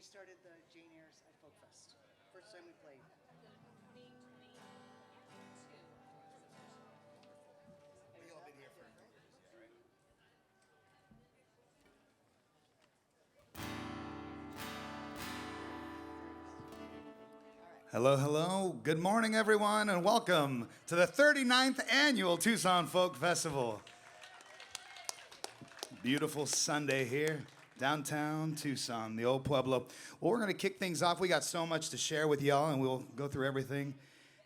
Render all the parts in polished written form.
started the Jane Heirs at Folk Fest. First time we played. We've all been here for Hello, hello. Good morning, everyone, and welcome to the 39th Annual Tucson Folk Festival. Beautiful Sunday here, downtown Tucson, the old Pueblo. Well, we're going to kick things off. We got so much to share with y'all, and we'll go through everything.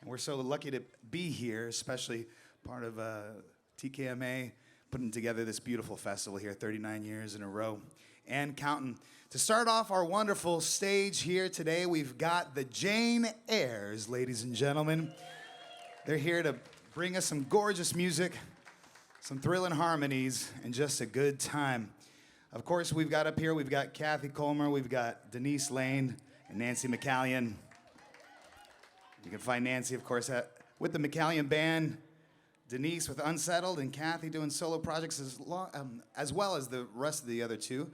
And we're so lucky to be here, especially part of TKMA, putting together this beautiful festival here, 39 years in a row, and counting. To start off our wonderful stage here today, we've got the Jane Heirs, ladies and gentlemen. They're here to bring us some gorgeous music, some thrilling harmonies, and just a good time. Of course, we've got up here, we've got Kathy Colmer, we've got Denise Lane, and Nancy McCallion. You can find Nancy, of course, with the McCallion Band, Denise with Unsettled, and Kathy doing solo projects as well as the rest of the other two.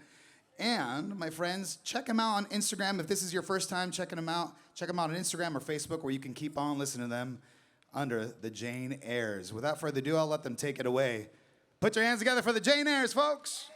And, my friends, check them out on Instagram. If this is your first time checking them out, check them out on Instagram or Facebook, where you can keep on listening to them under the Jane Heirs. Without further ado, I'll let them take it away. Put your hands together for the Jane Heirs, folks.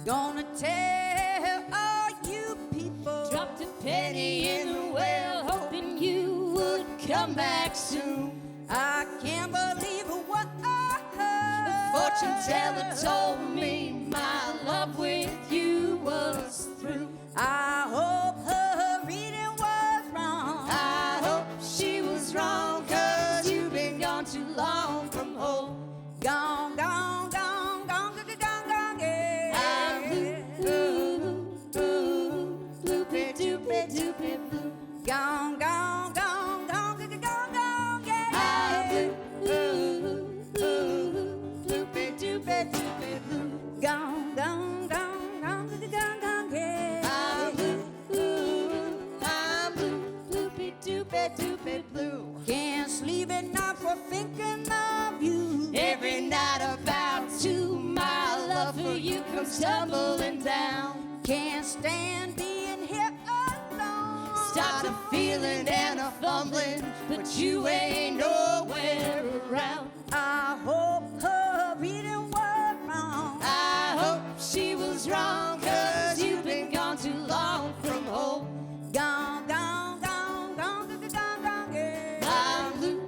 Gonna tell all you people, dropped a penny in the well, hoping you would come back soon. I can't believe what the fortune teller told me. My love with you was through. I hope her reading was wrong. I hope she was wrong, 'cause you've been gone too long from home. Gone, gone, gone, gone, gone, gone, gone, yeah. I'm blue, bloopy, doopy, doopy, blue. Gone, gone, gone, gone, gone, gone, gone, yeah. I'm blue, bloopy, doopy, doopy, blue. Gone, gone, gone, gone, gone, gone, gone, yeah. I'm blue, bloopy, doopy, doopy, blue. Can't sleep at night for thinking of you. Every night about 2, my love for you comes tumbling down. Can't stand being here alone. Start a feeling and a fumbling, but you ain't nowhere around. I hope her reading was wrong. I hope she was wrong, 'cause you've been gone too long from home. Gone, gone, gone, gone, gone, gone, gone, yeah. I'm blue,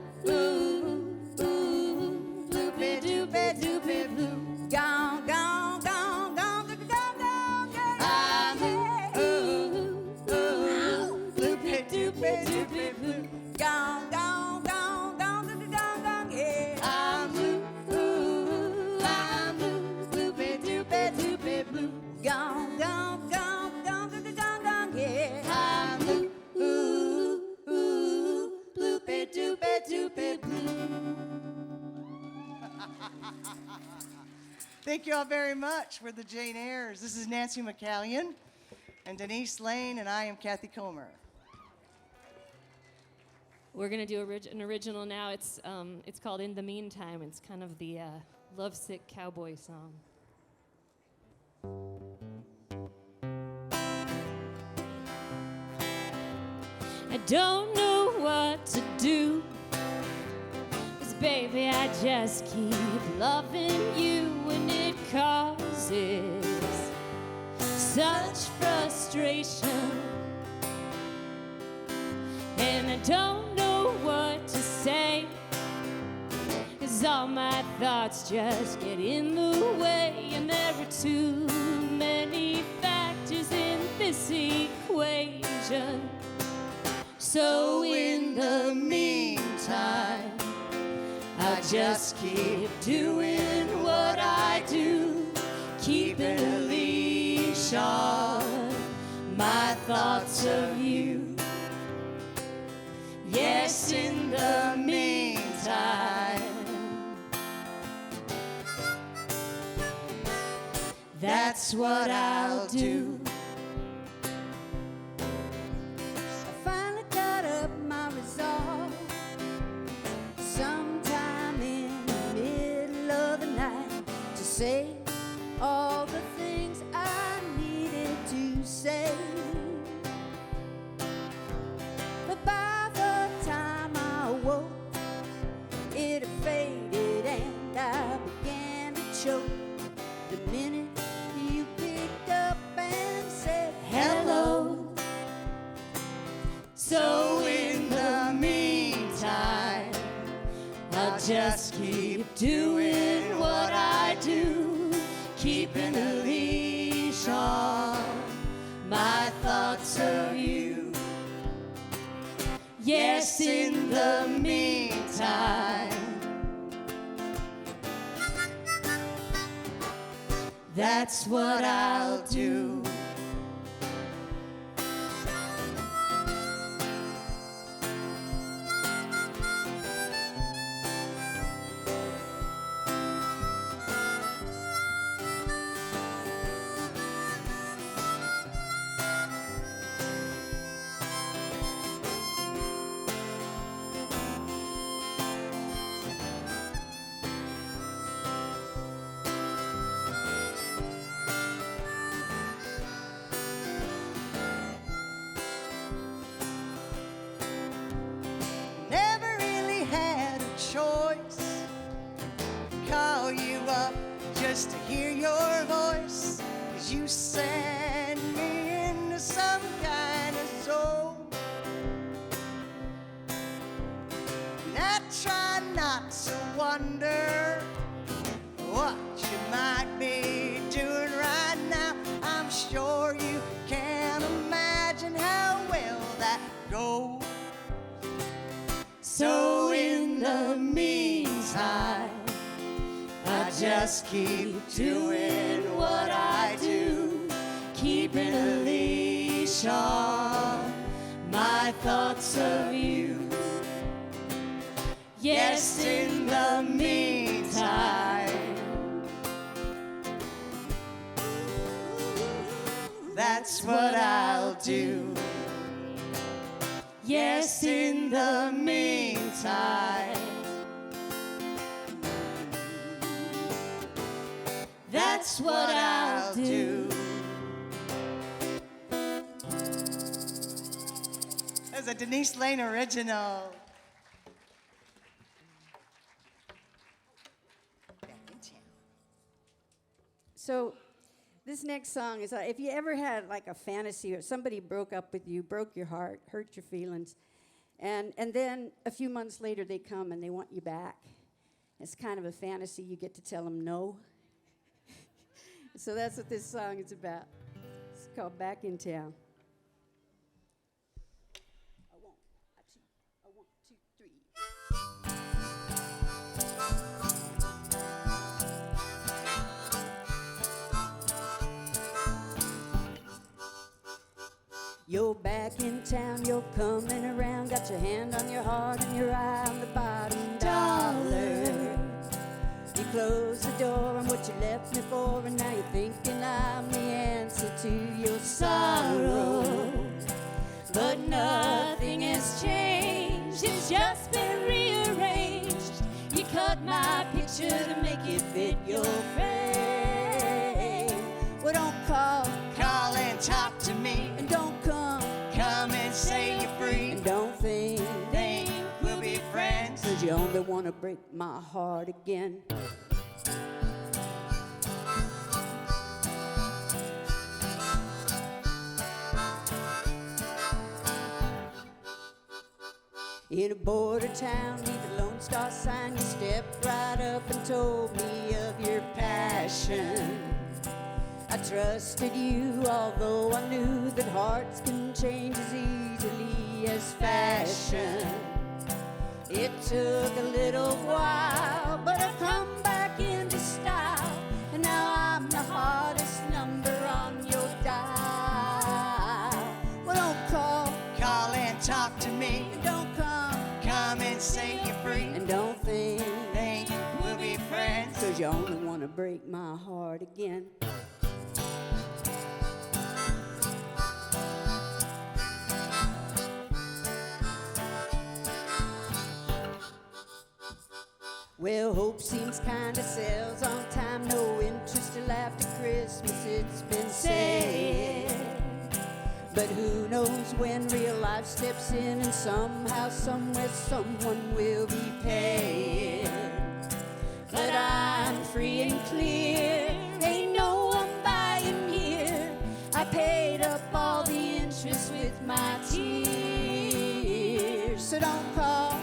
bloopy, doopy, doopy, blue. Gone, gone, gone, gone, gone, gone, gone, yeah. I'm blue, bloopy, doopy, doopy, blue. Gone, gone, gone, gone, gone, gone, gone, yeah. I'm blue, bloopy, doopy, doopy, blue. Gone, gone, gone, gone, gone, gone, gone, yeah. I'm blue, bloopy, doopy, doopy, blue. Thank you all very much. We're the Jane Heirs. This is Nancy McCallion and Denise Lane, and I am Kathy Colmer. We're gonna do an original now. It's called "In the Meantime." It's kind of the lovesick cowboy song. I don't know what to do, 'cause baby, I just keep loving you, and it causes such frustration. And I don't know what to say, 'cause all my thoughts just get in the way, and there are too many factors in this equation. So in the meantime, I just keep doing what I do. keeping a leash on my thoughts of you. Yes, in the meantime, that's what I'll do. I finally got up my resolve sometime in the middle of the night to say all the things I needed to say. But by the time I woke, it had faded and I began to choke. The minute you picked up and said hello. So in the meantime, I'll just keep doing what I do, keeping a leash on my thoughts of you. Yes, in the meantime, that's what I'll do. Never really had a choice. Call you up just to hear your voice. 'Cause you sent me into some kind of zone. And I try not to wonder what you might be doing right now. I'm sure you can't imagine how well that goes. So in the meantime, I just keep doing what I do, keeping a leash on my thoughts of you. Yes, in the meantime, That's what I'll do. yes, in the meantime, that's what I'll do. That's a Denise Lane original. So this next song is, if you ever had like a fantasy or somebody broke up with you, broke your heart, hurt your feelings, and then a few months later they come and they want you back. It's kind of a fantasy. You get to tell them no. So that's what this song is about. It's called Back in Town. A one, a two, a 1, 2, 3. You're back in town, you're coming around, got your hand on your heart and your eye on the bottom dollar. You close the door on what you left me for, and now you're thinking I'm the answer to your sorrow. But nothing has changed, it's just been rearranged. You cut my picture to make it fit your frame. Well, don't call, Call and talk to me. and don't come, Come and say you're free. and don't think We'll be friends. 'cause you only want to break my heart again. In a border town, neath a Lone Star sign, you stepped right up and told me of your passion. I trusted you, although I knew that hearts can change as easily as fashion. It took a little while, but I've come back into style, and now I'm the heart break my heart again. Well, hope seems kinda sells on time, no interest till after Christmas, it's been said. But who knows when real life steps in and somehow, somewhere, someone will be paid. But I'm free and clear, ain't no one buying here. I paid up all the interest with my tears. So don't call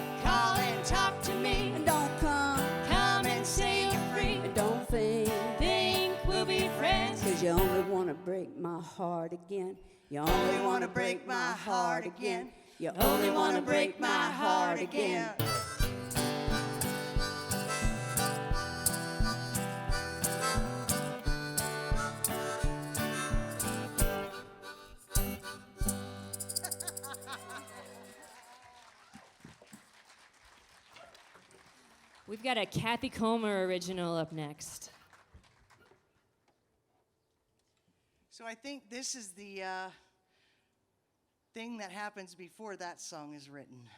and talk to me, and don't come and say you're free, and don't think we'll be friends, 'cause you only wanna break my heart again. You only wanna break my heart again. You only wanna break my heart again. We've got a Kathy Comer original up next. So I think this is the thing that happens before that song is written.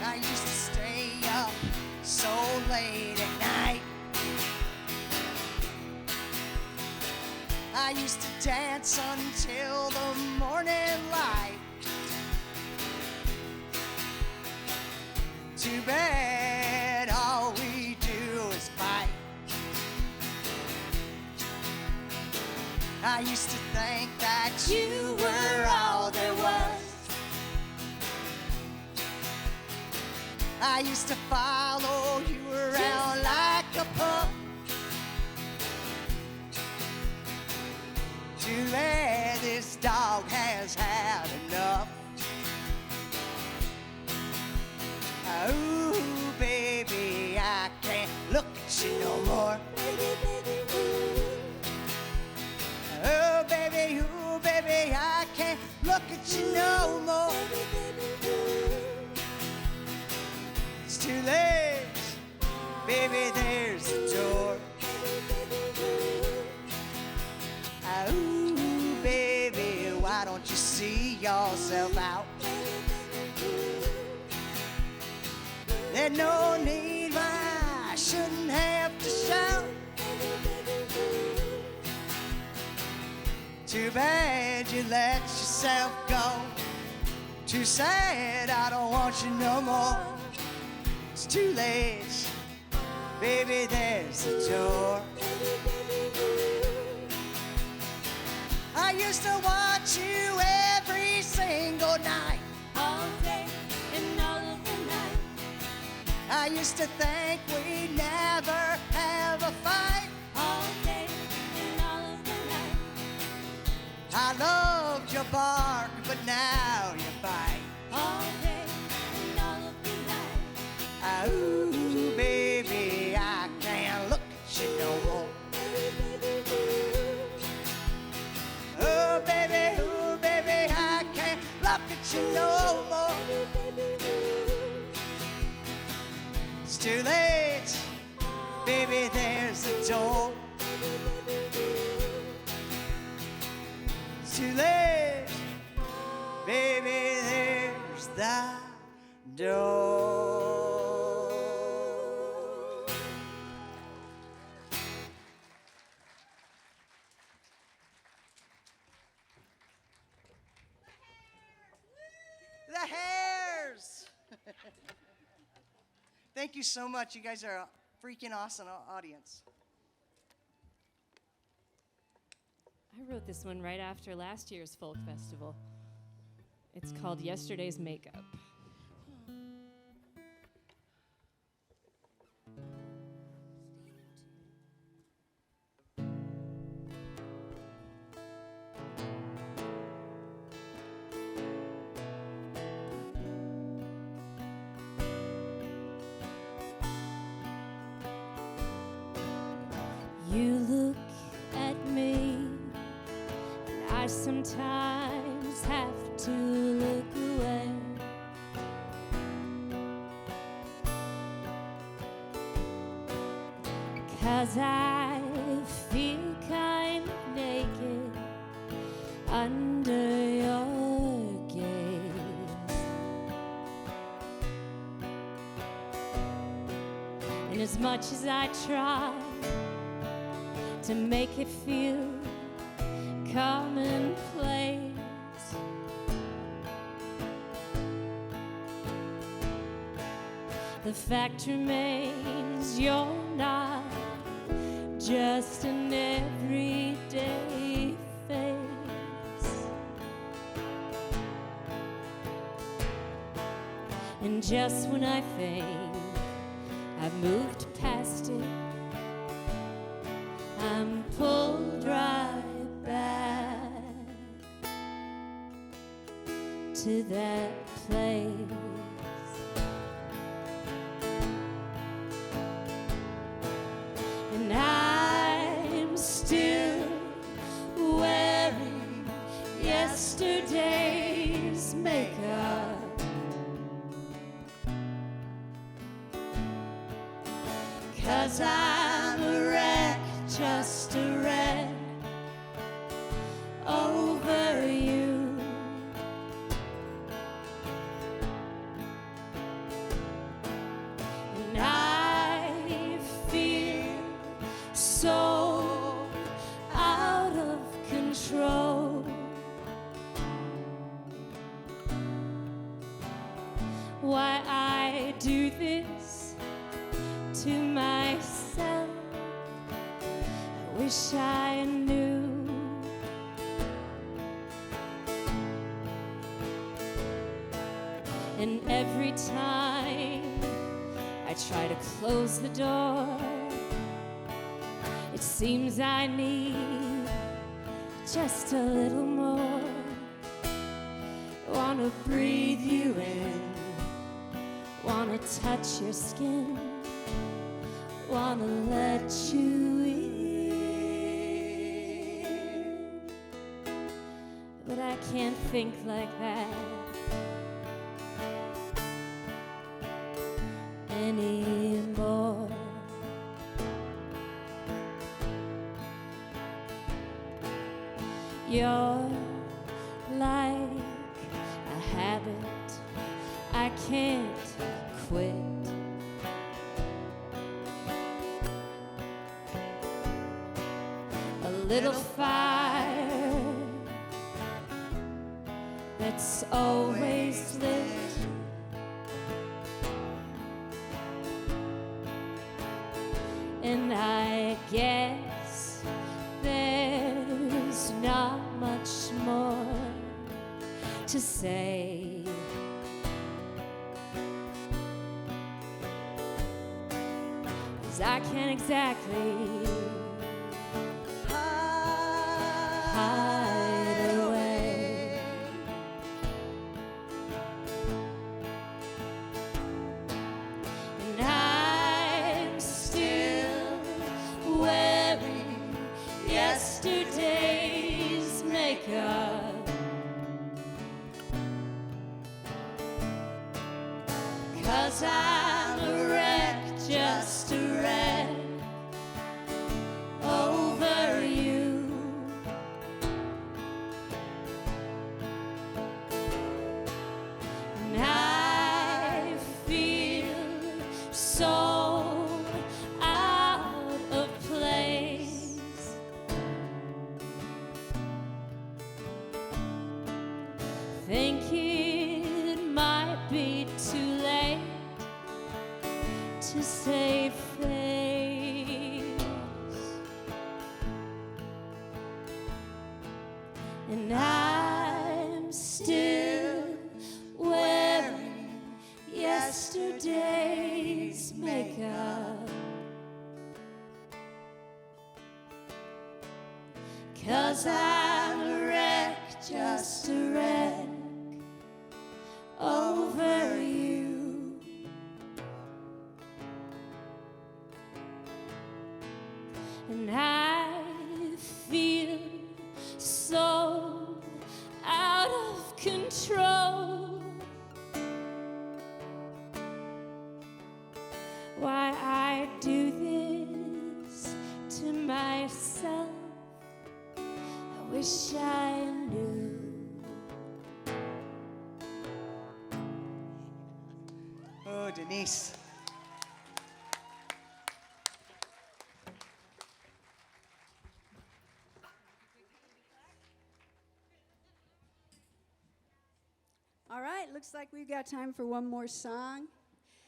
I used to stay up so late at night. I used to dance until the morning light. Too bad all we do is fight. I used to think that you were all there was. I used to follow you around like a pup. Too bad this dog has had enough. Ooh, baby, I can't look at you no more. Oh, baby, I can't look at you no more. It's too late, baby, there's the door. Ooh, baby, why don't you see yourself out? There's no need why I shouldn't have to shout. Too bad you let yourself go. Too sad, I don't want you no more. It's too late, baby, there's the door. I used to watch you every single night. All day and all of the night. I used to think we'd never have a fight. All day and all of the night. I loved your bark, but now you bite. All day and all of the night. Ooh, baby, I can't look at you no more. Oh, baby, I can't look at you no more. It's too late, baby, there's the door. It's too late, baby, there's the door. The Hairs! Thank you so much. You guys are a freaking awesome audience. I wrote this one right after last year's folk festival. It's called Yesterday's Makeup. I sometimes have to look away. 'Cause I feel kind of naked under your gaze. And as much as I try to make it feel commonplace, the fact remains you're not just an everyday face. And just when I think I've moved past it, I'm pulled right back to that place. And I'm still wearing yesterday's makeup. 'Cause I'm a wreck, just a wreck over you. And I feel so out of control. Why I do this to myself, I wish I knew. And every time I try to close the door, it seems I need just a little more. Wanna breathe you in, wanna touch your skin, wanna let you in. But I can't think like that anymore. You're like a habit I can't quit. A little fire that's always lit. And I guess there's not much more to say. 'Cause I can't exactly hide away. And I'm still wearing yesterday's makeup. 'Cause I'm a wreck, just a wreck over you. And I feel so out of place. Think it might be too late to save face. And I'm still wearing yesterday's makeup. 'Cause I'm a wreck, just a wreck over you. And I feel so wish I knew. Oh, Denise. All right, looks like we've got time for one more song.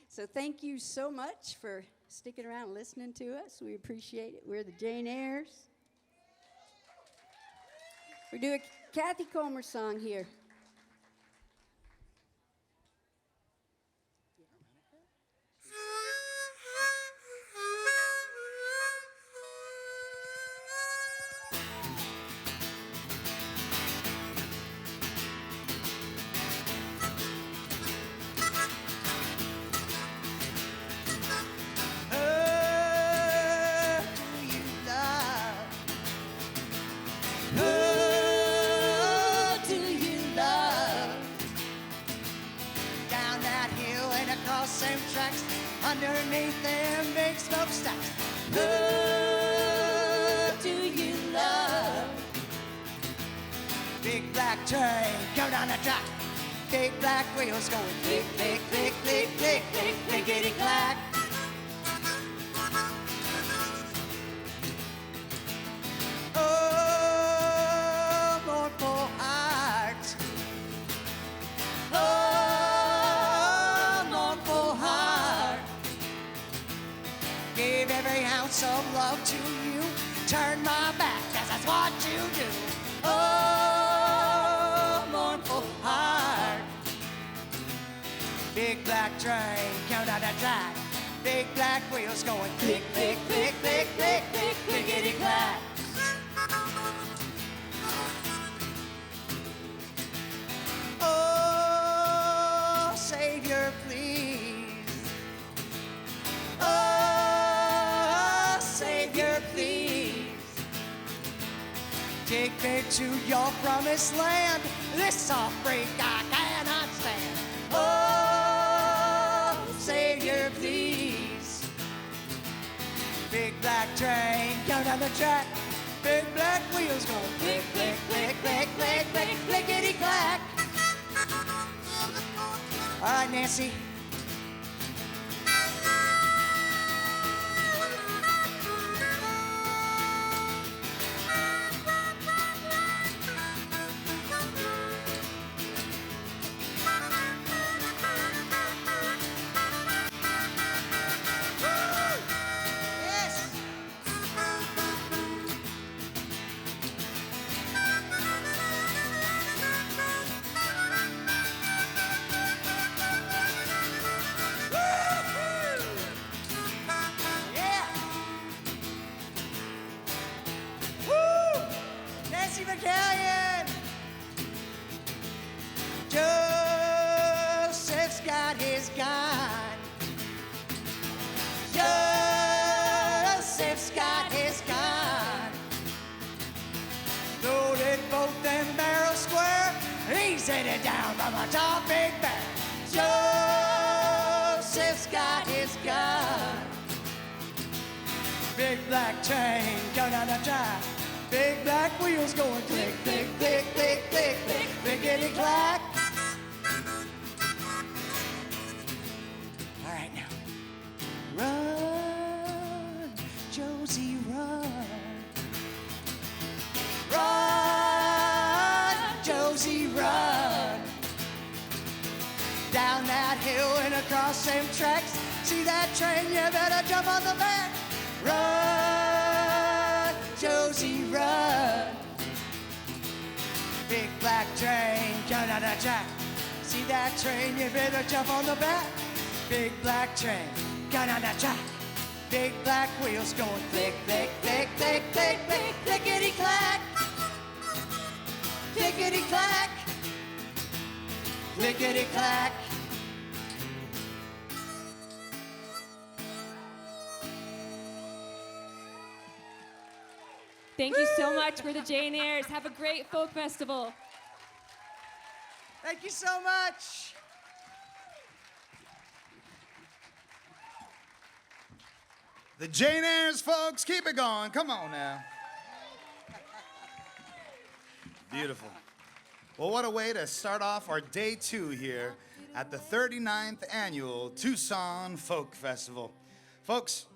So thank you so much for sticking around and listening to us. We appreciate it. We're the Jane Heirs. We do a Kathy Comer song here. Same tracks underneath them big smokestacks. Who do you love? Big black train go down the track. Big black wheels going click, click, click, click, click, click, clickety clack. Oh, mournful heart. Oh. Gave every ounce of love to you. Turn my back, 'cause that's what you do. Oh, mournful heart. Big black train coming down the track. Big black wheels going click, click, click, click, click, click, clickety clack. Oh, Savior, please. Oh, Savior, please. Take me to your promised land. This heartbreak I cannot stand. Oh, Savior, please. Big black train going down the track. Big black wheels going click, click, click, click, click, click, clickety clack. All right, Nancy. Joseph's got his gun. Joseph's got his gun. Loaded both them barrels square. He's headed down from a tall big bear. Joseph's got his gun. Big black train going down the track. Big black wheels going click, click, click, click, click, click, clickety clack. All right, now. Run, Josie, run. Run, Josie, run. Down that hill and across them tracks. See that train, you better jump on the back. Run, Josie, run. Big black train coming down the track. See that train, you better jump on the back. Big black train coming down the track. Big black wheels going click, click, click, click, click, click, clickety clack. Clickety clack. Clickety clack. Thank you so much for the Jane Heirs. Have a great folk festival. Thank you so much. The Jane Heirs, folks, keep it going. Come on now. Beautiful. Well, what a way to start off our day 2 here at the 39th Annual Tucson Folk Festival. Folks,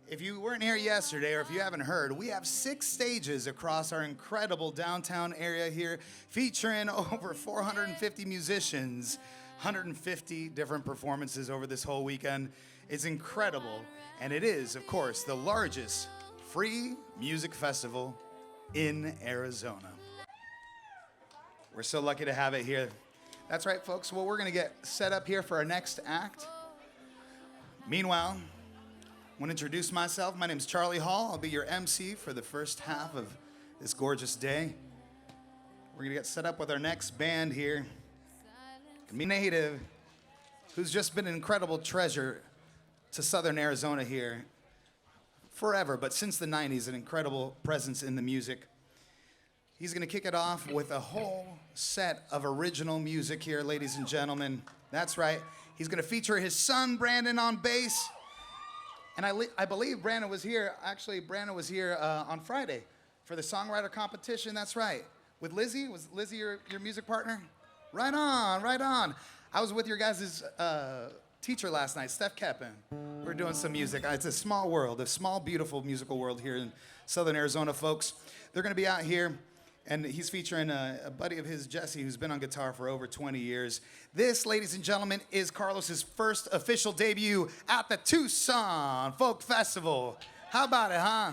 if you weren't here yesterday or if you haven't heard, we have 6 stages across our incredible downtown area here featuring over 450 musicians, 150 different performances over this whole weekend. It's incredible, and it is, of course, the largest free music festival in Arizona. We're so lucky to have it here. That's right, folks. Well, we're going to get set up here for our next act. Meanwhile, I want to introduce myself. My name's Charlie Hall. I'll be your MC for the first half of this gorgeous day. We're going to get set up with our next band here. Me native, who's just been an incredible treasure to Southern Arizona here forever, but since the 90s, an incredible presence in the music. He's going to kick it off with a whole set of original music here, ladies and gentlemen. That's right. He's going to feature his son, Brandon, on bass. And I believe Brandon was here. Actually, Brandon was here on Friday for the songwriter competition. That's right. With Lizzie. Was Lizzie your music partner? Right on, right on. I was with your guys' teacher last night, Steph Keppen. We were doing some music. It's a small world, a small, beautiful musical world here in Southern Arizona, folks. They're going to be out here, and he's featuring a buddy of his, Jesse, who's been on guitar for over 20 years. This, ladies and gentlemen, is Carlos's first official debut at the Tucson Folk Festival. How about it, huh?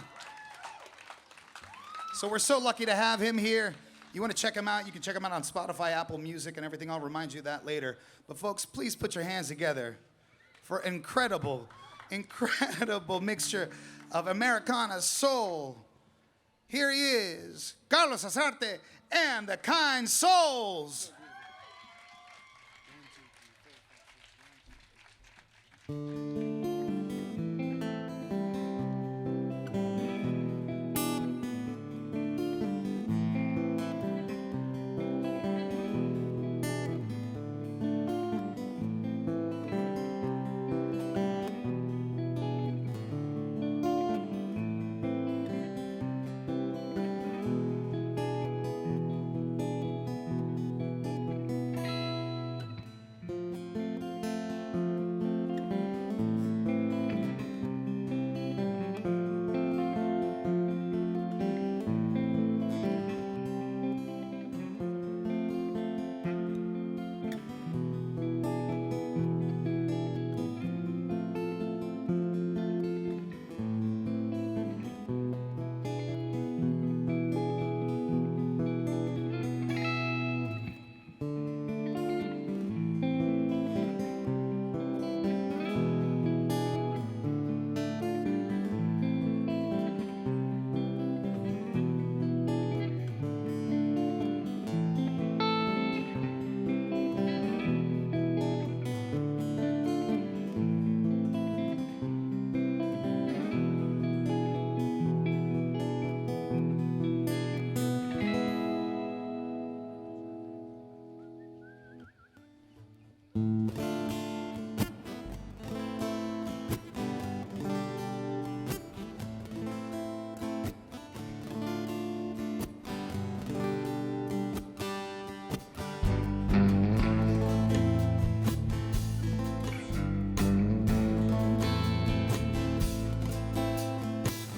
So we're so lucky to have him here. You want to check him out, you can check him out on Spotify, Apple Music, and everything. I'll remind you of that later. But folks, please put your hands together for incredible mixture of Americana soul. Here he is, Carlos Arzate and the Kind Souls.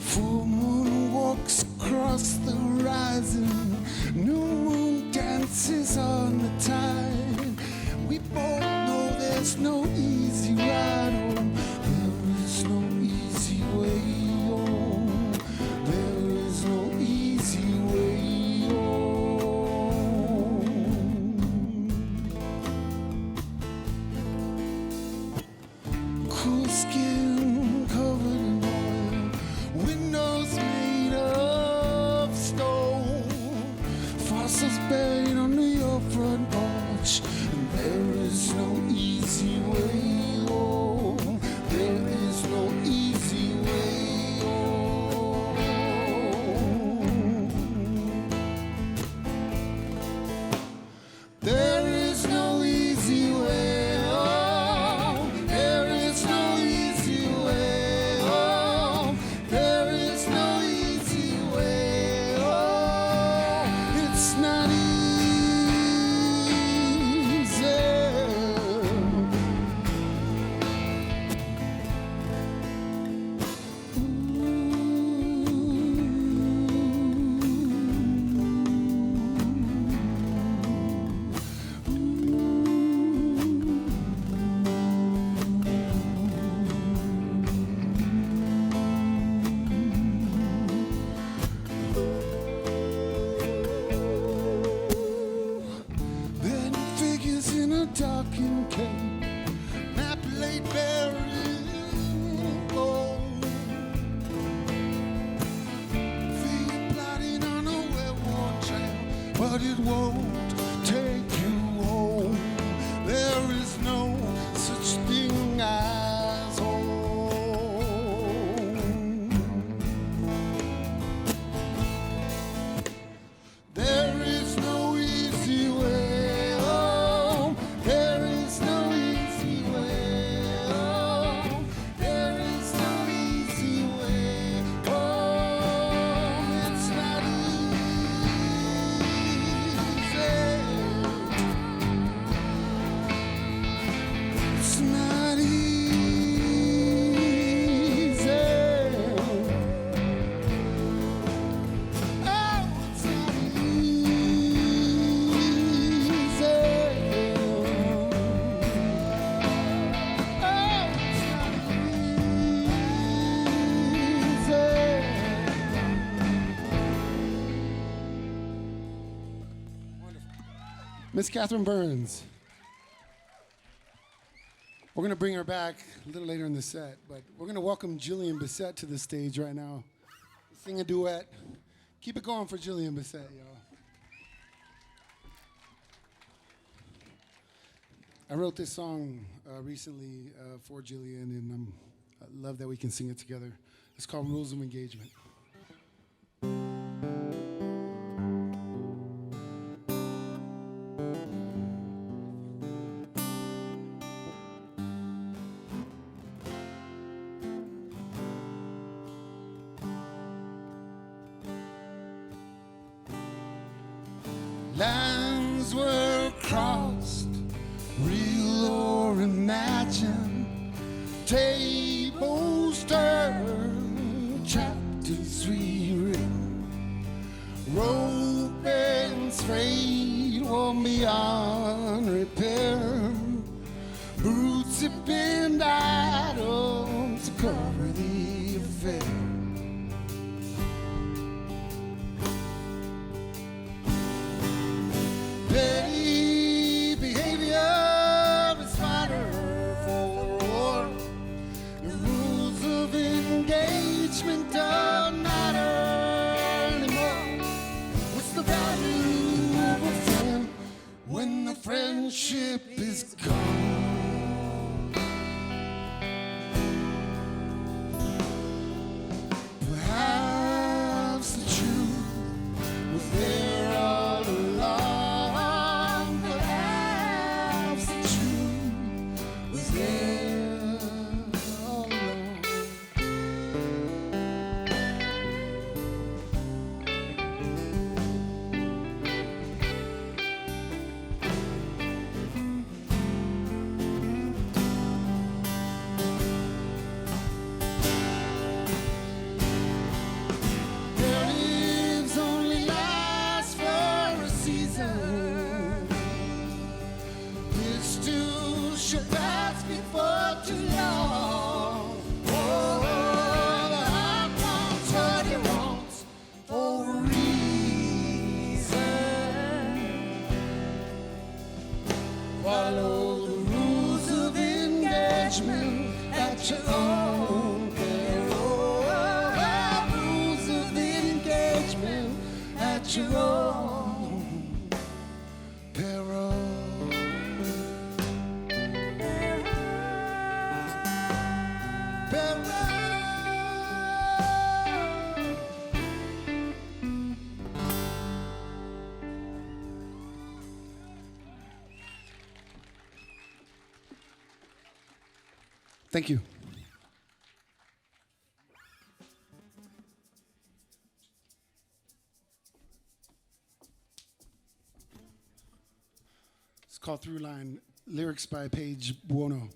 Full moon walks across the horizon. New moon dances on the tide. We both know there's no easy ride home. There is no easy way home. There is no easy way home. Cool skin covered in oil. Windows made of stone, fossils buried under your front porch, and there is no easy way but it won't take you home. There is no such thing as home. There is no easy way home. There is no easy way home. There is no easy way home. It's not easy. It's not easy. Oh, it's not easy. Miss Catherine Burns. We're going to bring her back a little later in the set, but we're going to welcome Jillian Bissett to the stage right now. Sing a duet. Keep it going for Jillian Bissett, y'all. I wrote this song recently for Jillian, and I love that we can sing it together. It's called Rules of Engagement. Lands were crossed, real or imagined. Tables turned, chapters rewritten. Rope and frayed, worn beyond repair. Brutes have been idle to cover the affair. Petty behavior is fodder for war. The rules of engagement don't matter anymore. What's the value of a friend when the friendship is gone? Perhaps the truth was there all along. Perhaps the truth was there all along. Their lives only last for a season. This too shall pass before too long. Oh, the heart wants what it wants for a reason. Follow the rules of engagement at your own peril. Rules of engagement at your own peril. Thank you. It's called Through Line, lyrics by Paige Buono.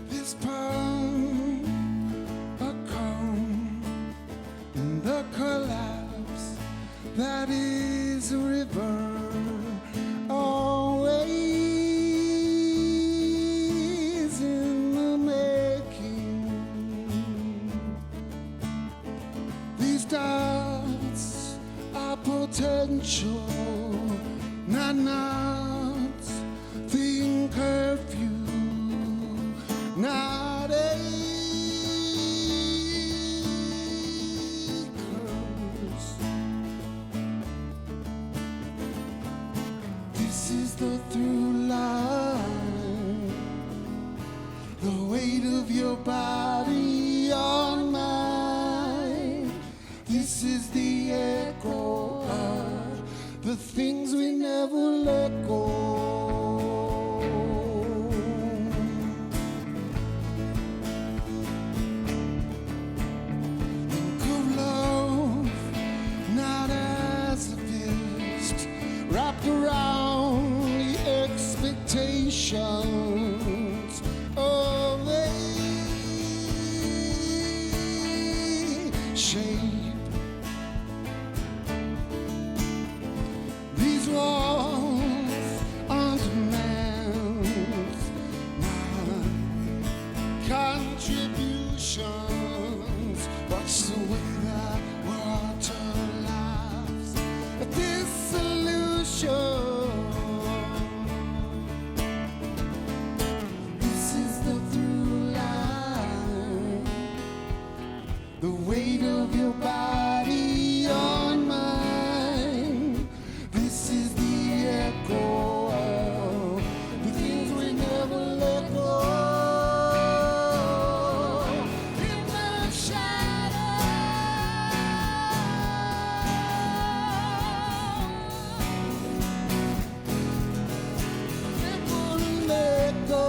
This poem, a calm in the collapse that is a river control. Not thin curfew. Not acres. This is the through line. The weight of your body on mine. This is the echo of the things we never let go. Think of love not as a fist wrapped around the expectations of a shape. These walls aren't demands, not contributions. Watch the way that water laughs at this solution. This is the through line. The weight of your body on mine. This is the echo of the things we never let go. In the shadow, never let go.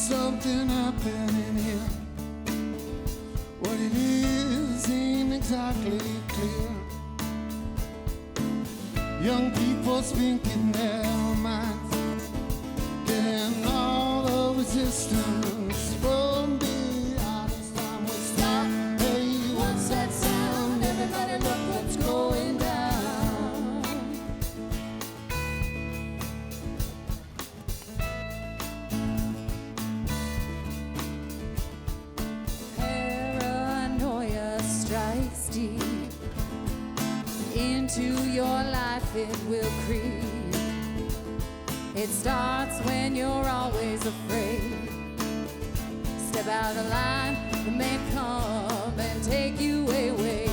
Something happening here. What it is ain't exactly clear. Young people speaking their minds, getting all the resistance from the honest time we stop. Hey, what's that sound? Everybody look what's going down. Paranoia strikes deep into your life, it will creep. It starts when you're always afraid. Step out of line, the may come and take you away.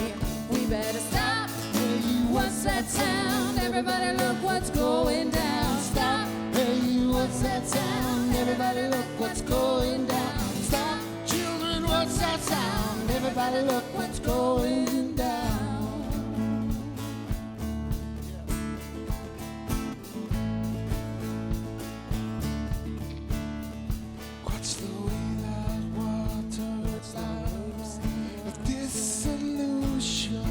We better stop. Hey, what's that sound? Everybody look what's going down. Stop. Hey, what's that sound? Everybody look what's going down. Stop. Children, what's that sound? Everybody look what's going down. Watch the way that water flows. With this solution.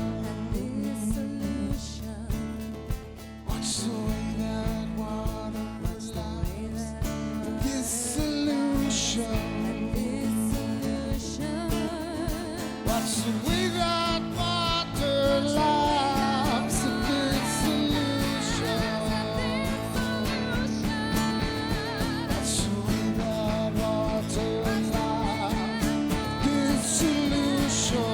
Watch the way that water flows. With this solution. Watch the way that water laughs. A good solution. Watch the way that water laughs. Good solution.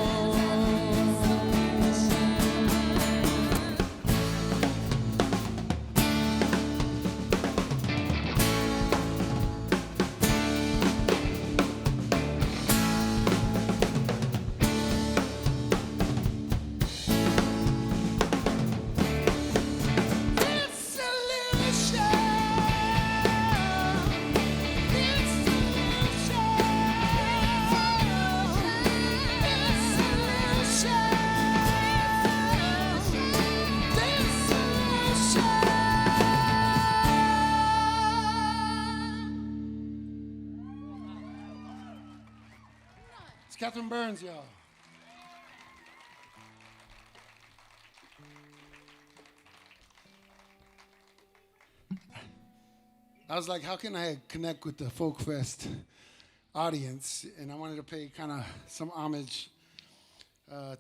It's Catherine Burns, y'all. I was like, how can I connect with the Folk Fest audience? And I wanted to pay kind of some homage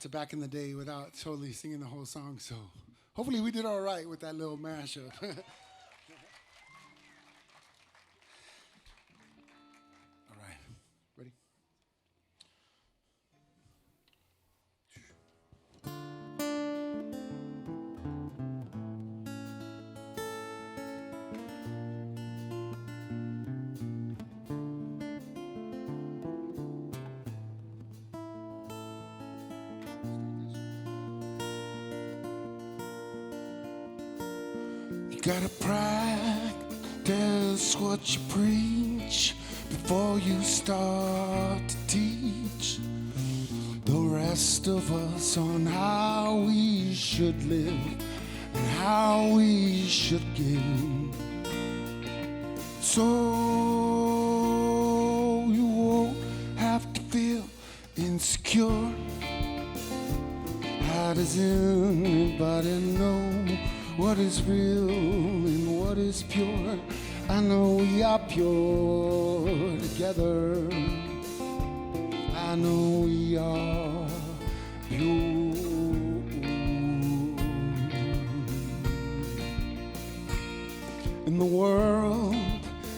to back in the day without totally singing the whole song. So hopefully we did all right with that little mashup. All right, ready? You gotta practice what you preach before you start to teach the rest of us on how we should live and how we should give. So you won't have to feel insecure. How does anybody know what is real and what is pure? I know we are pure together. I know we are pure. And the world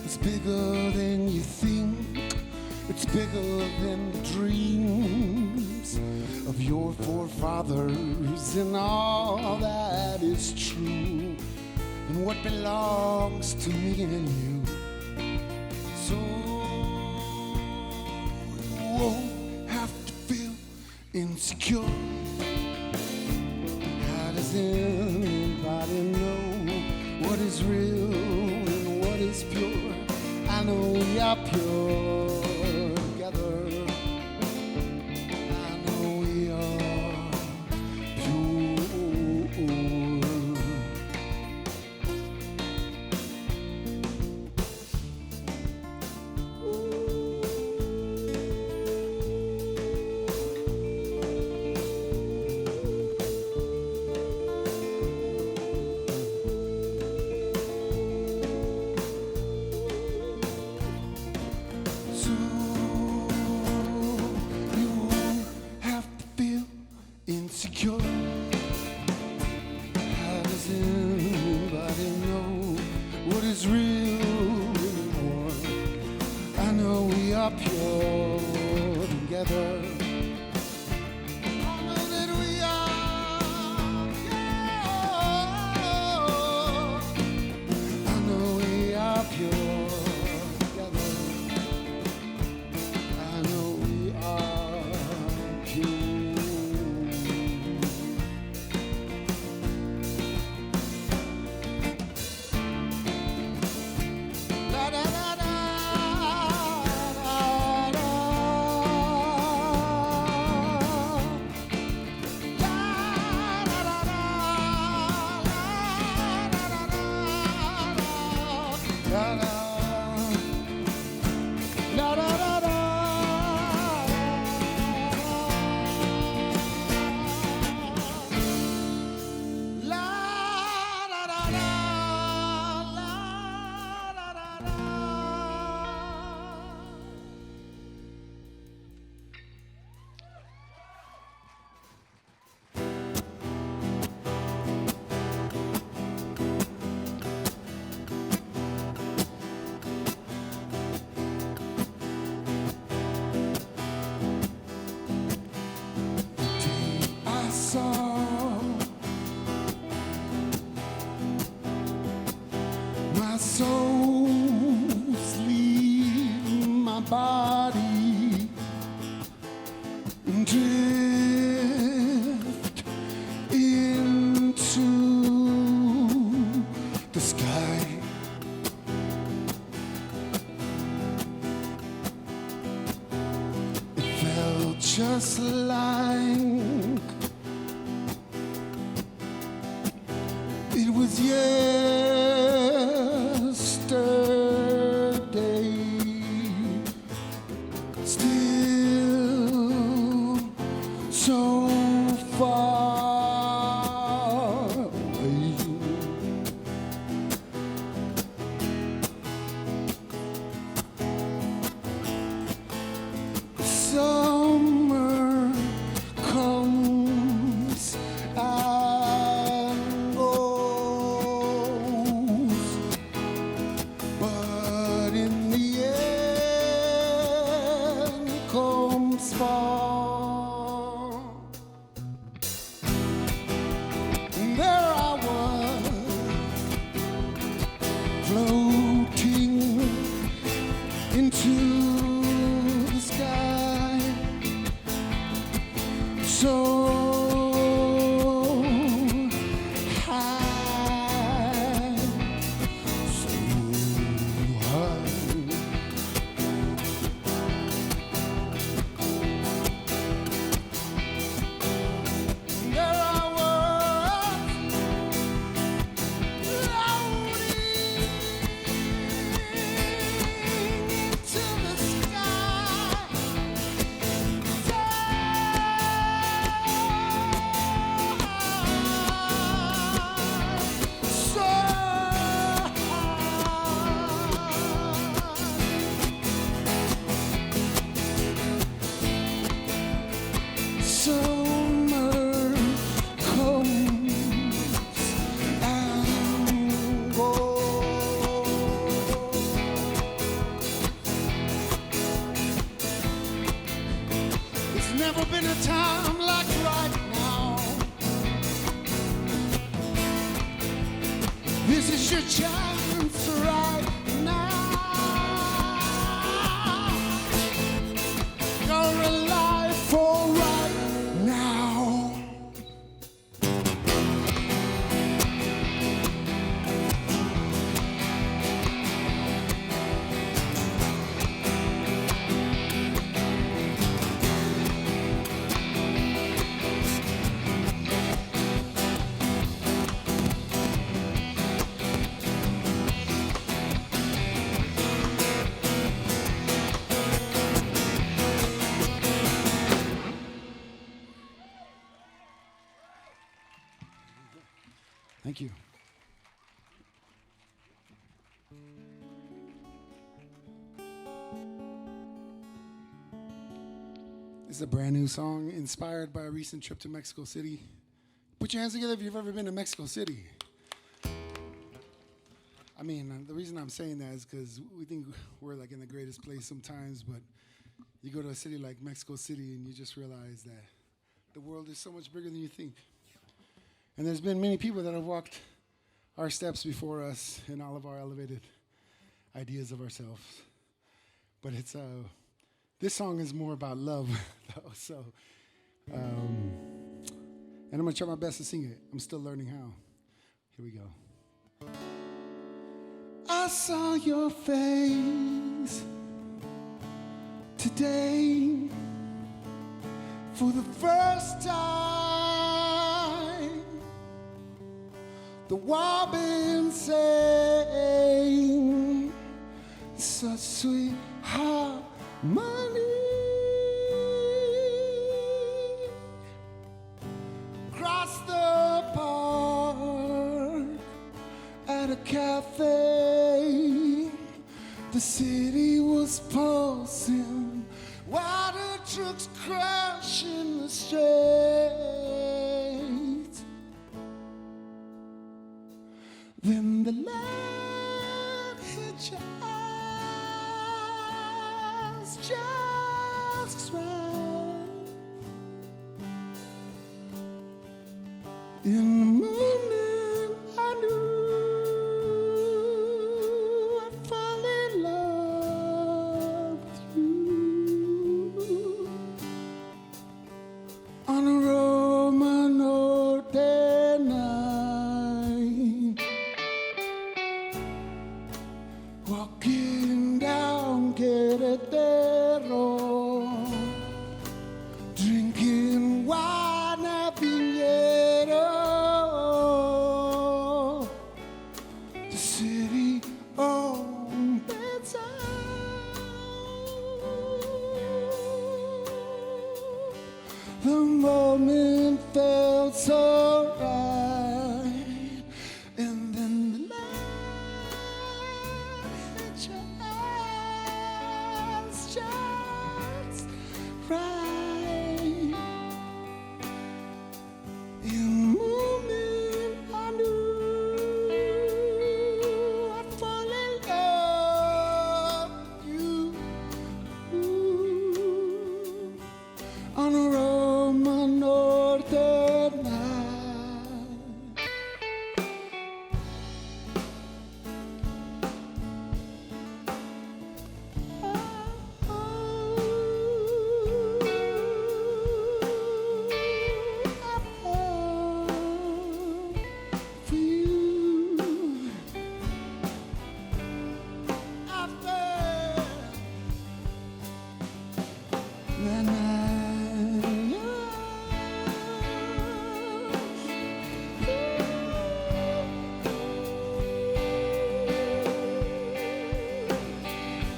is bigger than you think. It's bigger than the dreams of your forefathers, and all that is true, and what belongs to me and you. So you won't have to feel insecure. How does anybody know what is real and what is pure? I know we are pure together. I know we are pure. Body and drift into the sky. It felt just like it was yesterday. Still so far away. your chance right now. You're alive for right now. Thank you. This is a brand new song inspired by a recent trip to Mexico City. Put your hands together if you've ever been to Mexico City. I mean, the reason I'm saying that is because we think we're like in the greatest place sometimes, but you go to a city like Mexico City and you just realize that the world is so much bigger than you think. And there's been many people that have walked our steps before us in all of our elevated ideas of ourselves. But it's this song is more about love, though. So, and I'm gonna try my best to sing it. I'm still learning how. Here we go. I saw your face today for the first time. The robin sang such sweet harmony. Across the park at a cafe, the city was pulsing, water trucks crashing the streets. Then the light hit your eyes just right. In the morning I knew I'd fall in love with you. On a Romano day night, walking down Querétaro, drinking wine at Viñedo, the city on bedside. The moment felt so right, and then the light hit your eyes just right. In the moment I knew I'd fall in love with you. On a Roma Norte night. For you, I fell that night.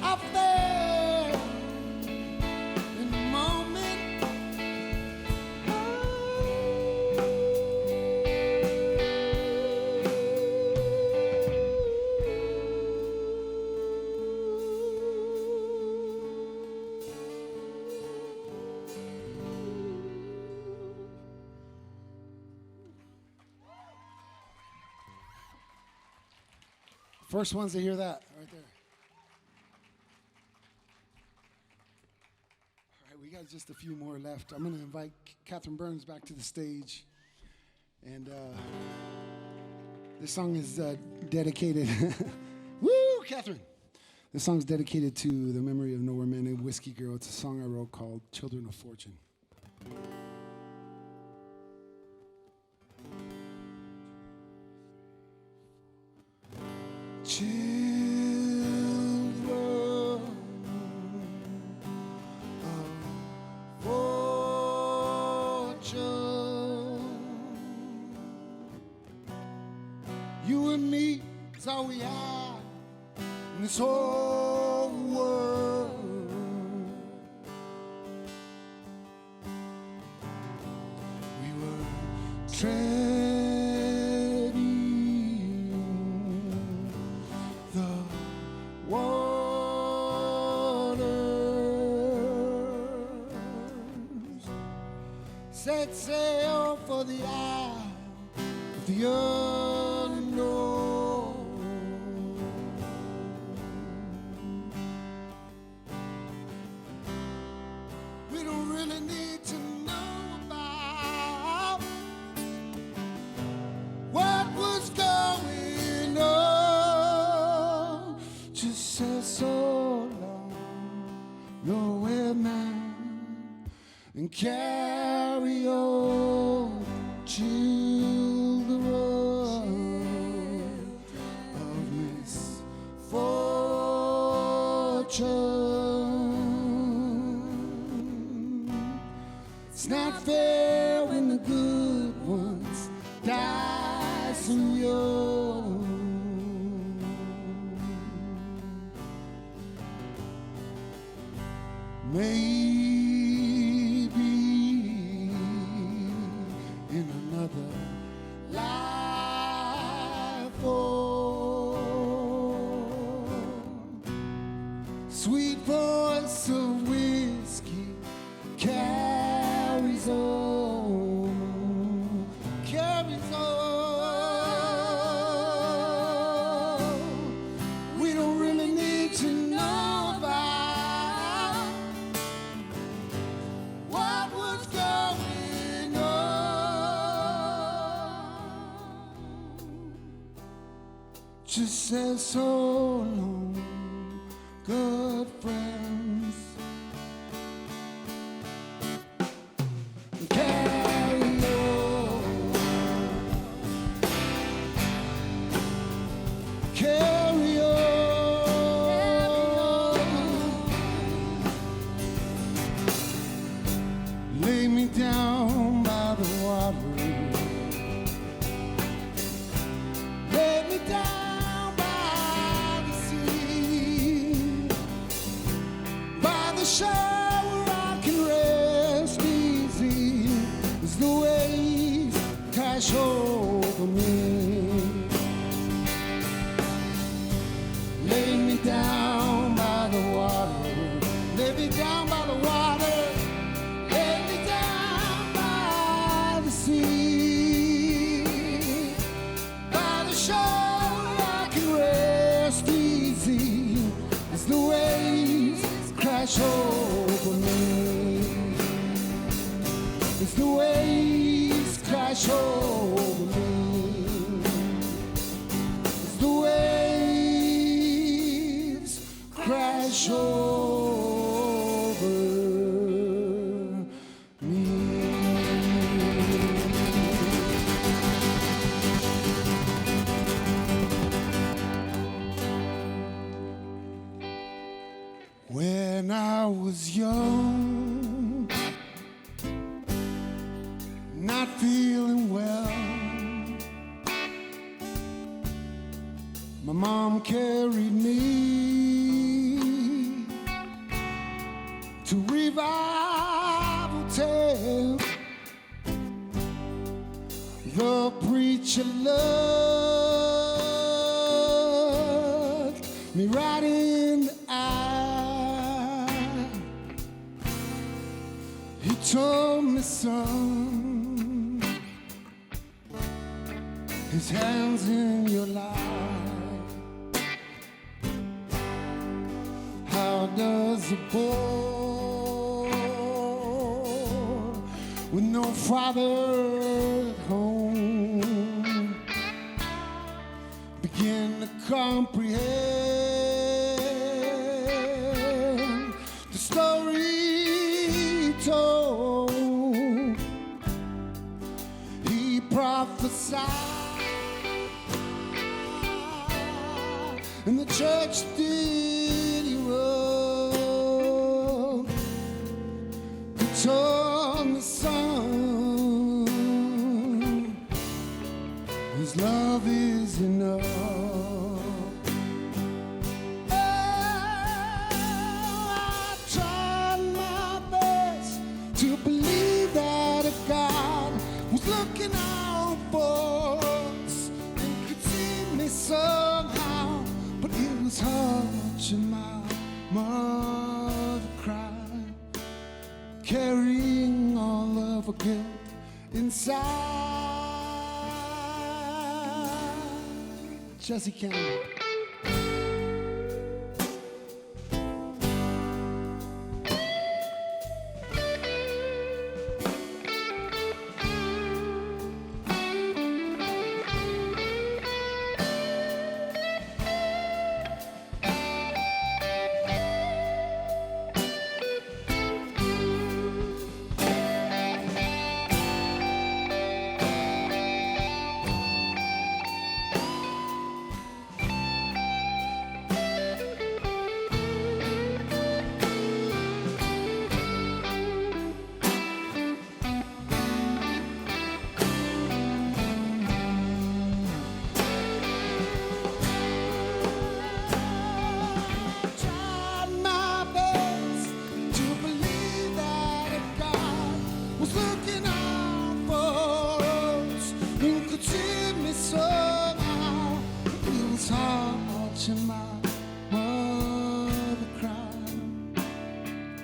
I fell in the moment. First ones to hear that right there. All right, we got just a few more left. I'm going to invite Catherine Burns back to the stage. And This song is dedicated. Woo, Catherine! This song is dedicated to the memory of Nowhere Man and Whiskey Girl. It's a song I wrote called Children of Fortune. Children of fortune, you and me is all we are in this whole world. We were treading the waters, set sail for the isle of the unknown. We don't really need to know about what was going on. Just say so long, nowhere man, and carry on, children of misfortune. It's not fair when the good ones die so young. Maybe in another life, oh, sweet voice of whiskey carries on, carries on. We don't really need to know about what was going on. Just say so long, good friends. Carry on, carry on. Lay me down by the water. Lay me down by the sea, by the shore where I can rest easy as the waves crash over me. Lay me down by the water. Lay me down by the water. Lay me down by the sea, by the shore I can rest easy as the waves crash over me. As the waves crash over me. As the waves crash over me. When I was young, not feeling well, my mom carried me to Revival Tale. The preacher looked me right in the eye. He told me, son, his hands in your life. How does a boy with no father at home comprehend the story told. He prophesied, and the church did erode. He told the sun, his love is enough. Looking out for us and could see me somehow, but it was hard watching my mother cry, carrying all of her guilt inside. Jesse Campbell.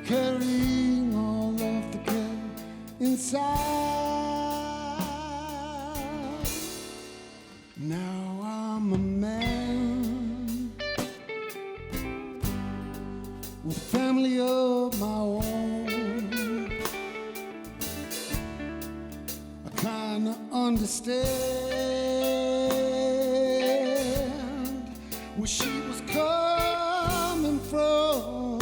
Carrying all of the guilt inside. Now I'm a man with a family of my own. I kinda understand where she was coming from.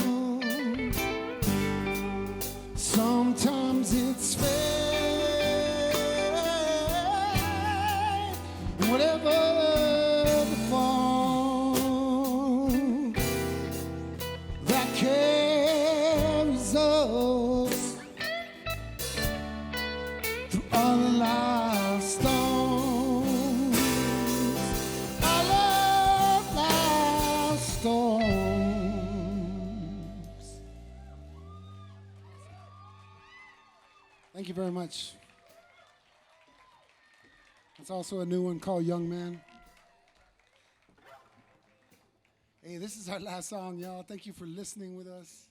Sometimes it's fair, whatever the form that carries us through all the life's storms, all of life's storms. Thank you very much. It's also a new one called Young Man. Hey, this is our last song, y'all. Thank you for listening with us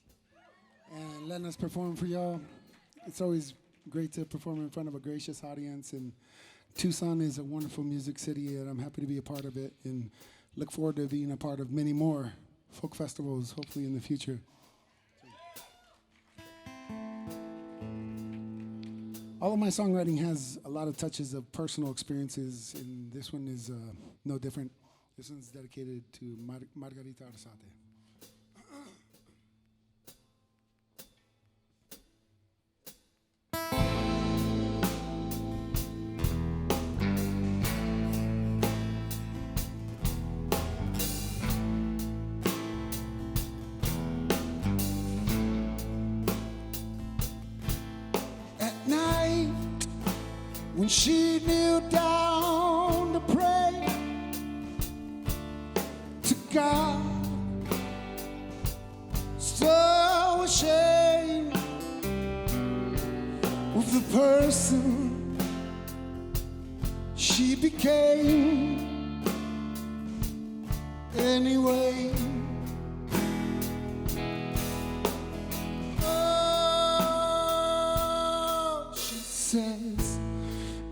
and letting us perform for y'all. It's always great to perform in front of a gracious audience, and Tucson is a wonderful music city, and I'm happy to be a part of it and look forward to being a part of many more folk festivals, hopefully in the future. All of my songwriting has a lot of touches of personal experiences, and this one is no different. This one's dedicated to Margarita Arzate. When she kneeled down to pray to God, so ashamed of the person she became. Anyway, oh, she says,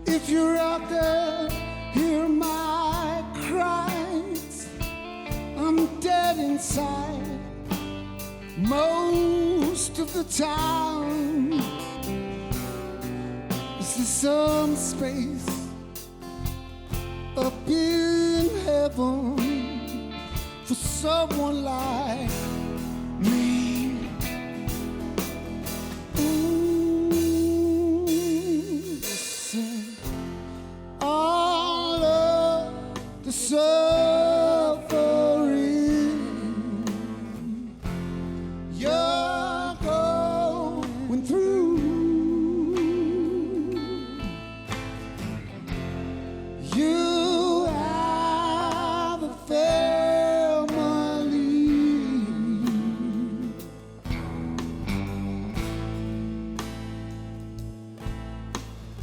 if you're out there, hear my cries. I'm dead inside most of the time. Is there some space up in heaven someone like me. Listen, all of the suffering you're going through, you have a family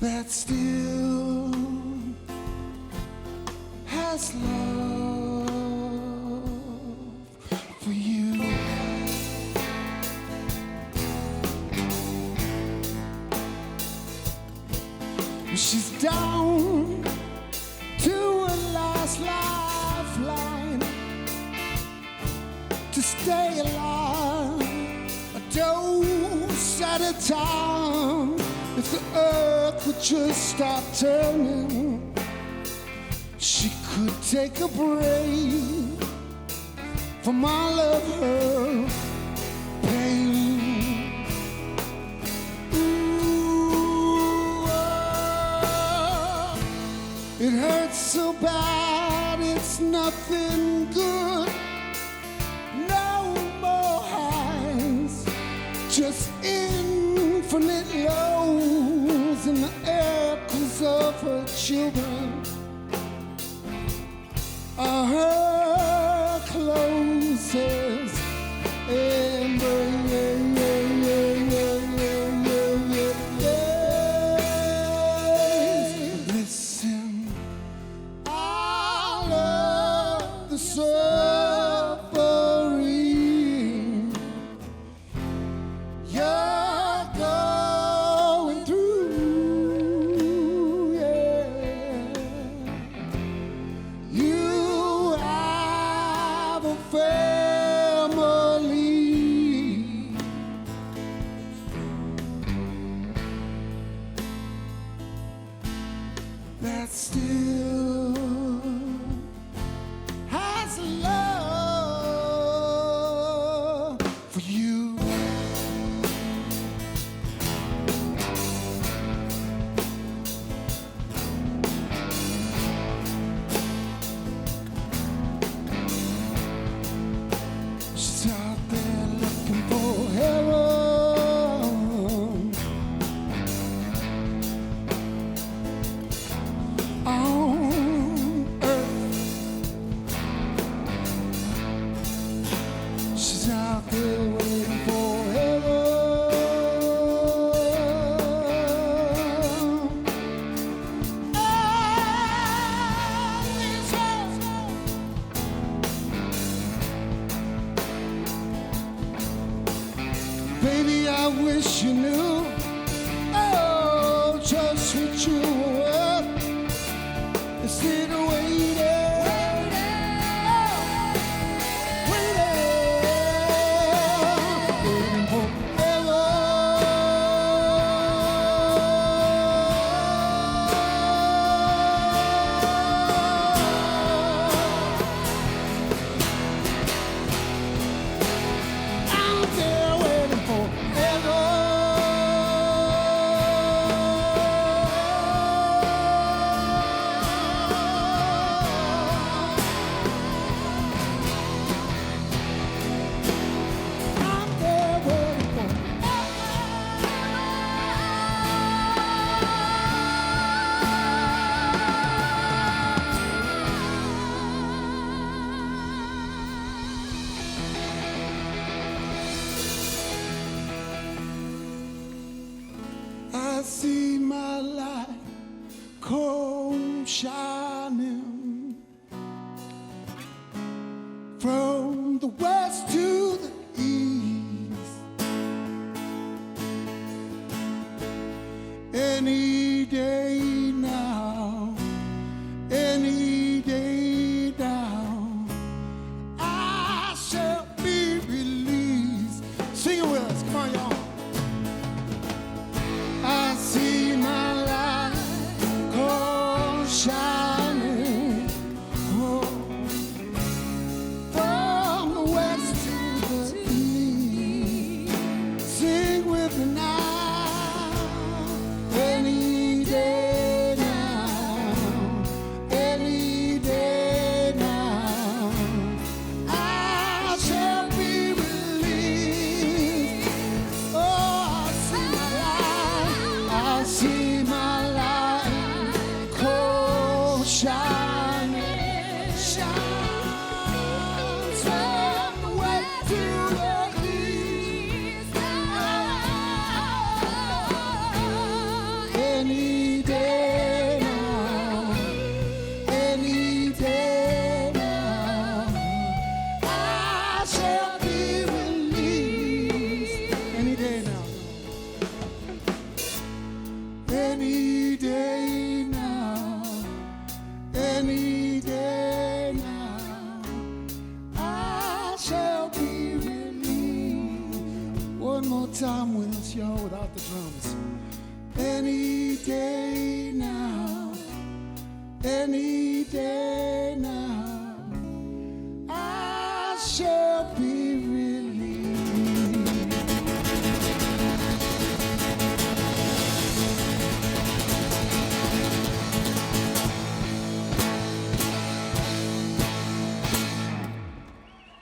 that still has love for you. She's down to a last lifeline to stay alive, a dose at a time. If the earth would just stop turning, she could take a break from all of her pain. Ooh, oh, it hurts so bad, it's nothing good. No more highs, just infinite lows and the echoes of her children are her closest embrace. Listen, all of the suffering you're going through, yeah. You have a family that still has love for you. She's out there looking for heaven on earth. She's out there waiting for heaven on this earth. Baby, I wish you knew, oh, just what you were worth. Instead of waiting, waiting forever. Out there waiting forever. I'm there waiting I see my light come shining from the west to the east. Any day now, any day now, I shall be released. Sing it with us, come on, y'all. I see my light come shining from Any day now, I shall be relieved. One more time with us, y'all, without the drums. Any day now, any day now, I shall be relieved.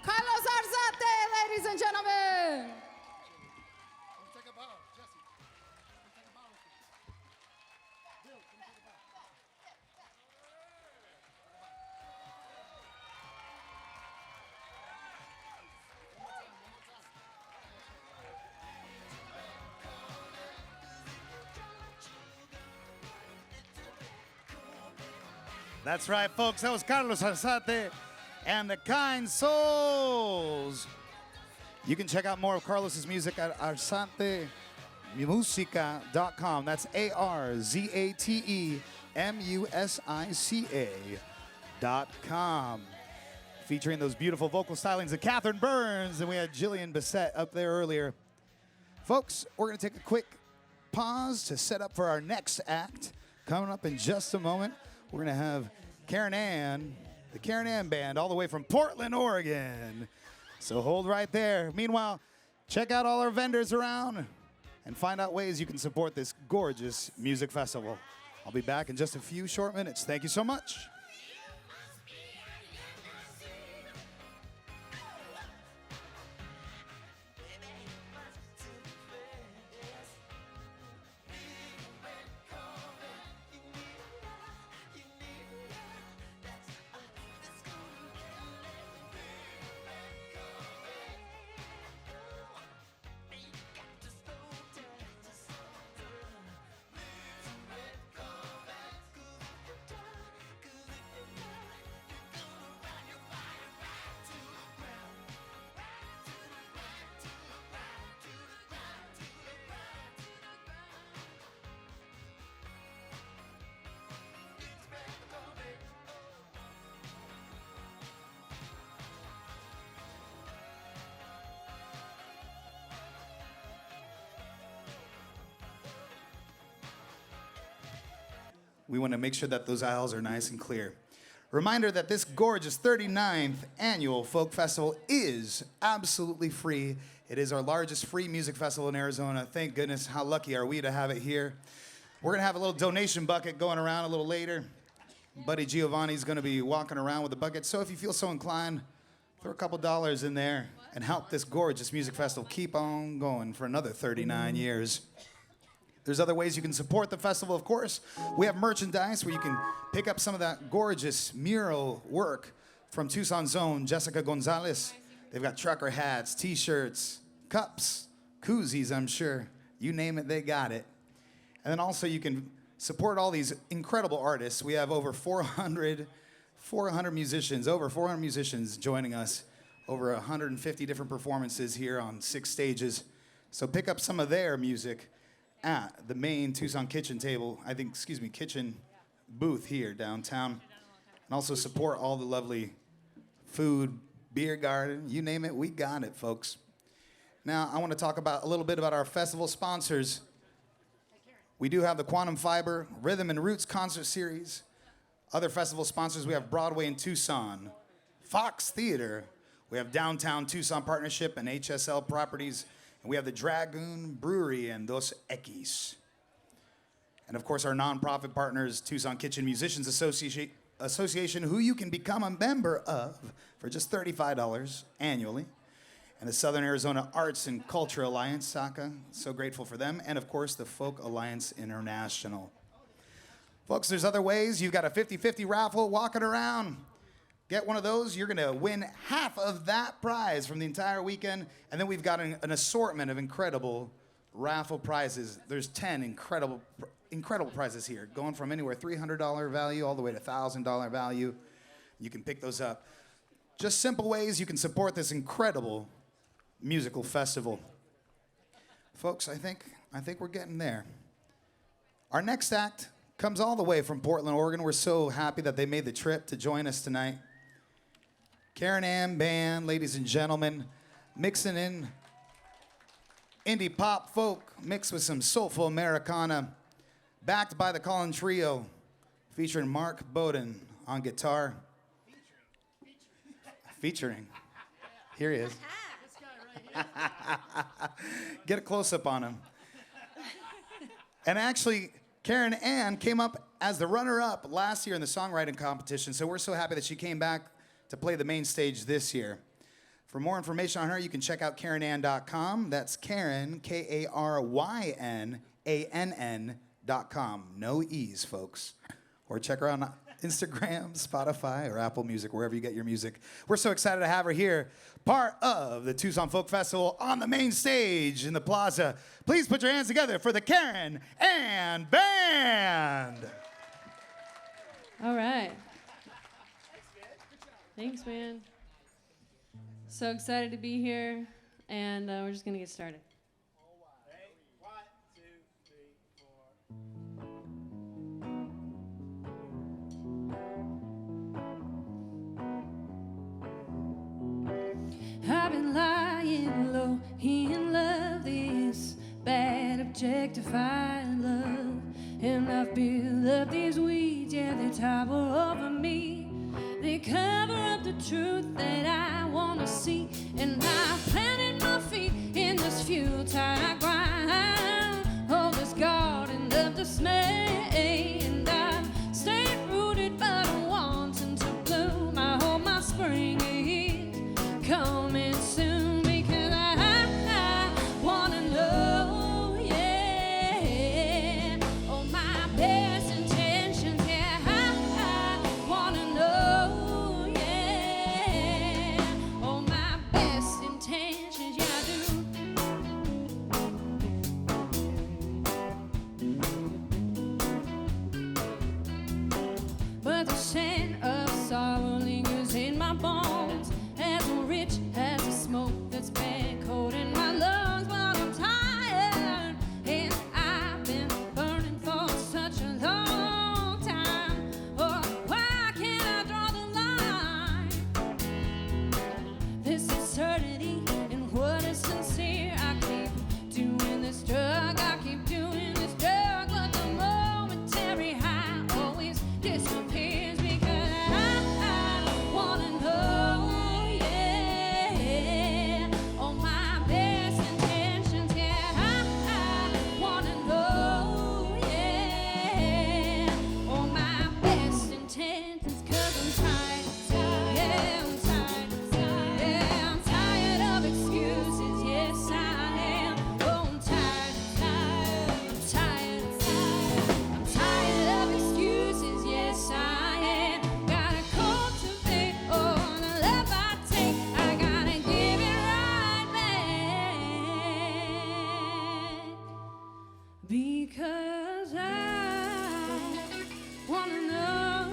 Carlos Arzate, ladies and gentlemen. That's right, folks. That was Carlos Arzate and the Kind Souls. You can check out more of Carlos's music at arzatemusica.com. That's ARZATEMUSICA.com. Featuring those beautiful vocal stylings of Catherine Burns, and we had Jillian Bissett up there earlier. Folks, we're going to take a quick pause to set up for our next act. Coming up in just a moment, we're going to have Karyn Ann, the Karyn Ann Band, all the way from Portland, Oregon. So hold right there. Meanwhile, check out all our vendors around and find out ways you can support this gorgeous music festival. I'll be back in just a few short minutes. Thank you so much. We want to make sure that those aisles are nice and clear. Reminder that this gorgeous 39th Annual Folk Festival is absolutely free. It is our largest free music festival in Arizona. Thank goodness. How lucky are we to have it here? We're going to have a little donation bucket going around a little later. Buddy Giovanni's going to be walking around with a bucket. So if you feel so inclined, throw a couple dollars in there and help this gorgeous music festival keep on going for another 39 years. There's other ways you can support the festival, of course. We have merchandise where you can pick up some of that gorgeous mural work from Tucson's own Jessica Gonzalez. They've got trucker hats, t-shirts, cups, koozies, I'm sure. You name it, they got it. And then also you can support all these incredible artists. We have over 400 musicians, over 400 musicians joining us. Over 150 different performances here on 6 stages. So pick up some of their music at the main Tucson kitchen kitchen booth here downtown. And also support all the lovely food, beer garden, you name it, we got it, folks. Now, I want to talk a little bit about our festival sponsors. We do have the Quantum Fiber Rhythm and Roots concert series. Other festival sponsors, we have Broadway in Tucson, Fox Theater, we have Downtown Tucson Partnership and HSL Properties, and we have the Dragoon Brewery and Dos Equis. And of course, our nonprofit partners, Tucson Kitchen Musicians Association, who you can become a member of for just $35 annually. And the Southern Arizona Arts and Culture Alliance, SAACA, so grateful for them. And of course, the Folk Alliance International. Folks, there's other ways. You've got a 50-50 raffle walking around. Get one of those, you're gonna win half of that prize from the entire weekend. And then we've got an assortment of incredible raffle prizes. There's 10 incredible prizes here, going from anywhere $300 value all the way to $1,000 value. You can pick those up. Just simple ways you can support this incredible musical festival. Folks, I think we're getting there. Our next act Comes all the way from Portland, Oregon. We're so happy that they made the trip to join us tonight. Karyn Ann Band, ladies and gentlemen, mixing in indie pop folk mixed with some soulful Americana, backed by the Colin Trio, featuring Mark Bowden on guitar. Featuring. Here he is. This guy right here. Get a close-up on him. And actually, Karyn Ann came up as the runner-up last year in the songwriting competition, so we're so happy that she came back to play the main stage this year. For more information on her, you can check out KarynAnn.com. That's Karyn, KarynAnn.com. No E's, folks. Or check her out on Instagram, Spotify, or Apple Music, wherever you get your music. We're so excited to have her here, part of the Tucson Folk Festival on the main stage in the plaza. Please put your hands together for the Karyn Ann Band. All right. Thanks, man. So excited to be here, and we're just going to get started. I've been lying low in love, this bad objectified love, and I've built up these weeds, yeah, they tower over me. They cover up the truth that I want to see, and I planted my feet in this futile ground, oh, this garden of dismay, and I've stayed rooted but wanting to bloom. I hope my spring is coming soon, because I want to know, yeah, oh, my best intentions, yeah, I want to know, yeah, oh, my best intentions, yeah, I do. But the scent of sorrow lingers in my bones, as rich as the smoke that's been coating my lungs. But I'm tired, and I've been burning for such a long time. Oh, why can't I draw the line? This absurdity and what is sincere. I keep doing this drug, I keep doing this drug, but the momentary high always disappears, because I wanna know, yeah, oh, my best intentions, yeah, I wanna know, yeah, oh, my best intentions, 'cause I'm tired, yeah, I'm tired, yeah, I'm tired of excuses, yes, I am, oh, I'm tired, I'm tired, I'm tired of excuses, yes, I am. Gotta cultivate all the love I take, I gotta give it right back, because I wanna know,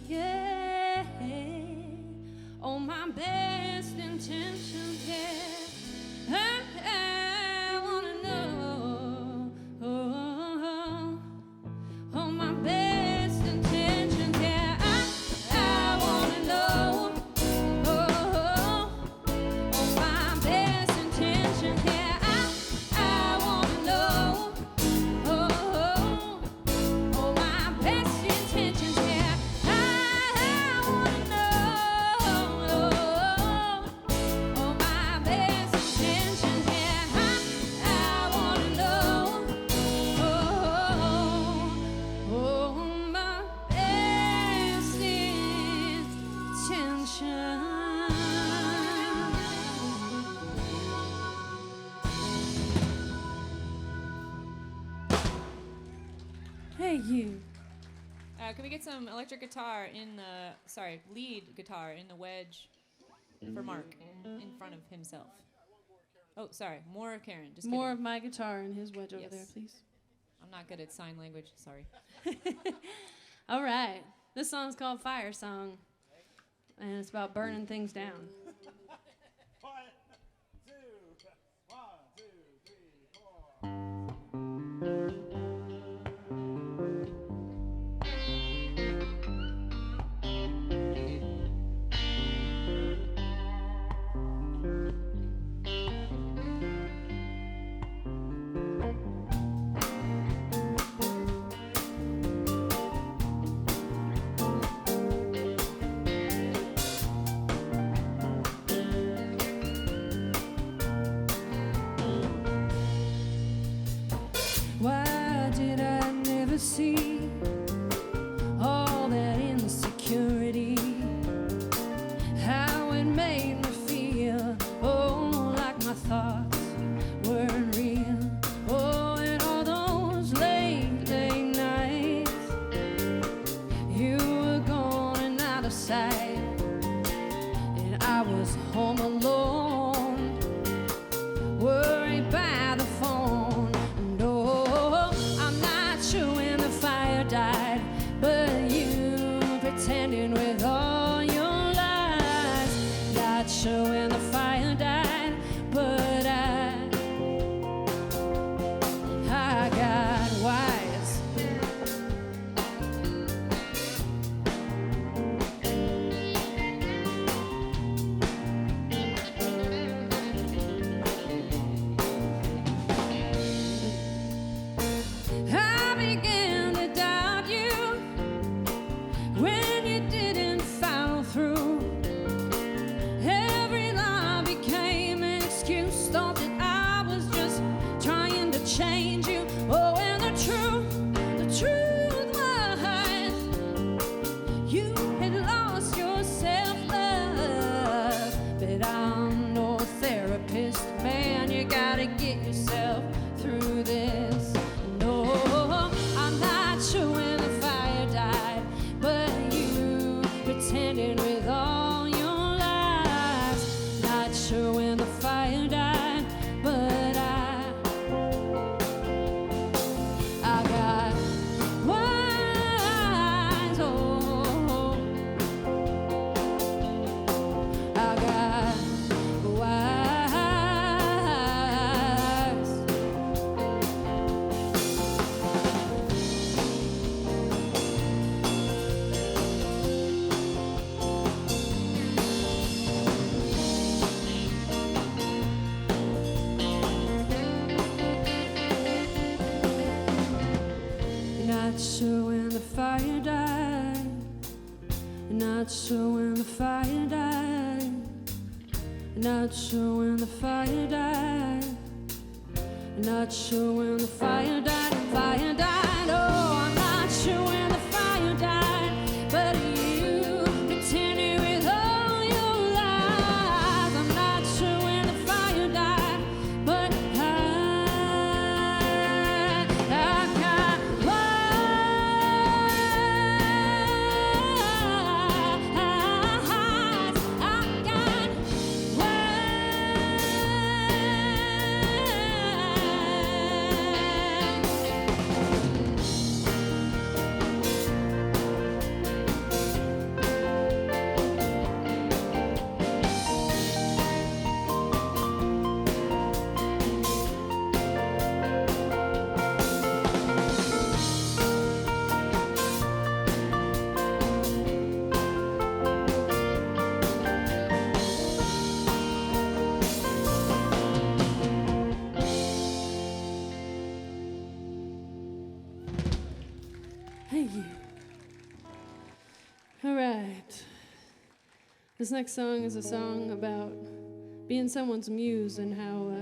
yeah, oh, my best intentions, yeah, I wanna know, oh, my best intentions, yeah, I wanna know, oh, my best intentions, yeah, I wanna know, oh, my best intentions, yeah, I wanna know, oh, my best intentions, yeah, I wanna know, oh, my best intentions. Hey, you. Can we get some electric guitar in the, lead guitar in the wedge for Mark in front of himself? Oh, sorry, more of Karyn. Just More kidding. of my guitar and his wedge over Yes. there, please. I'm not good at sign language. Sorry. All right. This song's called Fire Song, and it's about burning things down. sight, and I was home alone, worried by the phone. No, I'm not sure when the fire died, but you pretending with all your lies. Not sure when the fire died, but I got wise. I began to doubt you when you didn't follow through. Every lie became an excuse. Thought that I was just trying to change you. Oh, and the truth was, you had lost your self-love. But I'm no therapist, man. You gotta get yourself through this. No, I'm not sure when the fire died, but you pretended with all your lies. Not sure when the fire died, but I got wise. Oh, I got wise. Not sure when the fire died. Not sure when the fire died. Not sure when the fire died. Not sure when the fire died. Fire died. Oh, I'm not sure when the fire died, but you pretended with all your lies. I'm not sure when the fire died, but I got wise. I got Thank you. All right. This next song is a song about being someone's muse and how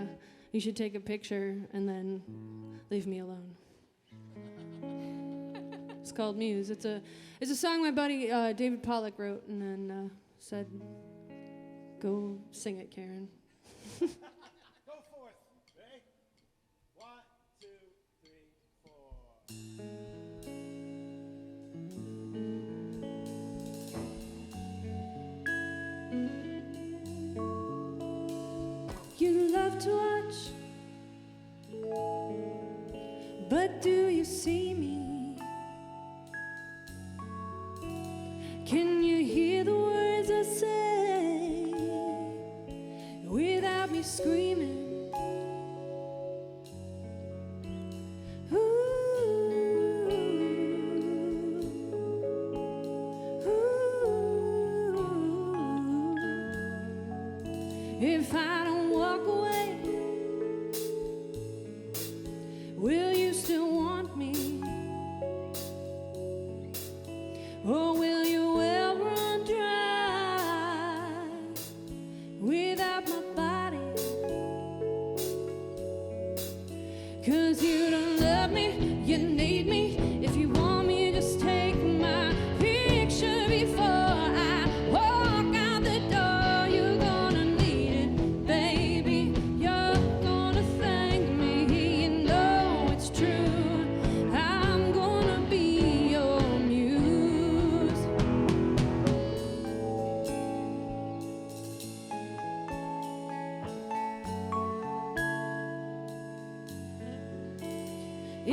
you should take a picture and then leave me alone. It's called Muse. It's a song my buddy David Pollock wrote and then said, "Go sing it, Karyn." Go forth. Ready? 1, 2, 3, 4. You love to watch, but do you see me? Can you hear the words I say without me screaming? If I don't walk away, will you still want me? Or will your well run dry without my body? 'Cause you don't love me, you need me. If you want me, just take my picture before I walk out the door. You're gonna need it, baby. You're gonna thank me. You know it's true. I'm gonna be your muse.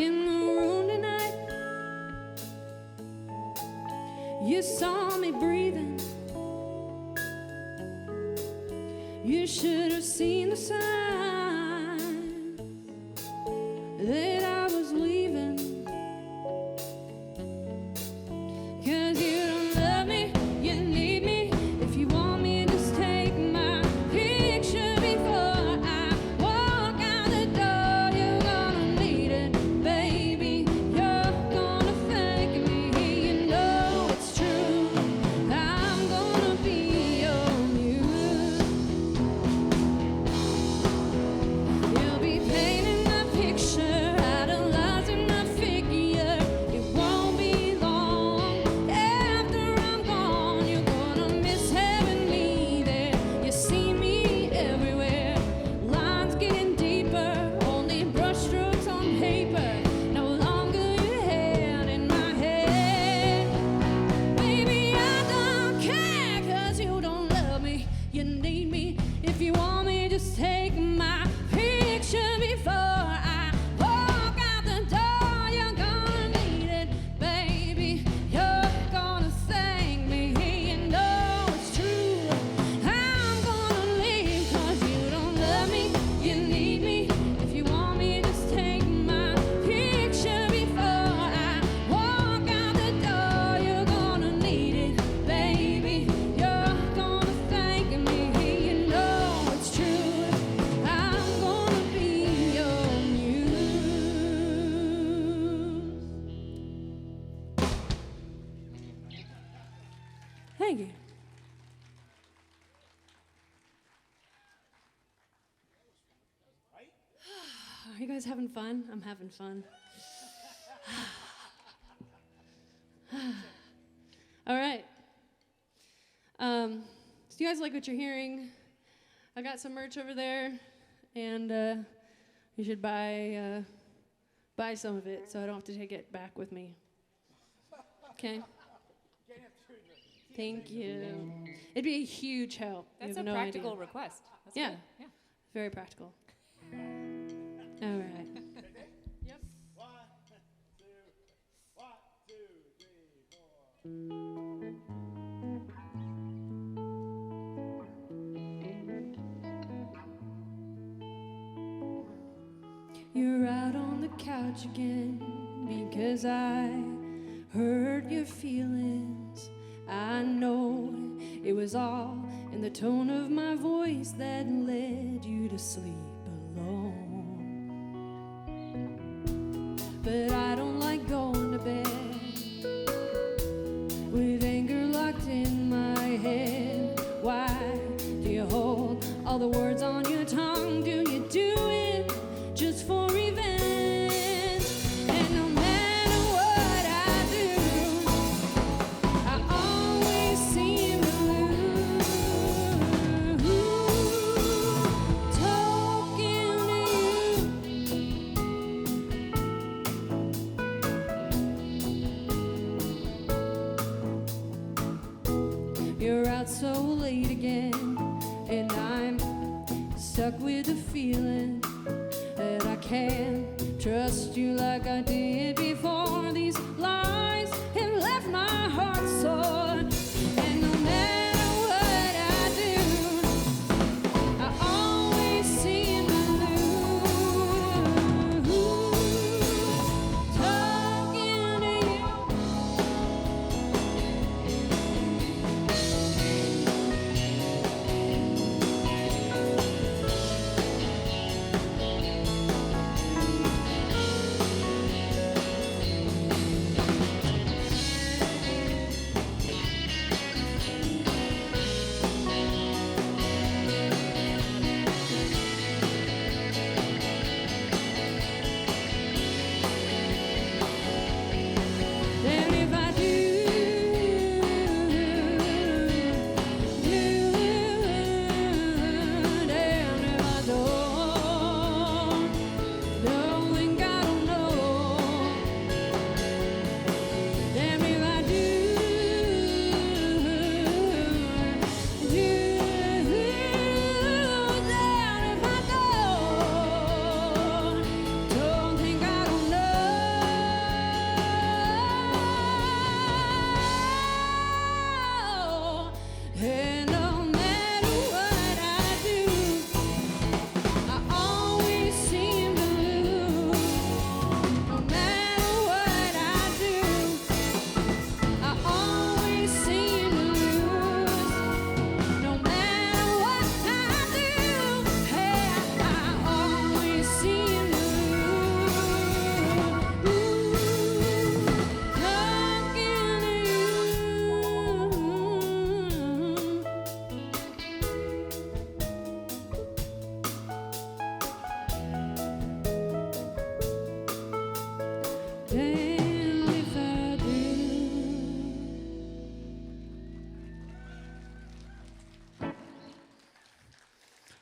in the room tonight. You saw me breathing. You should have seen the sign that I was leaving. 'Cause you don't love me, you need me. If you want me, just take my picture before I walk out the door. You're gonna need it, baby. You're gonna thank me. You know it's true. I'm gonna be your muse. You'll be painting my picture, idolizing my figure. It won't be long after I'm gone. You're gonna miss having me there. You see me everywhere. Lines getting deeper, only brushstrokes on paper. No longer your hand in my head. Baby, I don't care, 'cause you don't love me. You need me. If you want me, just take my picture before I walk out the door. You're gonna need it, baby. You're gonna thank me. You know it's true. I'm gonna leave 'cause you don't love me. You need me. If you want me, just take my picture before I walk out the door. You're gonna need it, baby. You're gonna thank me. You know it's true. I'm gonna be your muse. Thank you. Are you guys having fun? I'm having fun. All right. So you guys like what you're hearing? I got some merch over there, and you should buy some of it so I don't have to take it back with me. Okay? Thank you. It'd be a huge help. You That's have a no practical idea. request. That's Yeah. good. Yeah. Very practical. All right. Yep. 1, 2, 3, 4. You're out on the couch again because I hurt your feelings. I know it was all in the tone of my voice that led you to sleep alone. But I don't like going to bed with anger locked in my head. Why do you hold all the words on your tongue? Do you do it just for revenge? And no matter what I do, I always seem to lose. Talking to you. You're out so late again, and I'm stuck with the feeling that I can't trust you like I did before. These lies have left my heart sore, and no matter what I do, I always seem to lose. Talking to you.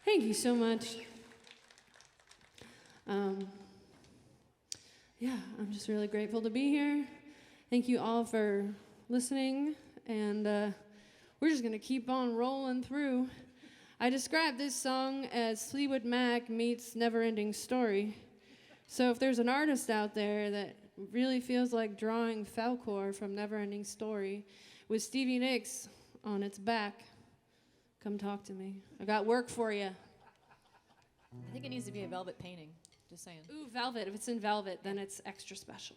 Thank you so much. Yeah, I'm just really grateful to be here. Thank you all for listening, and we're just gonna keep on rolling through. I described this song as Fleetwood Mac meets Never-Ending Story. So if there's an artist out there that really feels like drawing Falcor from Never-Ending Story with Stevie Nicks on its back, come talk to me. I got work for you. I think it needs to be a velvet painting. Just saying. Ooh, velvet. If it's in velvet, then it's extra special.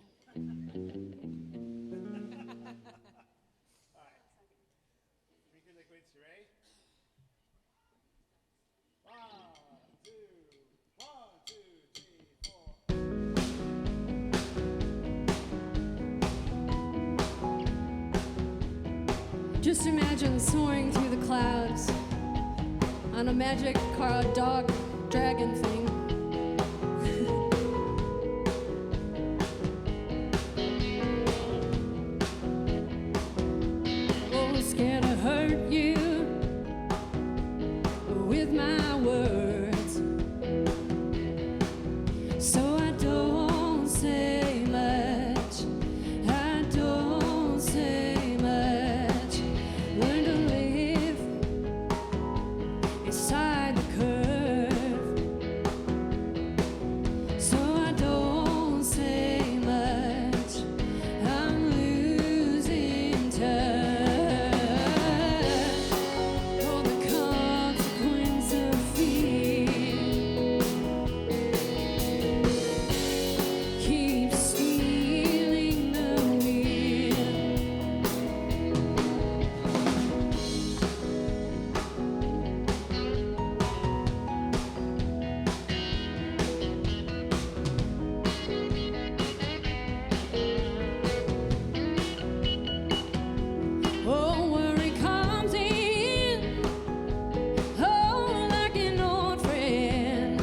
Just imagine soaring through the clouds on a magic car dog dragon thing. Oh, scared to hurt you with my words, so I don't say much. I don't say much. Learn to live inside the curve, so I don't say much. I'm losing touch. Oh, the consequence of fear keeps stealing the wheel. Oh, worry comes in, oh, like an old friend.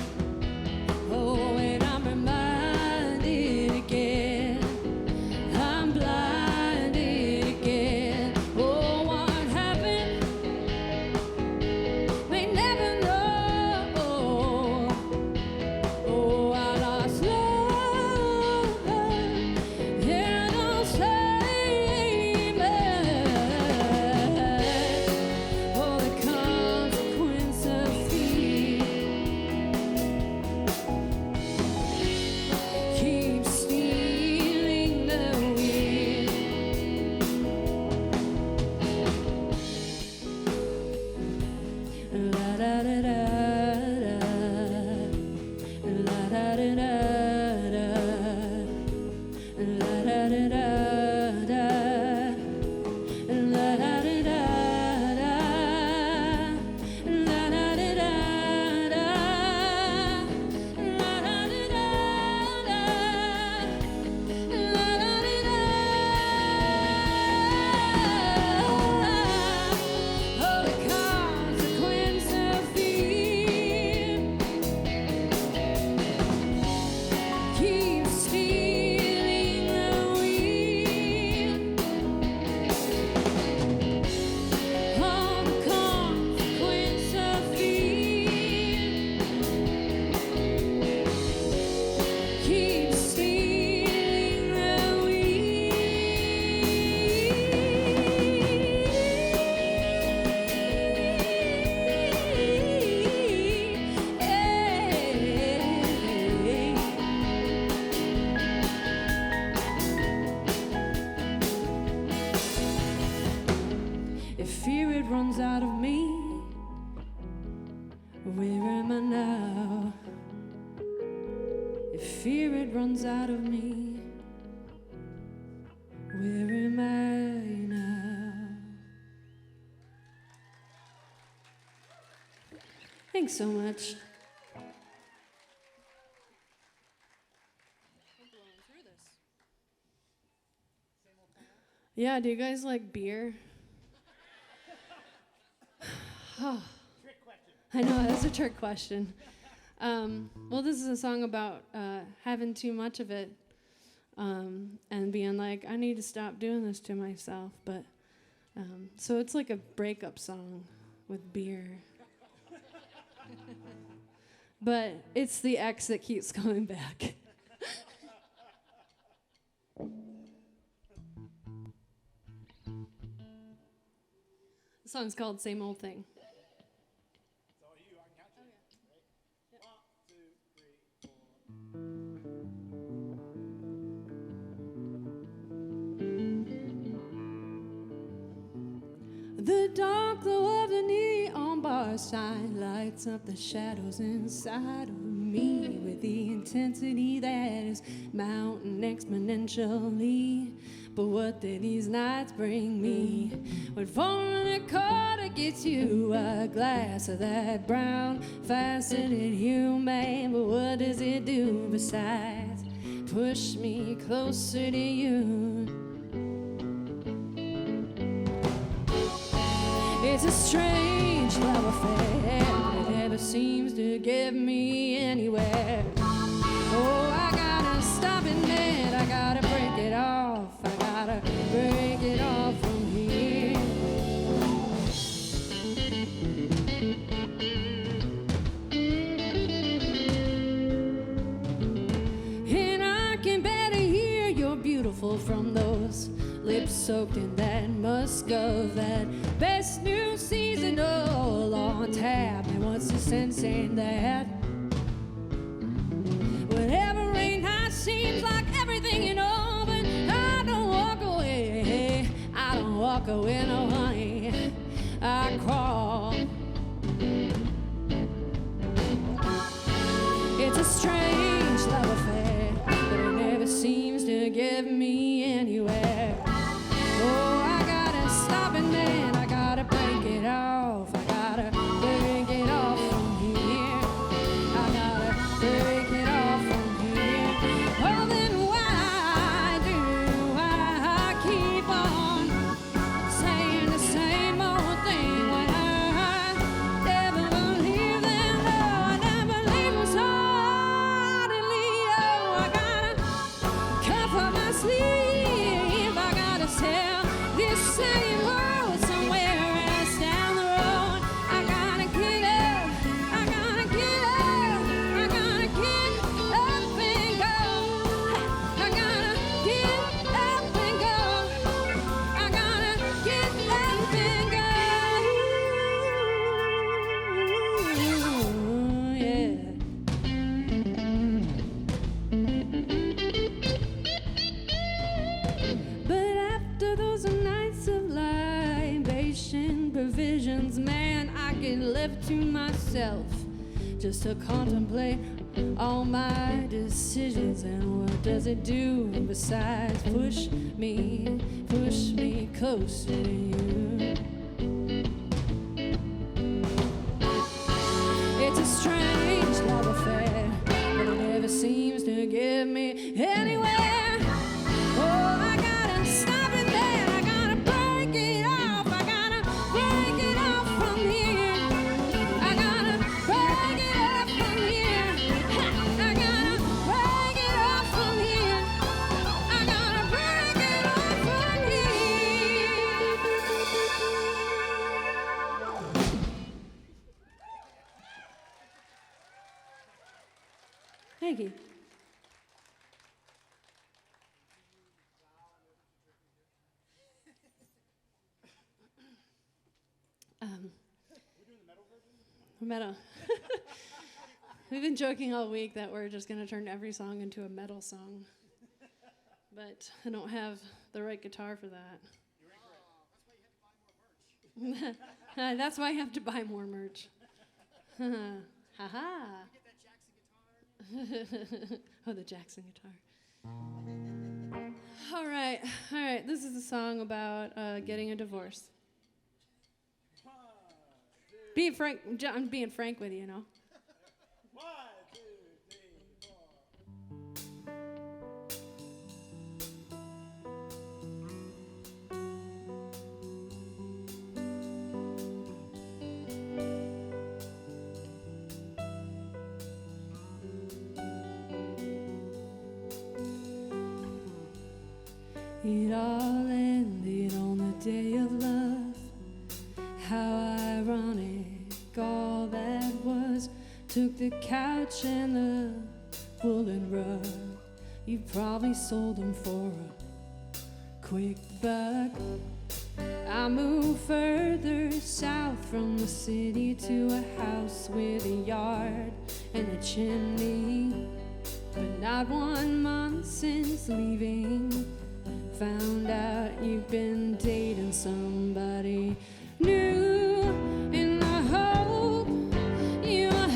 Oh, and I'm reminded again, I'm blinded again. Oh, what happened? May never know. Oh, I lost love, yeah, don't say much. Oh, the consequence of fear keeps stealing the wheel. La da da da da, la da da da da, la da da da da, la da da da da, la da da da da, la da da da da, la da da da. Oh, the consequence of fear keeps stealing the wheel. Oh, the consequence of fear keeps stealing the wheel. If fear it runs out of me, where am I now? If fear it runs out of me, where am I now? Thanks so much. Yeah, do you guys like beer? I know, that's a trick question. Well, this is a song about having too much of it and being like, I need to stop doing this to myself. But so it's like a breakup song with beer. but it's the X that keeps coming back. The song's called Same Old Thing. The dark glow of the neon bar sign lights up the shadows inside of me with the intensity that is mounting exponentially. But what did these nights bring me? When 4.25 gets you a glass of that brown, faceted humane, but what does it do besides push me closer to you? It's a strange love affair that never seems to get me anywhere. Oh, I gotta stop it, man. I gotta break it off. I gotta break it off from here. And I can better hear you're beautiful from those lips soaked in that musk of that best new season all on tap. And what's the sense in that? Whatever ain't hot seems like everything you know, but I don't walk away. I don't walk away, no honey. I crawl. It's a strange love affair, but it never seems to get me anywhere. Oh, I gotta stop it, man. I gotta break it off. I gotta break it off from here. I gotta break it off from here. Well, then why do I keep on saying the same old thing when I never believed them? No, I never believed was hardly. Oh, I gotta cuff up my sleeve. I gotta tell this same world somewhere else down the road. I gotta get up, I gotta get up, I gotta get up and go. I gotta get up and go. I gotta get up and go. Yeah. But after those nights of libation, provisions, man, I get left to myself just to contemplate all my decisions. And what does it do besides push me closer to you? It's a strange love affair, but it never seems to get me anywhere. Oh, I gotta stop it there. I gotta break it off. I gotta break it off from here. I gotta break it off from here. Ha! I gotta break it off from here. I gotta break it off from here. Thank you. Metal. We've been joking all week that we're just going to turn every song into a metal song. But I don't have the right guitar for that. That's why you have to buy more merch. Ha-ha. Oh, the Jackson guitar. All right. This is a song about getting a divorce. Being frank, I'm being frank with you, you know. 1, 2, 3, 4. It all ended on the day of love. How ironic all that was. Took the couch and the woolen rug. You probably sold them for a quick buck. I moved further south from the city to a house with a yard and a chimney. But not 1 month since leaving, found out you've been dating somebody new. And I hope you're happy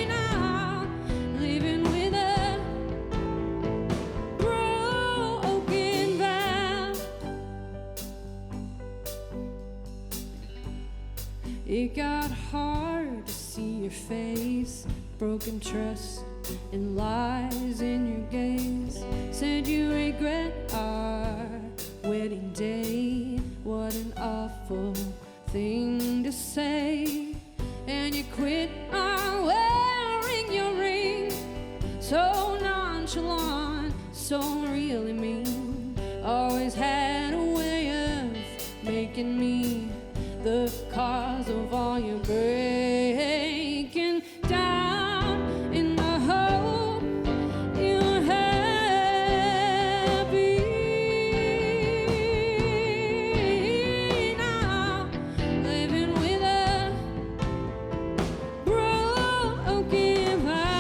now, living with a broken vow. It got hard to see your face, broken trust and lies in your gaze. Said you regret our wedding day. What an awful thing to say. And you quit on wearing your ring, so nonchalant, so really mean. Always had a way of making me the cause of all your breaking down. And I hope you're happy now, living with a broken heart.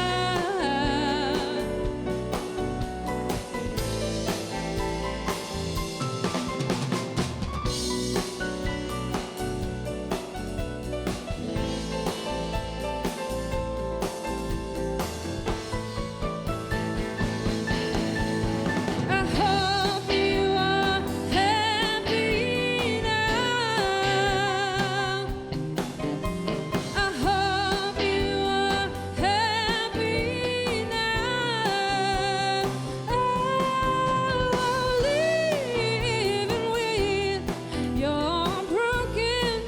I hope you are happy now. I hope you are happy now. Oh, living with your broken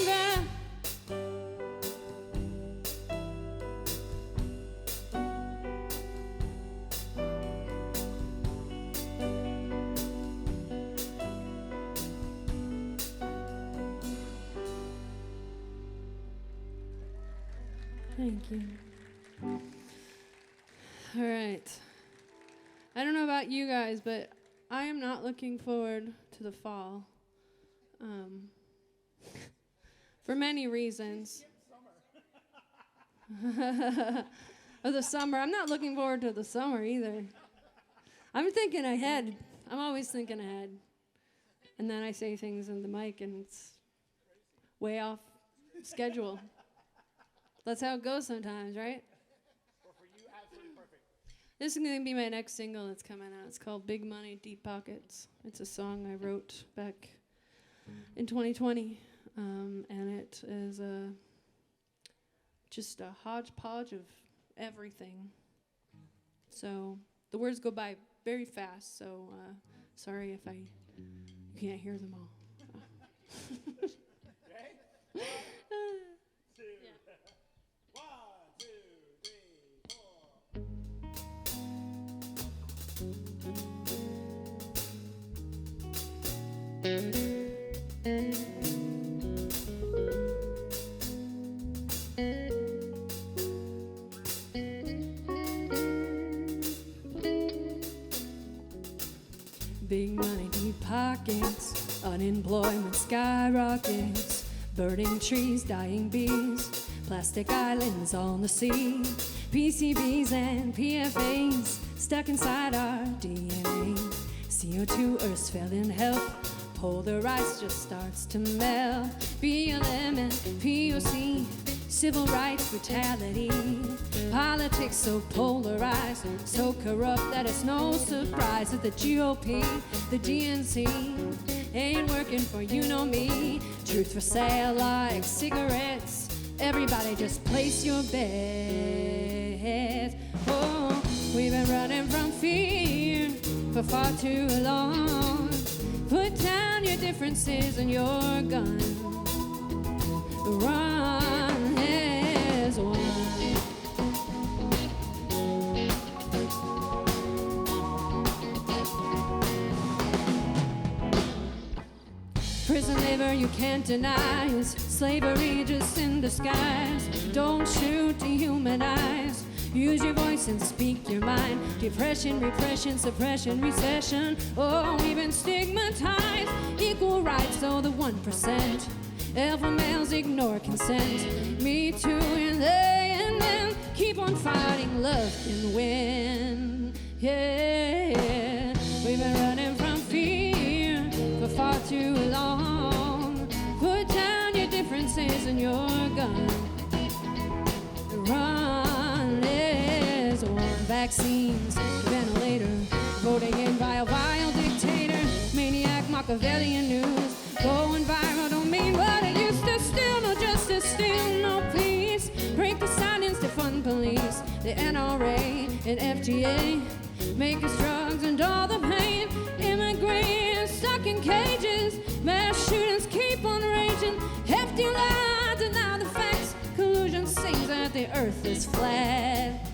back. Thank you. All right. I don't know about you guys, but I am not looking forward to the fall. For many reasons. Or the summer. I'm not looking forward to the summer either. I'm thinking ahead. I'm always thinking ahead. And then I say things in the mic and it's way off schedule. That's how it goes sometimes, right? This is going to be my next single that's coming out. It's called Big Money, Deep Pockets. It's a song I wrote back in 2020. And it is just a hodgepodge of everything. So the words go by very fast, so sorry if you can't hear them all. Big money, deep pockets, unemployment skyrockets, burning trees, dying bees, plastic islands on the sea, PCBs and PFAs stuck inside our DNA. CO2, Earth's failing health, polar ice just starts to melt. BLM and POC, civil rights brutality, politics so polarized, so corrupt that it's no surprise that the GOP, the DNC, ain't working for you nor me. Truth for sale like cigarettes, everybody just place your bets. Oh, we've been running from fear for far too long. Put down your differences and your gun. Run as one. flavor you can't deny is slavery just in disguise. Don't shoot, dehumanize. Use your voice and speak your mind. Depression, repression, suppression, recession. Oh, we've been stigmatized. Equal rights, so the 1%. Alpha males ignore consent. Me too, and they and them keep on fighting. Love can win. Yeah, we've been running from fear for far too long. Put down your differences and your gun. Run, there's one. Vaccines, ventilator, voting in by a vile dictator, maniac, Machiavellian news. Going viral don't mean what it used to. Still no justice, still no peace. Break the silence, defund police. The NRA and FGA make us drugs and all the pain. Immigrants stuck in cages. Mass shootings keep on raging. Hefty lies deny the facts. Collusion sings that the earth is flat.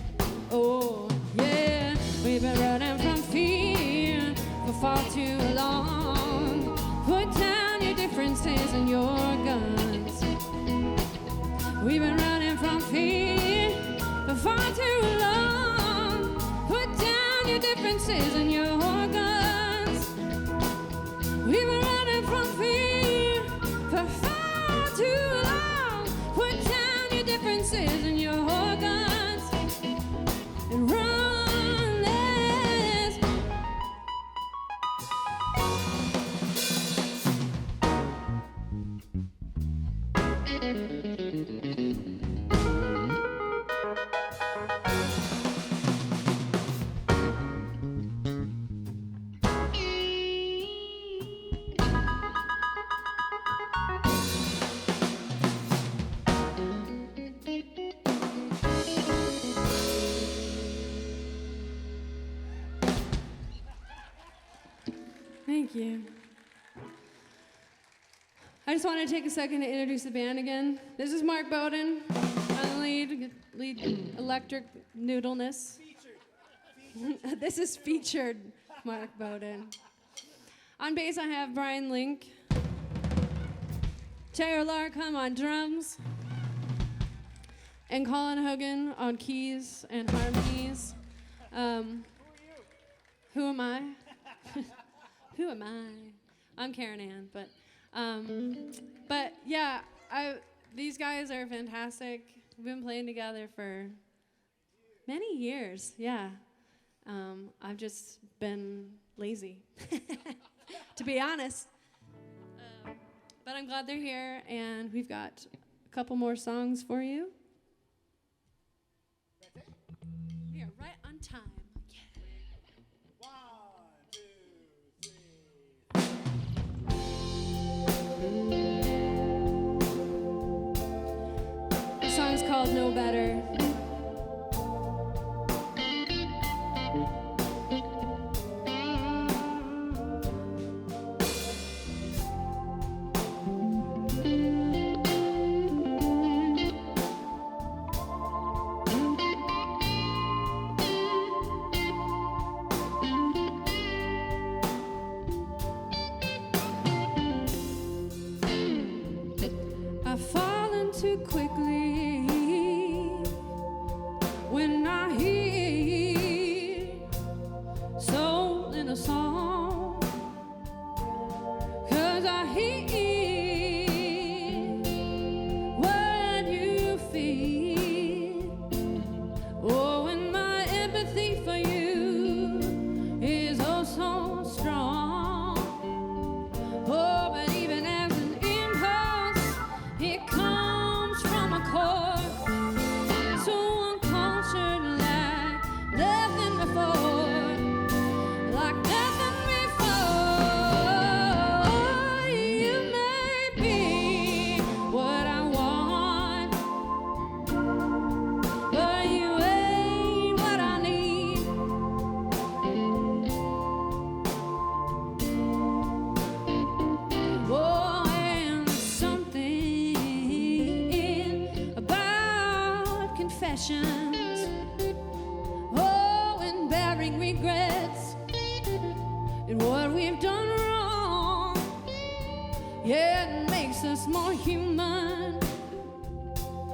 Oh, yeah, we've been running from fear for far too long. Put down your differences and your guns. We've been running from fear for far too long. Put down your differences and your guns. We've been running from fear for far too long. Put down your differences and your guns. And run this. Thank you. I just want to take a second to introduce the band again. This is Mark Bowden on the lead electric noodleness. This is featured Mark Bowden. On bass, I have Brian Link. Taylor Larkham on drums. And Colin Hogan on keys and harmonies. Who am I? Who am I? I'm Karyn Ann, but yeah, these guys are fantastic. We've been playing together for many years. Yeah, I've just been lazy, to be honest. But I'm glad they're here, and we've got a couple more songs for you. We are right on time. The song's called No Better. I've fallen too quickly when I hear soul in a song, 'cause I hear what you feel. Oh, and my empathy for you is oh so strong. Oh, but even as an impulse, it comes from a core so uncultured, like nothing before, like nothing before. You may be what I want, but you ain't what I need. Oh, and something about confessions. Oh, and bearing regrets in what we've done wrong. Yeah, it makes us more human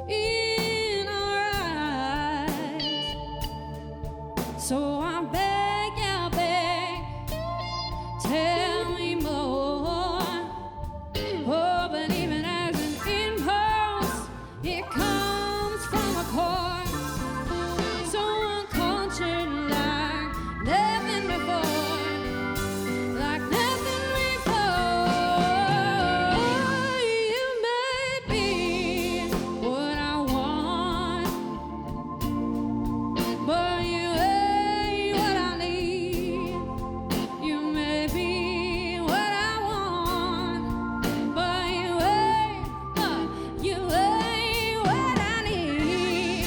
in our eyes. So I beg, yeah, I beg, tell me more. Oh, but even as an impulse, it comes from a core so uncultured, like nothing before, like nothing before. You may be what I want, but you ain't what I need. You may be what I want, but you ain't what I need.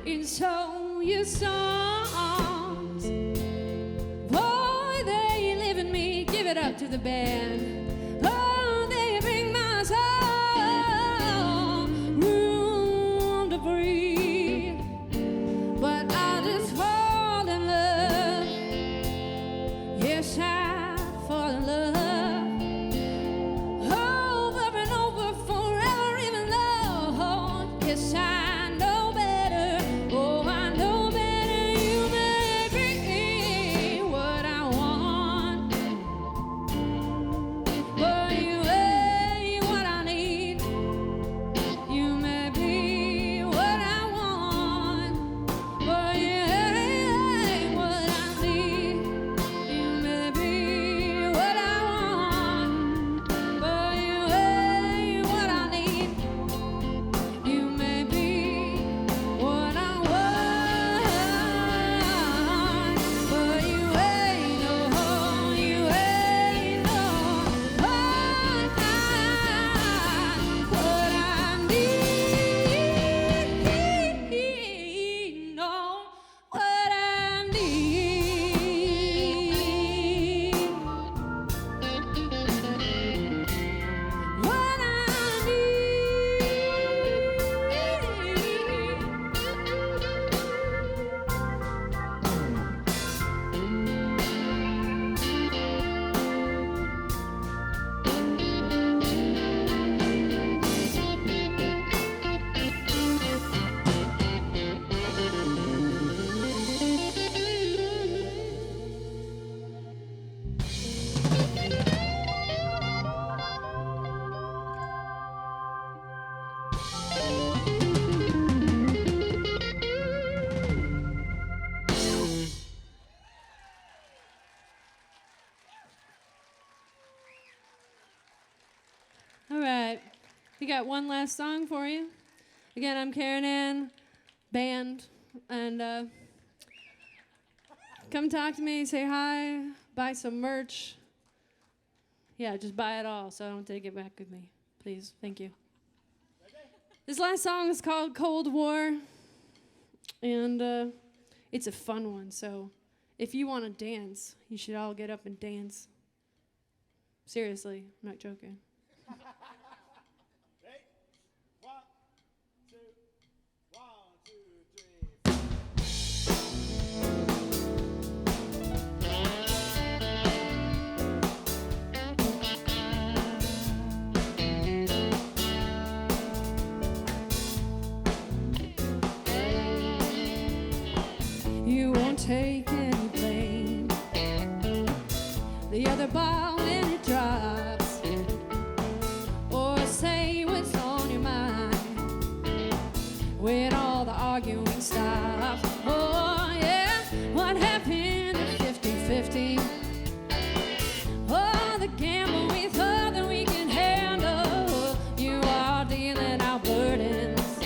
And so your songs, boy, they live in me. Give it up to the band. Oh, they bring my soul room to breathe. But I just fall in love. Yes, I fall in love. Over and over, forever, even though, yes, I know better. Oh, I know better. You may be what I want, but you ain't what I need. You may be what I want, but you ain't what I need. You may be what I want, but you ain't what I need. You may be what I want, but you ain't no, you ain't no what I need, no, what I need. What I All right, we got one last song for you. Again, I'm Karyn Ann Band, and come talk to me, say hi, buy some merch. Yeah, just buy it all so I don't take it back with me, please. Thank you. This last song is called Cold War, and it's a fun one, so if you want to dance, you should all get up and dance. Seriously, I'm not joking. Ready? 1, 2, 1, 2, 3, 4. You won't take any blame. The other ball when it drops, or say what's on your mind when all the arguing stops. Oh yeah, what happened to 50-50? Oh, the gamble we thought that we can handle. You are dealing out burdens.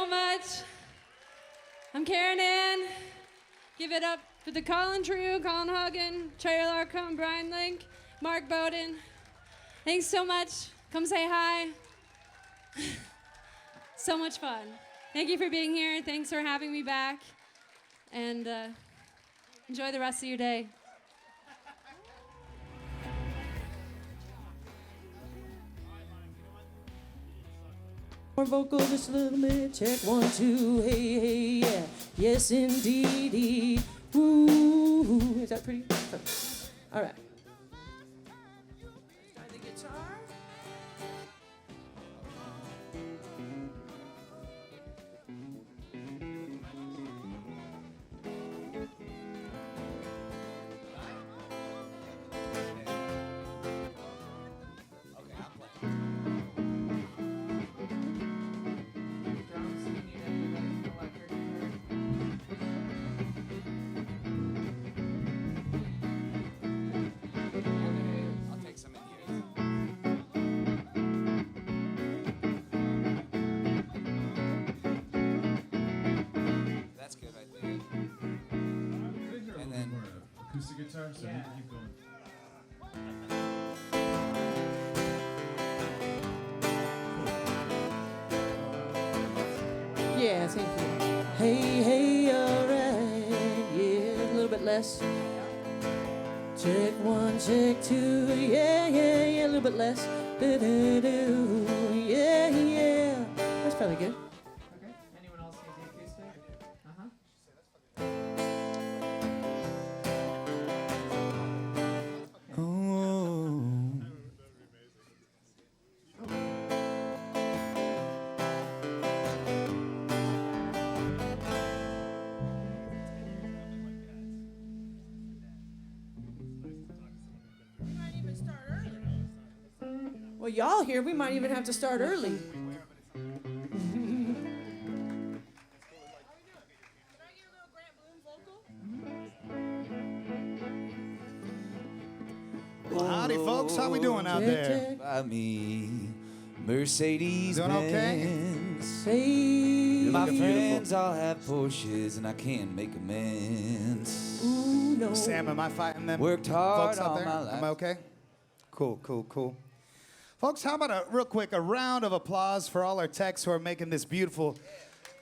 so much. I'm Karyn Ann. Give it up for the Colin Trio, Colin Hogan, Trey Larcombe, Brian Link, Mark Bowden. Thanks so much. Come say hi. So much fun. Thank you for being here. Thanks for having me back. And enjoy the rest of your day. More vocal, just a little bit. Check 1, 2. Hey, hey, yeah. Yes, indeedy. Ooh, is that pretty? Perfect. All right. Start the guitar. Acoustic guitar, so we can keep going. Yeah, thank you. Hey, hey, all right. Yeah, a little bit less. Check 1, check 2. Yeah, yeah, yeah, a little bit less. Do-do-do. Yeah, yeah. That's probably good. Okay. Anyone else need the acoustic? Uh-huh. Well, y'all here, we might even have to start early. Well, howdy, folks. How we doing out there? By me, Mercedes Doing okay? Benz. Hey, My friends all have Porsches, and I can't make amends. ooh, no. Sam, am I fighting them Worked hard folks out all there? my life. Am I okay? Cool, cool, cool. Folks, how about real quick, a round of applause for all our techs who are making this beautiful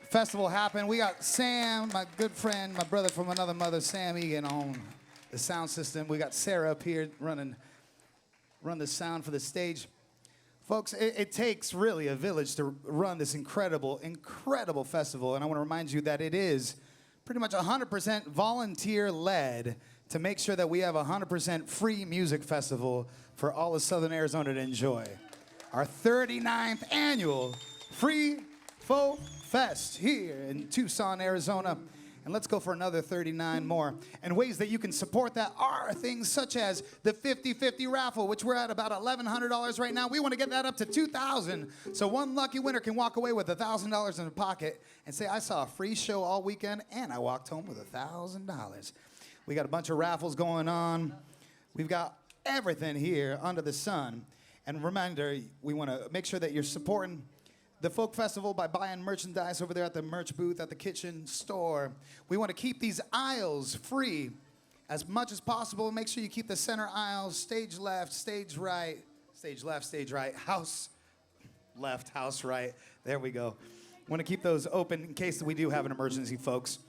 festival happen. We got Sam, my good friend, my brother from another mother, Sam Egan, on the sound system. We got Sarah up here run the sound for the stage. Folks, it takes really a village to run this incredible, incredible festival. And I want to remind you that it is pretty much 100% volunteer-led to make sure that we have a 100% free music festival for all of Southern Arizona to enjoy. Our 39th annual Free Folk Fest here in Tucson, Arizona. And let's go for another 39 more. And ways that you can support that are things such as the 50-50 raffle, which we're at about $1,100 right now. We want to get that up to $2,000, so one lucky winner can walk away with $1,000 in the pocket and say, I saw a free show all weekend, and I walked home with $1,000. We got a bunch of raffles going on. We've got everything here under the sun. And reminder, we want to make sure that you're supporting the Folk Festival by buying merchandise over there at the merch booth at the kitchen store. We want to keep these aisles free as much as possible. Make sure you keep the center aisles, stage left, stage right, stage left, stage right, house left, house right. There we go. Want to keep those open in case we do have an emergency, folks.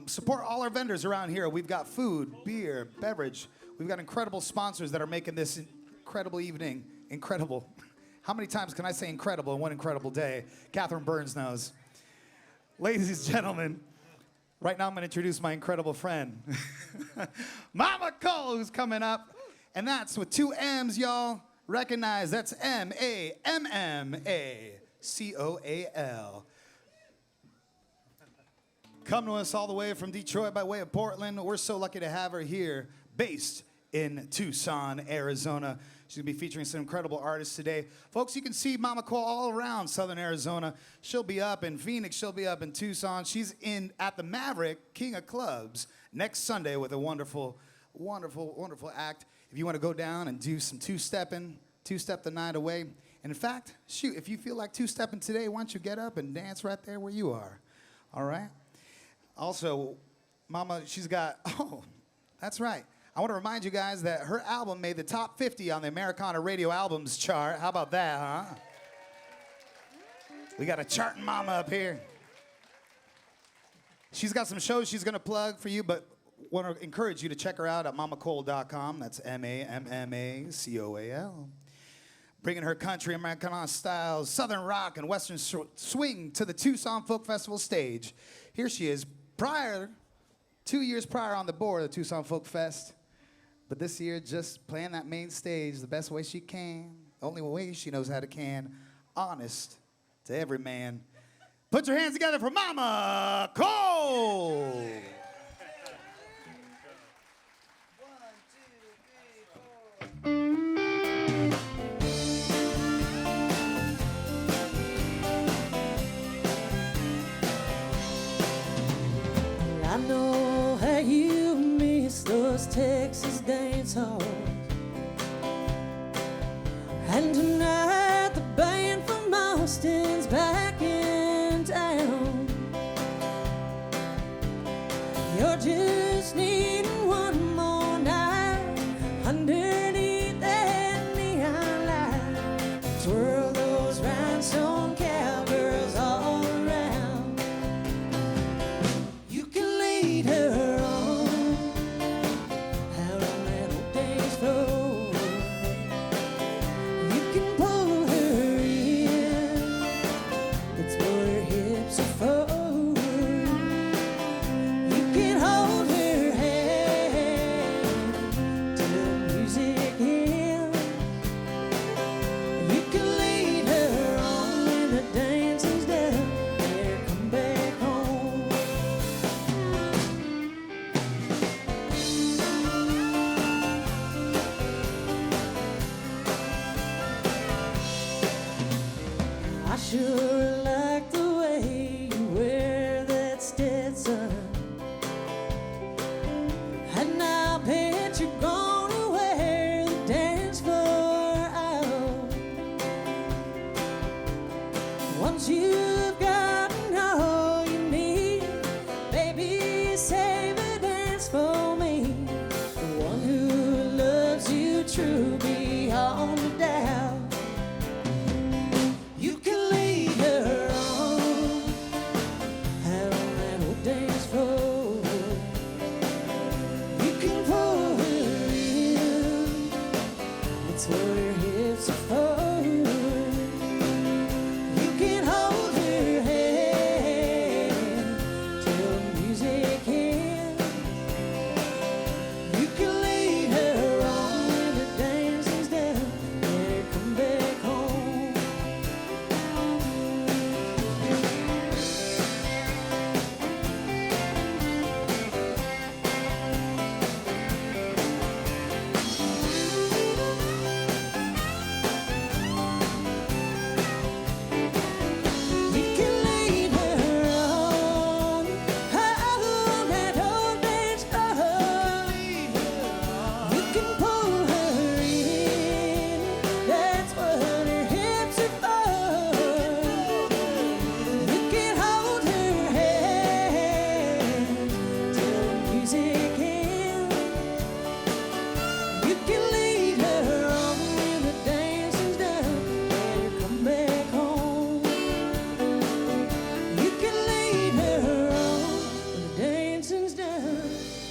Support all our vendors around here. We've got food, beer, beverage. We've got incredible sponsors that are making this incredible evening incredible. How many times can I say incredible in one incredible day? Catherine Burns knows. Ladies and gentlemen, right now I'm going to introduce my incredible friend, Mama Cole, who's coming up. And that's with 2 M's, y'all. Recognize that's M-A-M-M-A-C-O-A-L. Come to us all the way from Detroit by way of Portland. We're so lucky to have her here, based in Tucson, Arizona. She's going to be featuring some incredible artists today. Folks, you can see Mama Cole all around Southern Arizona. She'll be up in Phoenix. She'll be up in Tucson. She's at the Maverick, King of Clubs, next Sunday with a wonderful, wonderful, wonderful act. If you want to go down and do some two-step the night away, And in fact, shoot, if you feel like two-stepping today, why don't you get up and dance right there where you are? All right? Also, Mama, she's got, oh, that's right. I want to remind you guys that her album made the top 50 on the Americana radio albums chart. How about that, huh? We got a charting mama up here. She's got some shows she's going to plug for you, but want to encourage you to check her out at mammacoal.com. That's MAMMACOAL. Bringing her country, Americana styles, Southern rock, and Western swing to the Tucson Folk Festival stage. Here she is, 2 years prior on the board of the Tucson Folk Fest. But this year, just playing that main stage the best way she can, the only way she knows how to can, honest to every man. Put your hands together for Mama Cole! I know how you miss those Texas dance halls. And tonight the band from Austin's back in town. You're just needing one more night underneath that neon light. Twirl those rhinestone cowgirls all around. You can lead her on out on that old dance floor. You can pull her in, that's what her hips are for. You can hold her hand till the music ends. You can lead her on when the dancing's done. Yeah, come back home. I sure like the way you wear that Stetson. And I bet you're gonna wear the dance floor out. Once you've gotten all you need, baby, save a dance for me. The one who loves you true beyond a doubt. You can lead her on out on that old dance floor. You can pull her in, it's what her hips are for. You can hold her hand till the music ends. You can lead her on when the dancing's done. Yeah, come back home. You can lead her on out on that old dance floor. You can pull her in, that's what her hips are for. You can hold her hand till the music ends. You can lead her on when the dancing's done. Better come back home. You can lead her on when the dancing's done.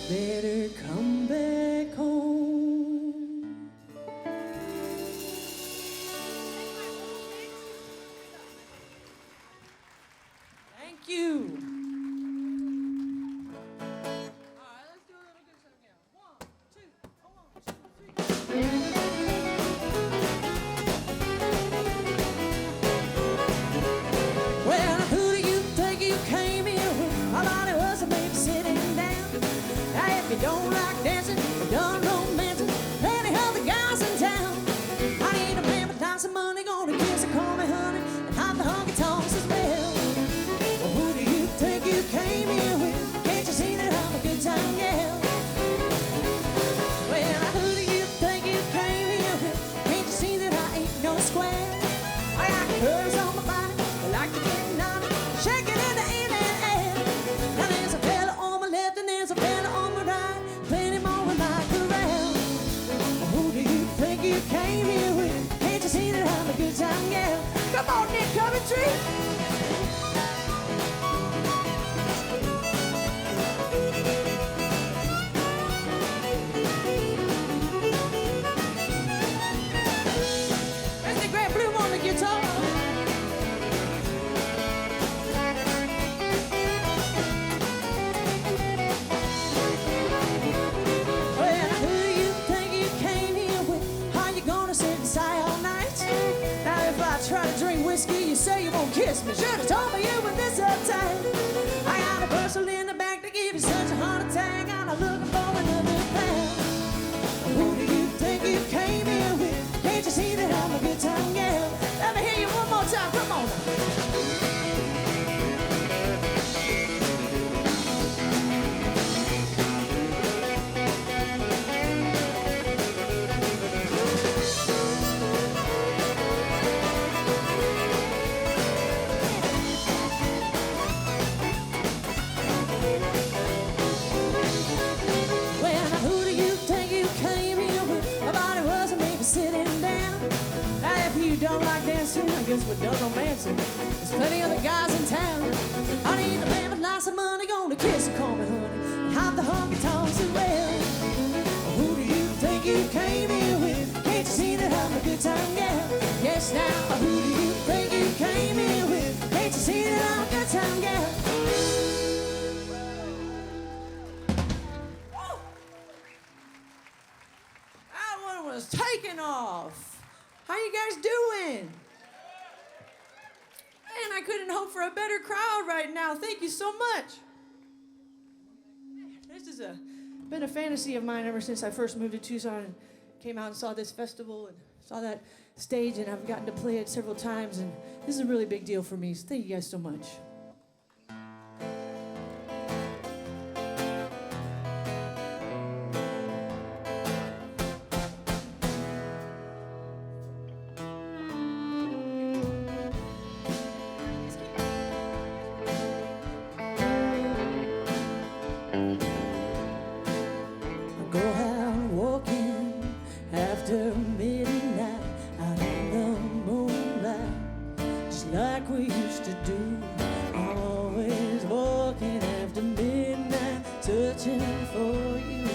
Better come back home. Thank you. Well, who do you think you came here with? All I was a baby sitting down. Now, if you don't like dancing, or done romancing, plenty other guys in town. I need a man with lots of money, gonna kiss and call me honey, and hide the honky tonks as well. Well, who do you think you came here with? Can't you see that I'm a good time gal? Well, who do you think you came here with? Can't you see that I ain't no square? came here with? Can't you see that I'm a good time gal? Come on, Nick Coventry. Where's the Grand Bloom on the guitar? Well, who do you think you came here with? How you gonna sit and sigh all night? Now if I try to drink whiskey, you say you won't kiss me. Should've told me you were this uptight. I got a parcel in the back to give you such a heart attack. I'm not looking for another pound. Who do you think you came here with? Can't you see that I'm a good time gal? Let me hear you one more time, come on. Well, now who do you think you came here with? My body wasn't maybe sitting down. Now if you don't like dancing, I guess we're done romancing. There's plenty other guys in town. I need a man with lots of money, gonna kiss and call me honey, and hop the honky tonks as well. Who do you think you came here with? Can't you see that I'm a good time gal? Yes, now who do you think you came here with? Can't you see that I'm a good time gal? That one was taking off. How you guys doing? Man, I couldn't hope for a better crowd right now. Thank you so much. This has been a fantasy of mine ever since I first moved to Tucson and came out and saw this festival and saw that stage, and I've gotten to play it several times, and this is a really big deal for me, so thank you guys so much. Go out walking after midnight, out in the moonlight, just like we used to do. Always walking after midnight, searching for you.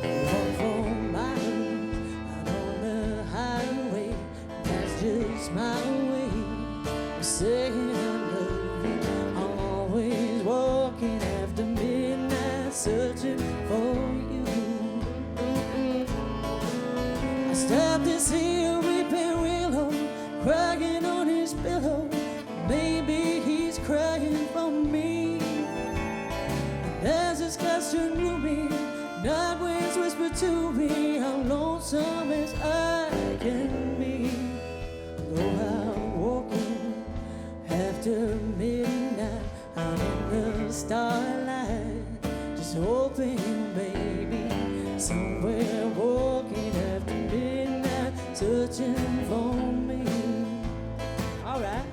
Walk for miles out on the highway, that's just my way of saying I love you. Always walking after midnight, searching for you. I stopped to see a weeping willow crying on his pillow. Maybe he's crying for me. And as the skies turn gloomy, night winds whisper to me how lonesome as I can be. Go out walking after midnight, out in the starlight, just hoping maybe somewhere walking after midnight, searching for me. All right.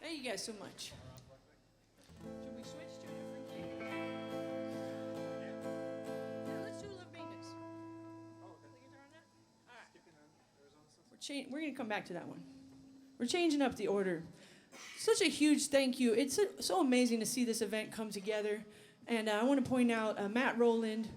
Thank you guys so much. Should we switch to a different key? Yeah, let's do Love Maintenance. Oh, the guitar on that? All right. We're going to come back to that one. We're changing up the order. Such a huge thank you. It's so amazing to see this event come together. And I want to point out Matt Rowland,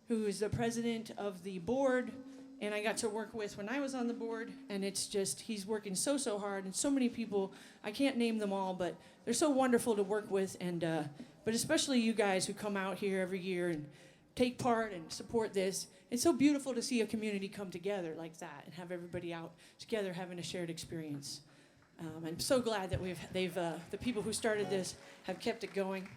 who is the president of the board, and I got to work with when I was on the board, and it's just, he's working so hard, and so many people, I can't name them all, but they're so wonderful to work with, and but especially you guys who come out here every year and take part and support this. It's so beautiful to see a community come together like that and have everybody out together having a shared experience. I'm so glad that the people who started this have kept it going.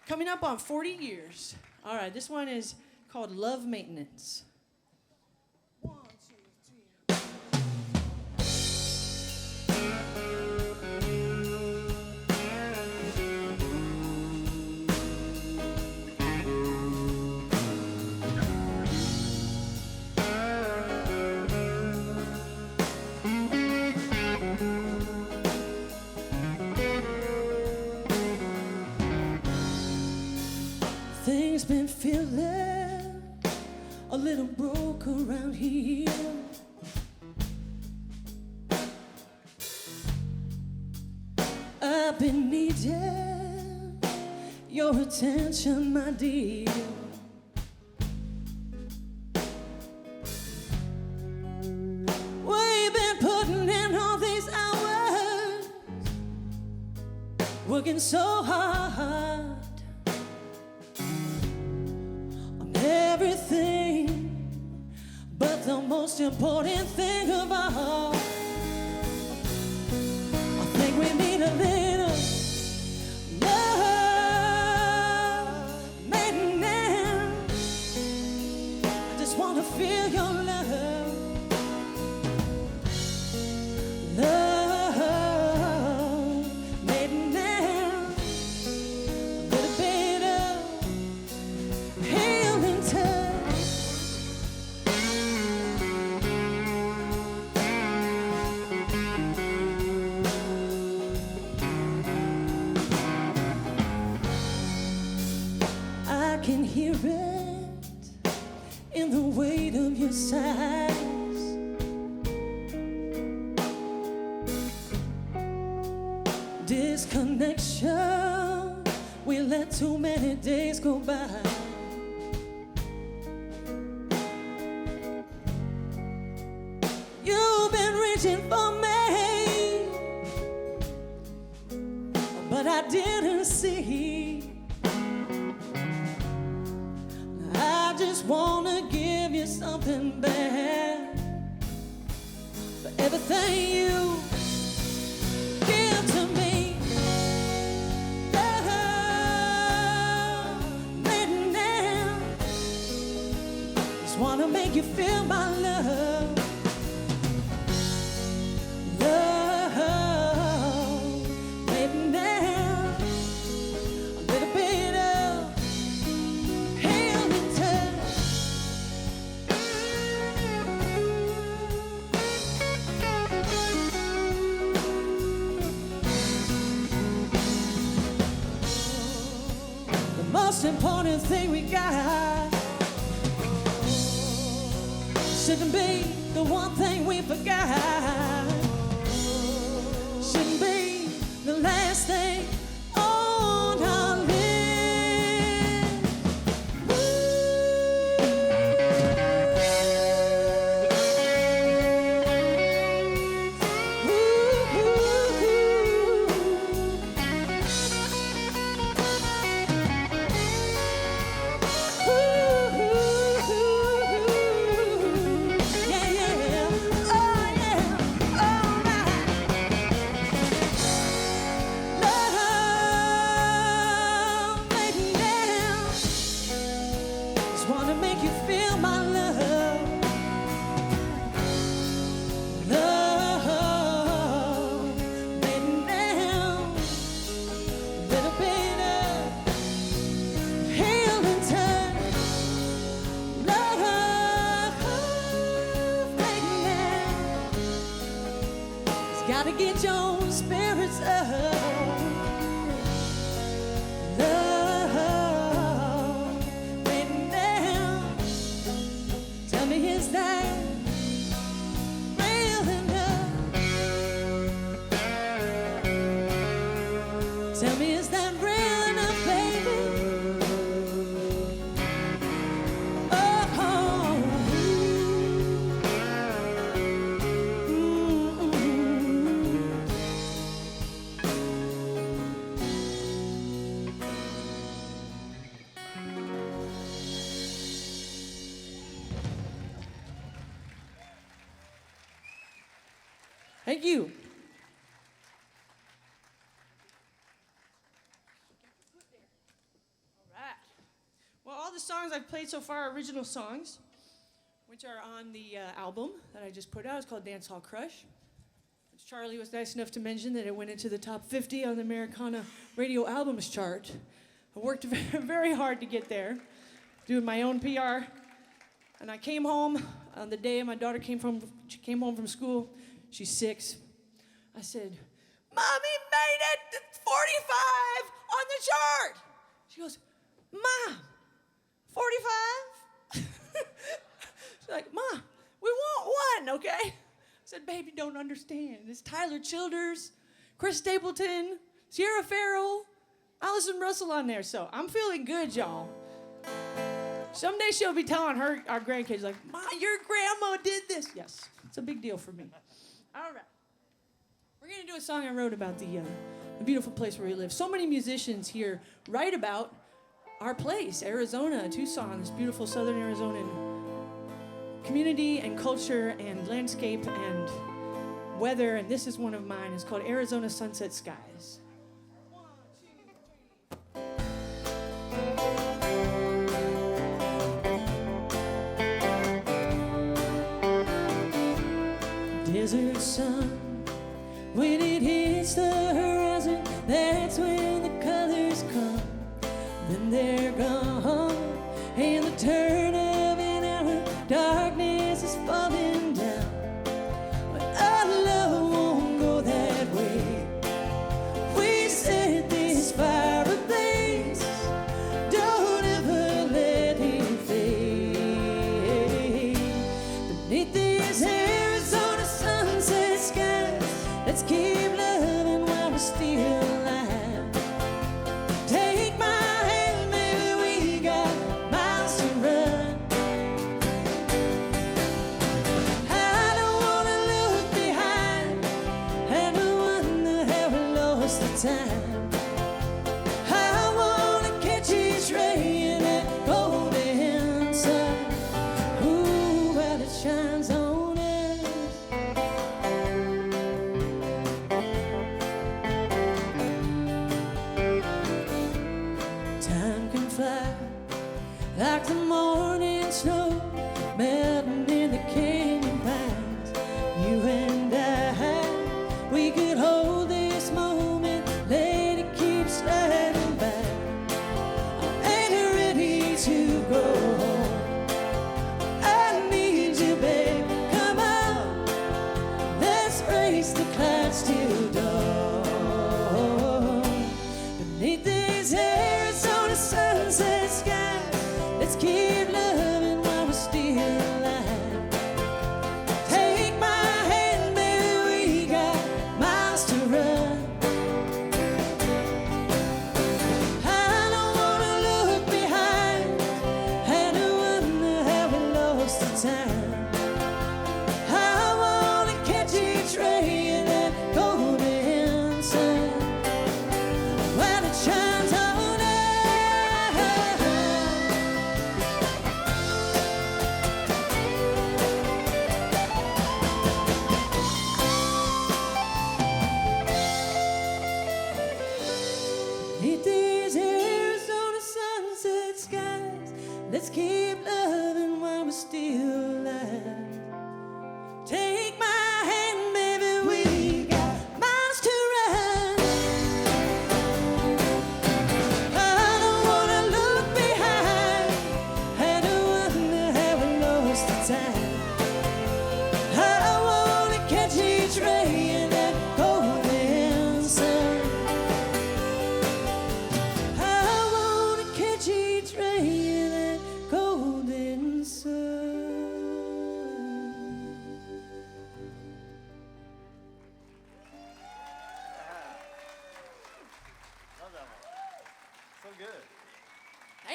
Coming up on 40 years. All right, this one is called Love Maintenance. Things been feeling a little broke around here. I've been needing your attention, my dear. We've been putting in all these hours, working so hard. Everything, but the most important thing of all, I think we need a little love maintenance. I just want to feel your love, love maintenance, a little bit of healing touch. I can hear it in the weight of your sighs. Disconnection, we let too many days go by. You've been reaching for me, but I didn't see. I just wanna give you something back for everything you give to me. Love, maintenance. Just wanna make you feel my love. Love, maintenance. A little bit of healing touch. The most important thing we got shouldn't be the one thing we forgot. Shouldn't be the last thing on our list. Yeah, yeah, oh yeah, all right. Love Gotta get your spirits up. Love waiting down. Tell me, is that real enough? Tell me, is that real enough, baby? Thank you. All right. Well, all the songs I've played so far are original songs, which are on the album that I just put out. It's called Dance Hall Crush. Which Charlie was nice enough to mention that it went into the top 50 on the Americana radio albums chart. I worked very hard to get there, doing my own PR. And I came home on the day my daughter came home from school. She's 6. I said, Mommy made it to 45 on the chart. She goes, Mom, 45? She's like, Mom, we want one, okay? I said, baby, you don't understand. It's Tyler Childers, Chris Stapleton, Sierra Farrell, Allison Russell on there. So I'm feeling good, y'all. Someday she'll be telling our grandkids, like, Mom, your grandma did this. Yes, it's a big deal for me. All right. We're going to do a song I wrote about the beautiful place where we live. So many musicians here write about our place, Arizona, Tucson, this beautiful southern Arizonan community and culture and landscape and weather. And this is one of mine. It's called Arizona Sunset Skies. Desert sun, when it hits the horizon, that's when the colors come. Then they're gone, and the turn of an hour, darkness is falling down. But our love won't go that way. We set this fire ablaze. Don't ever let it fade. Beneath this Arizona sunset skies, let's keep loving while we're still alive. Take my hand, maybe we got miles to run. I don't wanna look behind and wonder how we lost the time. I wanna catch each ray in that golden sun. Ooh, while it shines on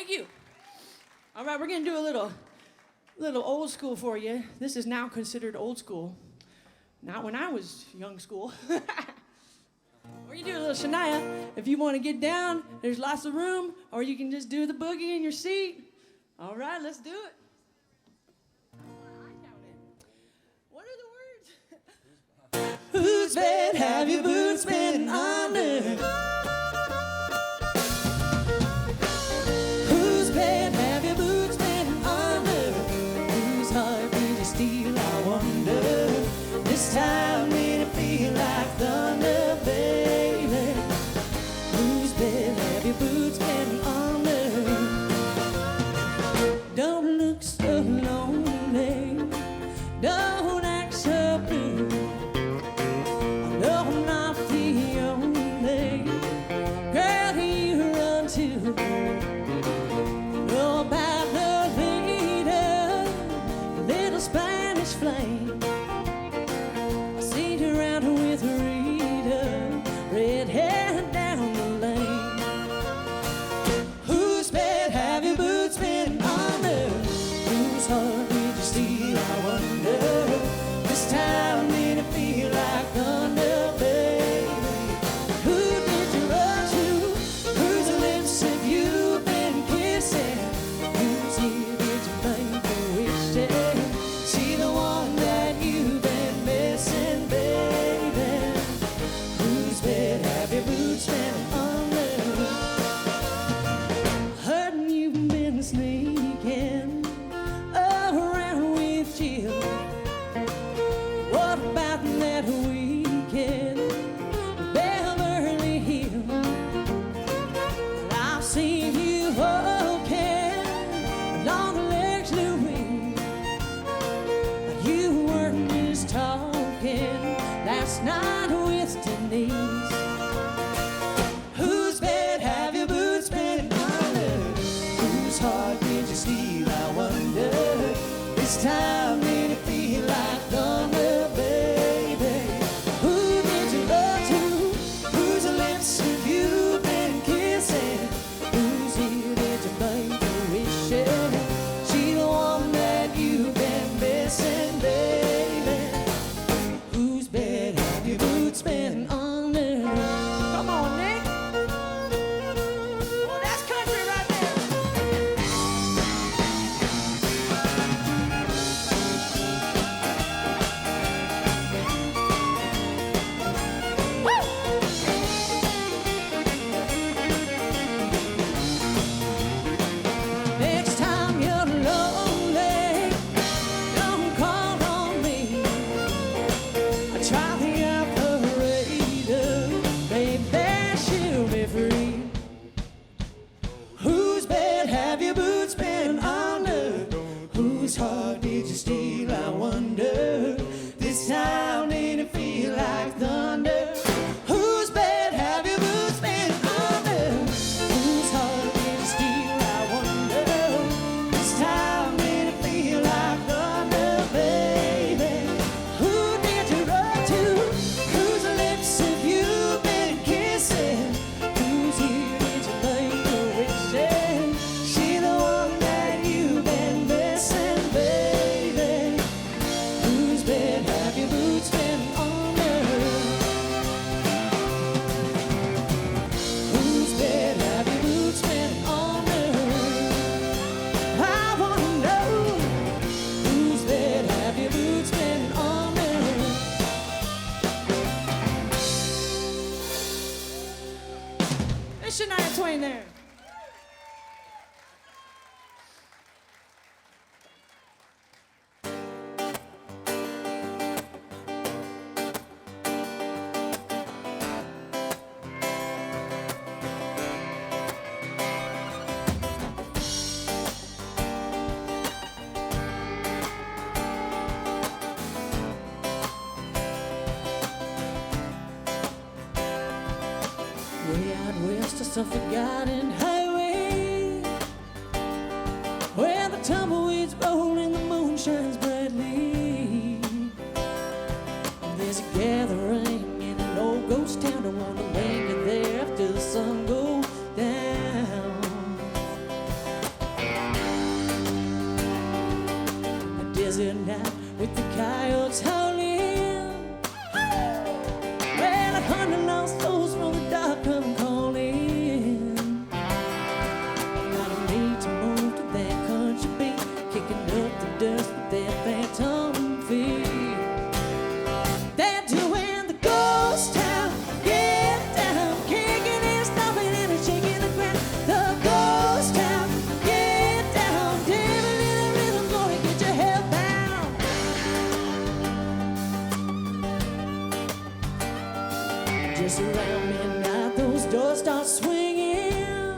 Thank you. All right, we're gonna do a little old school for you. This is now considered old school. Not when I was young school. We're gonna do a little Shania. If you want to get down, there's lots of room, or you can just do the boogie in your seat. All right, let's do it. What are the words? Whose bed have your boots been under? Whose bed have your boots been under? Whose heart did you steal, I wonder? This time made it feel like thunder, baby. Whose bed have your boots been under? Don't look so lonely. Don't act so blue. No, I'm not the only girl you run to. Know about the leader, little Spanish flame. I seen her out with Rita, red hair down the lane. Whose bed have your boots been under? Whose heart did you steal, I wonder? This time did it feel like thunder, baby? Who did you run to? Whose lips have you been kissing? Whose ear did you make a wish to? See the one that you've been missing, baby. Whose bed have your boots been under? Hurting you've been sneaking around with Jill. What about that weekend, Beverly Hills? I've seen you walking along the legs, Louise. You weren't just talking last night with Denise. Whose bed have your boots been under? Whose heart did you steal, I wonder? This time did it feel like thunder, baby? Who did you love to? Whose lips have you been kissing? Whose ear did you make a wish in? She the one that you've been missing, baby. Whose bed have your boots been under? Come on, Nick. Oh, that's country right there. Next time you're lonely, don't call on me. I try the operator, baby, she'll be free. Whose bed have your boots been under? Whose heart did you steal, I wonder? This time did it feel like thunder? Whose bed have your boots been under? Whose heart did you steal, I wonder? This time did it feel like thunder, baby? Who did you run to? Whose lips have you been kissing? Whose ear did you make a wish in? She the one that you've been missing, baby. Whose bed have your boots been under? Whose bed have your boots been under? I wanna know. Whose bed have your boots been under? It's Shania Twain there. Way out west of some forgotten highway, where the tumbleweeds roll and the moon shines brightly. There's a gathering in an old ghost town. I want to linger there after the sun goes down. desert night with the coyotes howling. Well, 100 lost souls from the dark come calling. Gotta need to move to that country beat, kicking up the dust with their phantom feet. They're doing the ghost town, get down, kicking and stomping and shaking the ground. The ghost town, get down, devil in the rhythm, gonna get your head bound. Just around midnight, those doors start swinging,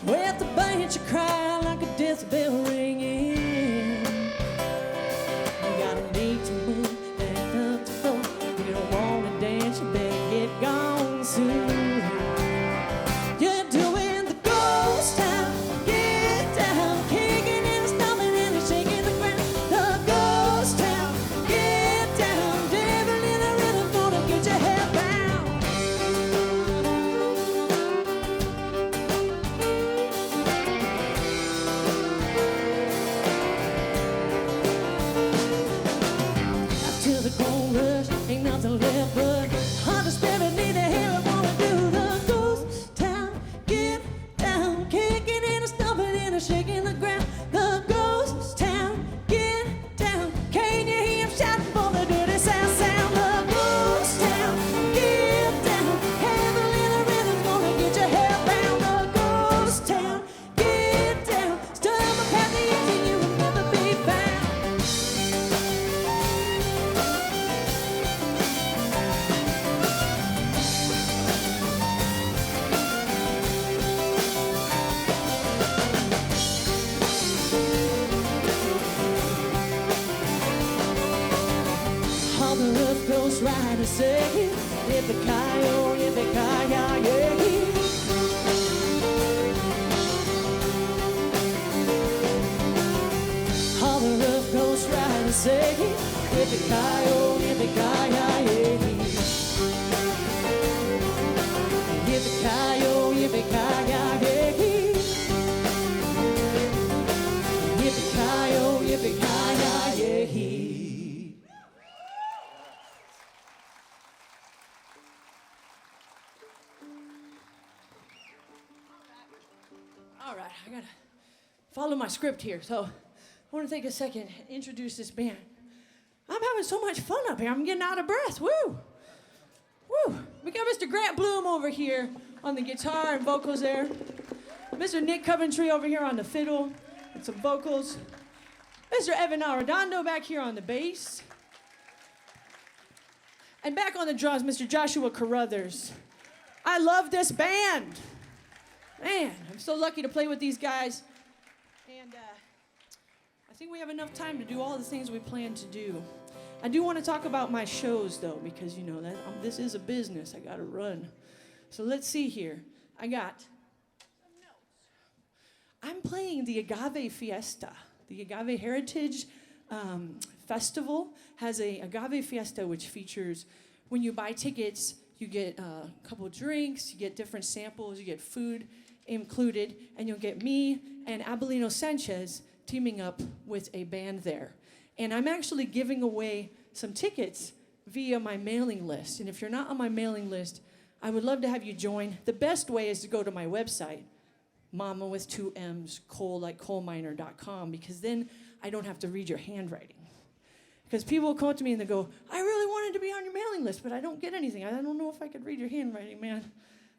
with the banshee cry like a death bell ringing. You gotta need to move back up the floor. You don't wanna dance, you better get gone soon. You're doing the ghost town, get down, kicking and stomping and shaking the ground. The ghost town, get down, devil in the rhythm, gonna get your head bound. Till the gold rush, ain't nothing left but hard to spare, but need to hear it, wanna do the ghost town, get down, kicking and stomping and shaking the ground. The ghost town, get down, can you hear him shouting for the dirty sound? The ghost town, get down, heaven in the rhythm, gonna get your hair bound. The ghost town, get down, stumble past the edge and you will never be found. All the rough ghost riders say, yippee-ki-yo, yippee-ki-yay. All the rough ghost riders say, yippee-ki-yo, yippee-ki-yay. Yippee-ki-yo, yippee-ki-yay. Yippee-ki-yo, yippee-ki-yay. All right, I gotta follow my script here. So I want to take a second and introduce this band. I'm having so much fun up here. I'm getting out of breath. Woo! Woo! We got Mr. Grant Bloom over here on the guitar and vocals there. Mr. Nick Coventry over here on the fiddle and some vocals. Mr. Evan Arredondo back here on the bass. And back on the drums, Mr. Joshua Carruthers. I love this band. Man, I'm so lucky to play with these guys. And I think we have enough time to do all the things we plan to do. I do want to talk about my shows, though, because, you know, that this is a business. I got to run. So let's see here. I got some notes. I'm playing the Agave Fiesta. The Agave Heritage Festival has a Agave Fiesta, which features, when you buy tickets, you get a couple drinks, you get different samples, you get food included, and you'll get me and Abelino Sanchez teaming up with a band there. And I'm actually giving away some tickets via my mailing list. And if you're not on my mailing list, I would love to have you join. The best way is to go to my website, mama with 2 M's, coal like coalminer.com, because then I don't have to read your handwriting. Because people will come up to me and they go, I really wanted to be on your mailing list, but I don't get anything. I don't know if I could read your handwriting, man.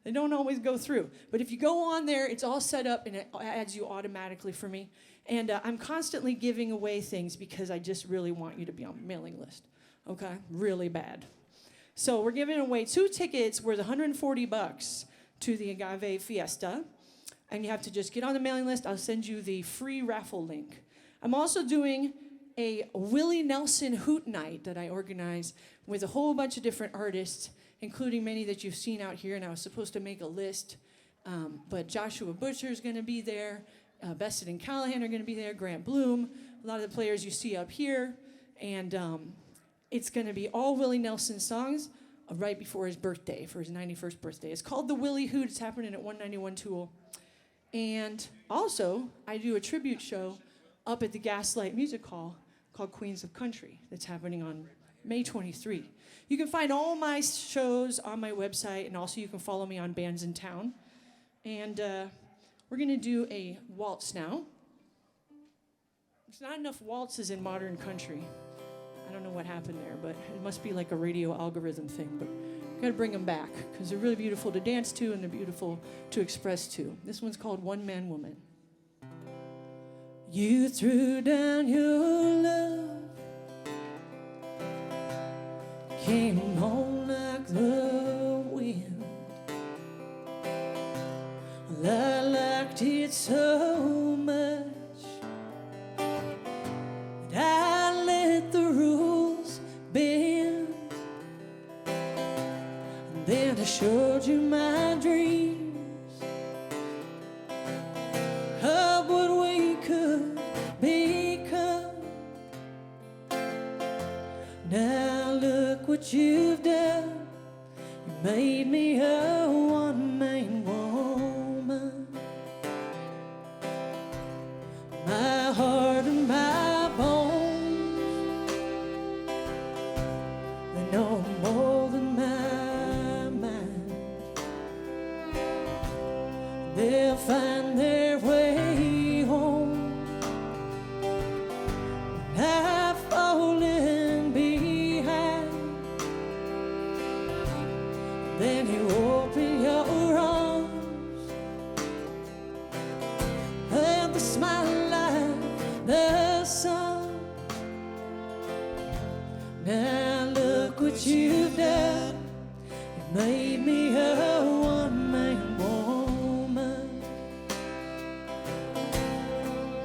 They don't always go through. But if you go on there, it's all set up and it adds you automatically for me. And I'm constantly giving away things because I just really want you to be on my mailing list. Okay? Really bad. So we're giving away 2 tickets worth $140 to the Agave Fiesta. And you have to just get on the mailing list. I'll send you the free raffle link. I'm also doing a Willie Nelson Hoot Night that I organize with a whole bunch of different artists, including many that you've seen out here, and I was supposed to make a list, but Joshua Butcher is going to be there, Bested and Callahan are going to be there, Grant Bloom, a lot of the players you see up here, and it's going to be all Willie Nelson songs right before his birthday, for his 91st birthday. It's called the Willie Hoot. It's happening at 191 Tool. And also, I do a tribute show up at the Gaslight Music Hall called Queens of Country that's happening on May 23. You can find all my shows on my website, and also you can follow me on Bands in Town. And we're going to do a waltz now. There's not enough waltzes in modern country. I don't know what happened there, but it must be like a radio algorithm thing. But got to bring them back because they're really beautiful to dance to and they're beautiful to express to. This one's called One Man Woman. You threw down your love, came on like the wind. Well, I liked it so much that I let the rules bend. And then I showed you my dreams of what we could become. Now look what you've done. You made me a one-man woman. My heart and my bones, they know more than my mind. They'll find their way home. I've fallen behind. Then you open your arms and the smile like the sun. Now look what you've done. You made me a one-man woman.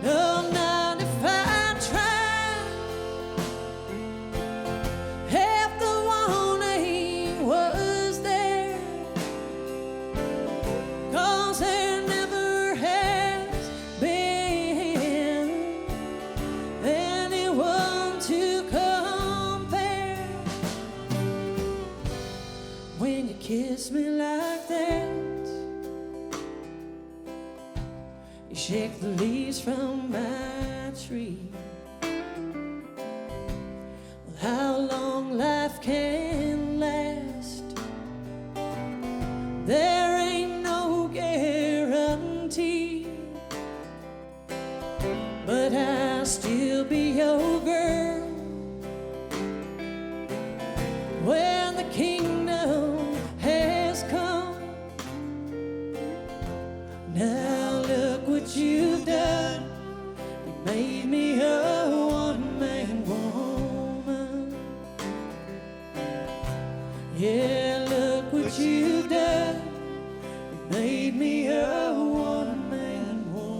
No, not if I try. Half the wanting was there, 'cause there never has been anyone to compare. When you kiss me like that, you shake the leaves from my tree. Well, how long life can last, there ain't no guarantee. But I'll still be your girl when the kingdom has come. Now look what you've done. You made me a one-man woman. Yeah, look what you've done. You made me a one-man woman.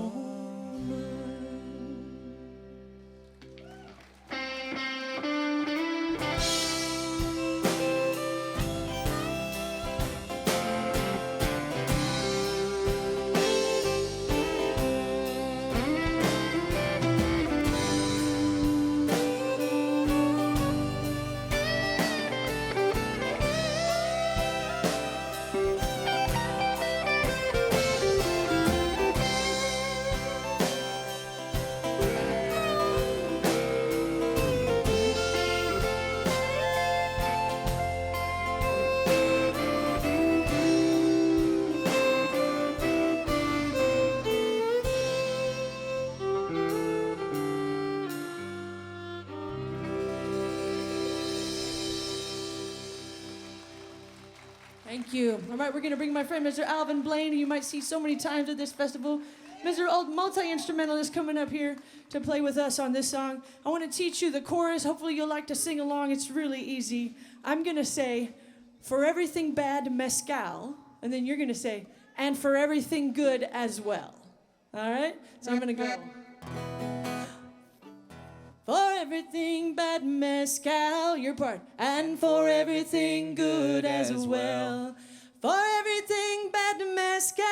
Thank you. All right, we're going to bring my friend, Mr. Alvin Blaine, who you might see so many times at this festival. Mr. Old multi-instrumentalist coming up here to play with us on this song. I want to teach you the chorus. Hopefully you'll like to sing along. It's really easy. I'm going to say, for everything bad, mezcal. And then you're going to say, and for everything good as well. All right? So I'm going to go. For everything bad, mezcal, your part. And for everything good as well. For everything bad, mezcal.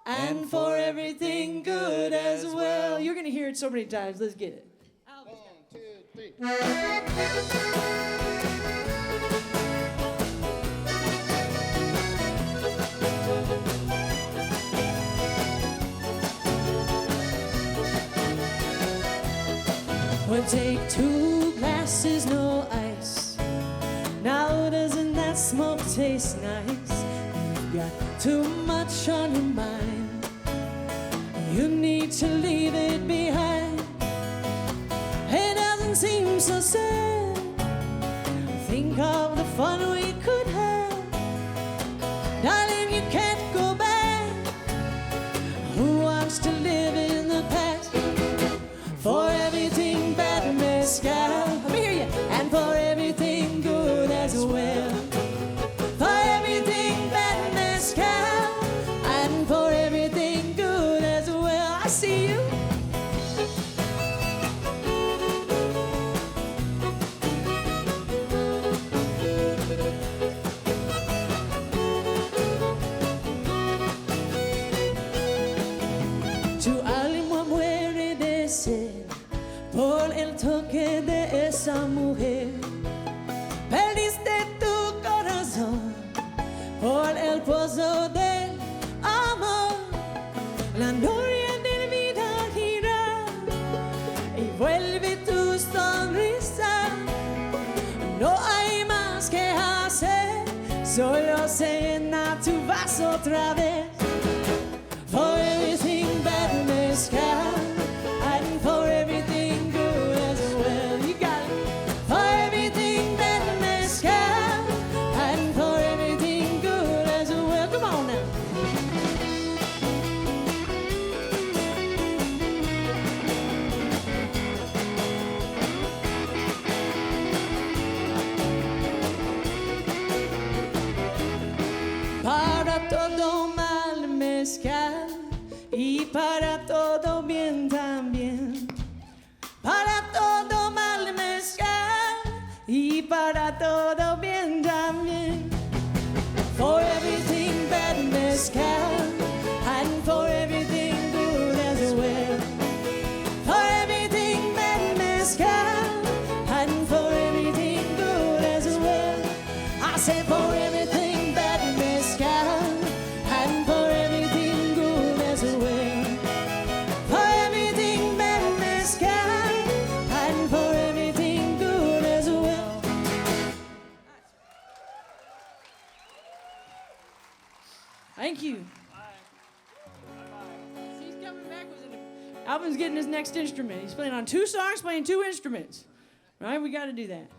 And for everything good as well. You're going to hear it so many times. Let's get it. 1, 2, 3. We'll take 2 glasses, no ice. Now doesn't that smoke taste nice? You've got too much on your mind. You need to leave it behind. It doesn't seem so sad. Think of the fun we could have. Darling, you can't go back. Who wants to live in the past? For everything bad, mezcal. Let me hear you. And for everything good as well. For everything bad, mezcal. And for everything good as well. I see you. Tu alma muere de sed por el toque de esa mujer. Perdiste tu corazón por el pozo del amor. La noria de vida gira y vuelve tu sonrisa. No hay más que hacer, solo llena tu vaso otra vez. For everything bad, mezcal, and for everything good as well. You got it. For everything bad, mezcal, and for everything good as well. Come on now. Para todo mal, mezcal, y para todo bien también. Para todo mal, mezcal, y para todo bien también. For everything bad, mezcal, and for everything good as well. For everything bad, mezcal, and for everything good as well. I said for everything bad, mezcal, and for everything good as well. For everything bad, mezcal, and for everything good as well. Thank you. See, he's coming back with it. Alvin's getting his next instrument. He's playing on 2 songs, playing 2 instruments. All right, we got to do that.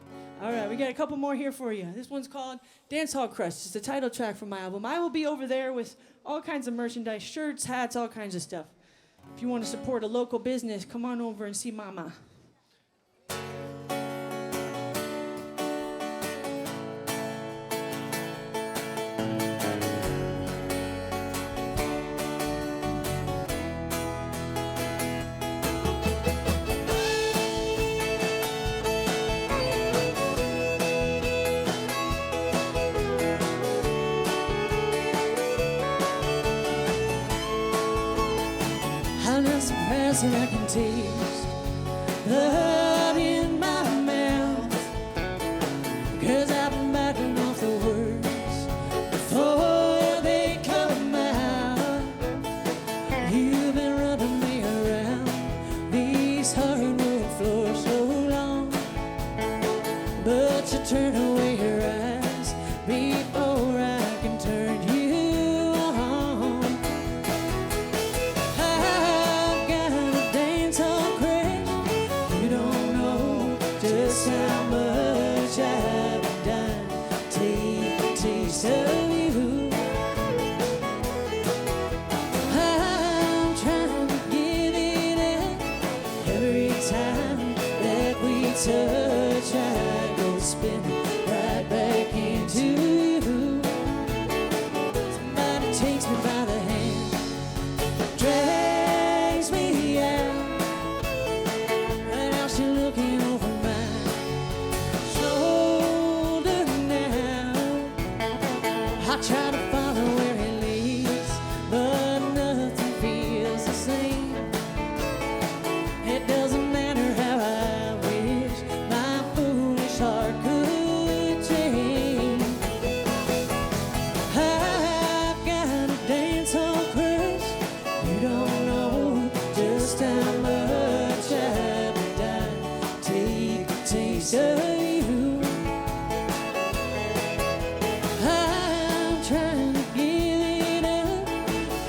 All right, we got a couple more here for you. This one's called Dance Hall Crust. It's the title track from my album. I will be over there with all kinds of merchandise, shirts, hats, all kinds of stuff. If you want to support a local business, come on over and see Mama. And I can taste the hurt in my mouth, 'cause I've been backing off the words before they come out. You've been rubbing me around these hardwood floors so long, but you turn away your eyes before I can turn you on. How much I've done, take a taste of you. I'm trying to give it up. Every time that we touch, I go spinning right back into you. Somebody takes me by the hand, drags me out. Right now she's looking over I try to follow where it leads, but nothing feels the same. It doesn't matter how I wish my foolish heart could taste of you. I'm trying to give it up.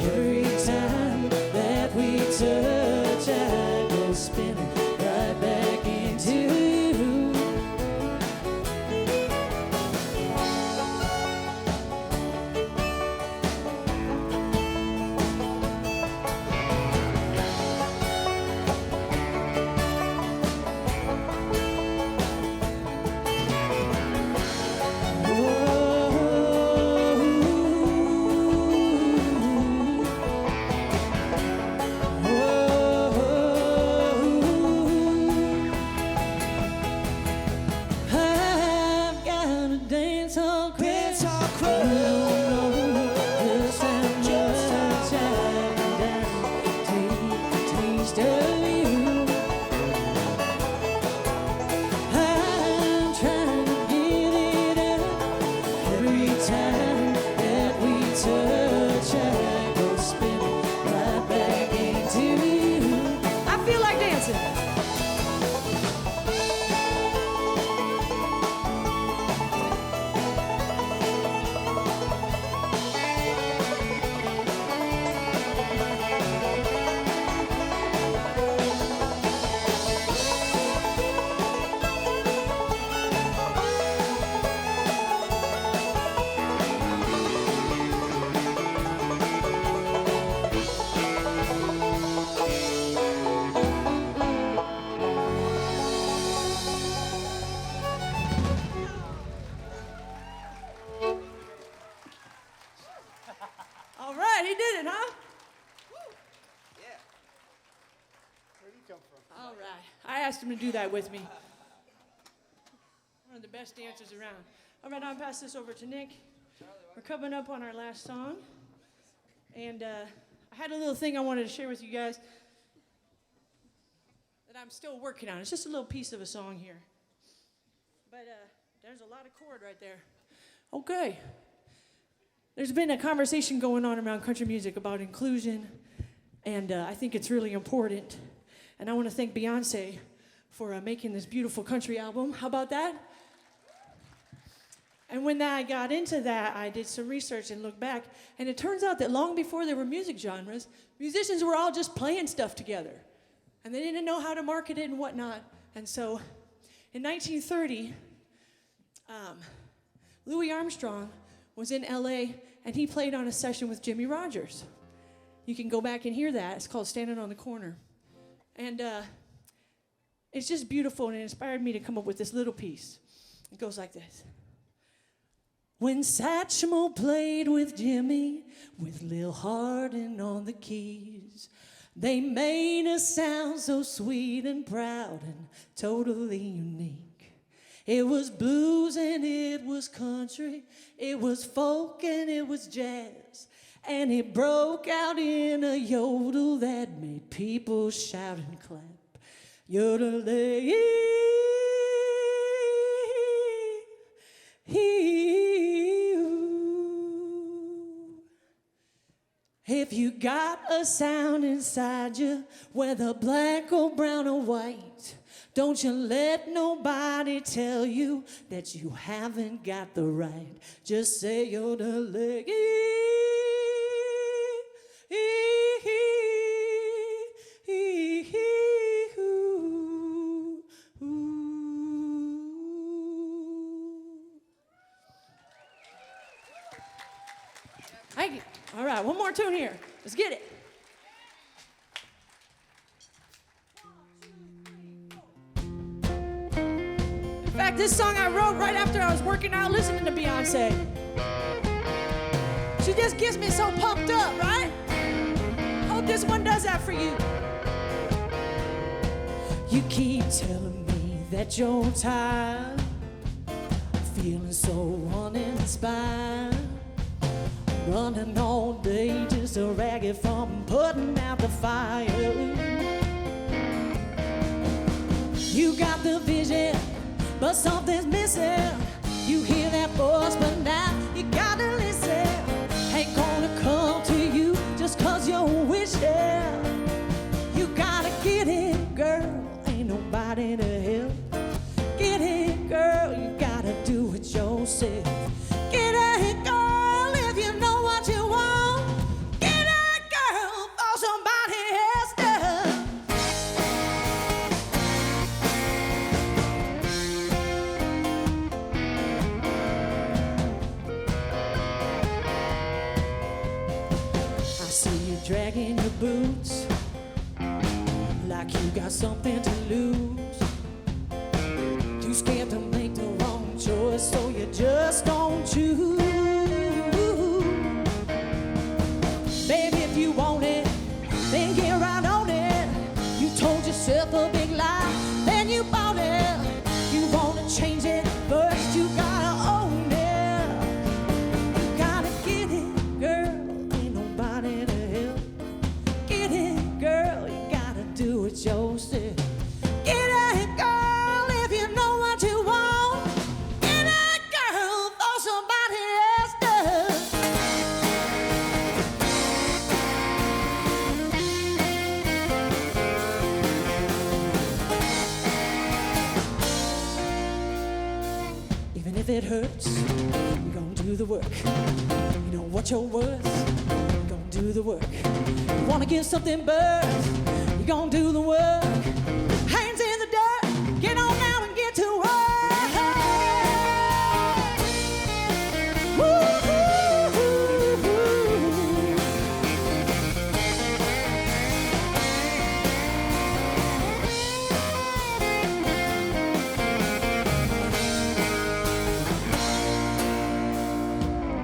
Every time that we touch, I go spinning right back into you. I've got a dance hall crowd. Just how much I've done to eat a taste of you. I'm trying to get it up. Every time that we touch, I go spinning right back into you. I feel like dancing. All right, he did it, huh? Where'd he come from? All right. I asked him to do that with me. One of the best dancers around. All right, I'll pass this over to Nick. We're coming up on our last song. And I had a little thing I wanted to share with you guys that I'm still working on. It's just a little piece of a song here. But there's a lot of chord right there. Okay. There's been a conversation going on around country music about inclusion, and I think it's really important. And I want to thank Beyonce for making this beautiful country album. How about that? And when I got into that, I did some research and looked back, and it turns out that long before there were music genres, musicians were all just playing stuff together, and they didn't know how to market it and whatnot. And so in 1930, Louis Armstrong was in LA, and he played on a session with Jimmy Rogers. You can go back and hear that. It's called Standing on the Corner. And it's just beautiful, and it inspired me to come up with this little piece. It goes like this. When Satchmo played with Jimmy, with Lil Hardin on the keys, they made a sound so sweet and proud and totally unique. It was blues and it was country, it was folk and it was jazz, and it broke out in a yodel that made people shout and clap. Yodelay. If you got a sound inside you, whether black or brown or white, don't you let nobody tell you that you haven't got the right. Just say you're the leg. All right, one more tune here. Let's get it. In fact, this song I wrote right after I was working out listening to Beyonce. She just gets me so pumped up, right? Hope this one does that for you. You keep telling me that you're tired, feeling so uninspired, running all day just to rag from putting out the fire. You got the vision, but something's missing. You hear that voice, but now you gotta listen. Ain't gonna come to you just cause you're wishing. You gotta get it, girl, ain't nobody to help. Get it. dragging your boots like you got something to lose. Too scared to make the wrong choice, so you just don't choose. Baby, if you want it, then get right on it. You told yourself a big lie, then you bought it. You wanna change it, first you gotta own it. You gotta get it, girl, ain't nobody to help. Get it, girl, you gotta do it yourself. Get it, girl, if you know what you want. Get it, girl, for somebody else does. Even if it hurts, you're gonna do the work. You know what you're worth, you're gonna do the work. You wanna give something birth, you're gonna do the work. Hands in the dirt, get on down and get to work.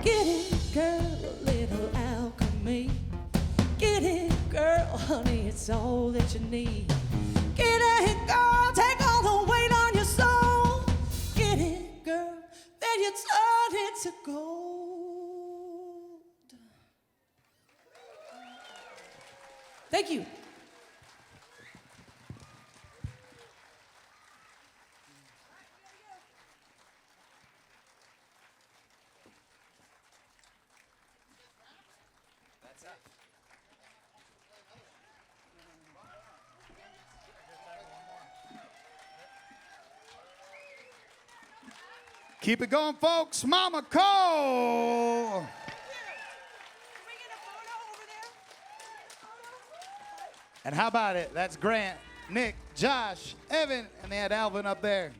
Get it, girl, a little alchemy. Get it, girl, honey, it's all that you need. Get it, girl, take all the weight on your soul. Get it, girl, then you turn it to gold. Thank you. Keep it going, folks. Mama Cole. And how about it? That's Grant, Nick, Josh, Evan, and they had Alvin up there.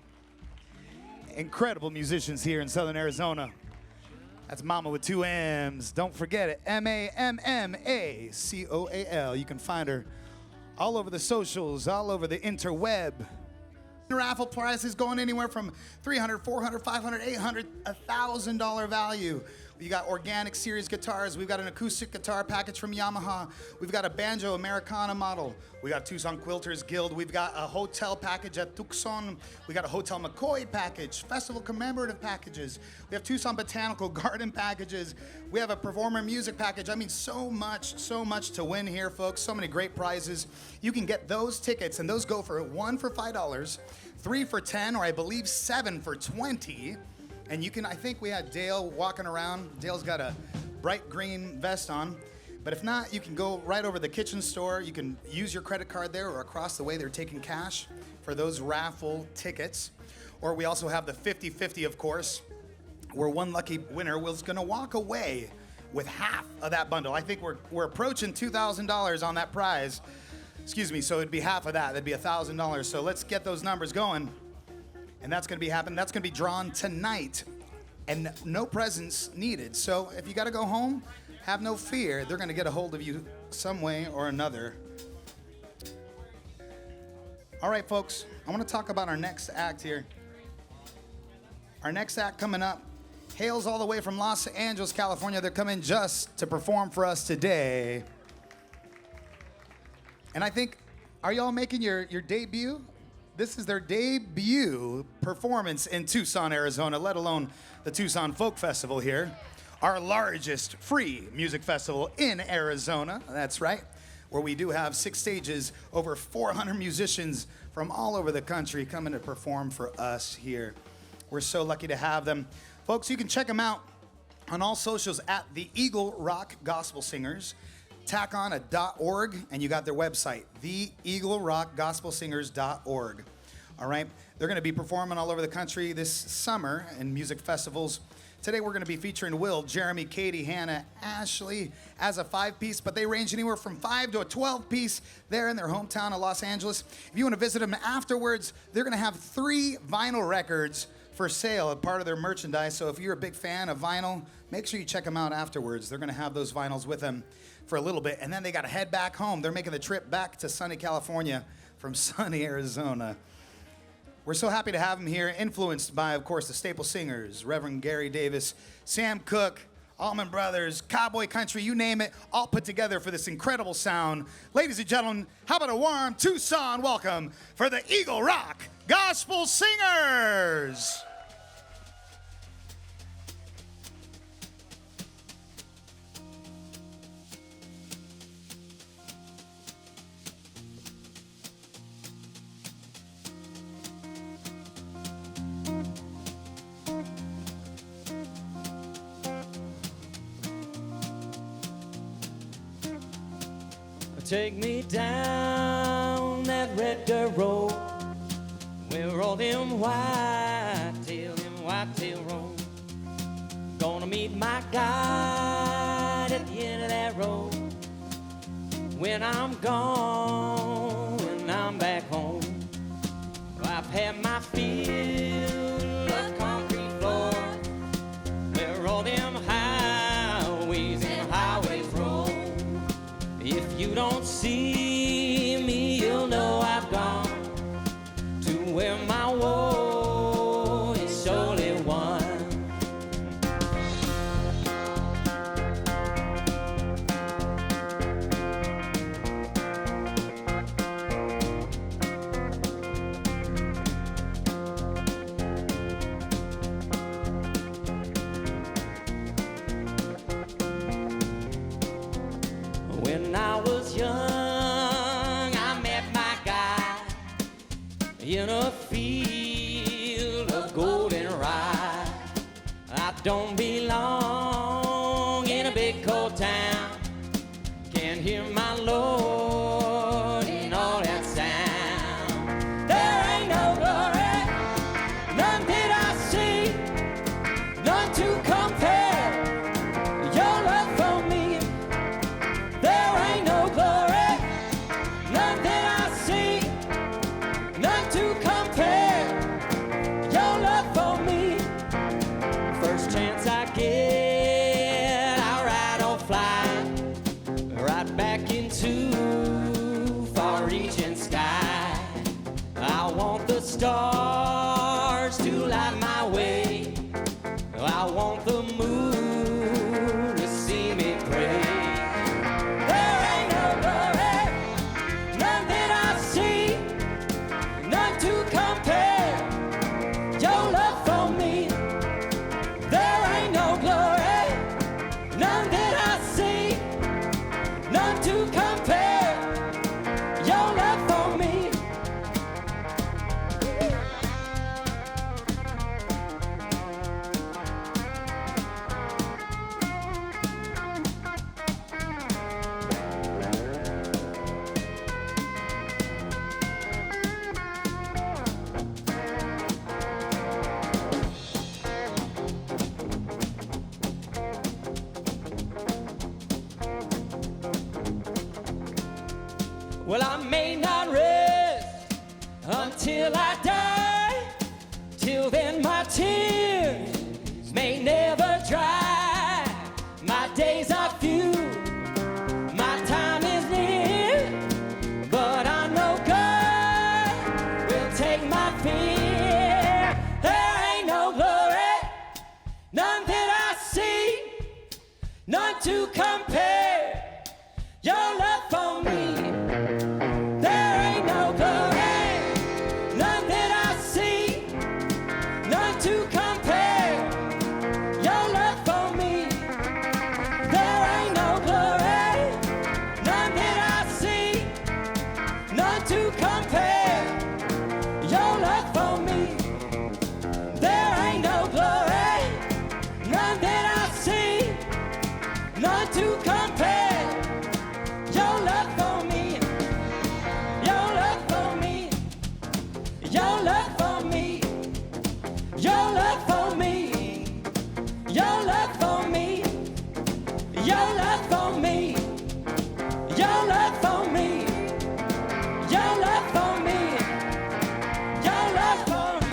Incredible musicians here in Southern Arizona. That's Mama with two M's. Don't forget it. MAMMACOAL. You can find her all over the socials, all over the interweb. Raffle prizes going anywhere from $300, $400, $500, $800, $1,000 value. We got organic series guitars. We've got an acoustic guitar package from Yamaha. We've got a banjo Americana model. We got Tucson Quilters Guild. We've got a hotel package at Tucson. We got a Hotel McCoy package, festival commemorative packages. We have Tucson Botanical Garden packages. We have a performer music package. I mean, so much to win here, folks. So many great prizes. You can get those tickets, and those go for $1 for $5, 3 for $10, or I believe 7 for $20. And you can, I think we had Dale walking around. Dale's got a bright green vest on. But if not, you can go right over the kitchen store. You can use your credit card there, or across the way they're taking cash for those raffle tickets. Or we also have the 50-50, of course, where one lucky winner was gonna walk away with half of that bundle. I think we're approaching $2,000 on that prize. Excuse me, so it'd be half of that. That'd be $1,000. So let's get those numbers going. And that's gonna be happening. That's gonna be drawn tonight, and no presents needed. So if you gotta go home, have no fear. They're gonna get a hold of you some way or another. All right, folks, I wanna talk about our next act here. Our next act coming up hails all the way from Los Angeles, California. They're coming just to perform for us today. And I think, are y'all making your debut? This is their debut performance in Tucson, Arizona, let alone the Tucson Folk Festival here. Our largest free music festival in Arizona, that's right, where we do have 6 stages, over 400 musicians from all over the country coming to perform for us here. We're so lucky to have them. Folks, you can check them out on all socials at the Eagle Rock Gospel Singers. Tack on a .org, and you got their website, theeaglerockgospelsingers.org. All right, they're going to be performing all over the country this summer in music festivals. Today we're going to be featuring Will, Jeremy, Katie, Hannah, Ashley as a 5-piece, but they range anywhere from 5 to a 12-piece there in their hometown of Los Angeles. If you want to visit them afterwards, they're going to have 3 vinyl records for sale, a part of their merchandise. So if you're a big fan of vinyl, make sure you check them out afterwards. They're going to have those vinyls with them. for a little bit, and then they got to head back home. They're making the trip back to sunny California from sunny Arizona. We're so happy to have them here, influenced by, of course, the staple singers, Reverend Gary Davis, Sam Cooke, Allman Brothers, Cowboy Country, you name it, all put together for this incredible sound. Ladies and gentlemen, how about a warm Tucson welcome for the Eagle Rock Gospel Singers? Take me down that red dirt road where all them whitetail roam. Gonna meet my guide at the end of that road. When I'm gone, when I'm back home, I've had my fill of concrete floor where all them highways and highways roll. If you don't see me, you'll know I've gone to where my war is surely won. When I was young, I met my guy in a field of golden rye. I don't belong in a big cold town. Can't hear my Lord in all that sound. There ain't no glory, none did I see, none to compare your love for me. There ain't no glory, none that I see, none to compare your love for me. First chance I get, I ride or fly right back into far-reaching sky. I want the stars to light my way. I want the moon to see me pray. To compare your love for me. There ain't no glory, none that I see, none to compare your love for me. Well, I may not rest until I die. Till then, my tears may never dry. My days are few, my time is near, but I know God will take my fear. There ain't no glory, none that I see, none to compare your love for me. There ain't no glory, none that I see, none to compare your love for me. There ain't no glory, none that I see, none to compare your love for me. There ain't no glory, none that I see, none to compare your love for me. Your love for me. Your love for me. Your love for me. Your love for me. Your love for me. Your love for me. Your love for me. Your love for me.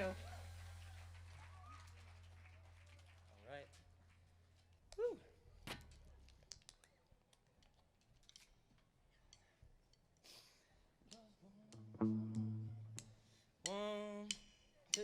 you. All right. Woo. One, two.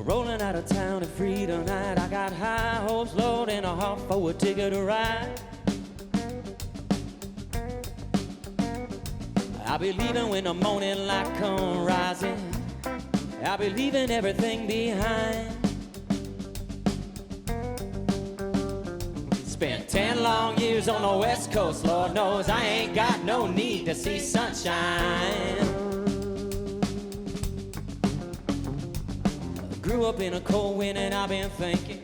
Rolling out of town at Freedom Night, I got high hopes loading a half for a ticket to ride. I'll be leaving when the morning light come rising. I'll be leaving everything behind. Spent 10 long years on the West Coast, Lord knows I ain't got no need to see sunshine. Grew up in a cold wind and I've been thinking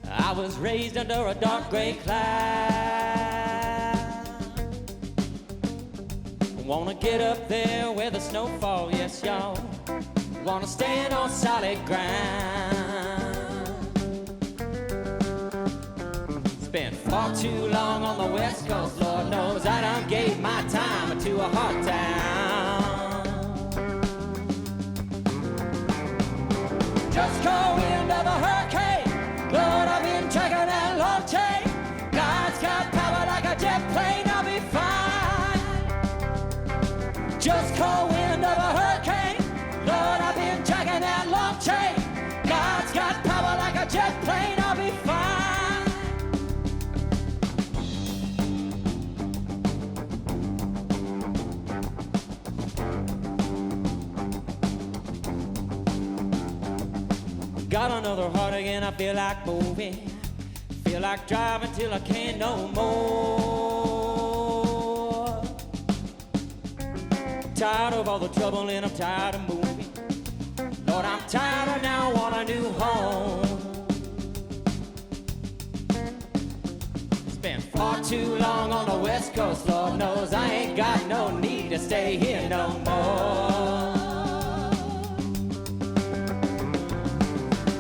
I was raised under a dark gray cloud. Wanna get up there where the snow falls, yes y'all. Wanna stand on solid ground. Spent far too long on the West Coast, Lord knows I done gave my time to a hot town. Just caught wind of a hurricane, Lord, I've been tracking that long chain. God's got power like a jet plane, I'll be fine. Just caught wind of a hurricane, Lord, I've been tracking that long chain. God's got power like a jet plane, I'll be fine. Got another heartache and I feel like moving. Feel like driving till I can't no more. Tired of all the trouble and I'm tired of moving. Lord, I'm tired and now I want a new home. Spent far too long on the West Coast, Lord knows I ain't got no need to stay here no more.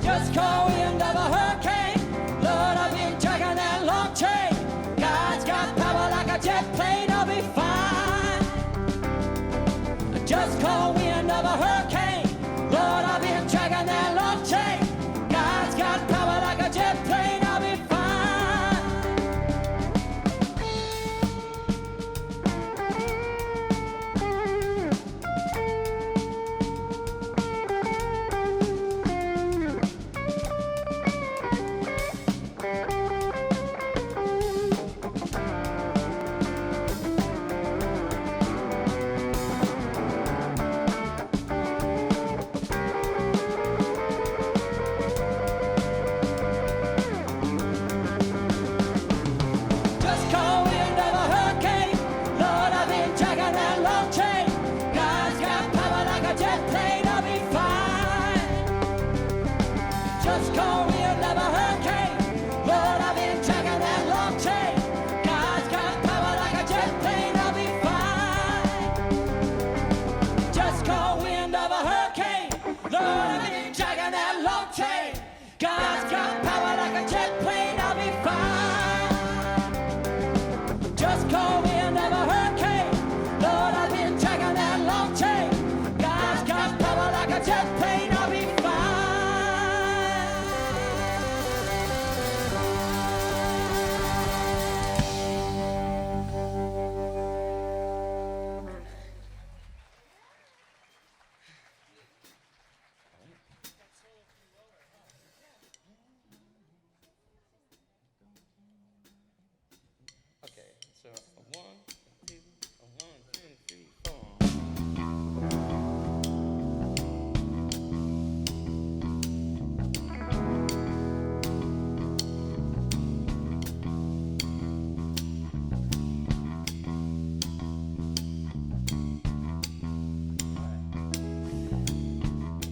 Just caught wind of a hurricane, Lord, I've been tracking that long chain. God's got power like a jet plane, I'll be fine. Just caught wind of a hurricane, Lord, I've been tracking that long chain. God's got power like a jet plane, I'll be fine.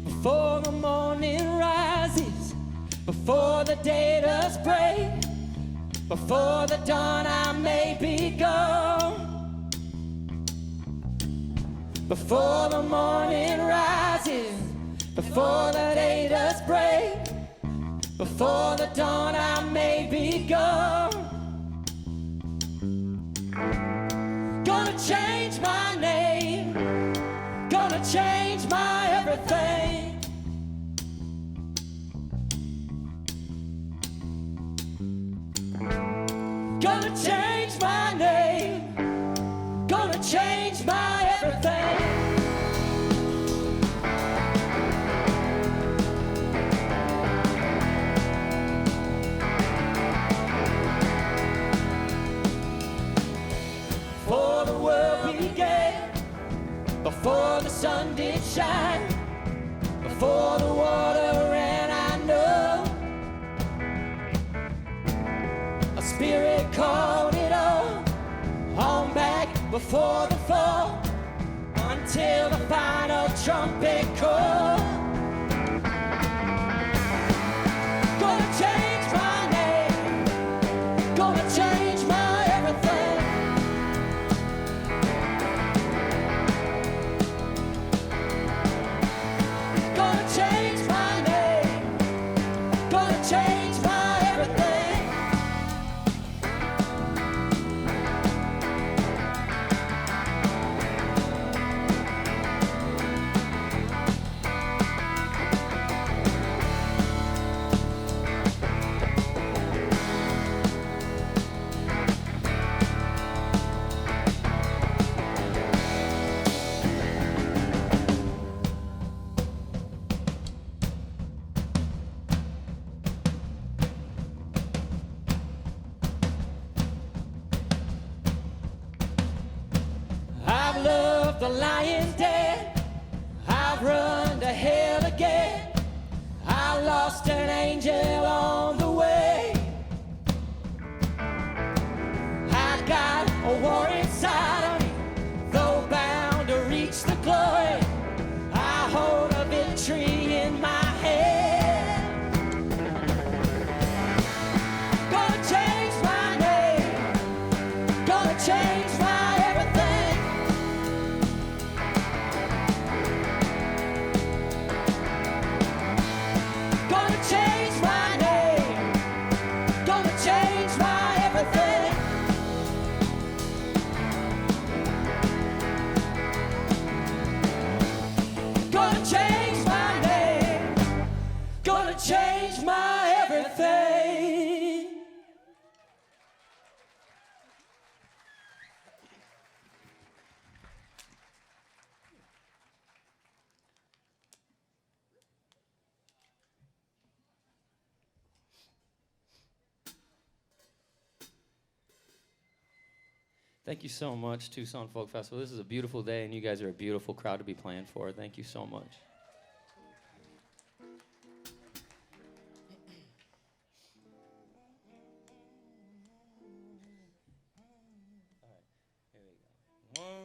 Before the morning rises, before the day does break, Before the dawn I may be gone. Before the morning rises, before the day does break, before the dawn I may be gone. Gonna change my name, gonna change my everything. Gonna change my name, gonna change my everything. Before the world began, before the sun did shine, before the water ran, I know a spirit called it on back before the fall, until the final trumpet call. Gonna change my name, gonna change my everything. Gonna change my name, gonna change my everything. I've loved the lion dead, I've run to hell again, I lost an angel on the way. I got a war inside of me, though bound to reach the glory, I hold a victory in my hand. Gonna change my name, gonna change my everything. Gonna change my name, gonna change my everything. Gonna change my name, gonna change my everything. Thank you so much, Tucson Folk Festival. This is a beautiful day, and you guys are a beautiful crowd to be playing for. Thank you so much. All right, here we go. One.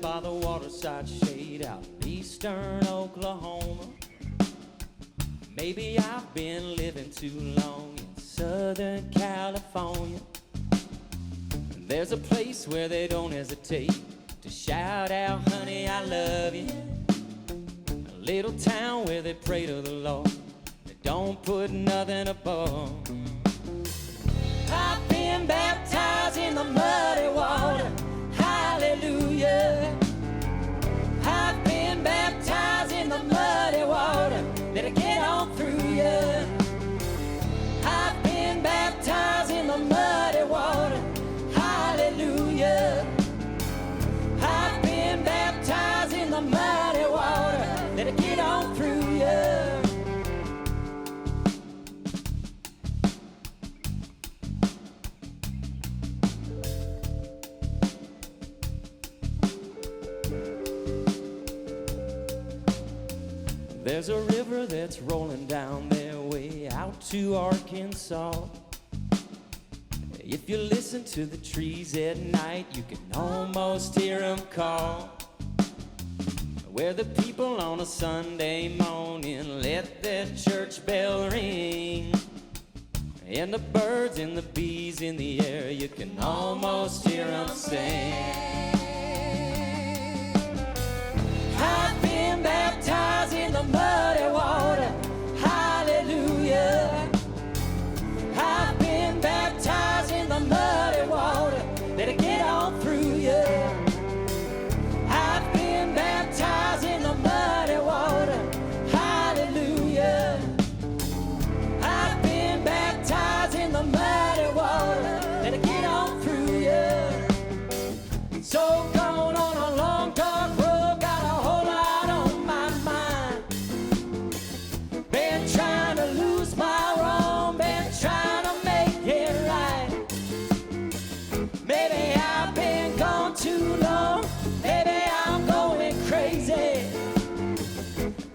By the waterside shade out in eastern Oklahoma. Maybe I've been living too long in Southern California. There's a place where they don't hesitate to shout out, honey, I love you. A little town where they pray to the Lord, they don't put nothing above. I've been baptized in the muddy water, hallelujah. I've been baptized in the muddy water, let it get on through you. I've been baptized in the muddy water, There's a river that's rolling down their way out to Arkansas. If you listen to the trees at night, you can almost hear them call. Where the people on a Sunday morning let their church bell ring. And the birds and the bees in the air, you can almost hear them sing. I've been baptized in the muddy water, hallelujah. I've been baptized in the muddy water, let it get on through you. I've been baptized in the muddy water, hallelujah. I've been baptized in the muddy water, let it get on through you. So gone on a long dark road, got a whole lot on my mind. Been trying to lose my wrong, been trying to make it right. Maybe I've been gone too long, maybe I'm going crazy.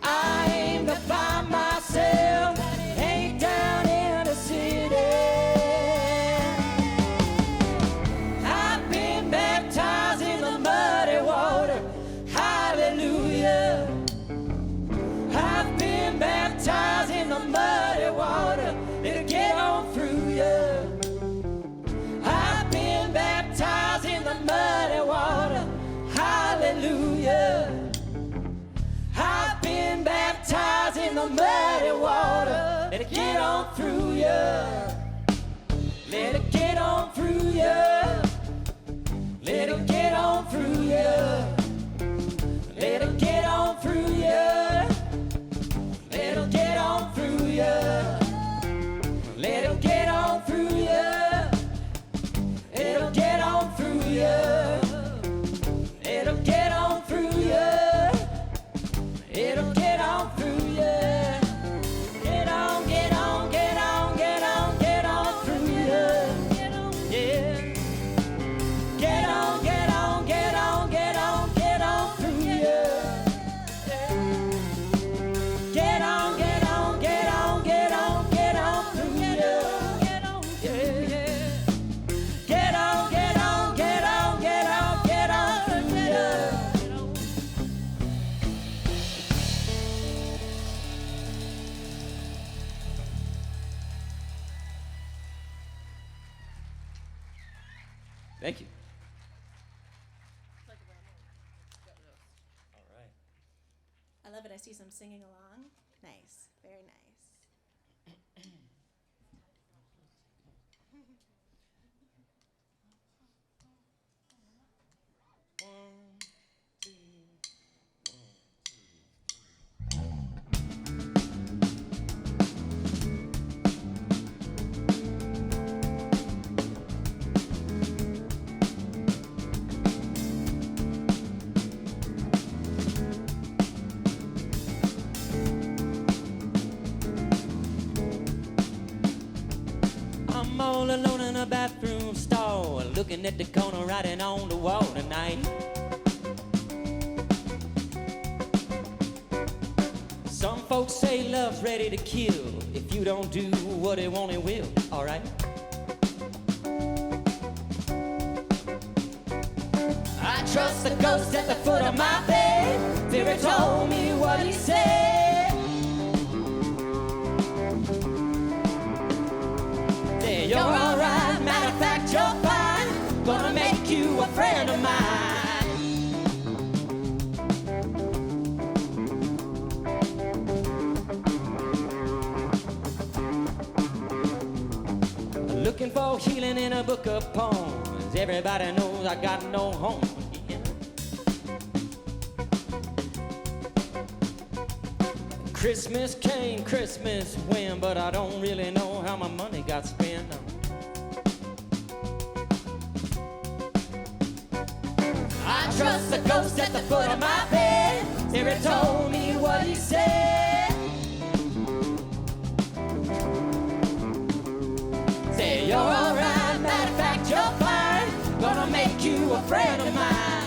I aim to find myself, ain't down in the city. I've been baptized in the muddy water, hallelujah. I've been baptized in the muddy water, it'll get on through you. I've been baptized in the muddy water, hallelujah. I've been baptized in the muddy water, let it get on through you. Let it get on through you. Let it get on through you. Let it get on through you. Let it get on through you. Let it get on through you. It'll get on through you. It'll get on through you. It'll get on through you. Get on, get on, get on, get on, get on through you. Yeah. Get on, get on, get on, get on, get on through you. Get on, get on, get on, get on, get on through you. Yeah, yeah. Get on, get on, get on, get on, get on through you. Thank you. I love it. I see some singing along. Nice. Very nice. I'm all alone in a bathroom stall, looking at the corner writing on the wall tonight. Some folks say love's ready to kill. If you don't do what it won't, it will. Alright. I trust the ghost at the foot of my bed. Spirit told me what he said. You're alright, matter of fact, you're fine. Gonna make you a friend of mine. Looking for healing in a book of poems. Everybody knows I got no home. Christmas came, Christmas went, but I don't really know how my money got spent on. I trust the ghost at the foot of my bed. Spirit told me what he said. Say you're alright, matter of fact you're fine. Gonna make you a friend of mine.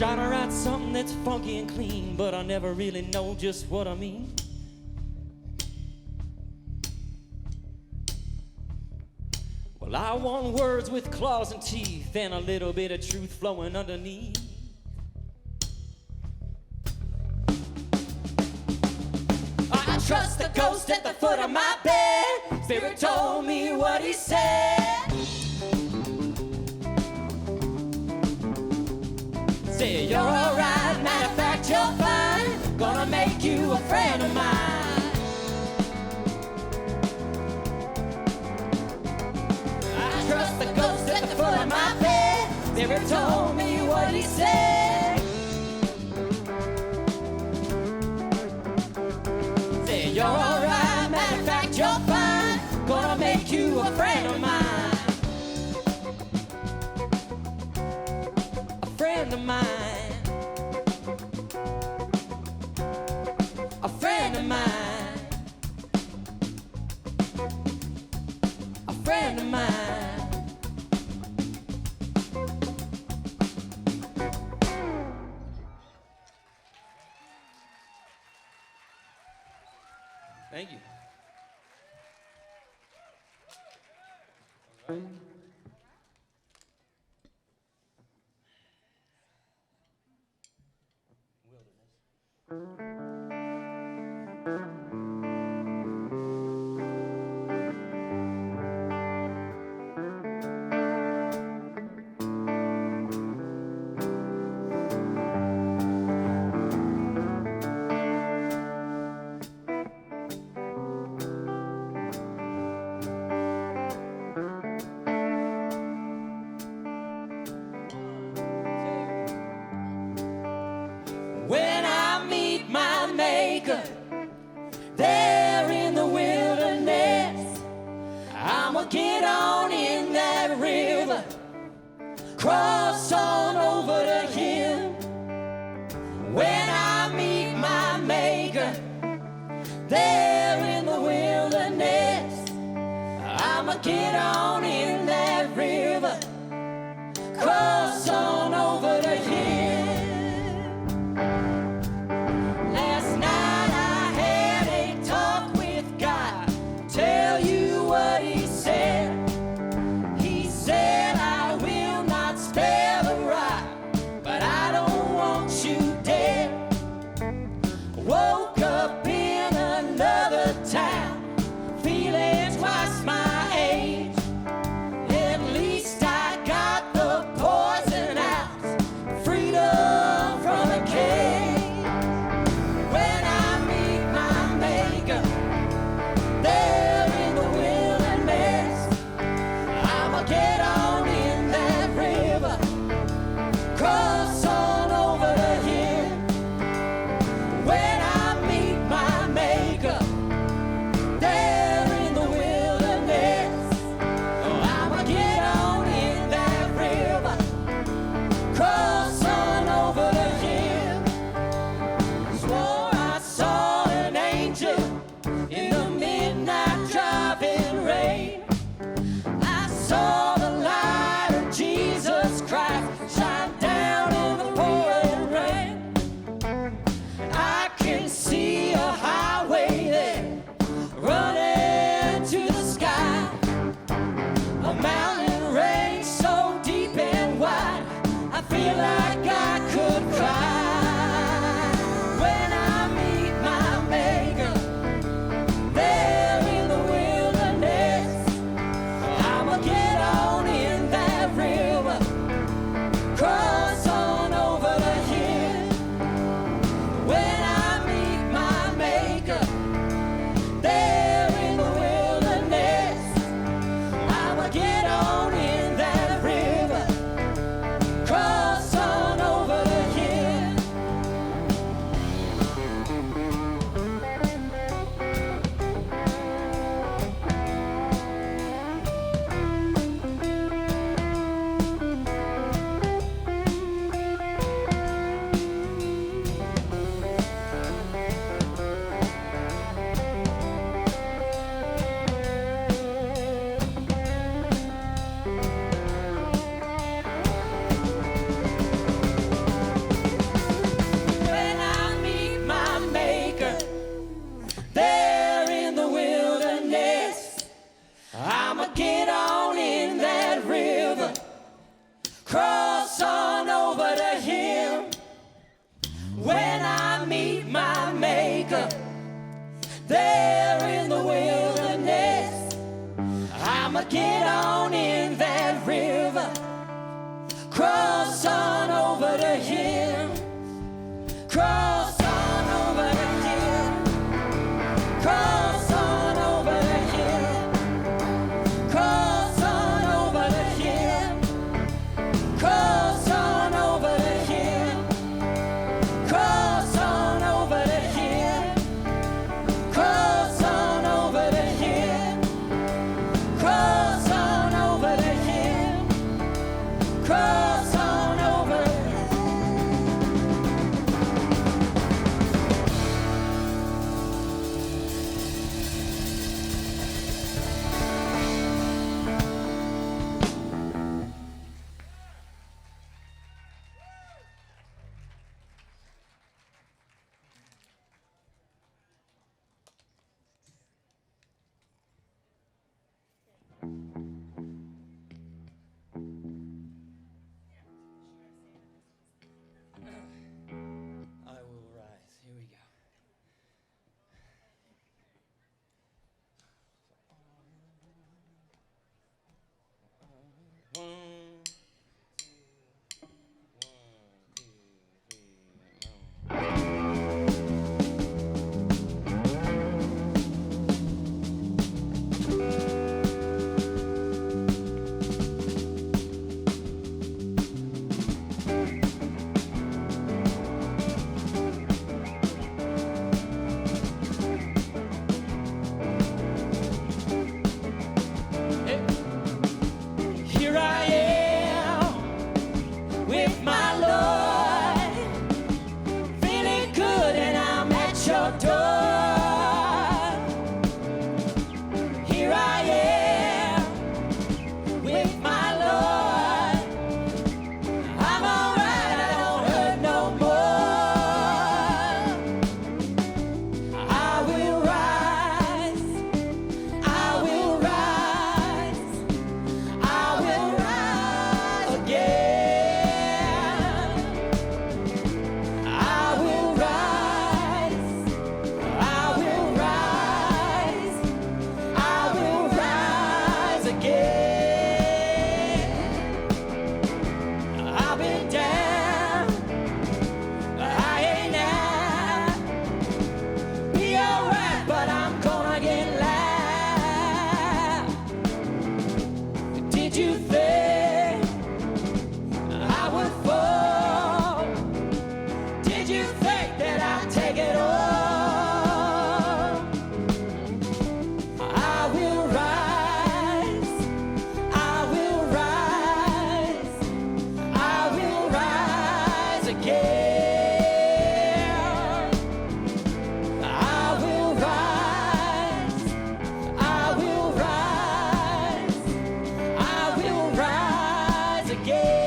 Trying to write something that's funky and clean, but I never really know just what I mean. Well, I want words with claws and teeth and a little bit of truth flowing underneath. I trust the ghost at the foot of my bed. Spirit told me what he said. Say you're alright, matter of fact you're fine. Gonna make you a friend of mine. I trust the ghost at the foot of my bed. Spirit told me what he said. Say you're alright, matter of fact you're fine. Gonna make you a friend of mine. Friend of mine, a friend of mine, a friend of mine. Thank you. All right. When I meet my maker there in the wilderness, I'ma get on in that river, cross on over to him. When I meet my maker there in the wilderness, I'ma get on in that river, cross on over to him. get on in that river, cross on over the hill, cross on over the hill, cross on over the hill, cross on over the hill, cross on over the hill, cross on over the hill, cross on over the hill, cross on over the hill, cross on over. I will rise. Here we go. Here I am with my Lord, feeling good and I'm at your door. Here I am with my Lord, I'm alright, I don't hurt no more. I will rise, I will rise, I will rise again. I will rise, I will rise, I will rise again. I've been down, I ain't out. Be alright, but I'm gonna get loud. Did you think I would fall? Did you think that I'd take it all? I will rise, I will rise, I will rise again. I will rise, I will rise, I will rise again.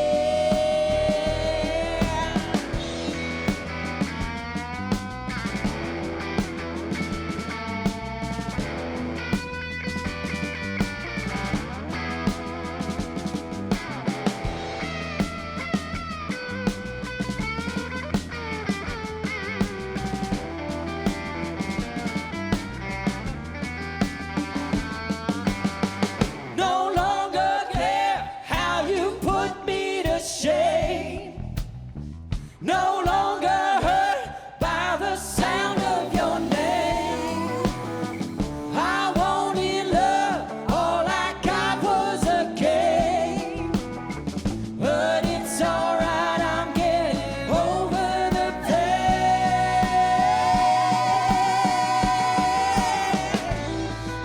No longer care how you put me to shame. No longer hurt by the sound of your name. I wanted love, all I got was a game. But it's alright, I'm getting over the pain.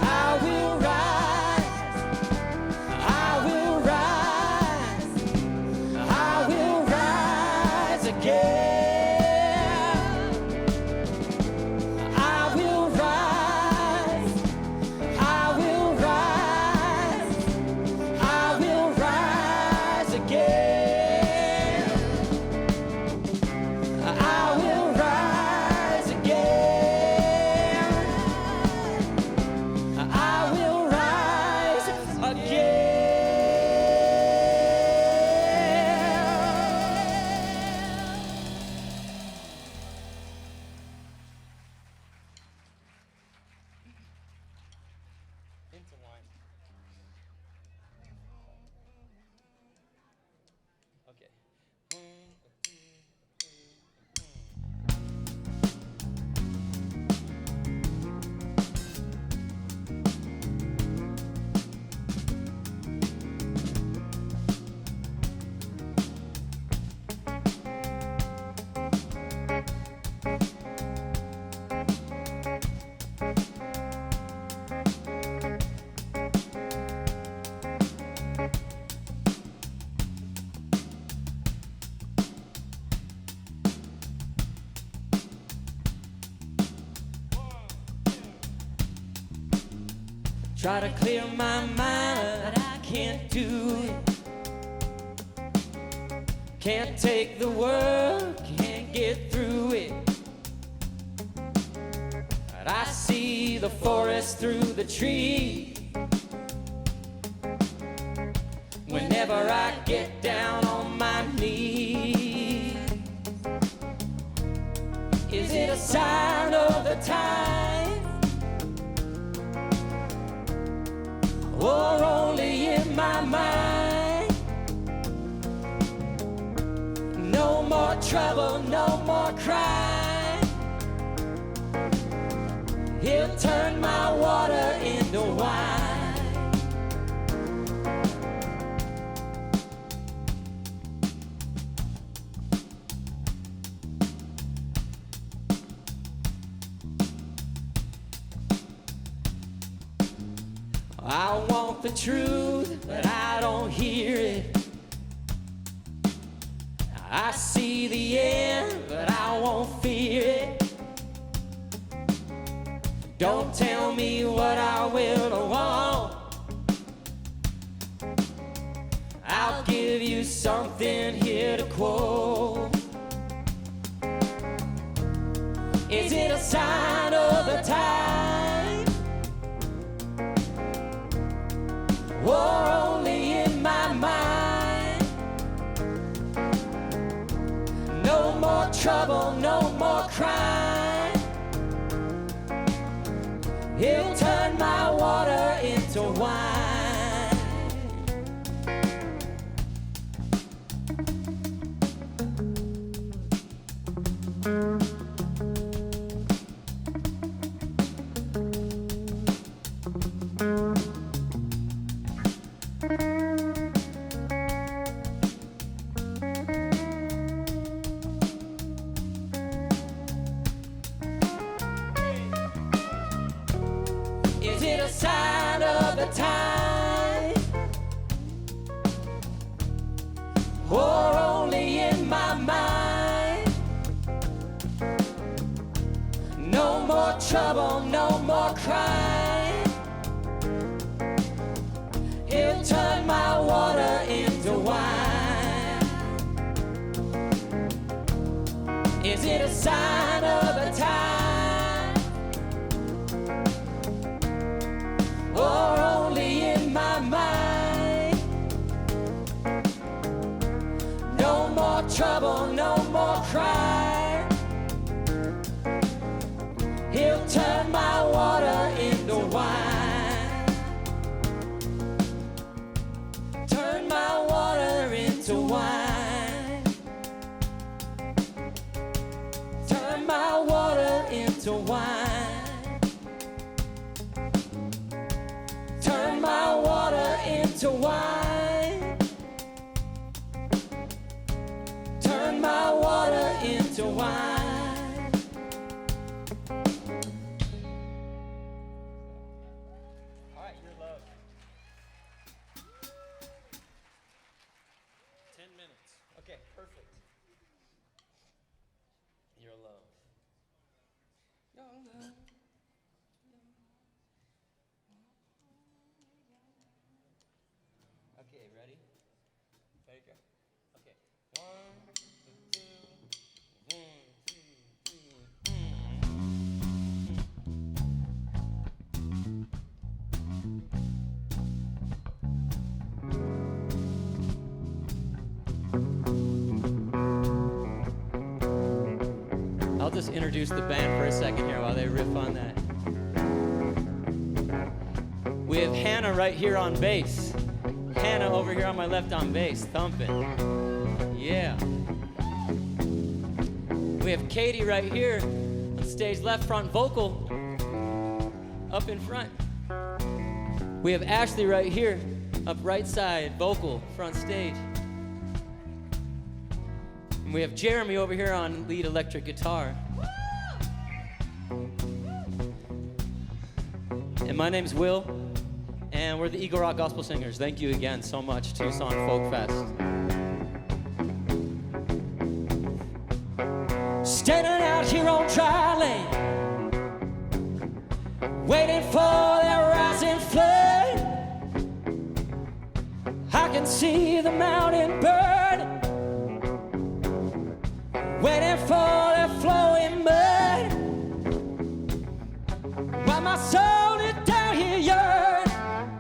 I will rise, I will rise, I will rise again. I will rise, I will rise, I will rise again. I will rise again. I will rise again. Try to clear my mind, but I can't do it. Can't take the world, can't get through it. But I see the forest through the trees. Whenever I get down on my knees, is it a sign of the time, or only in my mind? No more trouble, no more crying. He'll turn my water into wine. I want the truth, but I don't hear it. I see the end, but I won't fear it. Don't tell me what I will or won't. I'll give you something here to quote. Is it a sign of the time, or only in my mind? No more trouble, no more crime. He'll turn my water into wine. Is it a sign of the time, or only in my mind? No more trouble, no more crying. He'll turn my water into wine. Is it a sign of the time, or only in my mind? No more trouble, no more crying. He'll turn my water into wine. Turn my water into wine. Turn my water into wine. Turn my water into wine. Turn my water into wine. All right, your love. 10 minutes. Okay, perfect. Your love. Your love. Okay, ready? There you go. Okay. 1, 2, 1, 2, 3. I'll just introduce the band for a second here while they riff on that. We have Hannah right here on bass. Hannah over here on my left on bass, thumping. Yeah. We have Katie right here on stage left, front vocal, up in front. We have Ashley right here, up right side, vocal, front stage. And we have Jeremy over here on lead electric guitar. And my name's Will, and we're the Eagle Rock Gospel Singers. Thank you again so much, Tucson Folk Fest. Standing out here on dry land, waiting for that rising flood. can see the mountain burning, waiting for the flowing mud. While my soul is down here yearning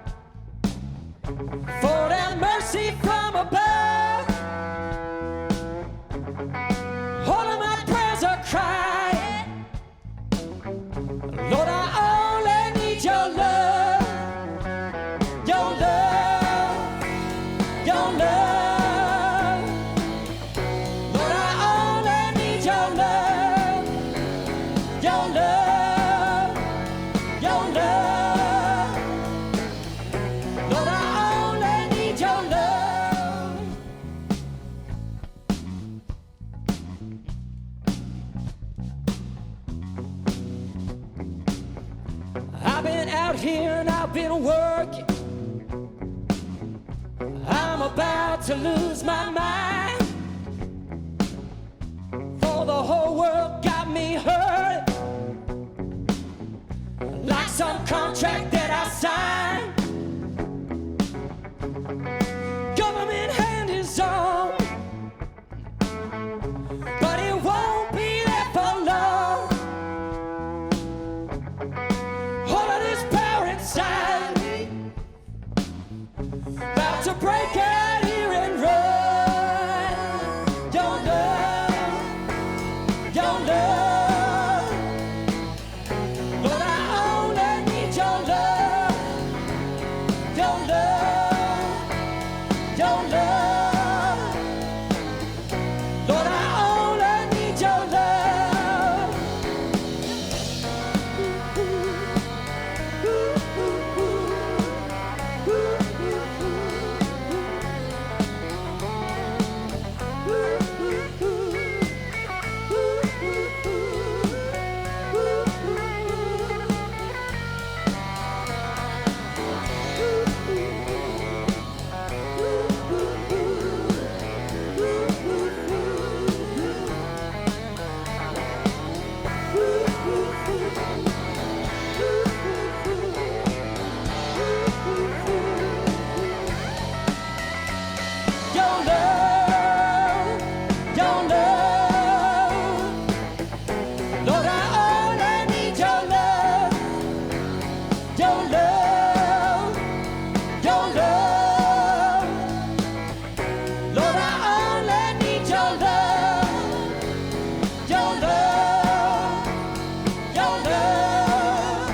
for that mercy from above. All of my prayers are crying, Lord, I only need your love, your love, your love. Lord, I only need your love, your love, your love. Lord, I only need your love. I've been out here and I've been working. I'm about to lose my mind, for the whole world got me hurt, like some contract that I signed. Government hand is on, but it won't be there for long. All of this power inside me, about to break out here and run. Your love, your love. Lord, I only need your love, your love, your love. Lord, I only need your love. Your love, your love. Lord, I only need your love, your love, your love. Lord, I only need your love, your love, your love.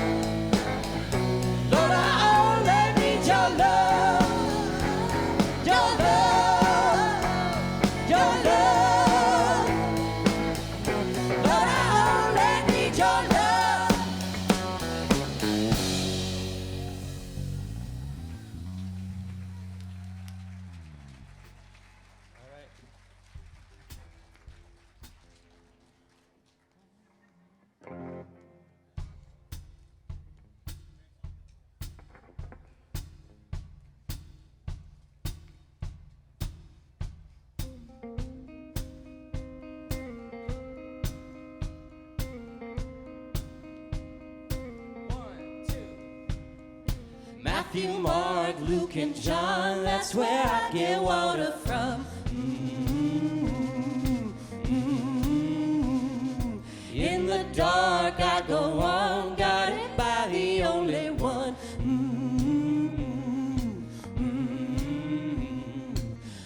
Lord, I only need your love, your love, your love. Lord, I only need your love. Matthew, Mark, Luke, and John, that's where I get water from. In the dark I go on, guided by the only one.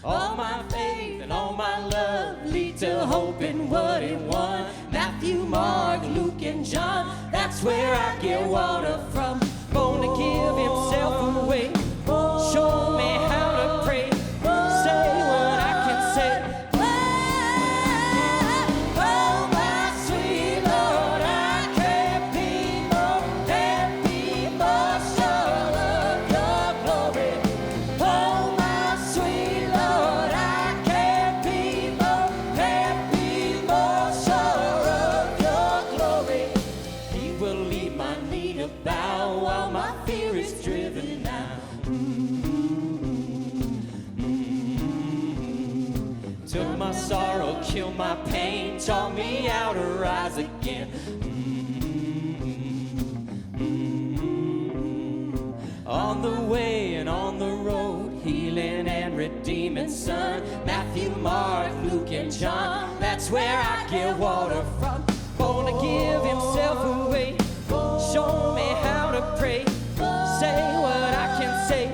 All my faith and all my love lead to hope in what it won. Matthew, Mark, Luke, and John, that's where I get water from. Born to give himself away, show me how to pray, say what I can say. Oh, my sweet Lord, I can't be more sure of your glory. Oh, my sweet Lord, I can't be more sure of your glory. He will lead my knee to bow while my fear is driven out. Took my sorrow, killed my pain, taught me how to rise again. On the way and on the road, healing and dreaming son. Matthew, Mark, Luke, and John. That's where I get water from. Gonna give himself away. Show me how to pray. Say what I can say.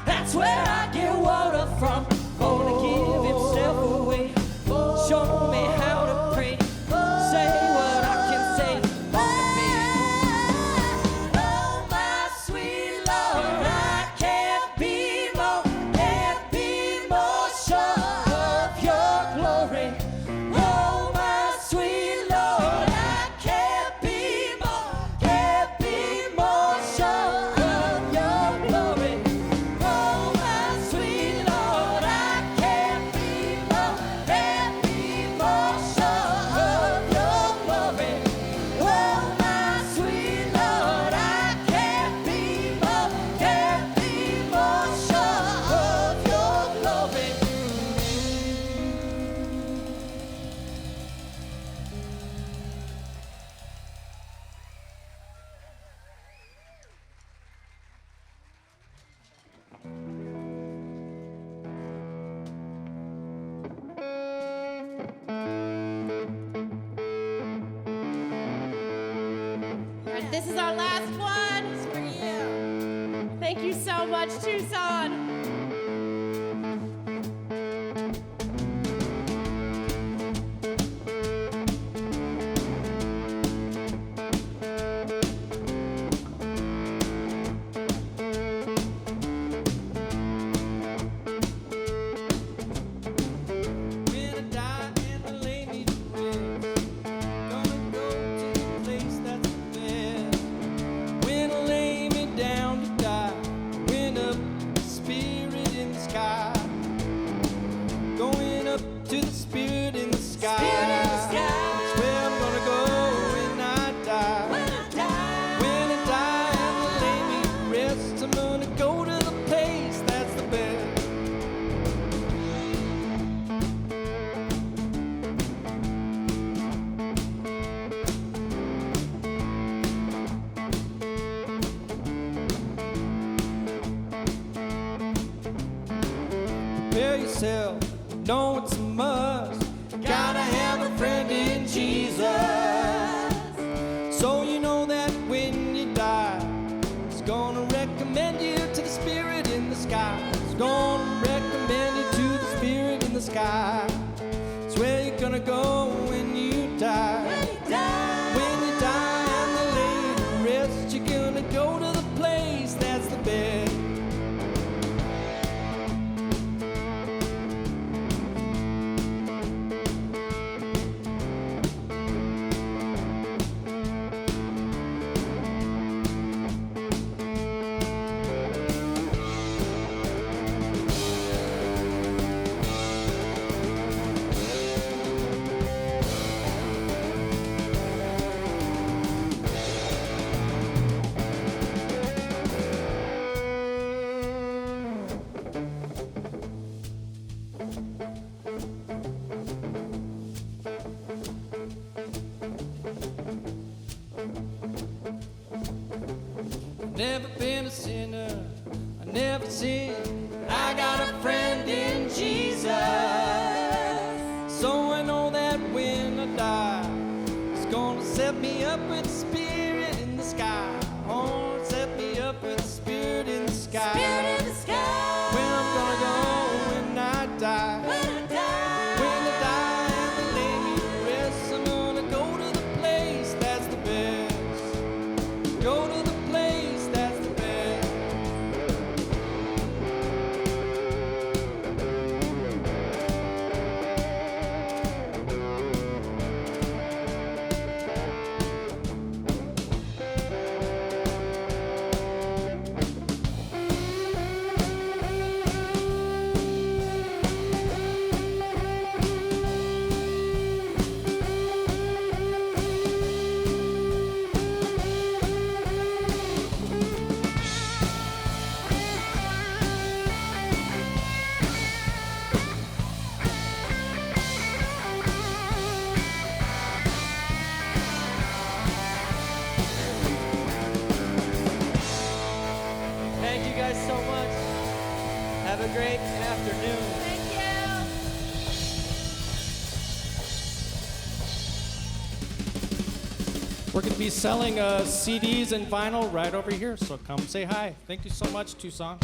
That's where I get water from. Gonna give himself away. Show me how to pray. Say what I can say. Oh, my sweet Lord, I can't be more sure of your glory. Oh, my sweet Lord, I can't be more sure of your glory. This is our last one. It's for you. Thank you so much, Tucson. Prepare yourself, know it's a must. Gotta have a friend in Jesus. So you know that when you die, it's gonna recommend you to the spirit in the sky. It's gonna recommend you to the spirit in the sky. It's where you're gonna go when you die. When you die and they lay you to rest, you're gonna go to the place that's the best. Never been a sinner, I never sinned. I got a friend in Jesus. So I know that when I die, it's gonna set me up with the spirit in the sky. Oh, set me up with the spirit in the sky. Spirit in the sky. Where I'm gonna go when I die. When I die and they lay me to rest, I'm gonna go We're going to be selling CDs and vinyl right over here, so come say hi. Thank you so much, Tucson.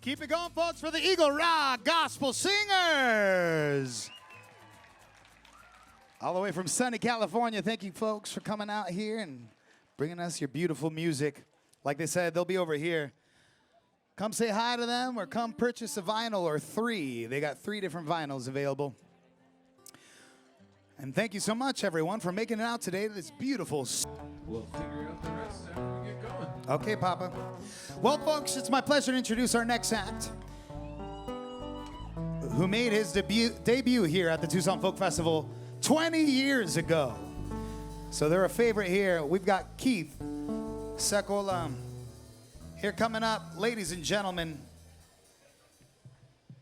Keep it going, folks, for the Eagle Rock Gospel Singers. All the way from sunny California, thank you, folks, for coming out here and bringing us your beautiful music. Like they said, they'll be over here. Come say hi to them or come purchase a vinyl or 3. They got 3 different vinyls available. And thank you so much, everyone, for making it out today to this beautiful. We'll figure out the rest after we get going. Okay, Papa. Well, folks, it's my pleasure to introduce our next act, who made his debut here at the Tucson Folk Festival 20 years ago. So they're a favorite here. We've got Keith Secola here coming up. Ladies and gentlemen,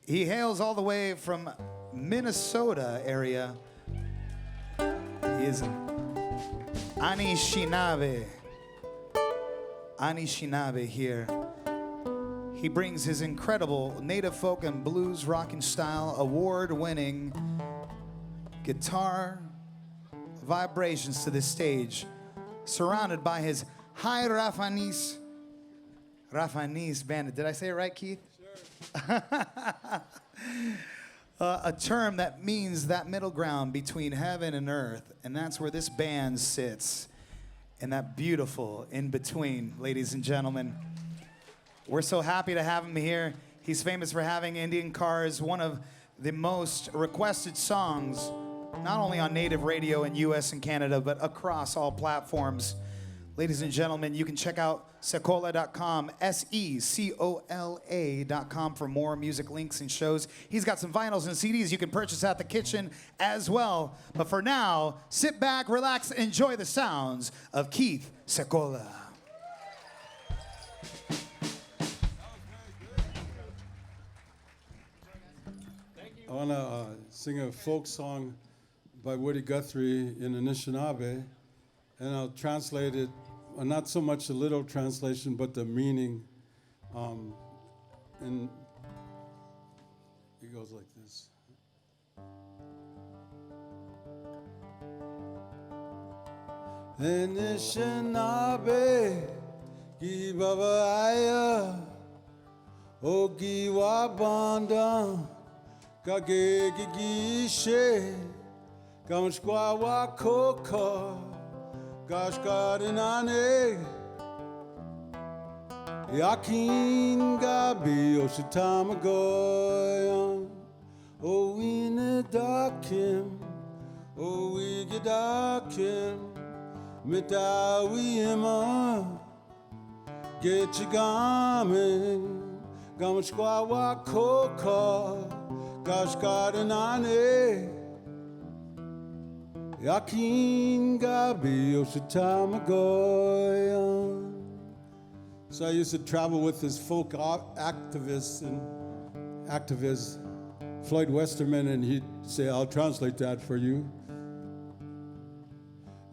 he hails all the way from Minnesota area. He is Anishinaabe here. He brings his incredible native folk and blues rocking style, award-winning guitar vibrations to this stage, surrounded by his high Rafanese band. Did I say it right, Keith? Sure. A term that means that middle ground between heaven and earth, and that's where this band sits, in that beautiful in-between, ladies and gentlemen. We're so happy to have him here. He's famous for having Indian Cars, one of the most requested songs, not only on native radio in US and Canada, but across all platforms. Ladies and gentlemen, you can check out Secola.com, SECOLA.com for more music links and shows. He's got some vinyls and CDs you can purchase at the kitchen as well. But for now, sit back, relax, enjoy the sounds of Keith Secola. I want to sing a folk song by Woody Guthrie in Anishinaabe, and I'll translate it. Not so much the literal translation, but the meaning. And it goes like this. Anishinaabe, gi baba aya, o gi wabanda, kage gi she, kamshkwa wa koka. Gosh, Karyn Ann Yakin Gabi Oshitamagoyam O Winadakim O Wigadakim Mitawiyama Get Chigamin Gamashkwa Koka Gosh, Karyn Ann Yakin Gabi Oshitamagoyam. So I used to travel with this folk activist Floyd Westerman, and he'd say, I'll translate that for you.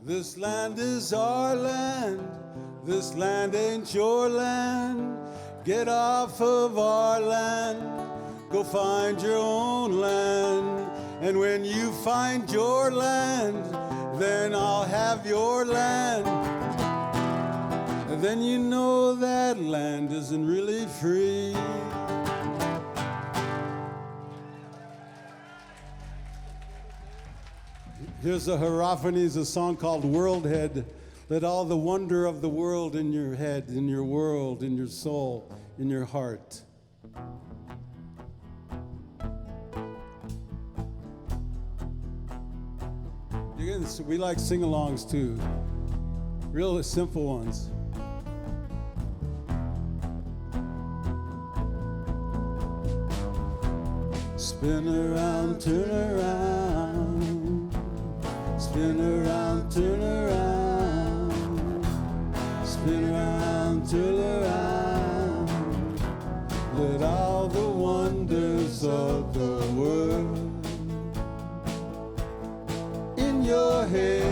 This land is our land, this land ain't your land. Get off of our land, go find your own land. And when you find your land, then I'll have your land. And then you know that land isn't really free. Here's a Hierophanes, a song called World Head. Let all the wonder of the world in your head, in your world, in your soul, in your heart. We like sing-alongs too, real simple ones. Spin around, turn around, spin around, turn around, spin around, turn around. Let all the wonders of the world your head,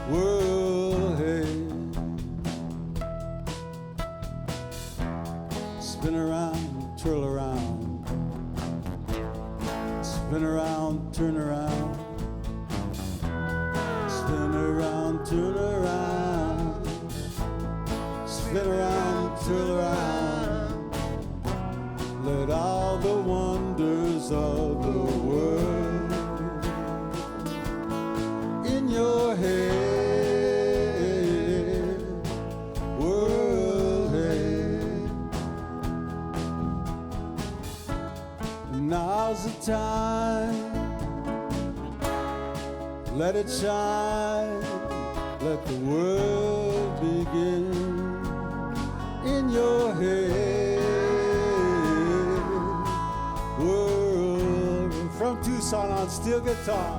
world head. Spin Spin around, turn around. Spin around, turn around. Spin around, turn around. Let all the wonders of the world in your head, world head. Now's the time. Let it shine, let the world begin in your head, world. From Tucson on steel guitar.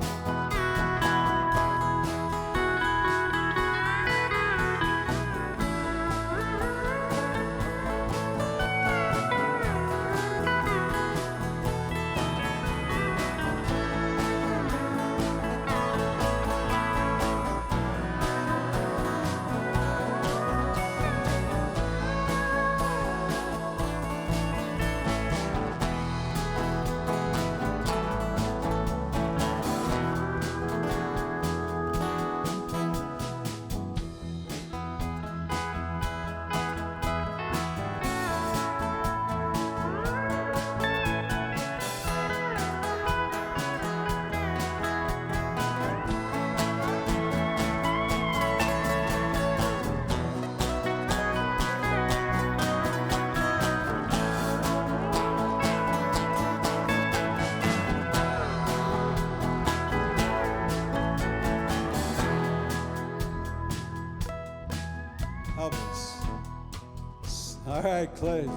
All right, Clay.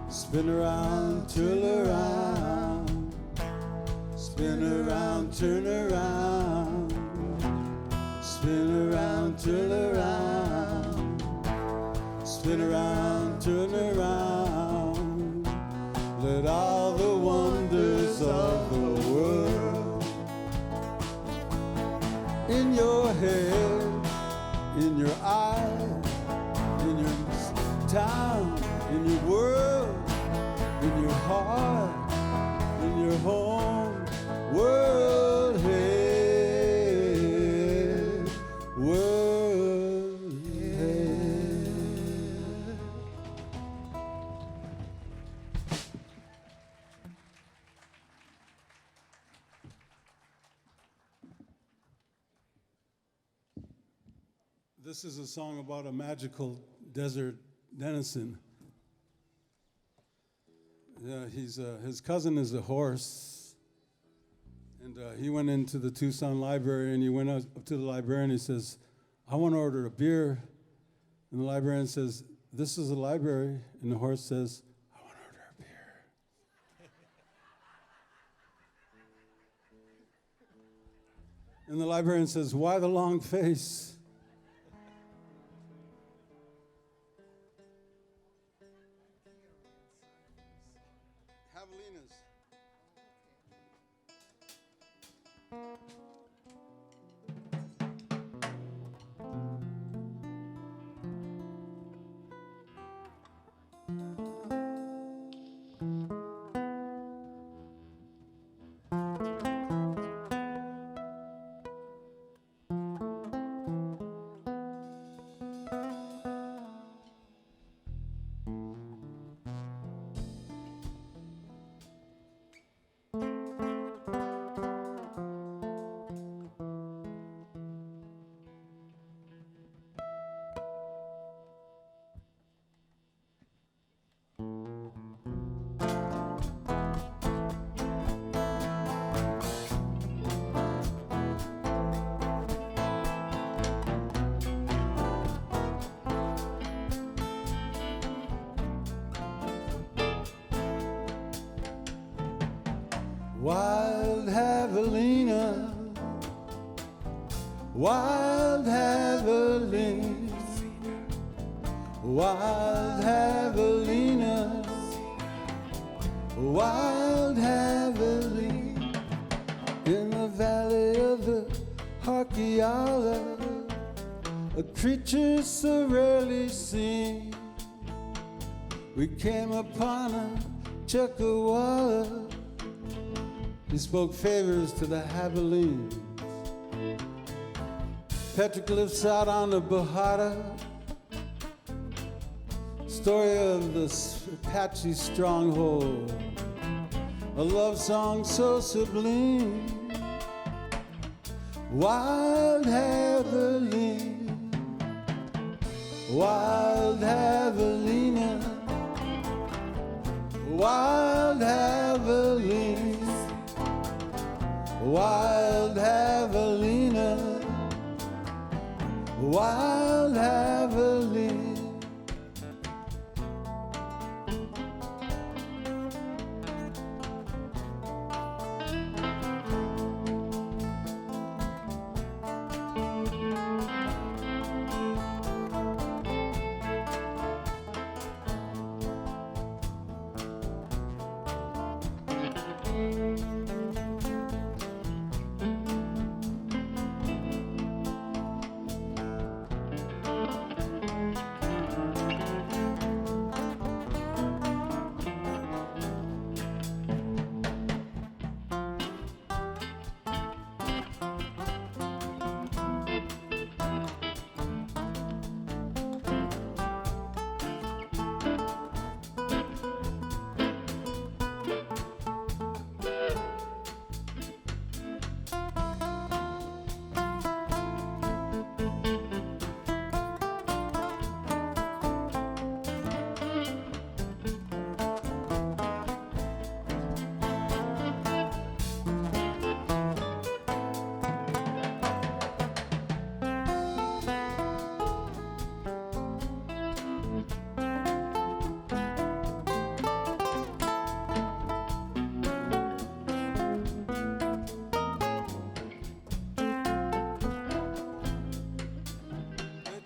Spin around, twirl around. Spin around, turn around. Spin around, twirl around. Spin around, turn around. Let all the wonders of the world in your head, in your eye, in your town, in your world, in your heart, in your home, world head, world head. This is a song about a magical desert denizen. Yeah, his cousin is a horse, and he went into the Tucson library, and he went up to the librarian. He says, "I want to order a beer," and the librarian says, "This is a library," and the horse says, "I want to order a beer." And the librarian says, "Why the long face?" Wild javelina, wild javelina, wild javelina, wild javelina, in the valley of the Harkiala, a creature so rarely seen, we came upon a Chuckawalla. He spoke favors to the Havilenes. Petroglyphs out on the Bahada. Story of the Apache stronghold. A love song so sublime. Wild Haviline, wild Havilina, wild Haviline, wild Havilina, wild Haviline.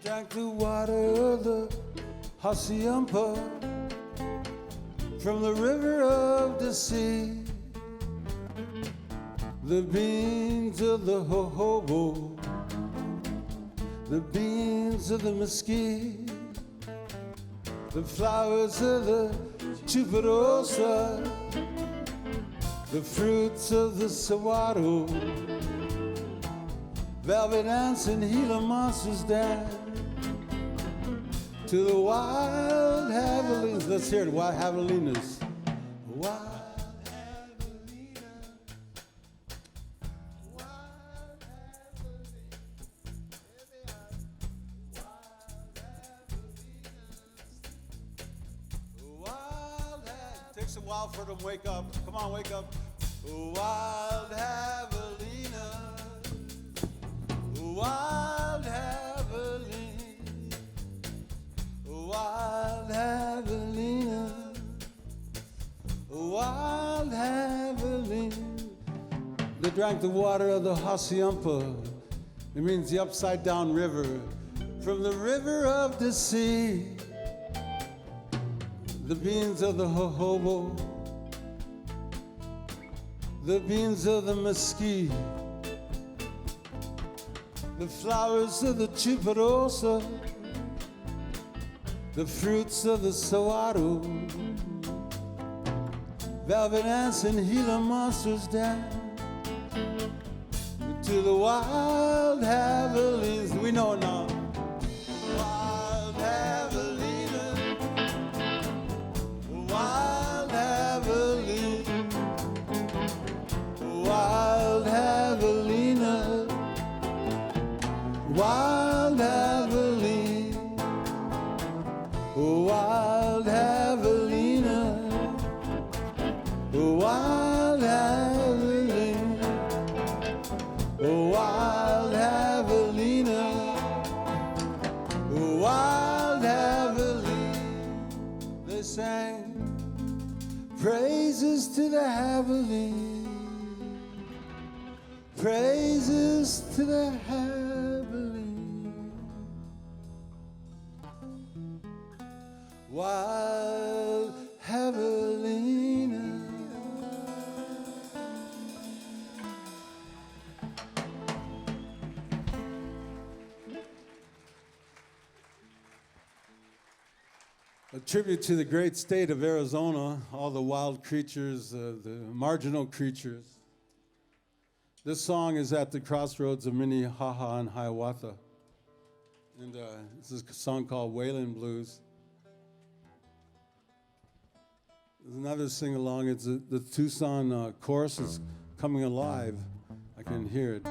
Drank the water of the Hacienda from the river of the sea, the beans of the jojoba, the beans of the mesquite, the flowers of the tuberosa, the fruits of the saguaro, velvet ants and Gila monsters dance to the wild javelinas. Let's hear it, wild javelinas. Wild javelina, wild javelinas, wild javelina. Takes a while for them to wake up. Come on, wake up. Wild javelina, wild javelina. Wild javelina, wild javelina. They drank the water of the Hacienda. It means the upside down river. From the river of the sea, the beans of the jojoba, the beans of the mesquite, the flowers of the tuberosa, the fruits of the saguaro, velvet ants and Gila monsters dance to the wild javelins. We know it now. Wild javelina, wild javelina, wild javelina, wild javelina. Wild javelina, wild javelina, wild javelina, wild javelina. They sang praises to the javelina, praises to the javelina. Wild javelina. A tribute to the great state of Arizona, all the wild creatures, the marginal creatures. This song is at the crossroads of Minnehaha and Hiawatha. And this is a song called Wailing Blues. There's another sing-along. It's the Tucson chorus is coming alive. I can hear it.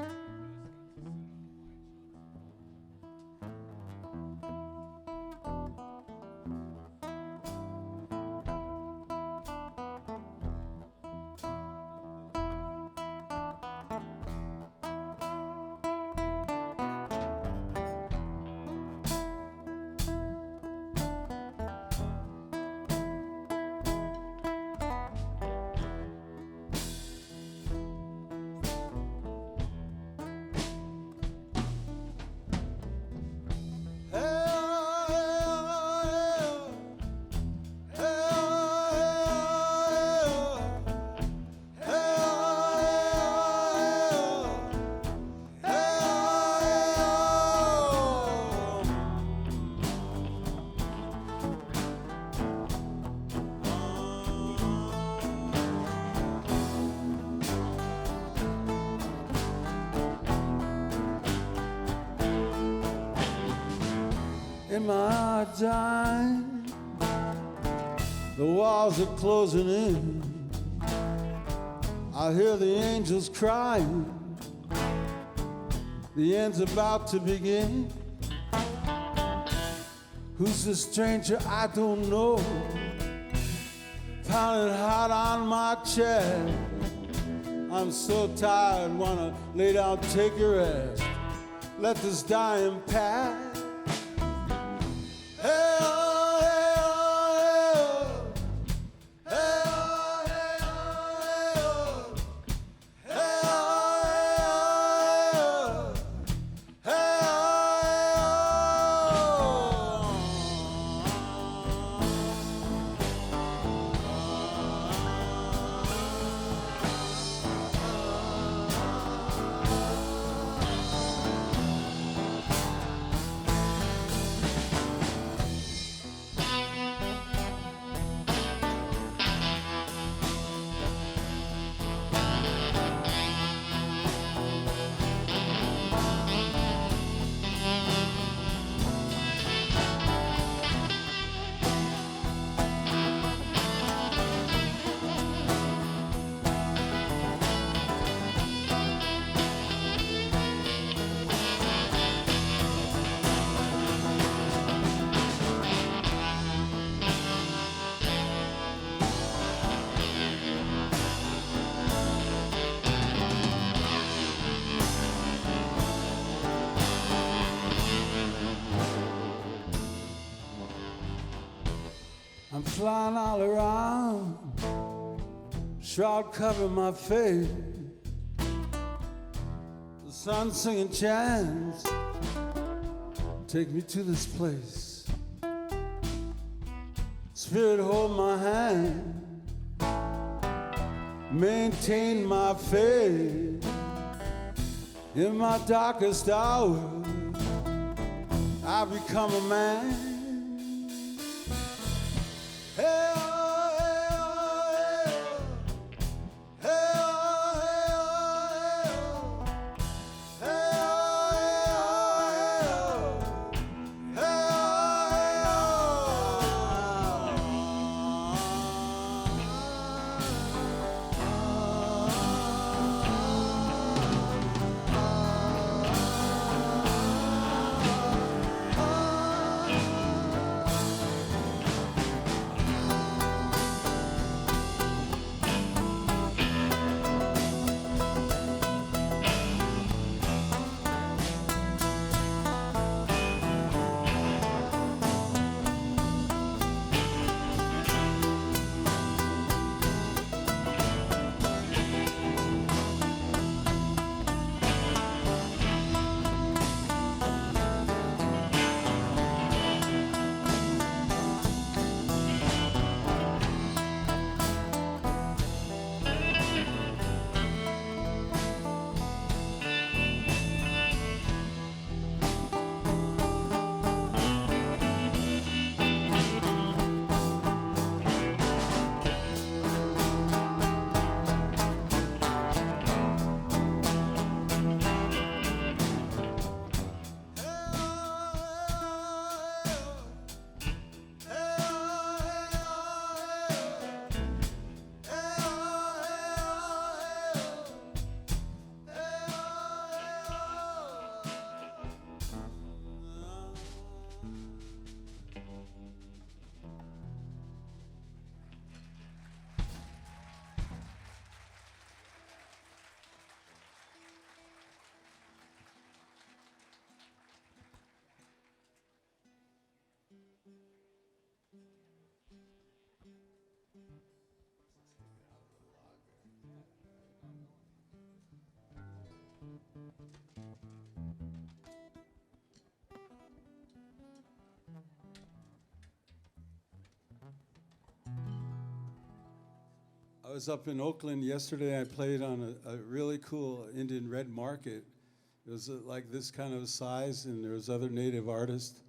In my time, the walls are closing in. I hear the angels crying. The end's about to begin. Who's the stranger? I don't know. Pounding hot on my chest. I'm so tired, wanna lay down, take a rest. Let this dying pass. I'm flying all around, shroud cover my face. The sun singing chants, take me to this place. Spirit, hold my hand, maintain my faith. In my darkest hour, I become a man. I was up in Oakland yesterday. I played on a really cool Indian red market. It was like this kind of size, and there was other native artists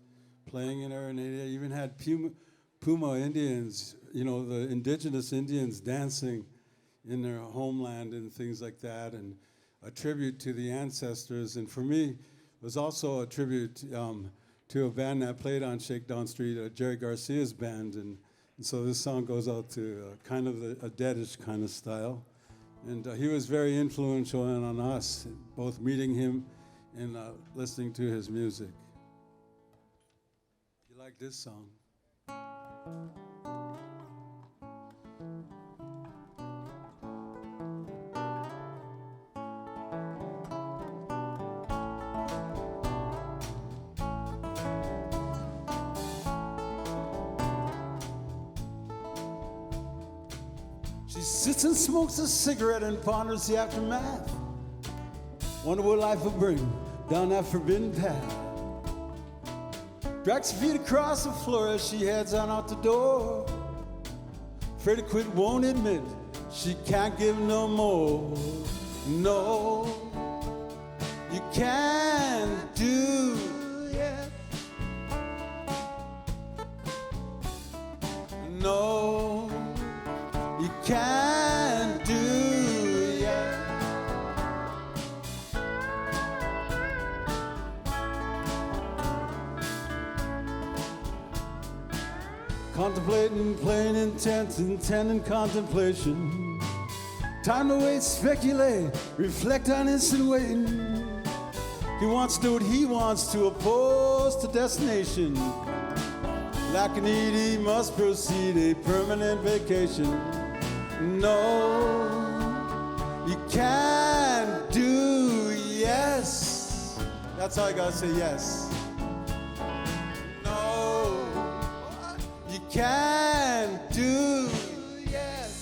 playing in there, and they even had Puma Indians, you know, the indigenous Indians dancing in their homeland and things like that, and a tribute to the ancestors. And for me, it was also a tribute to a band that played on Shakedown Street, Jerry Garcia's band, and so this song goes out to kind of a deadish kind of style. And he was very influential on us, both meeting him and listening to his music. You like this song? Sits and smokes a cigarette and ponders the aftermath. Wonder what life will bring down that forbidden path. Drags her feet across the floor as she heads on out the door. Afraid to quit, won't admit she can't give no more. No, you can't do yet. No, you can't do yet. Contemplating plain intent, intent and contemplation. Time to wait, speculate, reflect on insinuating. He wants to do what he wants to oppose to destination. Like an ED must proceed a permanent vacation. No, you can't do yes. That's all I gotta say, yes. No, you can't do yes.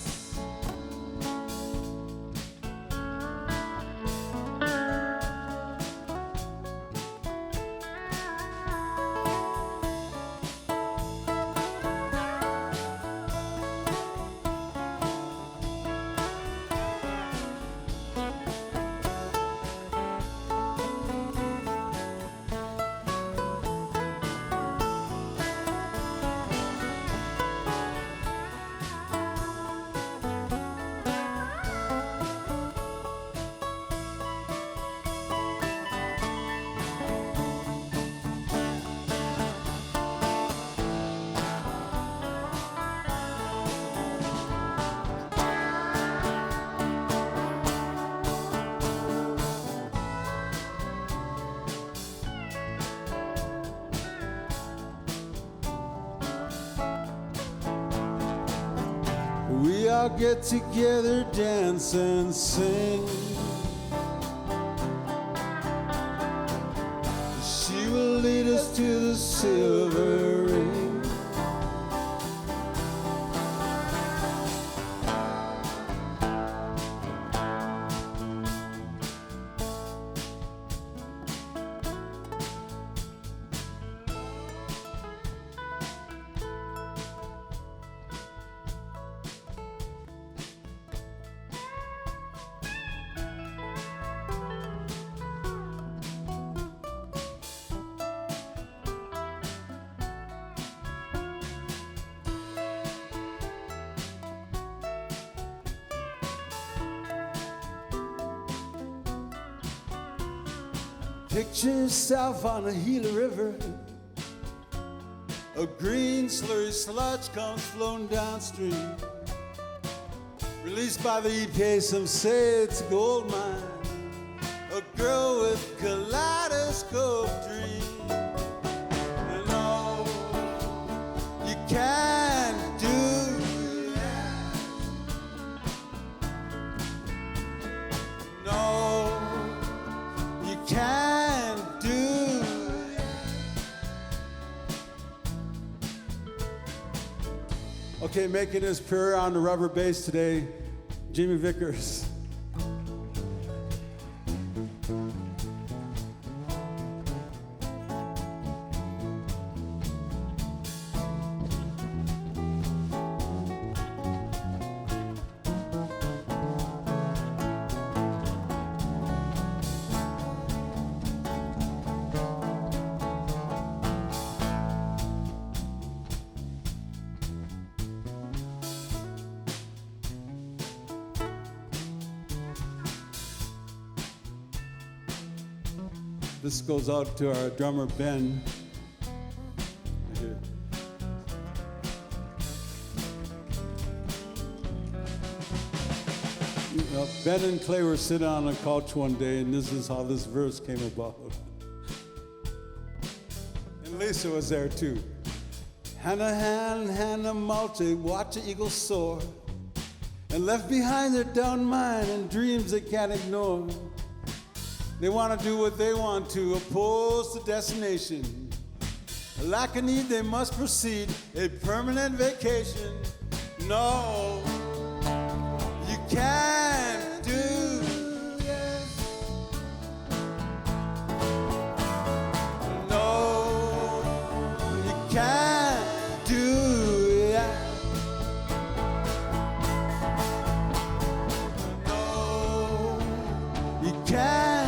We all get together, dance and sing. She will lead us to the silver ring. Picture yourself on the Gila River. A green slurry sludge comes flowing downstream. Released by the EPA, some say it's a gold mine. A girl with kaleidoscope dream. And no, you can't do that. No, you can't. Okay, making his prayer on the rubber bass today, Jimmy Vickers. This goes out to our drummer, Ben. Right here. Ben and Clay were sitting on a couch one day, and this is how this verse came about. And Lisa was there too. Hannah, Hannah, Malte, watch the eagle soar, and left behind their down mind and dreams they can't ignore. They want to do what they want to, oppose the destination. Like a need, they must proceed, a permanent vacation. No, you can't do it. No, you can't do it. No, you can't.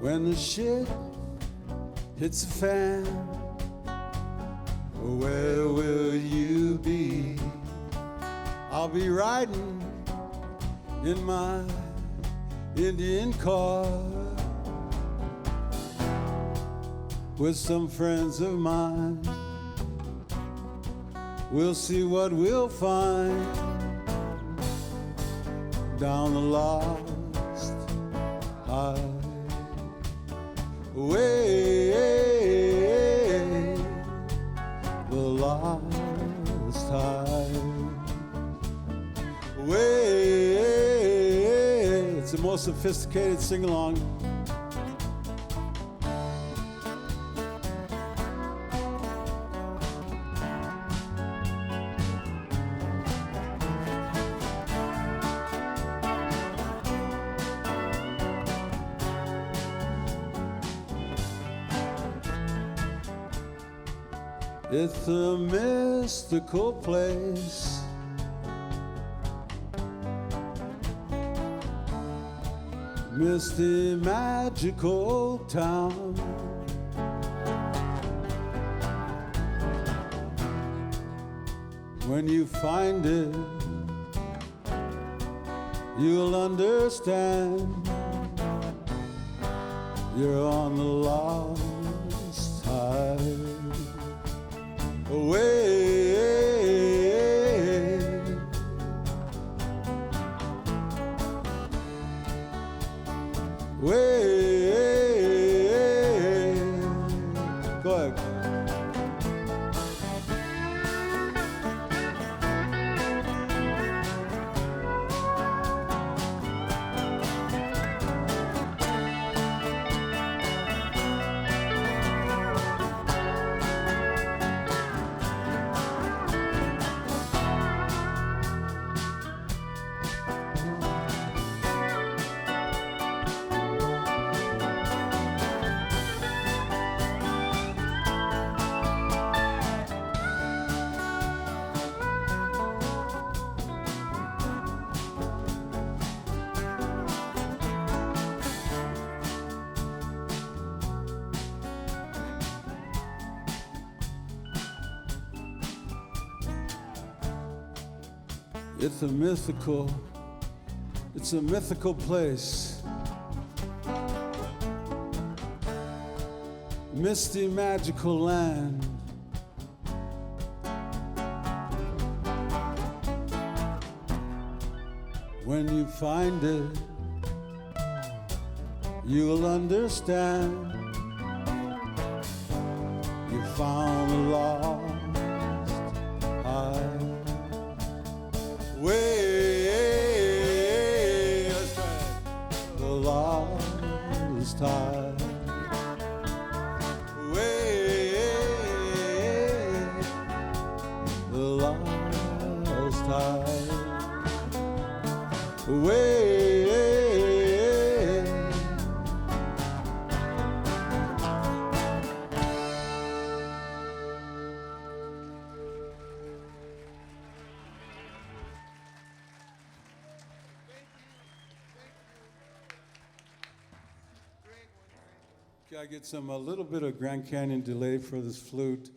When the shit hits the fan, where will you be? I'll be riding in my Indian car with some friends of mine. We'll see what we'll find down the lost highway. The lost highway. It's the most sophisticated sing-along. It's a mystical place, misty, magical town. When you find it, you'll understand. You're on the lost highway. It's a mythical place. Misty, magical land. When you find it, you'll understand. You found a lost highway. That's right. The lost highway. The lost highway. I get a little bit of Grand Canyon delay for this flute,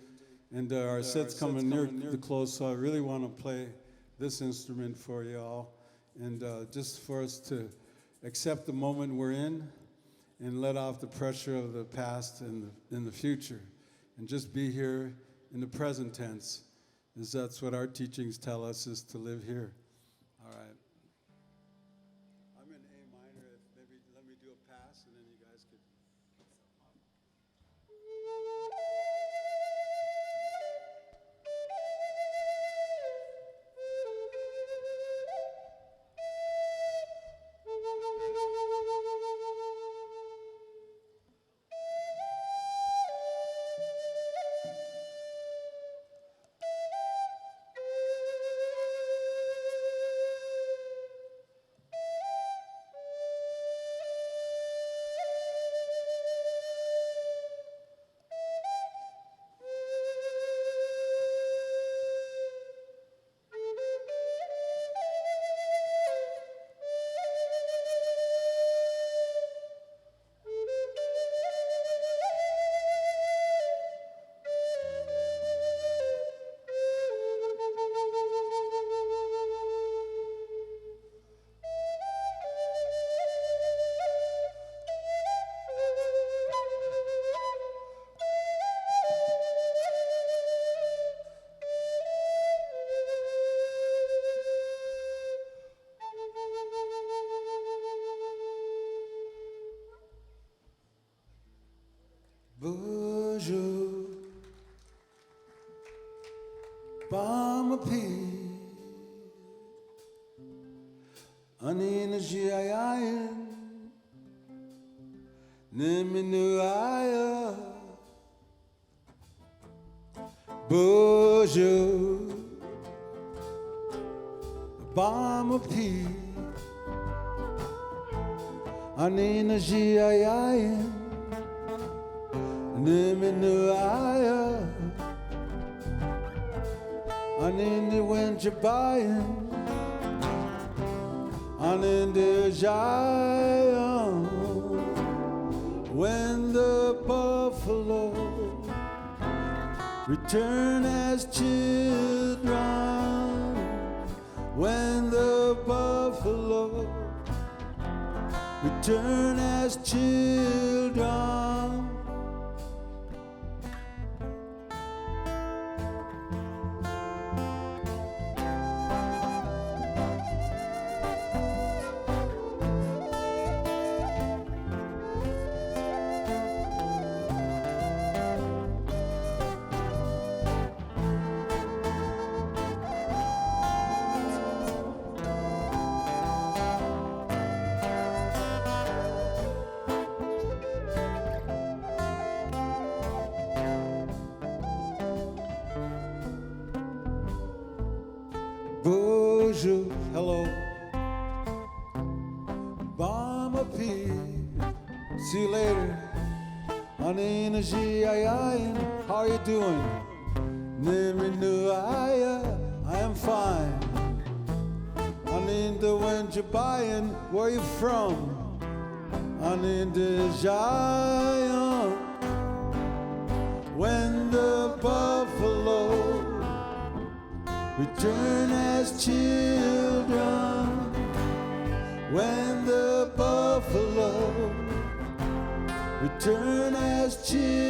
and our set's coming near the close, so I really want to play this instrument for you all, and just for us to accept the moment we're in and let off the pressure of the past and in the future, and just be here in the present tense, as that's what our teachings tell us, is to live here. All right. I'm in A minor. Maybe let me do a pass, and then you guys could. Bonjour, Bama P, Anina Giayan, Niminuaya, Bonjour, Bama P, Anina Giayan. Niminuaya, Anindi when you're buying, Anindi Zion, when the buffalo return as children, when the buffalo return as children. Bonjour, hello, Bama P, see you later, Anina Giayan, how are you doing? Niminuaya, I am fine, Aninda when you're buying, where you from? Aninda Zion, when the buffalo return as children, when the buffalo return as children.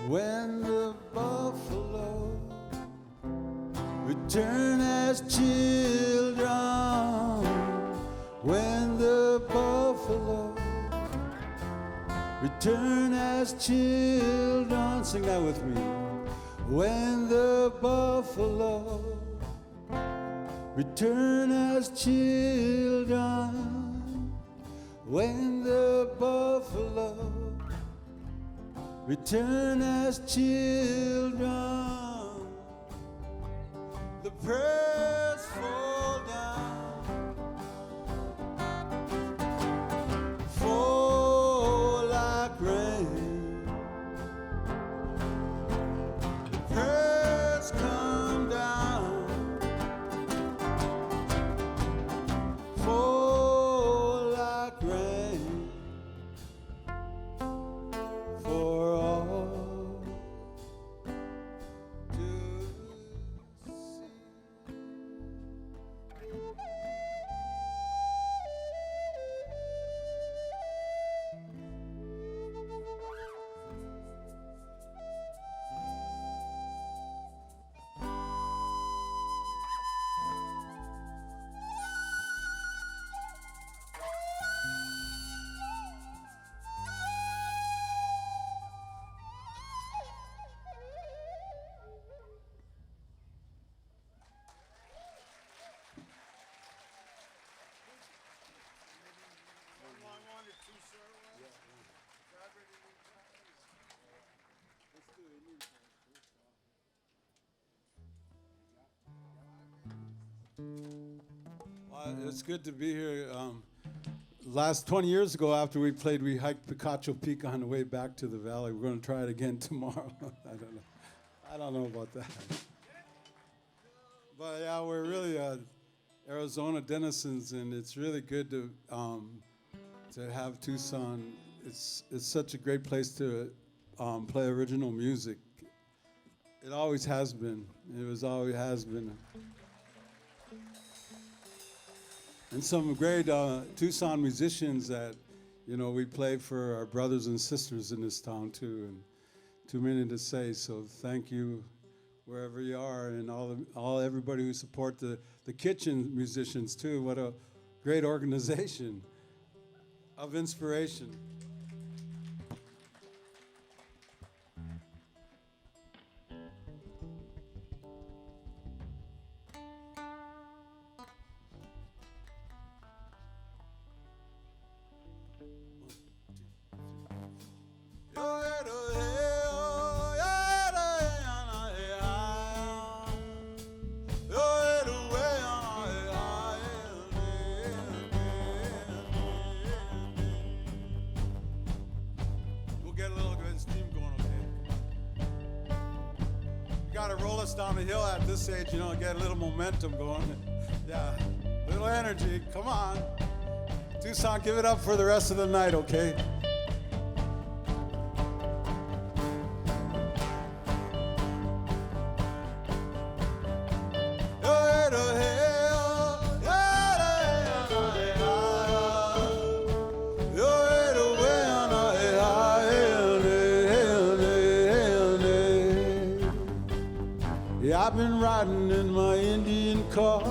When the buffalo return as children, when the buffalo return as children, sing that with me. When the buffalo return as children, when the buffalo return as children, the prayers fall down, fall like rain. The prayers come down, fall like rain. For all to see. It's good to be here. Last 20 years ago, after we played, we hiked Picacho Peak on the way back to the valley. We're going to try it again tomorrow. I don't know about that. But yeah, we're really Arizona denizens, and it's really good to have Tucson. It's such a great place to play original music. It always has been. Always has been. And some great Tucson musicians that, we play for our brothers and sisters in this town too, and too many to say. So thank you, wherever you are, and everybody who support the Kitchen Musicians too. What a great organization of inspiration. Down the hill at this age, get a little momentum going. Yeah, little energy. Come on. Tucson, give it up for the rest of the night, okay? riding in my Indian car,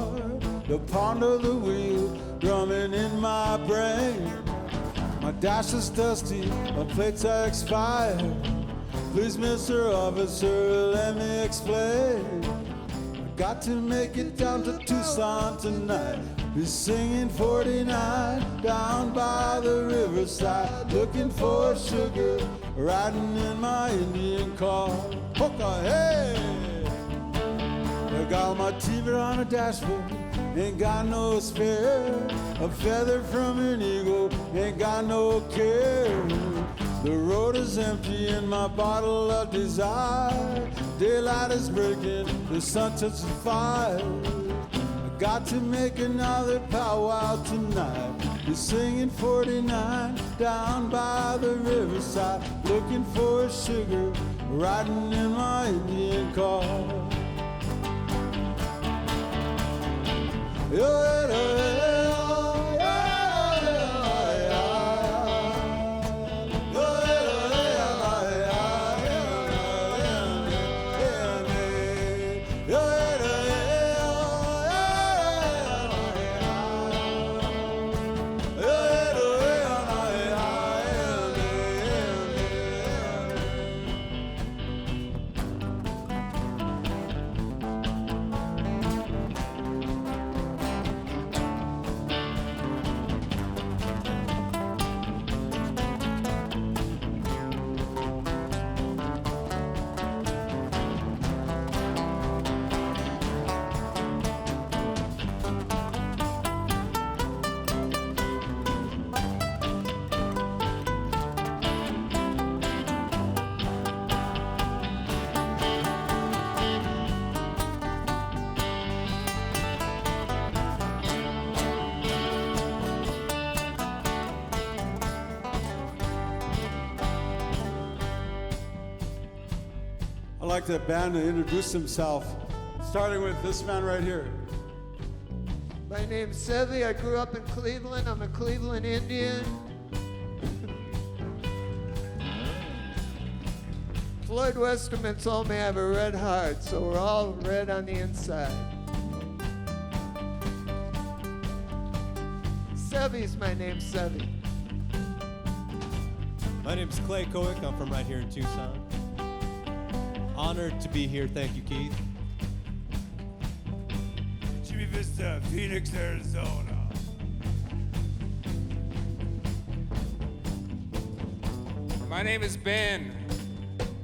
the pound of the wheel drumming in my brain. My dash is dusty, my plates are expired. Please, Mr. Officer, let me explain. I got to make it down to Tucson tonight. Be singing 49 down by the riverside, looking for sugar, riding in my Indian car. Hoka, hey! I got my TV on a dashboard, ain't got no spare. A feather from an eagle, ain't got no care. The road is empty and my bottle of desire. Daylight is breaking, the sun touches fire. I got to make another powwow tonight. We're singing 49 down by the riverside, looking for sugar, riding in my Indian car. I'd like the band to introduce himself, starting with this man right here. My name's Sevy. I grew up in Cleveland. I'm a Cleveland Indian. Floyd Westerman told me I have a red heart, so we're all red on the inside. Sevy's my name, Sevy. My name's Clay Kowick. I'm from right here in Tucson. Honored to be here. Thank you, Keith. Jimmy Vista, Phoenix, Arizona. My name is Ben,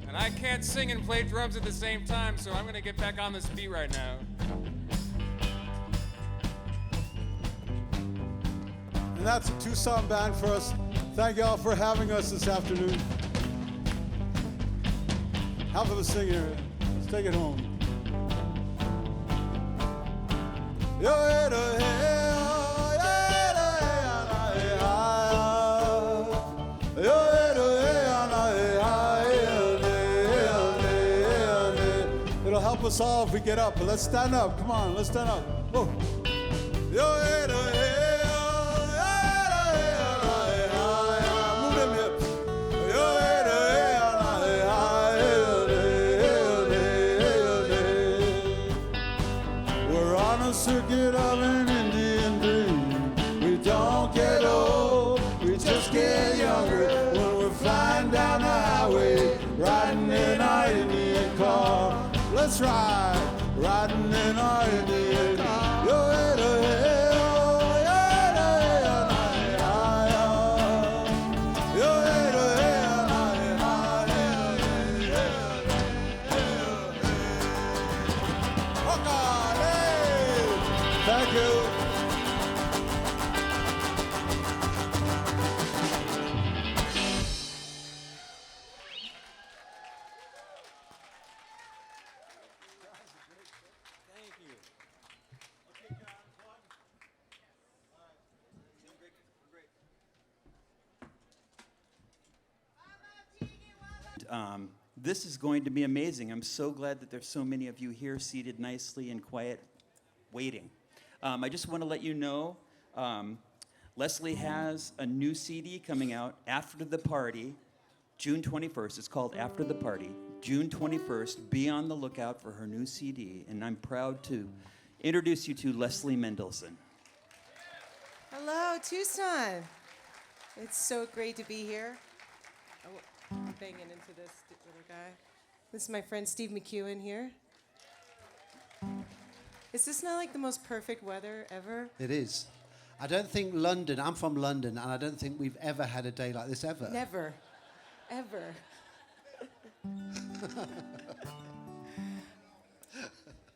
and I can't sing and play drums at the same time, so I'm gonna get back on this beat right now. And that's a Tucson band for us. Thank you all for having us this afternoon. Half of us sing here. Let's take it home. It'll help us all if we get up, but let's stand up. Come on, let's stand up. Whoa. Move them hips. We're on a circuit of an Indian dream. We don't get old, we just get younger. When we're flying down the highway, riding in our Indian car. Let's ride, riding in our Indian car. Thank you. This is going to be amazing. I'm so glad that there's so many of you here seated nicely and quiet, waiting. I just want to let you know, Leslie has a new CD coming out after the party, June 21st. It's called After the Party. June 21st. Be on the lookout for her new CD, and I'm proud to introduce you to Leslie Mendelson. Hello, Tucson. It's so great to be here. Oh, I'm banging into this little guy. This is my friend Steve McEwen here. Is this not like the most perfect weather ever? It is. I don't think London, I'm from London, and I don't think we've ever had a day like this ever. Never. Ever.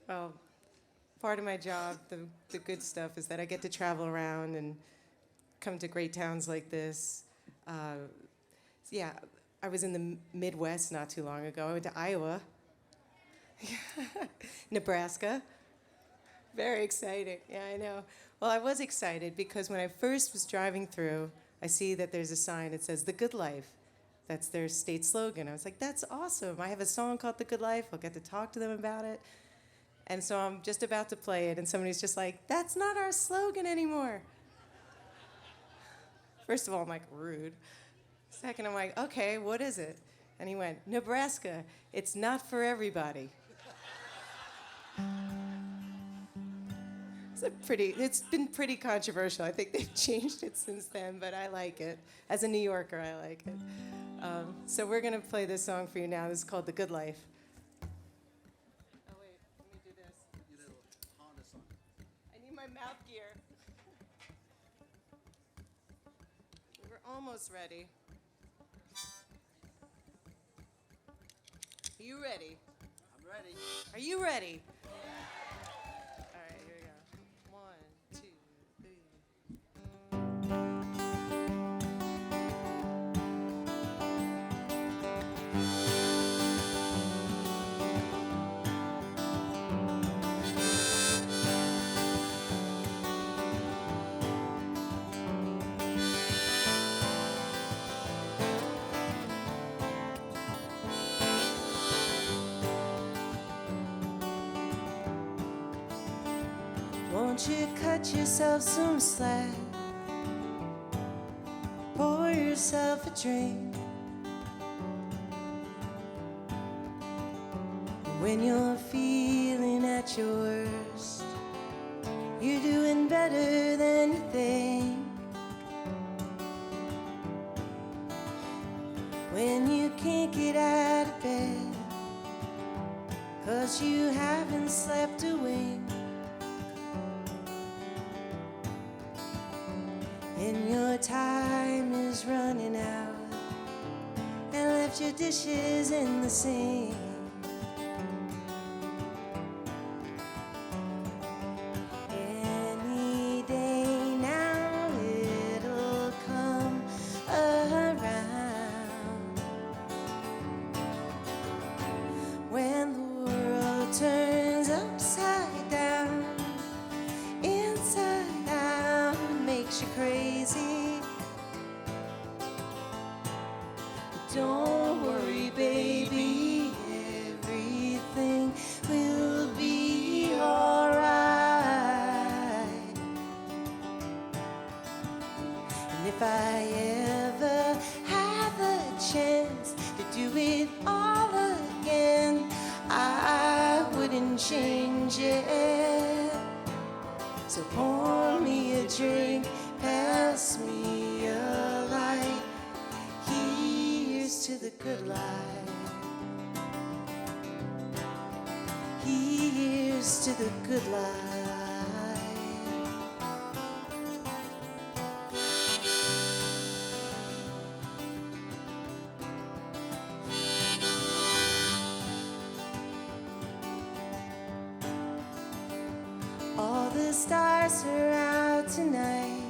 Well, part of my job, the good stuff, is that I get to travel around and come to great towns like this. Yeah, I was in the Midwest not too long ago. I went to Iowa, Nebraska. Very exciting. Yeah, I know. Well, I was excited because when I first was driving through, I see that there's a sign that says The Good Life. That's their state slogan. I was like, that's awesome. I have a song called The Good Life. I'll get to talk to them about it. And so I'm just about to play it, and somebody's just like, that's not our slogan anymore. First of all, I'm like, rude. Second, I'm like, okay, what is it? And he went, Nebraska, it's not for everybody. It's been pretty controversial. I think they've changed it since then, but I like it. As a New Yorker, I like it. So we're gonna play this song for you now. This is called The Good Life. Oh wait, let me do this. Your little harness on. I need my mouth gear. We're almost ready. Are you ready? I'm ready. Are you ready? All right, here we go. 1, 2, 3. Won't you cut yourself some slack? Pour yourself a drink. When you're feeling at your worst, you're doing better than you think. When you can't get out of bed 'cause you haven't slept a wink, and your time is running out and left your dishes in the sink. Any day now it'll come around when the world turns upside down, inside out, makes you crazy. Don't worry, baby, everything will be alright. And if I ever have a chance to do it all again, I wouldn't change it. So pour me a drink, pass me a light. Here's to the good life. Here's to the good life. All the stars are out tonight.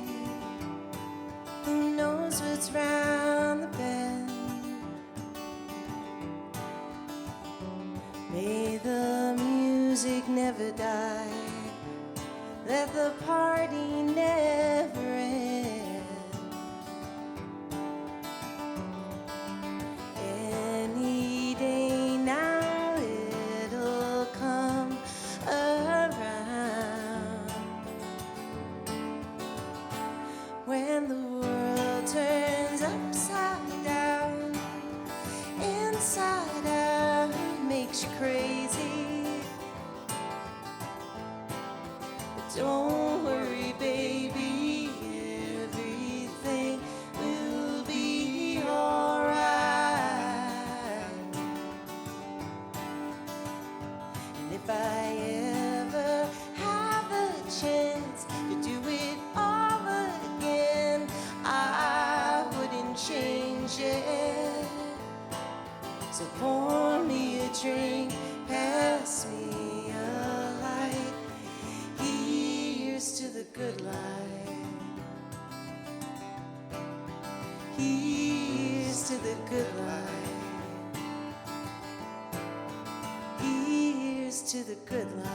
Who knows what's round the bend? May the music never die. Let the party never end. Any day now it'll come around when the world turns upside down, inside out, Don't worry, baby, everything will be alright. And if I ever have a chance to do it all again, I wouldn't change it. So pour me a drink, pass me a light. Here's to the good life. Here's to the good life. Here's to the good life.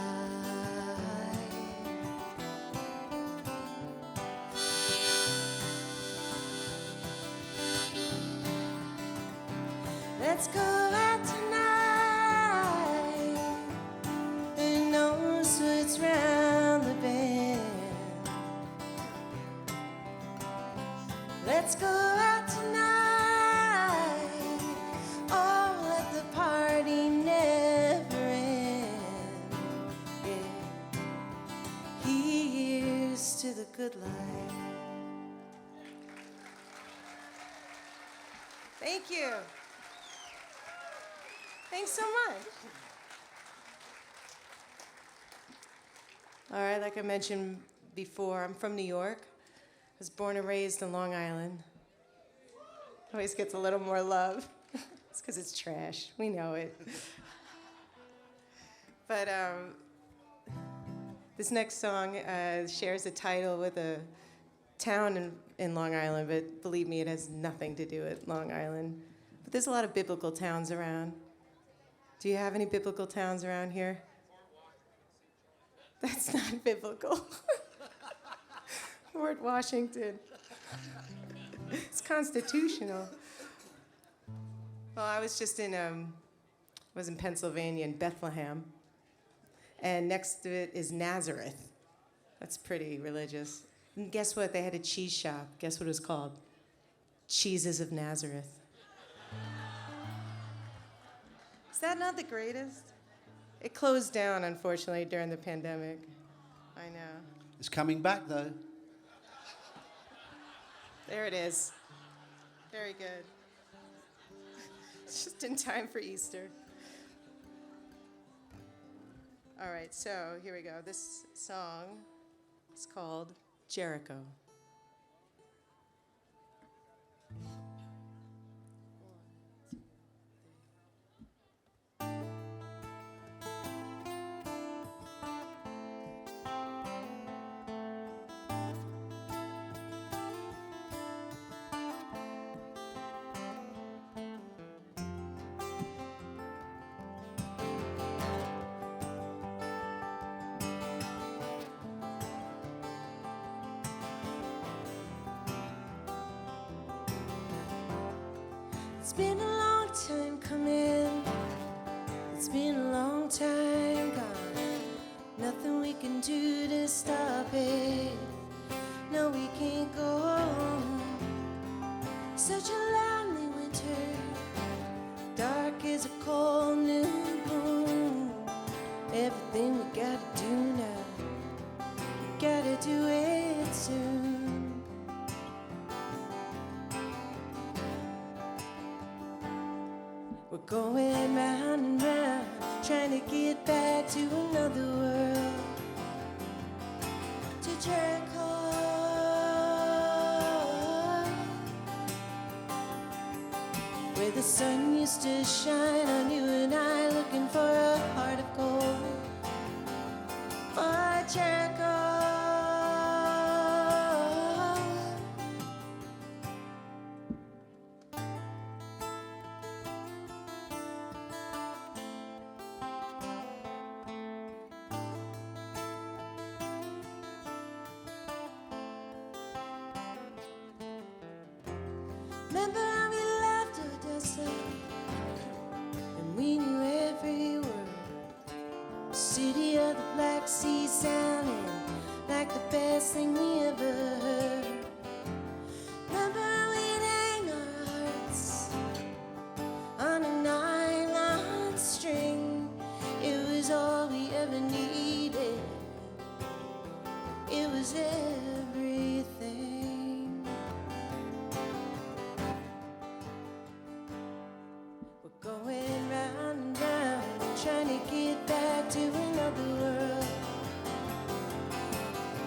Let's go out tonight. Who knows what's round the bend? Let's go out tonight. Oh, let the party never end. Yeah. Here's to the good life. Thank you. Thanks so much. All right, like I mentioned before, I'm from New York. I was born and raised in Long Island. Always gets a little more love. It's because it's trash. We know it. But this next song shares a title with a town in Long Island, but believe me, it has nothing to do with Long Island. But there's a lot of biblical towns around. Do you have any biblical towns around here? That's not biblical. Fort Washington. It's constitutional. Well, I was just in Pennsylvania, in Bethlehem. And next to it is Nazareth. That's pretty religious. And guess what? They had a cheese shop. Guess what it was called? Cheeses of Nazareth. Is that not the greatest? It closed down, unfortunately, during the pandemic. I know. It's coming back, though. There it is. Very good. It's just in time for Easter. All right, so here we go. This song is called Jericho. It's been a long time coming. It's been a long time gone. Nothing we can do to stop it. No, we can't go on. Such a lonely winter, dark as a cold new moon. Everything we gotta do now, we gotta do it soon. We're going round and round, trying to get back to another world, to Jericho, where the sun used to shine on you and I, looking for a heart of gold. For Jericho. Remember how we left Odessa, and we knew every word. City of the Black Sea sounding like the best thing we ever heard. Remember how we'd hang our hearts on a nylon string. It was all we ever needed. was everything. We're going round and round, trying to get back to another world,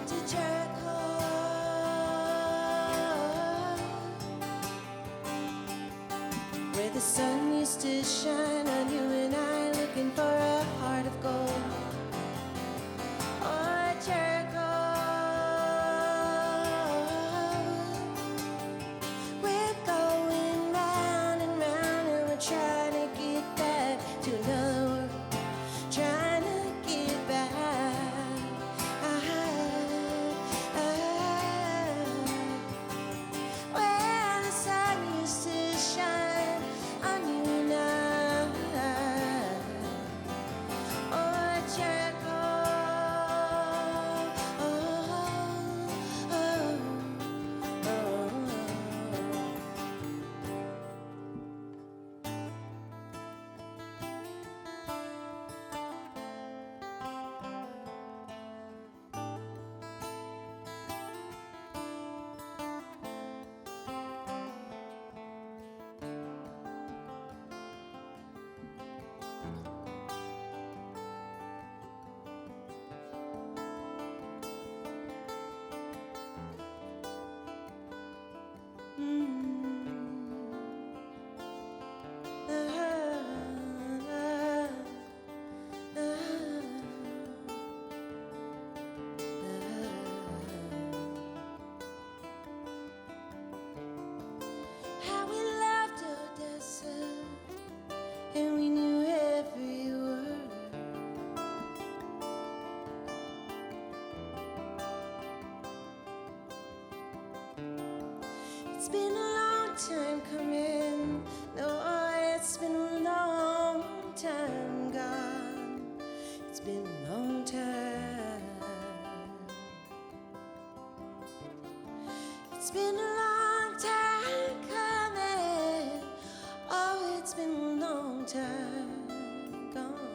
to Jericho, where the sun used to shine on you and I, looking for a heart of gold. Oh, Jericho, we're going round and round, and we're trying to get back to another world, trying to get back. Where the sun used to shine on you and I. Oh, Jericho. How we loved Odessa, and we knew every word. It's been a long time coming. No, it's been a long time gone. It's been a long time. It's been a long time coming. Oh, it's been a long time gone.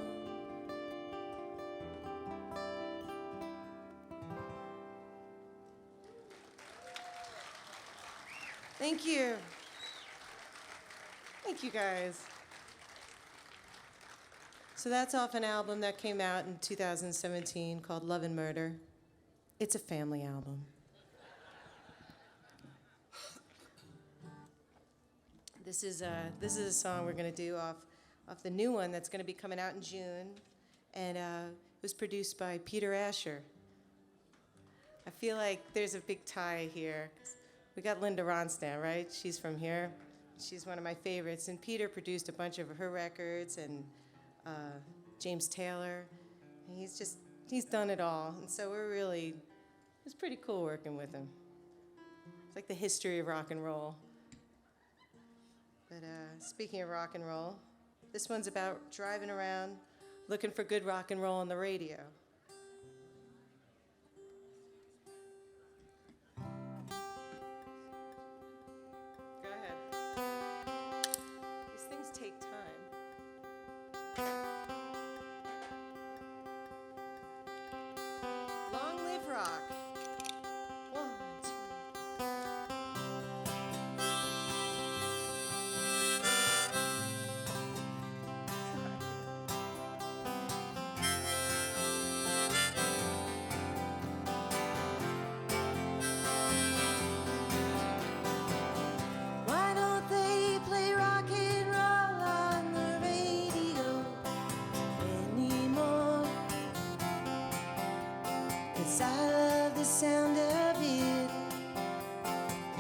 Thank you. Thank you, guys. So that's off an album that came out in 2017 called Love and Murder. It's a family album. This is a song we're gonna do off the new one that's gonna be coming out in June, and it was produced by Peter Asher. I feel like there's a big tie here. We got Linda Ronstadt, right? She's from here. She's one of my favorites, and Peter produced a bunch of her records, and James Taylor. And he's done it all, and so it's pretty cool working with him. It's like the history of rock and roll. But speaking of rock and roll, this one's about driving around looking for good rock and roll on the radio. Go ahead. These things take time. Long live rock. One, two. Why don't they play rock and roll on the radio anymore? 'Cause I love the sound of it,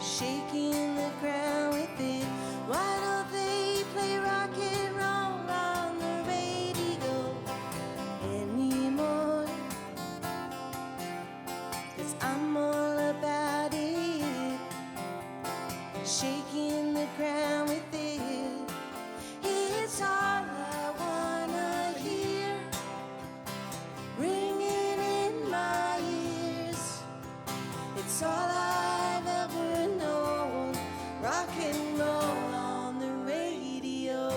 shaking the ground with it. Why don't they play rock and roll on the radio anymore? 'Cause I'm all about it, shaking the ground with it. It's all I wanna hear, ringing in my ears. It's all I've ever known, rock and roll on the radio.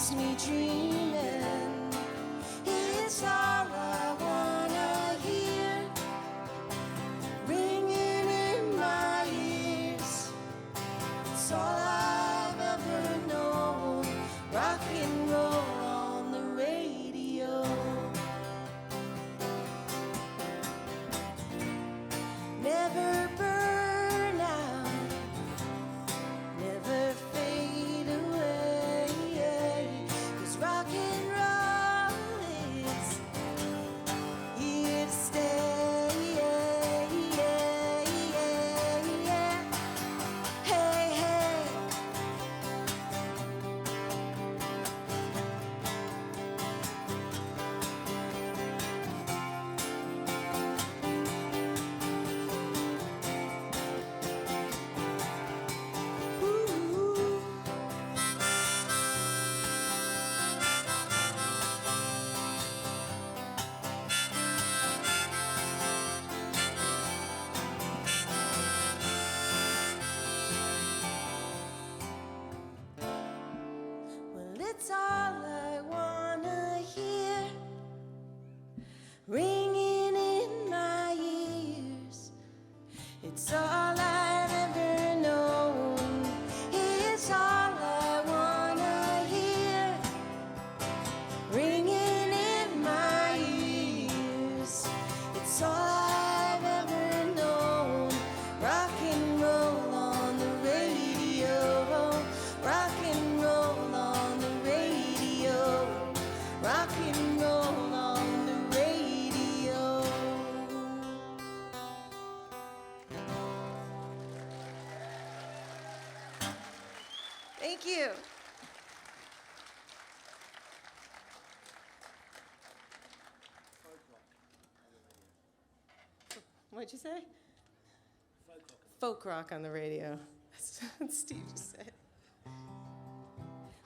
keeps me dreaming. It's all I wanna hear, ringing in my ears. It's all I've ever known, rock and roll on the radio. Never burn out, never fade away, 'cause rock and roll is here to stay. Hey, hey. Well, it's all I wanna hear, ringing in my ears. It's all I've ever known. It's all I wanna hear, ringing in my ears. It's all I've ever known. Rock and roll on the radio. Rock and roll on the radio. Rock and roll on the radio. Thank you. What'd you say? Folk rock on the radio. That's what Steve just said.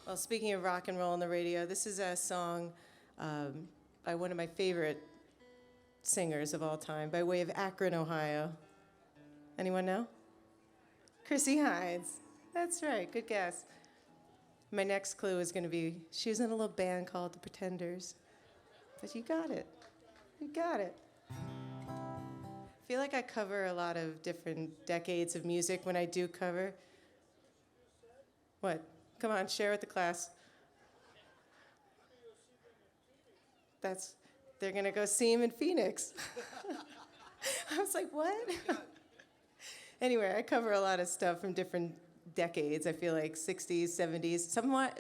Well, speaking of rock and roll on the radio, this is a song by one of my favorite singers of all time, by way of Akron, Ohio. Anyone know? Chrissy Hines. That's right, good guess. My next clue is going to be, she was in a little band called The Pretenders. But you got it. You got it. I feel like I cover a lot of different decades of music when I do cover. What? Come on, share with the class. They're gonna go see him in Phoenix. I was like, what? Anyway, I cover a lot of stuff from different decades. I feel like 60s, 70s.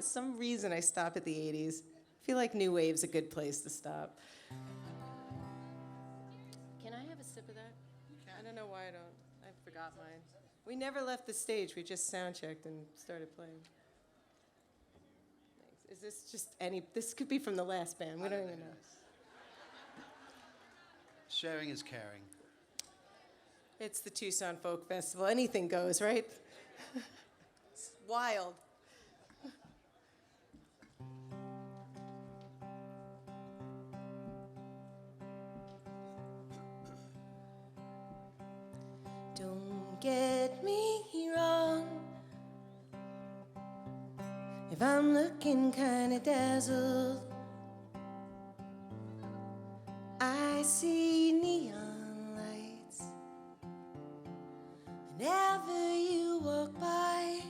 Some reason I stop at the 80s. I feel like new wave's a good place to stop. Can I have a sip of that? I don't know why I don't. I forgot mine. We never left the stage. We just sound checked and started playing. Thanks. Is this just this could be from the last band. We don't even know. Sharing is caring. It's the Tucson Folk Festival. Anything goes, right? It's wild. Don't get me wrong, if I'm looking kinda dazzled, I see neon lights whenever you walk by.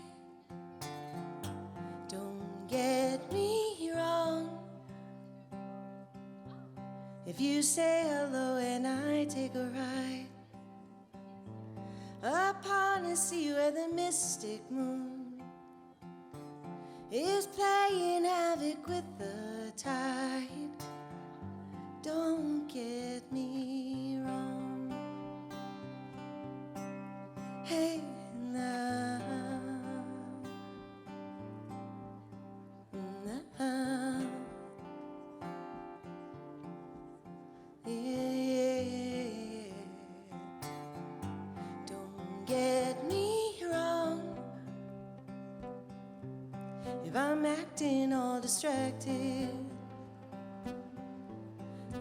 Don't get me wrong, if you say hello and I take a ride upon a sea where the mystic moon is playing havoc with the tide. Don't get me wrong. Hey, now. Now. Yeah. Don't get me wrong, if I'm acting all distracted,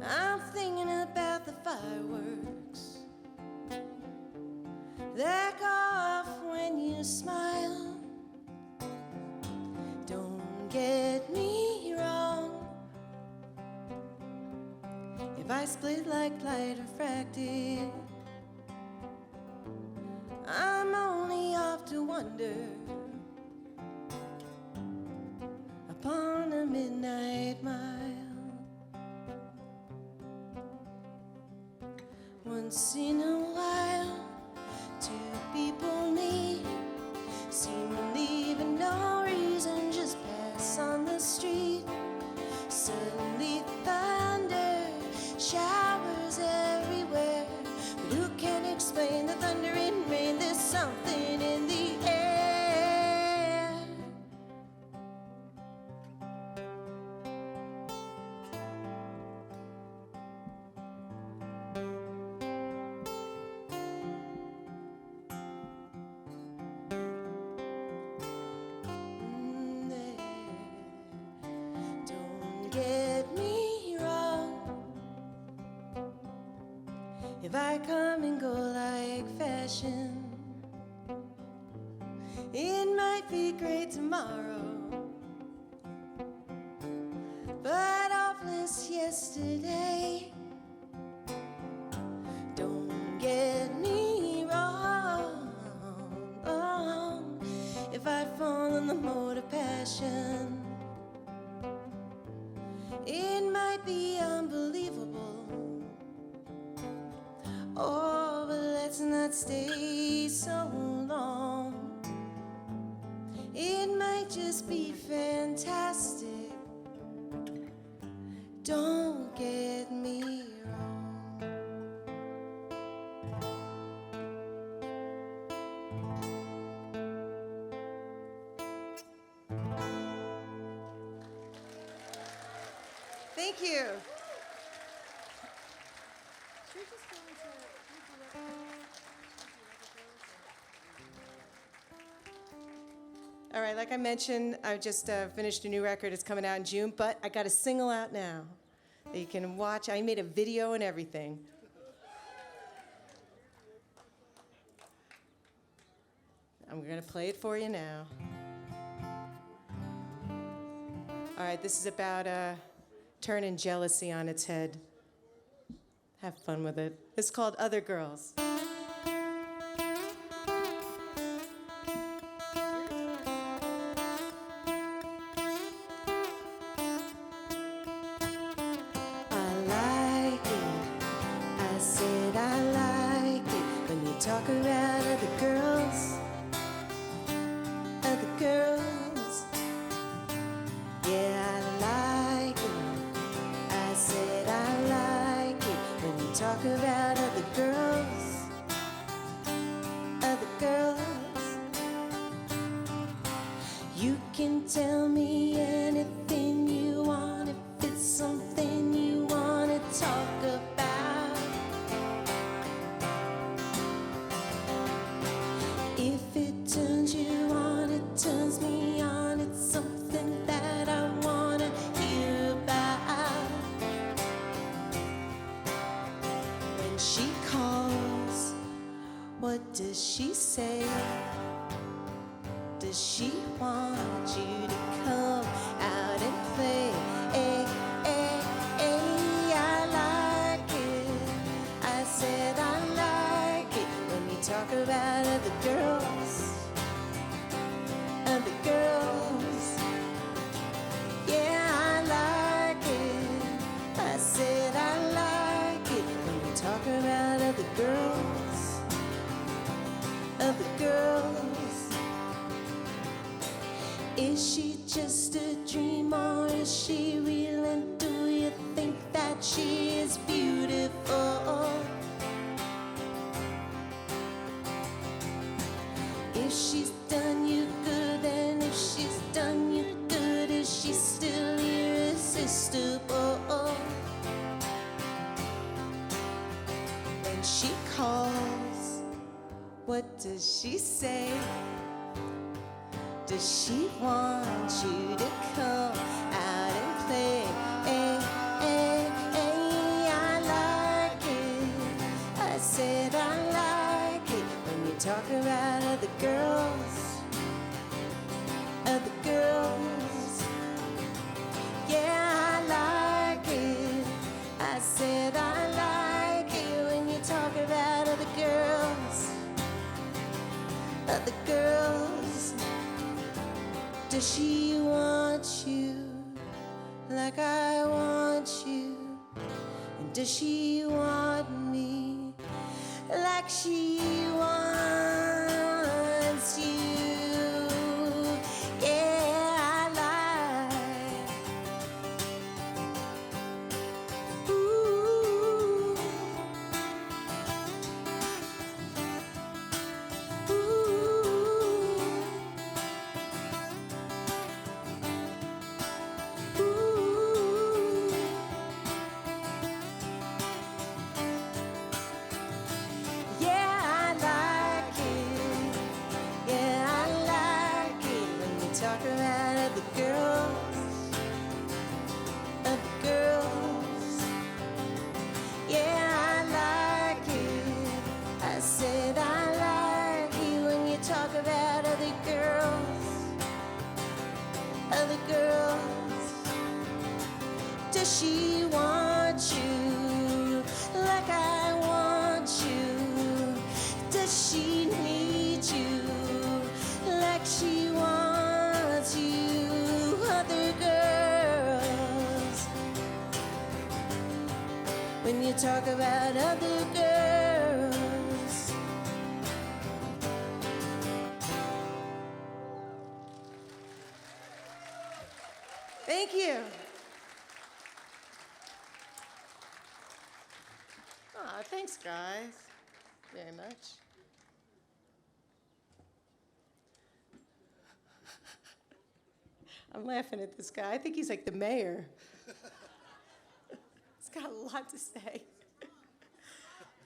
I'm thinking about the fireworks that go off when you smile. Don't get me if I split like light refracted, I'm only off to wander upon a midnight mile. Once in a while, two people meet, seemingly for no reason, just pass on the street. Suddenly thunder showers everywhere, but who can explain the thunder and rain? There's something in the air. Don't get me wrong, if I come and go like fashion, it might be great tomorrow, but awfulness yesterday. Don't get me wrong, if I fall in the mode of passion, it might be unbelievable. Oh, but let's not stay so long. It might just be fantastic. Don't get me wrong. Thank you. All right, like I mentioned, I just finished a new record. It's coming out in June, but I got a single out now that you can watch. I made a video and everything. I'm going to play it for you now. All right, this is about turning jealousy on its head. Have fun with it. It's called Other Girls. Talk about other girls, yeah, I like it. I said I like it when you talk about other girls, You can tell me anything you want if it's something you want to talk about. If it turns you on, it turns me on. It's something that I want to hear about. When she calls, what does she say? Does she want you to come out and play? Hey, hey, hey, I like it. I said I like it when you talk about other girls. Yeah, I like it. I said I like it when you talk about other girls. Other girls. Is she just a dream or is she real? And do you think that she is beautiful? If she's done you good, and if she's done you good, is she still irresistible? When she calls, what does she say? Does she want you to come out and play? Hey, hey, hey, I like it. I said I like it when you talk about other girls. Other girls. Yeah, I like it. I said Does she want you like I want you? And does she want me like she wants you? Yeah, I like. Ooh. Talk about other girls, other girls. Yeah, I like it. I said I like it when you talk about other girls, other girls. Does she want you like I want you? Does she need you like she wants you? Other girls. When you talk about other girls. Thank you. Aw, thanks, guys, very much. I'm laughing at this guy. I think he's like the mayor. He's got a lot to say.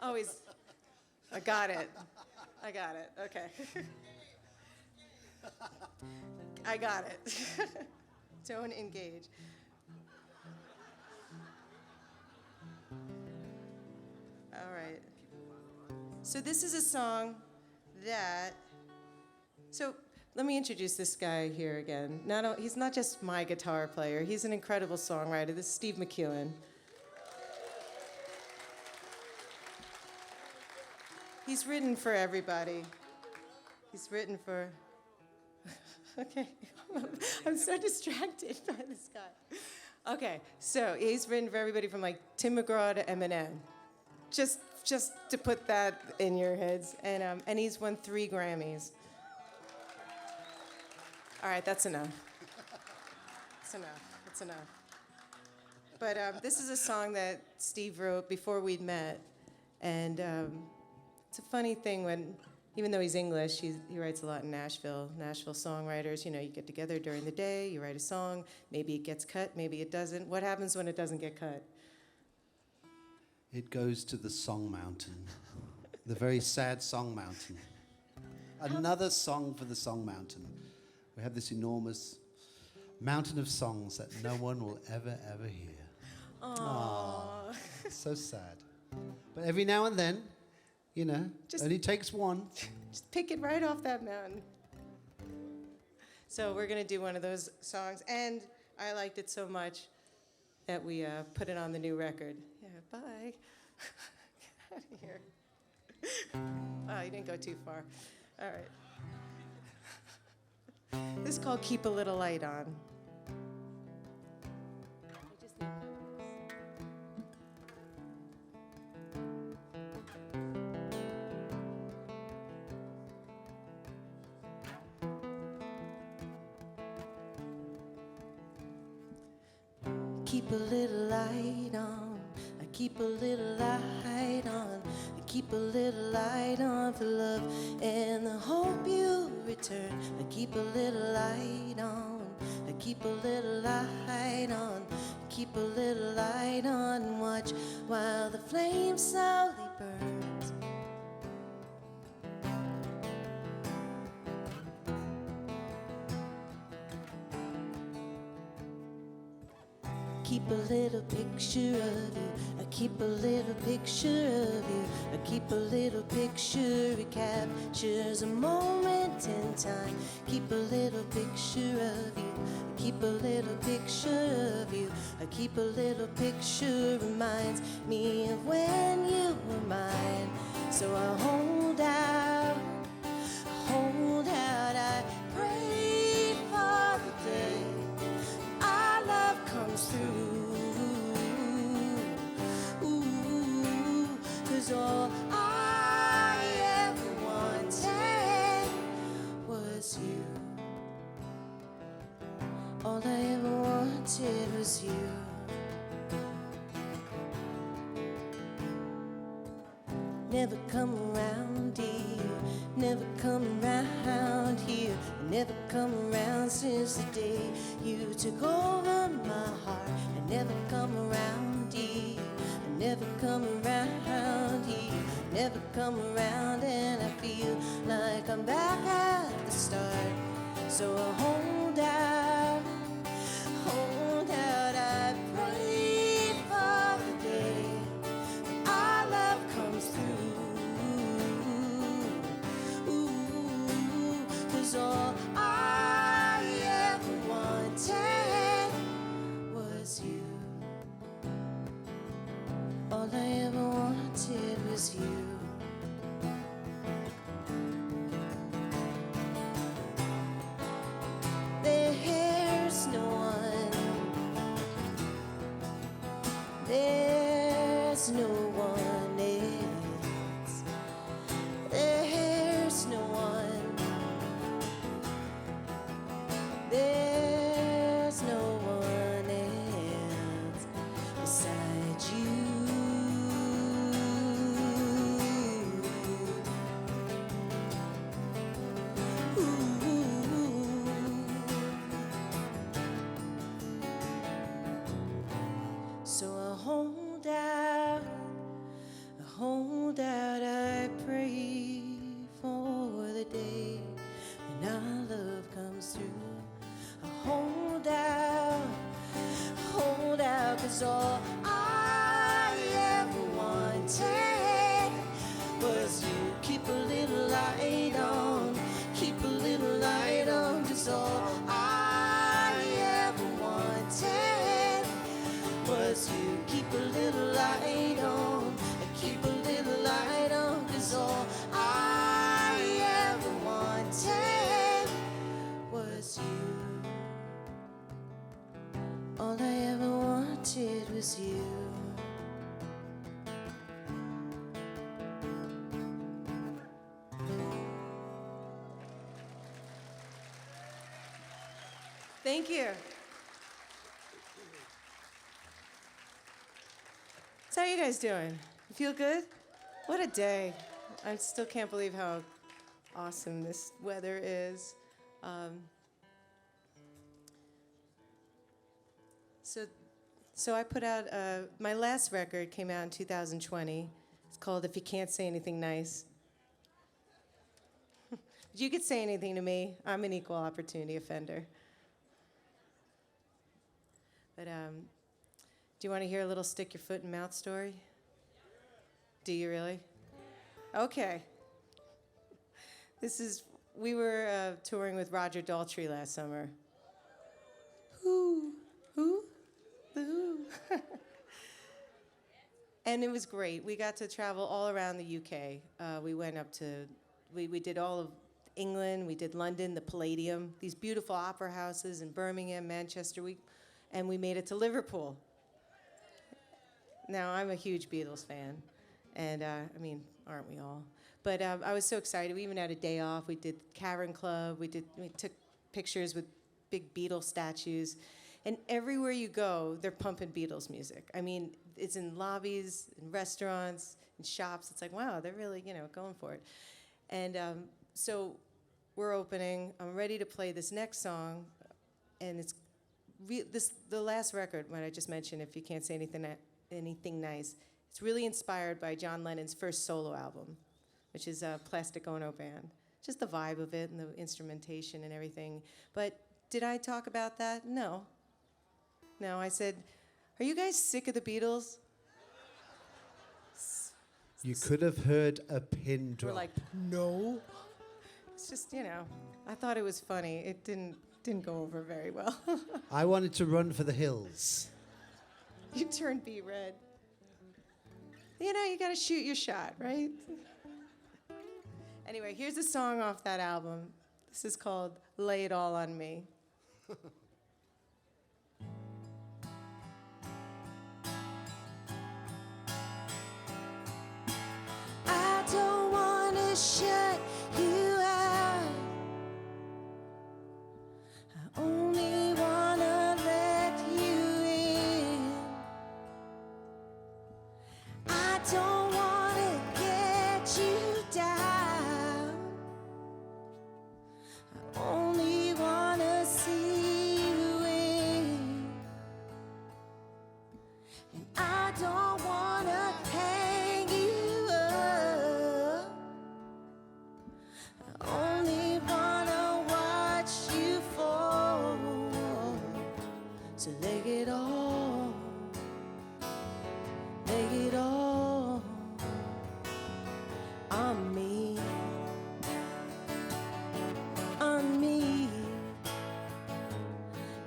Oh, I got it. I got it. Okay. I got it. Don't engage. All right. So this is a song that. So let me introduce this guy here again. He's not just my guitar player. He's an incredible songwriter. This is Steve McEwen. He's written for everybody. He's written for. Okay, I'm so distracted by this guy. Okay, so he's written for everybody from like Tim McGraw to Eminem. Just to put that in your heads. And he's won 3 Grammys. All right, that's enough. That's enough. That's enough. But this is a song that Steve wrote before we'd met. And it's a funny thing when, even though he's English, he writes a lot in Nashville. Nashville songwriters, you get together during the day, you write a song, maybe it gets cut, maybe it doesn't. What happens when it doesn't get cut? It goes to the Song Mountain, the very sad Song Mountain. Another song for the Song Mountain. We have this enormous mountain of songs that no one will ever, ever hear. Aww. So sad. But every now and then, only takes one. Just pick it right off that mountain. So we're going to do one of those songs. And I liked it so much that we put it on the new record. Yeah, bye. Get out of here. Oh, you didn't go too far. All right. This is called Keep a Little Light On. Keep a little light on. I keep a little light on. I keep a little light on for love and the hope you return. I keep a little light on. I keep a little light on. I keep a little light on and watch while the flame slowly burns. Keep a little picture of you. I keep a little picture of you. I keep a little picture. It captures a moment in time. Keep a little picture of you. I keep a little picture of you. I keep a little picture. Reminds me of when you were mine. So I hold out. I pray for the wanted was you. Never come around, dear. Never come around here. Never come around since the day you took over my heart. I never come around, dear. I never come around here. Never come around, and I feel like I'm back at the start. So I hold out, I pray for the day when our love comes through. Ooh, 'cause all I ever wanted was you. All I ever wanted was you. There's no one. There's no one else. There's no one. There's no one else beside you. So I hold out, I pray for the day when our love comes through. I hold out, 'cause all I ever wanted was you. Keep a little light on, 'cause all I ever wanted was you. Keep a little light on, 'cause all I ever wanted was you. All I ever wanted was you. Thank you. So how you guys doing? You feel good? What a day. I still can't believe how awesome this weather is. So I put out, my last record came out in 2020. It's called If You Can't Say Anything Nice. You could say anything to me. I'm an equal opportunity offender. But do you want to hear a little stick your foot in mouth story? Do you really? Okay. We were touring with Roger Daltrey last summer. Who? The Who. And it was great. We got to travel all around the UK. We went up to, we did all of England, we did London, the Palladium, these beautiful opera houses in Birmingham, Manchester, and we made it to Liverpool. Now, I'm a huge Beatles fan, and aren't we all? But I was so excited. We even had a day off. We did Cavern Club. We took pictures with big Beatles statues. And everywhere you go, they're pumping Beatles music. I mean, it's in lobbies, in restaurants, in shops. It's like, wow, they're really, going for it. And so we're opening. I'm ready to play this next song, and it's the last record, what I just mentioned, If You Can't Say Anything Nice. It's really inspired by John Lennon's first solo album, which is Plastic Ono Band. Just the vibe of it and the instrumentation and everything. But did I talk about that? No. I said, are you guys sick of the Beatles? You could have heard a pin drop. We're like, no. It's just, I thought it was funny. It didn't go over very well. I wanted to run for the hills. You turned beet red. You got to shoot your shot, right? Anyway, here's a song off that album. This is called Lay It All on Me. I don't want to shut you out. I only want to let you it all, lay it all on me, on me.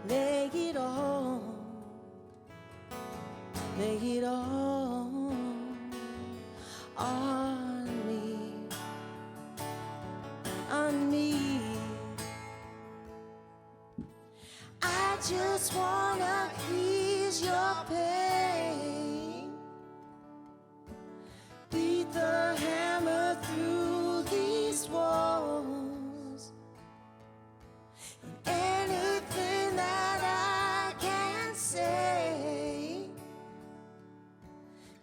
Lay it all, lay it all on me, on me. I just wanna ease your pain, beat the hammer through these walls, and anything that I can say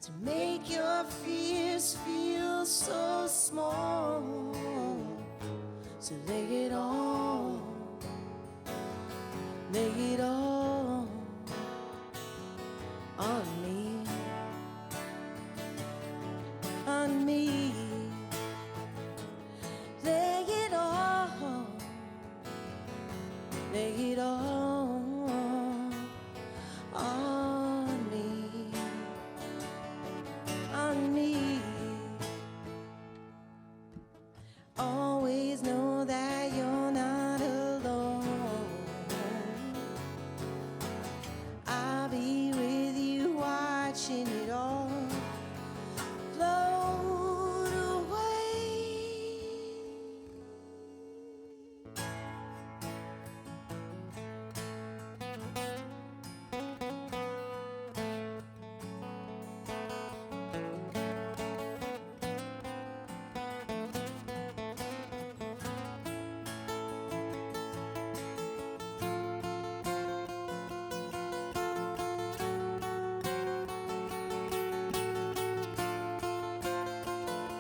to make your fears feel so small. So lay it all, lay it all on me, on me. Lay it all, lay it all on me, on me. Always know that you're not alone. I'll be with you watching it all float away.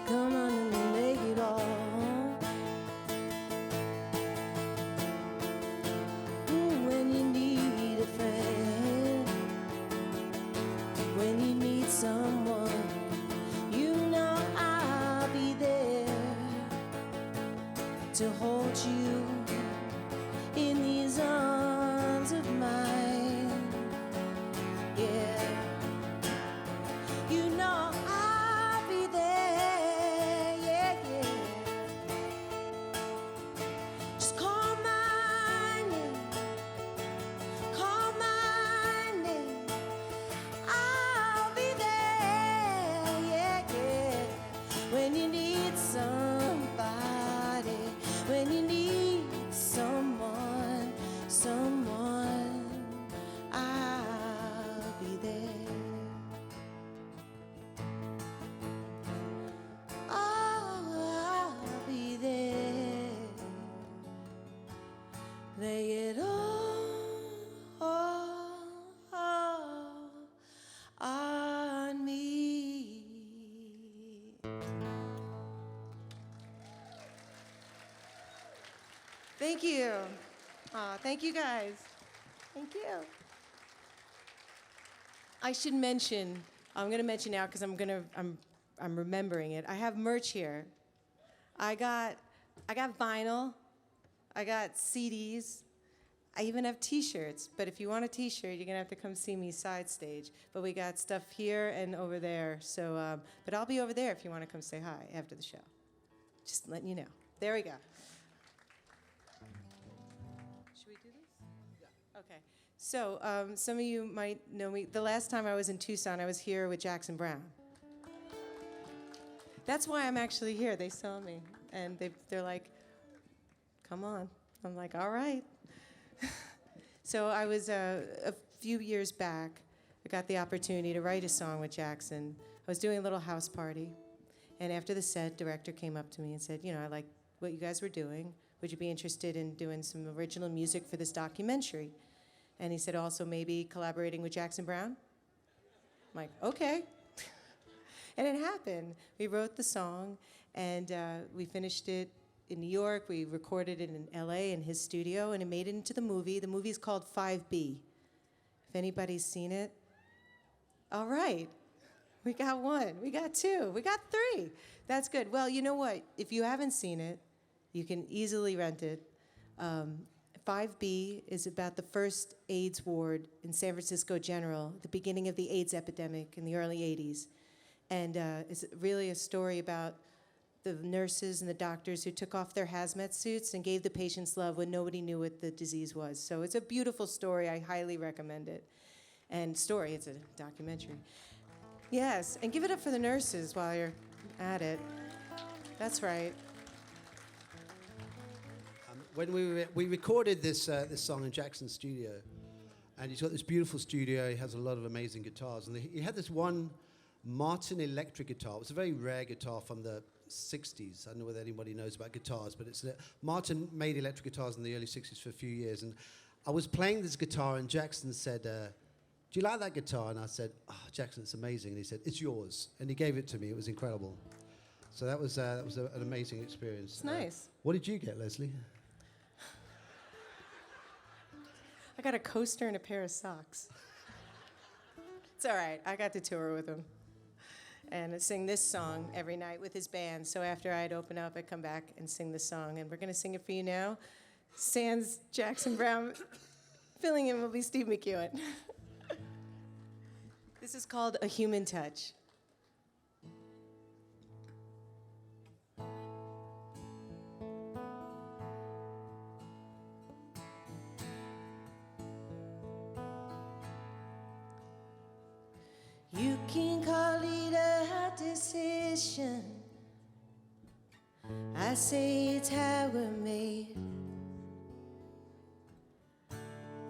Come on and lay it all. When you need a friend, when you need someone, you know I'll be there to hold you in these arms of mine. Yeah, you know I'll be there. Yeah, yeah. Just call my name, call my name. I'll be there. Yeah, yeah. When you need somebody, when you need someone, someone, I'll be there. Oh, I'll be there. Lay it all on me. Thank you. Thank you guys. Thank you. I should mention, I'm going to mention now because I'm remembering it. I have merch here. I got vinyl. I got CDs. I even have T-shirts. But if you want a T-shirt, you're going to have to come see me side stage. But we got stuff here and over there. So, but I'll be over there if you want to come say hi after the show. Just letting you know. There we go. Should we do this? Yeah. Okay. So some of you might know me. The last time I was in Tucson, I was here with Jackson Browne. That's why I'm actually here. They saw me, and they're like, come on. I'm like, all right. So I was, a few years back, I got the opportunity to write a song with Jackson. I was doing a little house party, and after the set, director came up to me and said, you know, I like what you guys were doing. Would you be interested in doing some original music for this documentary? And he said also maybe collaborating with Jackson Browne. I'm like, okay. And it happened. We wrote the song, and we finished it in New York. We recorded it in LA in his studio, and it made it into the movie. The movie's called 5B. If anybody's seen it, all right. We got one, we got two, we got three. That's good. Well, you know what? If you haven't seen it, you can easily rent it 5B is about the first AIDS ward in San Francisco General, the beginning of the AIDS epidemic in the early 80s. And it's really a story about the nurses and the doctors who took off their hazmat suits and gave the patients love when nobody knew what the disease was. So it's a beautiful story. I highly recommend it. And it's a documentary. Yes, and give it up for the nurses while you're at it. That's right. When we recorded this song in Jackson's studio, and he's got this beautiful studio. He has a lot of amazing guitars, and he had this one Martin electric guitar. It was a very rare guitar from the 60s. I don't know whether anybody knows about guitars, but Martin made electric guitars in the early 60s for a few years, and I was playing this guitar, and Jackson said, "Do you like that guitar?" And I said, "Oh, Jackson, it's amazing." And he said, "It's yours," and he gave it to me. It was incredible. So that was an amazing experience. It's nice. What did you get, Leslie? I got a coaster and a pair of socks. It's all right. I got to tour with him. And I sing this song every night with his band. So after I'd open up, I'd come back and sing the song. And we're going to sing it for you now. Sans Jackson Brown. Filling in will be Steve McEwen. This is called A Human Touch. You can call it a decision. I say it's how we're made.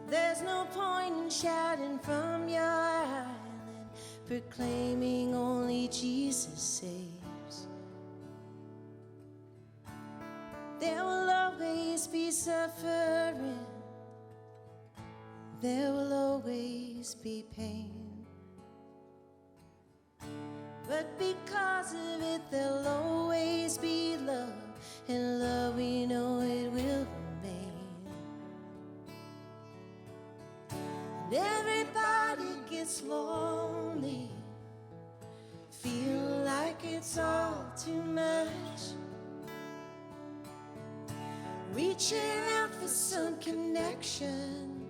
There's no point in shouting from your island, proclaiming only Jesus saves. There will always be suffering. There will always be pain. But because of it, there'll always be love, and love, we know it will remain. And everybody gets lonely, feel like it's all too much, reaching out for some connection.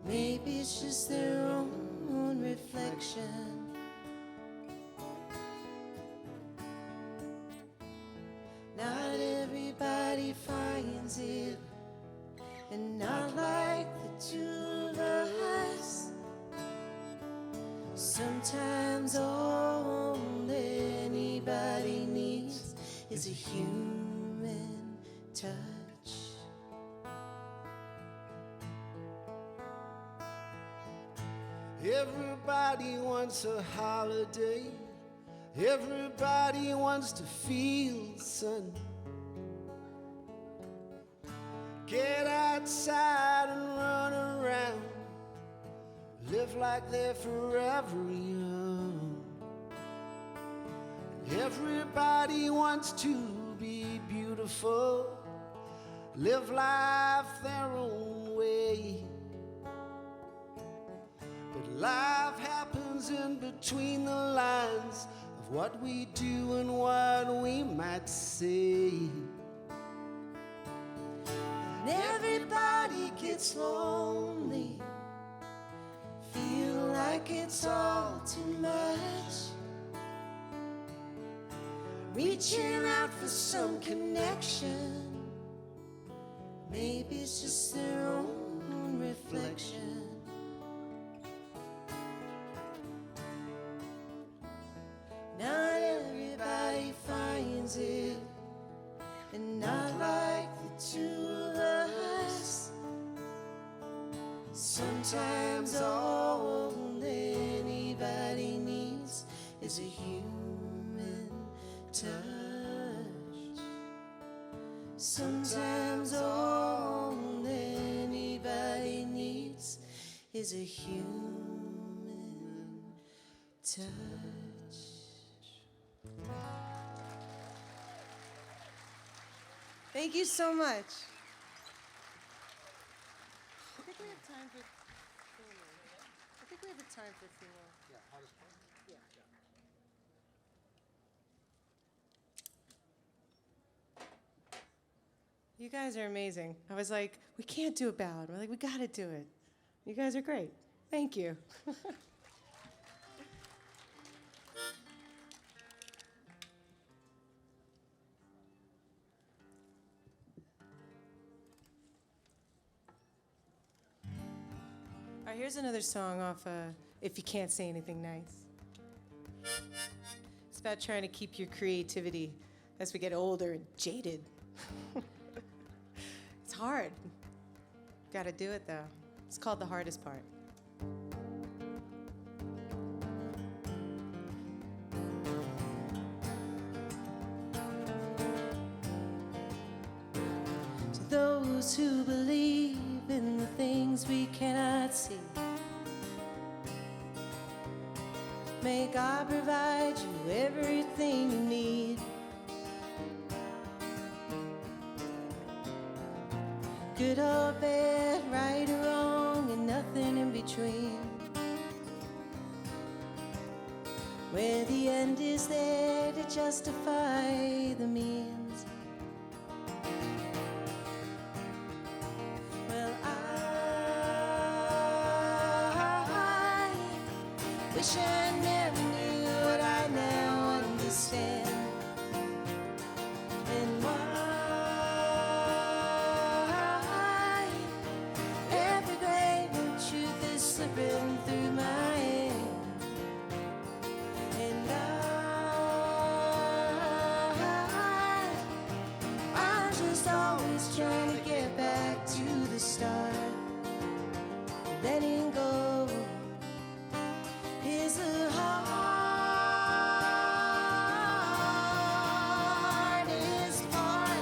Maybe it's just their own reflection. Not everybody finds it, and not like the two of us. Sometimes all anybody needs is a human touch. Everybody wants a holiday. Everybody wants to feel the sun. Get outside and run around. Live like they're forever young. Everybody wants to be beautiful. Live life their own way. But life happens in between the lines of what we do and what we might say. And everybody gets lonely, feel like it's all too much, reaching out for some connection. Maybe it's just their own reflection. Not everybody finds it, and not like the two of us. Sometimes all anybody needs is a human touch. Sometimes all anybody needs is a human touch. Thank you so much. I think we have time for three more. I think we have time for three more. Yeah, Yeah. You guys are amazing. I was like, we can't do a ballad. We're like, we got to do it. You guys are great. Thank you. All right, here's another song off If You Can't Say Anything Nice. It's about trying to keep your creativity as we get older and jaded. It's hard. Gotta do it though. It's called The Hardest Part. To those who believe in the things we cannot see, may God provide you everything you need. Good or bad, right or wrong, and nothing in between. Where the end is there to justify the means. Well, I wish I never knew what I now understand. And why every great new truth is slipping through my hand. And I'm just always trying to get back to the start. Letting go is the hardest part.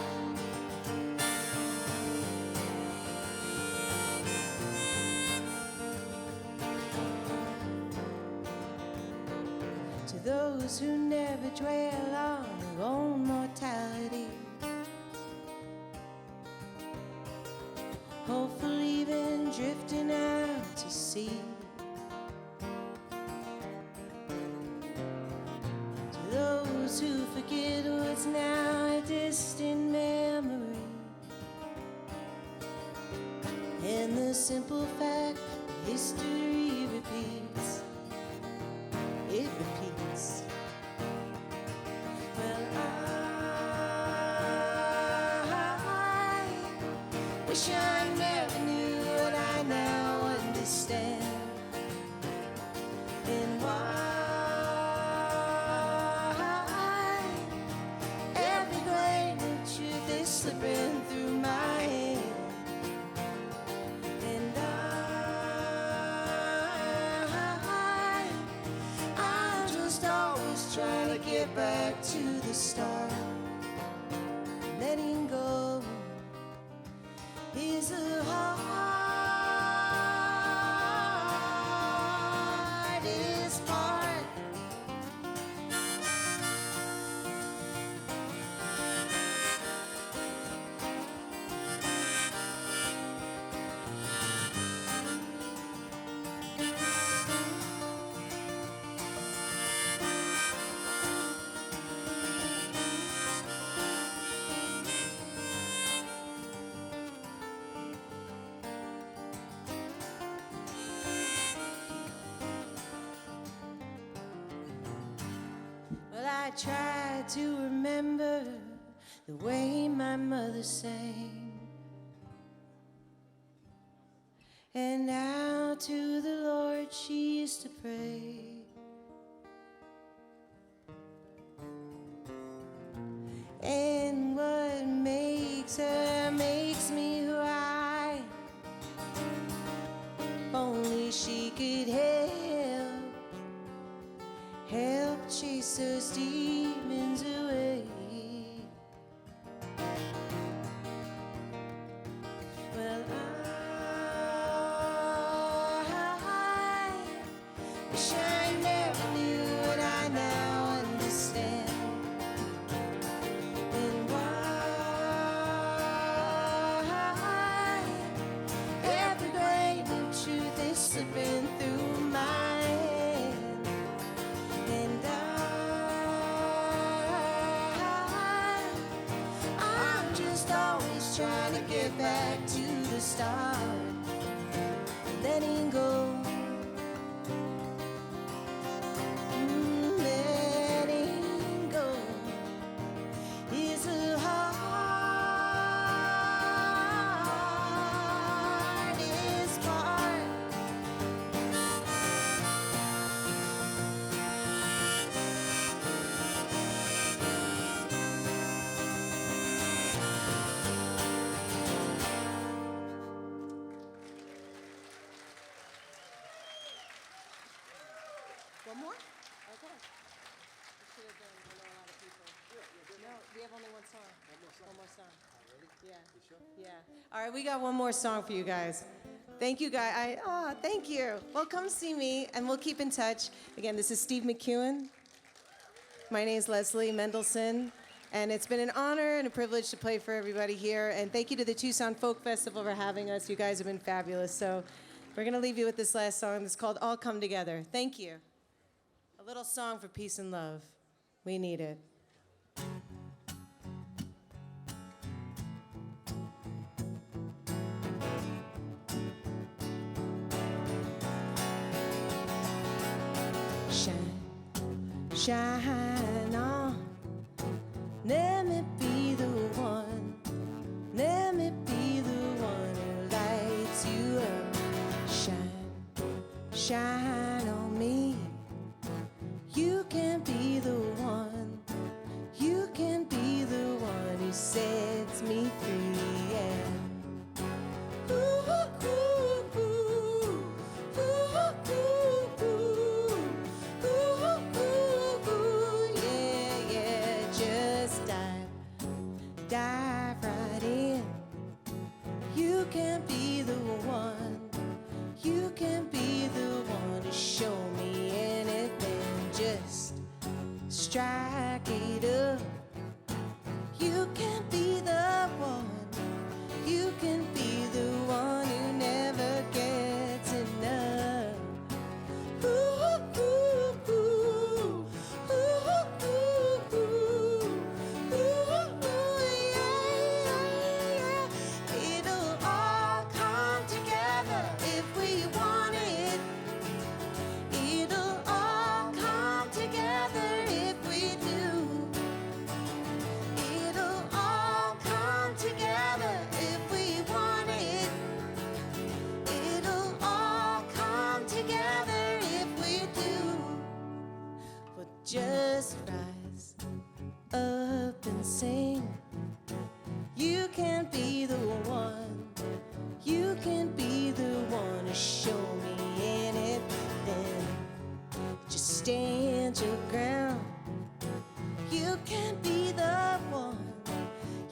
To those who never dwell on their own mortality, hopefully even drifting out to sea. To those who forget what's now a distant memory, and the simple fact that history repeats, it repeats. Well, I wish I never knew what I now understand. And why every great new truth is slipping through my hand. And I'm just always trying to get back to the start. Letting go is the hardest part. Well, I tried to remember the way my mother sang, and how to the Lord she used to pray. And what makes her makes me who I am. If only she could help chase those demons away. Well, I wish I never knew what I now understand. And why every great new truth is slipping through my hand. And get back to the start. Letting go. Letting go is the hardest part. One more? Okay. We should have done, I know a lot of people. No, we have only one song. One more song. Yeah. Yeah. All right, we got one more song for you guys. Thank you, guys. Thank you. Well, come see me, and we'll keep in touch. Again, this is Steve McEwen. My name is Leslie Mendelson, and it's been an honor and a privilege to play for everybody here. And thank you to the Tucson Folk Festival for having us. You guys have been fabulous. So we're going to leave you with this last song. It's called All Come Together. Thank you. A little song for peace and love. We need it. Shine, shine on. Let me be the one. Let me be the one who lights you up. Shine, shine on me. You can be the one. You can be the one who sets me free. Yeah. Ooh, ooh, ooh, ooh, ooh, ooh, ooh, yeah, yeah. Just dive right in. You can be the one. You can be the one to show me anything. Just strike it up. You can be the one. You can be the one who never gets enough. Ooh, ooh, ooh, ooh, ooh, ooh, ooh, yeah, yeah. It'll all come together if we want it. It'll all come together if we do. It'll all come together if we want it. It'll all come together if we do. Well, just rise up and sing. You can be the one. You can be the one to show me anything. Just stand your ground. You can be the one.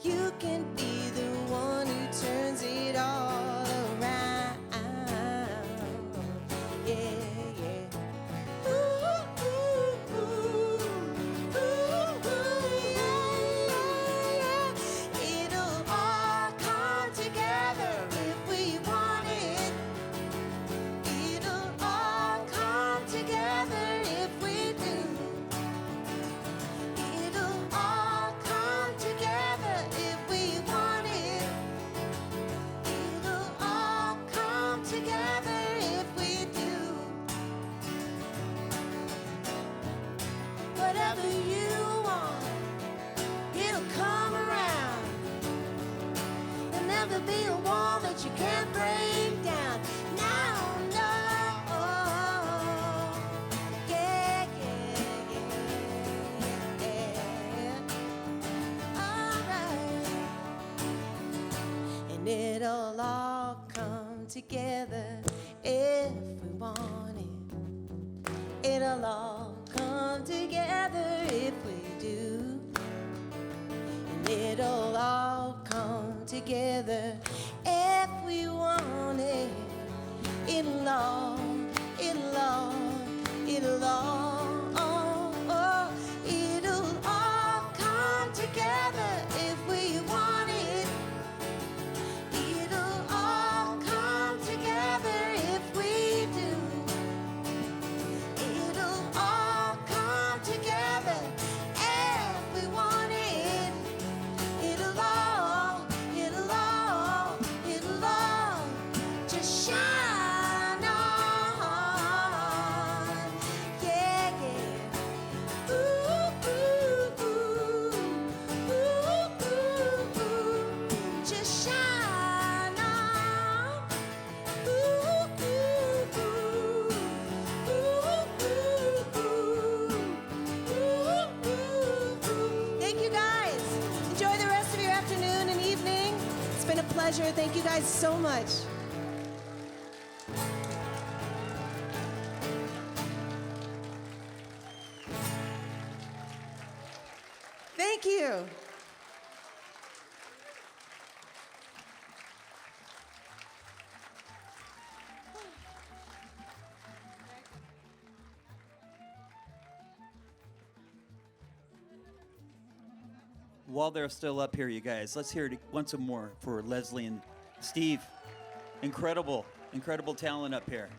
You can be the one who turns it all around. Yeah, yeah. Ooh, ooh, ooh, ooh, yeah, yeah. It'll all come together if we want it. It'll all come together if we do. It'll all come together if we want it. It'll all come together if we do. Whatever you want, it'll come around. There'll never be a wall that you can't break down. Now, no. Yeah, yeah, yeah, yeah. All right. And it'll all come together if we want it. It'll all come together if we do. And it'll all come together if we want it. It'll all, it'll all, it'll all, it'll all come together if we want it. It'll all come together if we do. It'll all come together if we want it. It'll all, it'll all, pleasure. Thank you guys so much. Thank you. While they're still up here, you guys, let's hear it once more for Leslie and Steve. Incredible, incredible talent up here.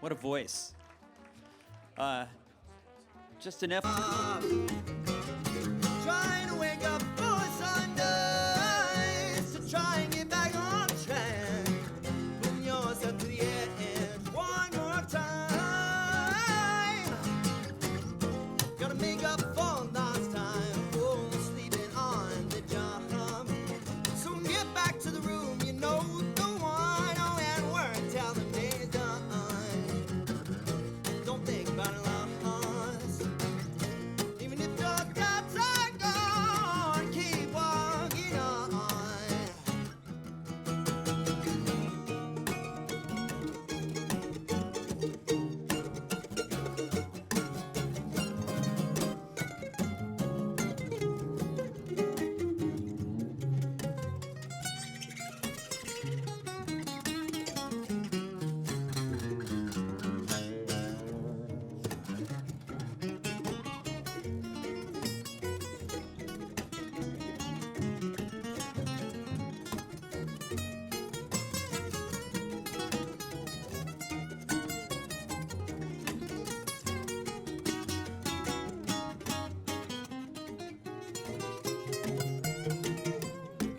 What a voice. Just an F. Trying to wake up for Sundays to try and get back on track. Putting yourself to the edge one more time. Gotta make up for lost time. Oh, sleeping on the job. So get back to the room, you know the one. Oh, and work till the day's done. Don't think about it long. Even if your thoughts are gone, keep walking on.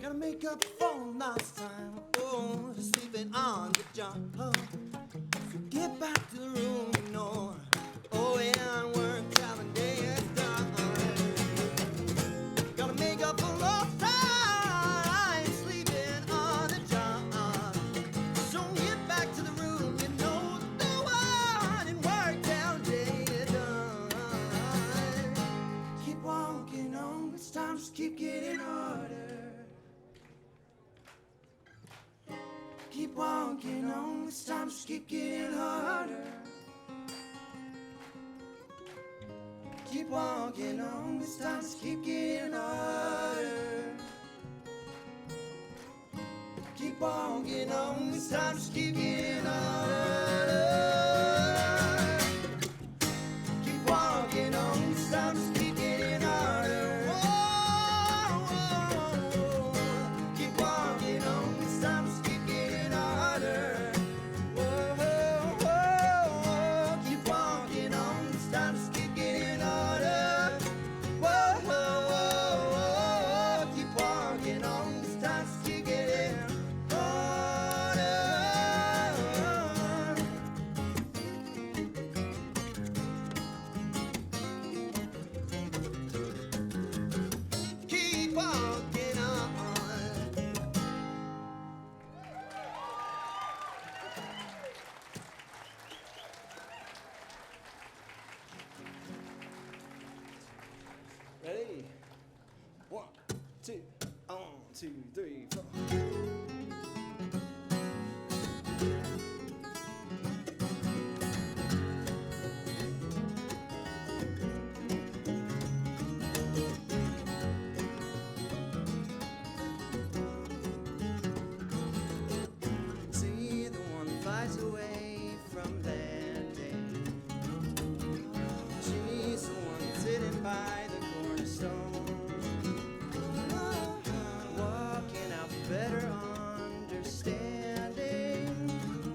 Gotta make up for last time. Oh, sleeping on the job. So get back to the room, you know. Oh, yeah, and work till the day is done. Gotta make up for lost time. Sleeping on the job. So get back to the room, you know the one, and work till the day is done. Keep walking on, it's time to keep getting harder. Keep walking on, it's time to keep getting harder. Keep walking on, it's time to keep getting harder. Keep walking on, it's time to keep getting harder. Keep walking on, it's time to keep getting harder. Whoa, whoa, whoa. Keep walking on, it's time to keep getting harder. Whoa, whoa, whoa, whoa. Keep walking on, it's time to keep getting harder. Whoa, whoa, whoa, whoa. Keep walking on, it's time to keep getting harder. Keep walking on. Ready? 1, 2, 1, 2, 3, 4. See the one flies away from landing. She's the one sitting by the cornerstone, walking out for better understanding.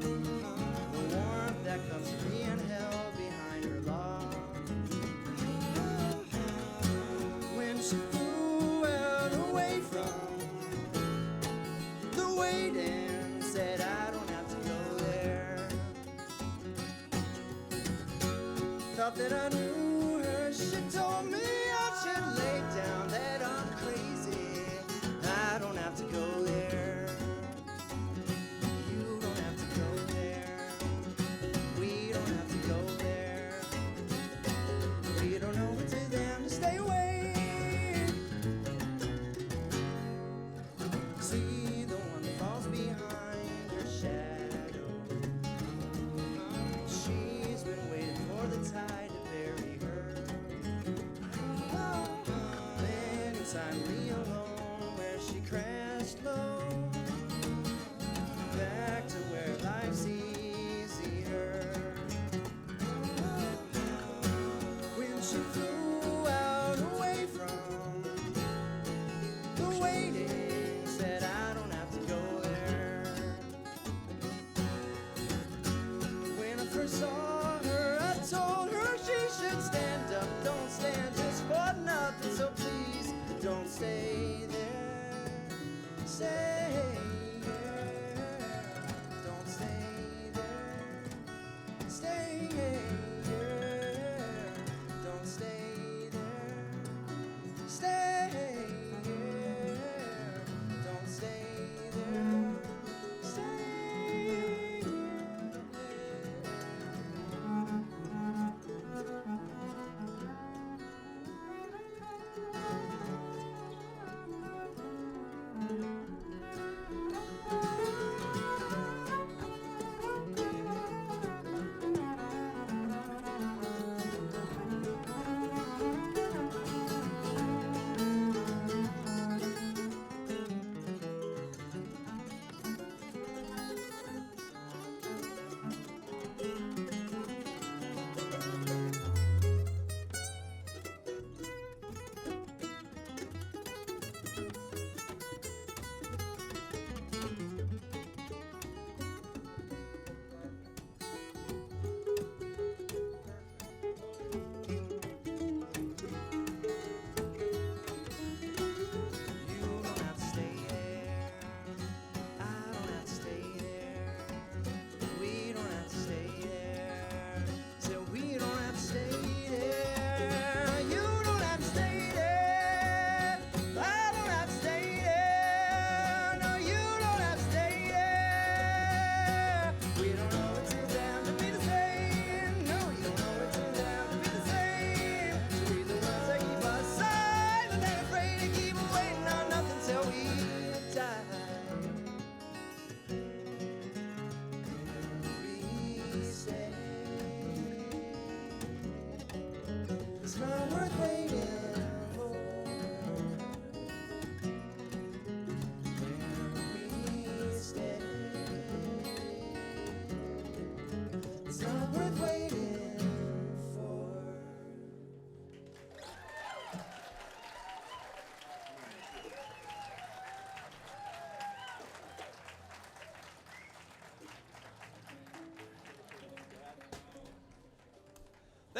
The warmth that comes from being held behind her log. When she flew out away from the waiting, said I don't have to go there. Thought that I knew her, she told me I should lay down, that I'm crazy. I don't have to go there. You don't have to go there. We don't have to go there. We don't owe it to them to stay away.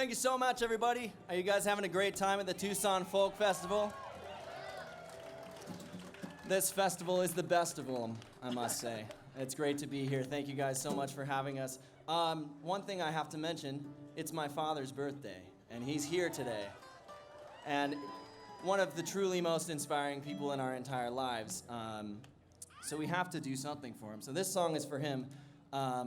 Thank you so much, everybody. Are you guys having a great time at the Tucson Folk Festival? This festival is the best of them, I must say. It's great to be here. Thank you guys so much for having us. One thing I have to mention, it's my father's birthday, and he's here today. And one of the truly most inspiring people in our entire lives. So we have to do something for him. So this song is for him.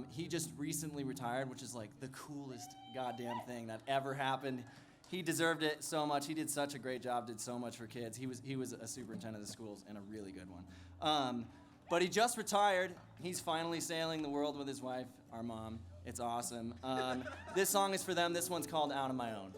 He just recently retired, which is like the coolest goddamn thing that ever happened. He deserved it so much. He did such a great job, did so much for kids. He was a superintendent of the schools and a really good one. But he just retired. He's finally sailing the world with his wife, our mom. It's awesome. This song is for them. This one's called Out on My Own.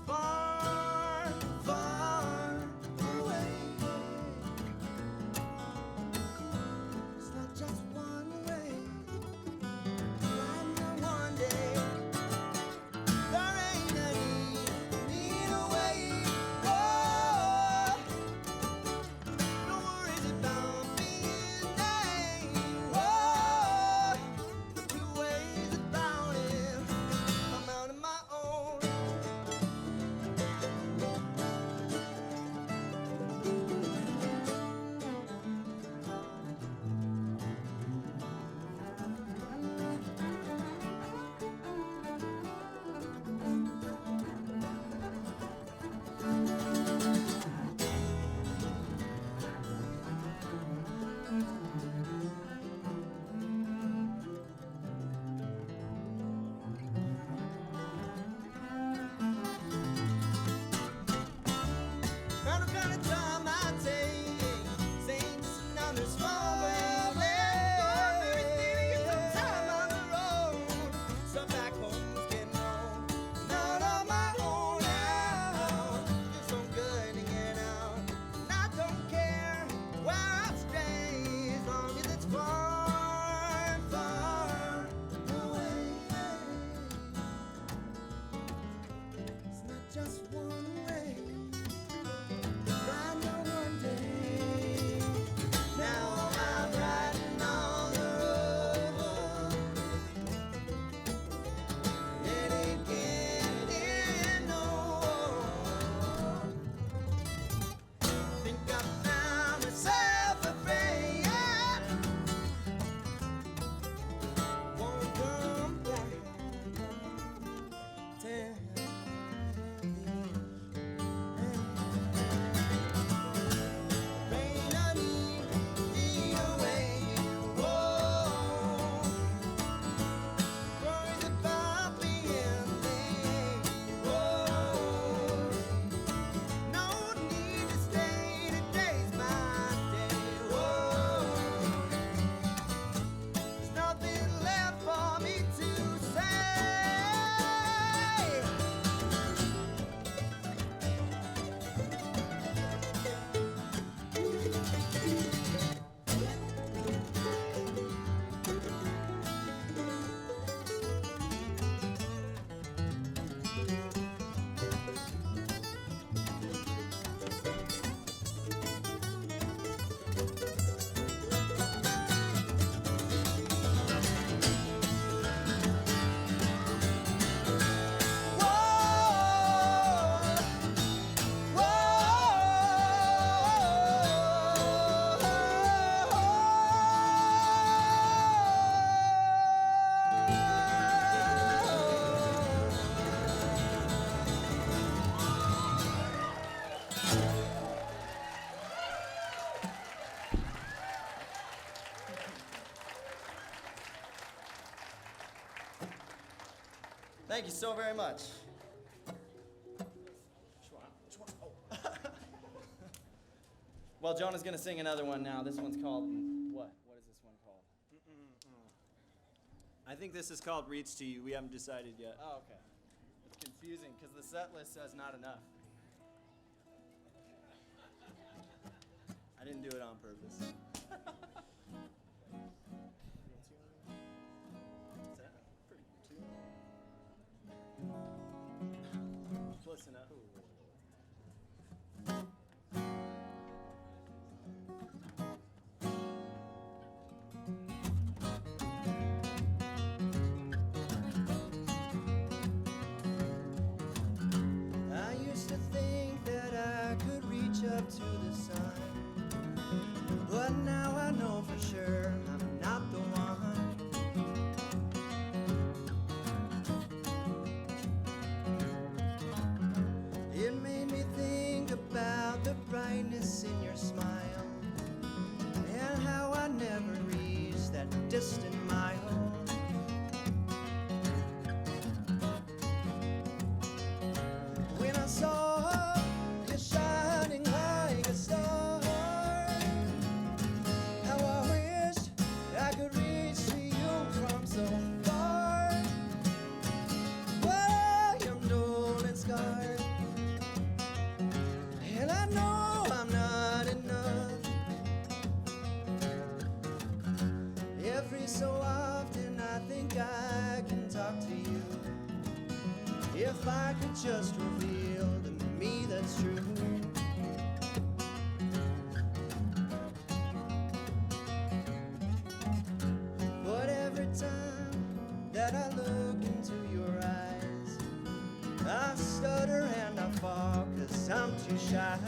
Far, far away. Thank you so very much. Well, Jonah's gonna sing another one now. This one's called what? What is this one called? I think this is called Reach to You. We haven't decided yet. Oh, okay. It's confusing because the set list says not enough. I didn't do it on purpose. Close enough. I used to think that I could reach up to the sun, but now I know for sure I'm not the one. It made me think about the brightness in your smile and how I never reached that distant mile. When I saw you shining like a star, how I wished I could reach to you from so far. Well, I'm old and scarred, and I know I'm not enough. Every so often I think I can talk to you. If I could just reveal to me that's true. But every time that I look into your eyes, I stutter and I fall 'cause I'm too shy.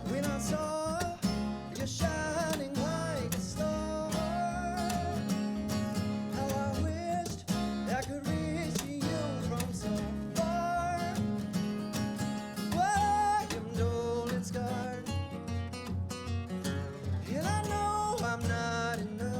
When I saw you shining like a star, how I wished I could reach to you from so far. Well, I'm old and scarred, and I know I'm not enough.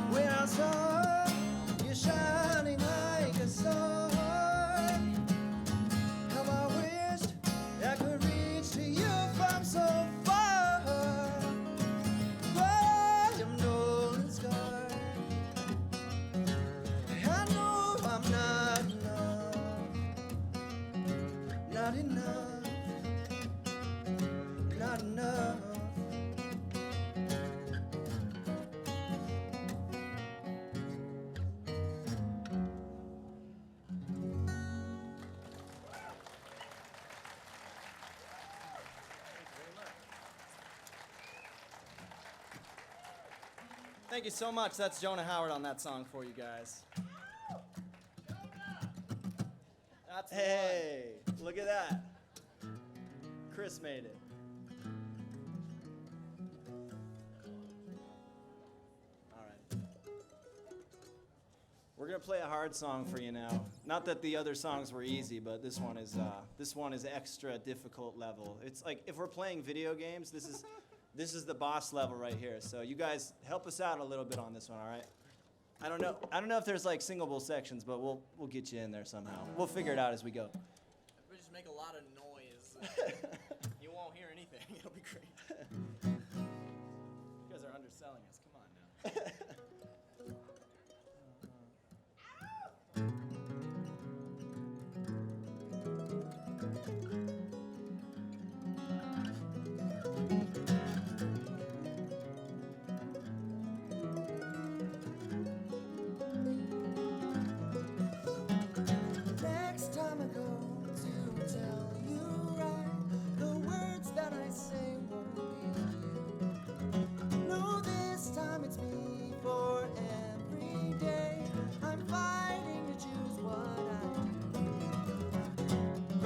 When I saw you shining like a star, how I wished I could reach to you from so far. Well, I'm old and scarred, I know I'm not enough, not enough, not enough. Thank you so much. That's Jonah Howard on that song for you guys. That's the Hey, look at that. Chris made it. All right. We're gonna play a hard song for you now. Not that the other songs were easy, but this one is extra difficult level. It's like if we're playing video games, this is the boss level right here. So you guys help us out a little bit on this one, all right? I don't know if there's like singable sections, but we'll get you in there somehow. We'll figure it out as we go. We just make a lot of noise. You won't hear anything. It'll be great. You guys are underselling us. Come on now.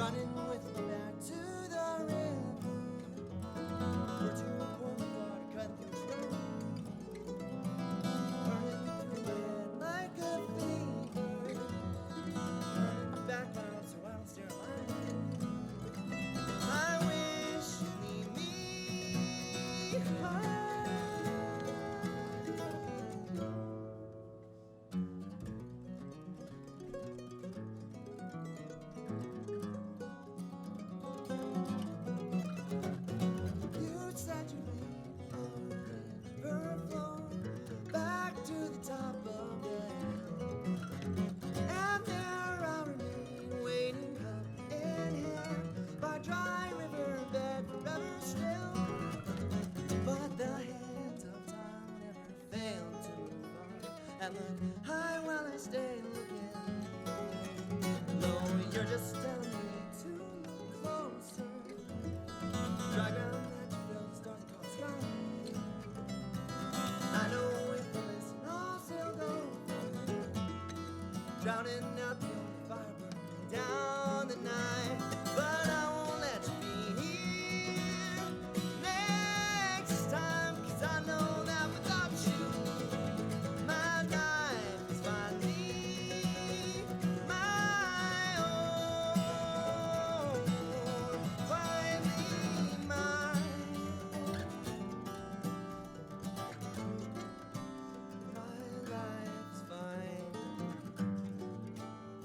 running with me back to the river, or to a corner bar to cut through snow, burning through my head like a fever, turning me back round so I don't stare at my head. I wish you'd leave me high. You said you'd leave a river flow back to the top of the hill, and there I'll remain waiting cup in hand by dry riverbed forever still. But the hands of time never fail to move on, and look high while I stay looking low. You're just telling me to look closer. Dry ground that you feel the stars across the sky. I know if you listen, I'll still go through, drowning out the only fire burning down the night. But I won't let you be here next time, 'cause I know that without you, my life is finally my own, finally mine. My life's fine,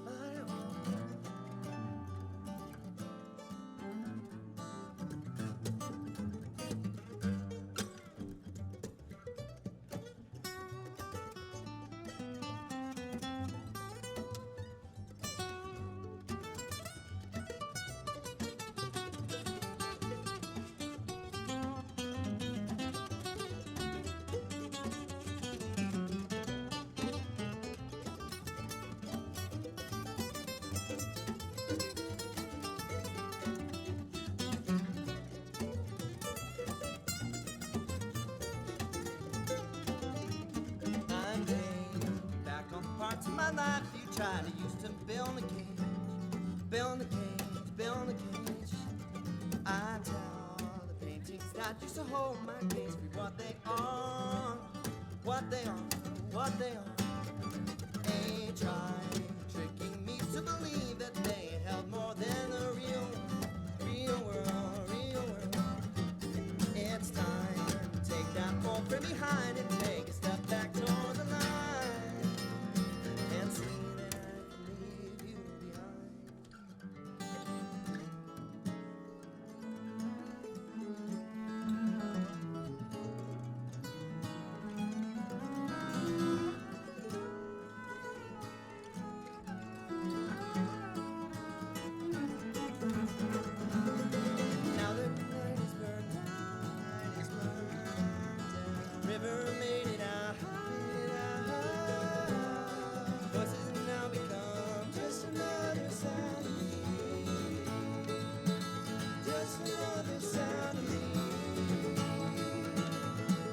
my own. I'm laying back on parts of my life you tried to use to build a cage, build a cage, build a cage. I tell the paintings that used to hold my gaze be what they are, what they are, what they are. They tried tricking me to believe that they held more than the real world, real world. It's time to take that old friend behind and take a step back toward the line and see that I can leave you behind. Now the night is burned down, night is burned down. River made it out, voices now become just another sound of me, just another sound of me,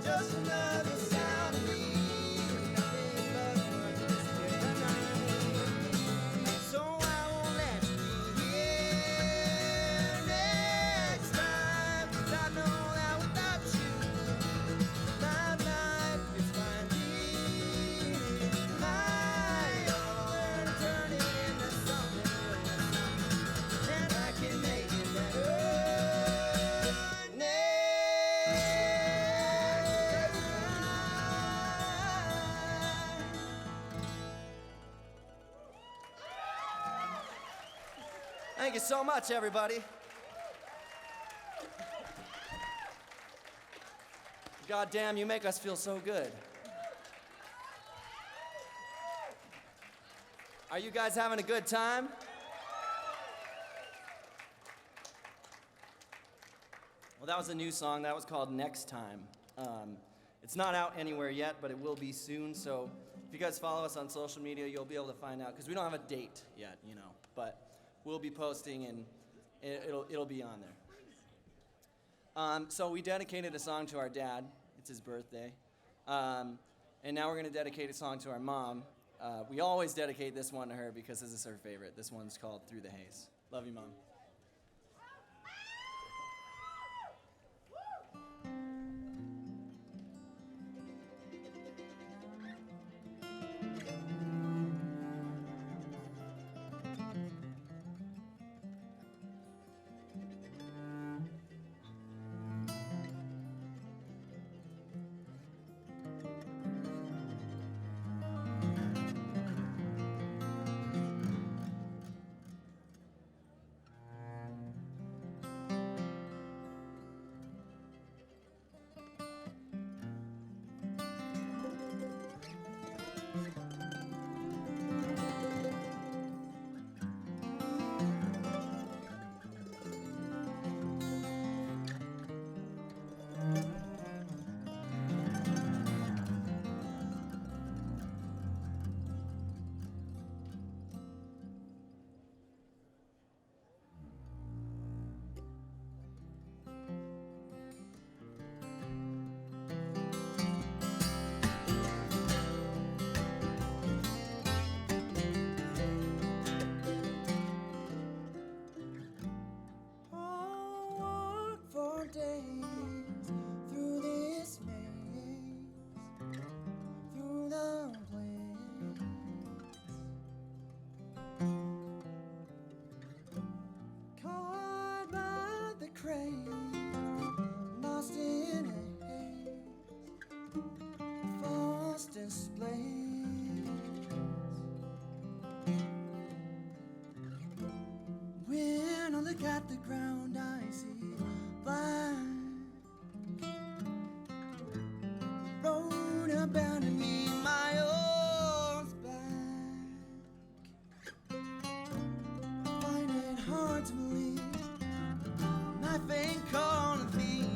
just another sound of me. Nothing but words here tonight. So I won't let you be here next time, 'cause I know that without you, my life is finally my own. Turn it into something real, and I can make it better next Thank you so much, everybody. God damn, you make us feel so good. Are you guys having a good time? Well, that was a new song. That was called Next Time. It's not out anywhere yet, but it will be soon. So if you guys follow us on social media, you'll be able to find out, because we don't have a date yet, you know. But we'll be posting, and it'll be on there. So we dedicated a song to our dad. It's his birthday. And now we're going to dedicate a song to our mom. We always dedicate this one to her because this is her favorite. This one's called Through the Haze. Love you, Mom. look at the ground, I see black. Road abandoned me, my old back. Find it hard to believe my fate calling me.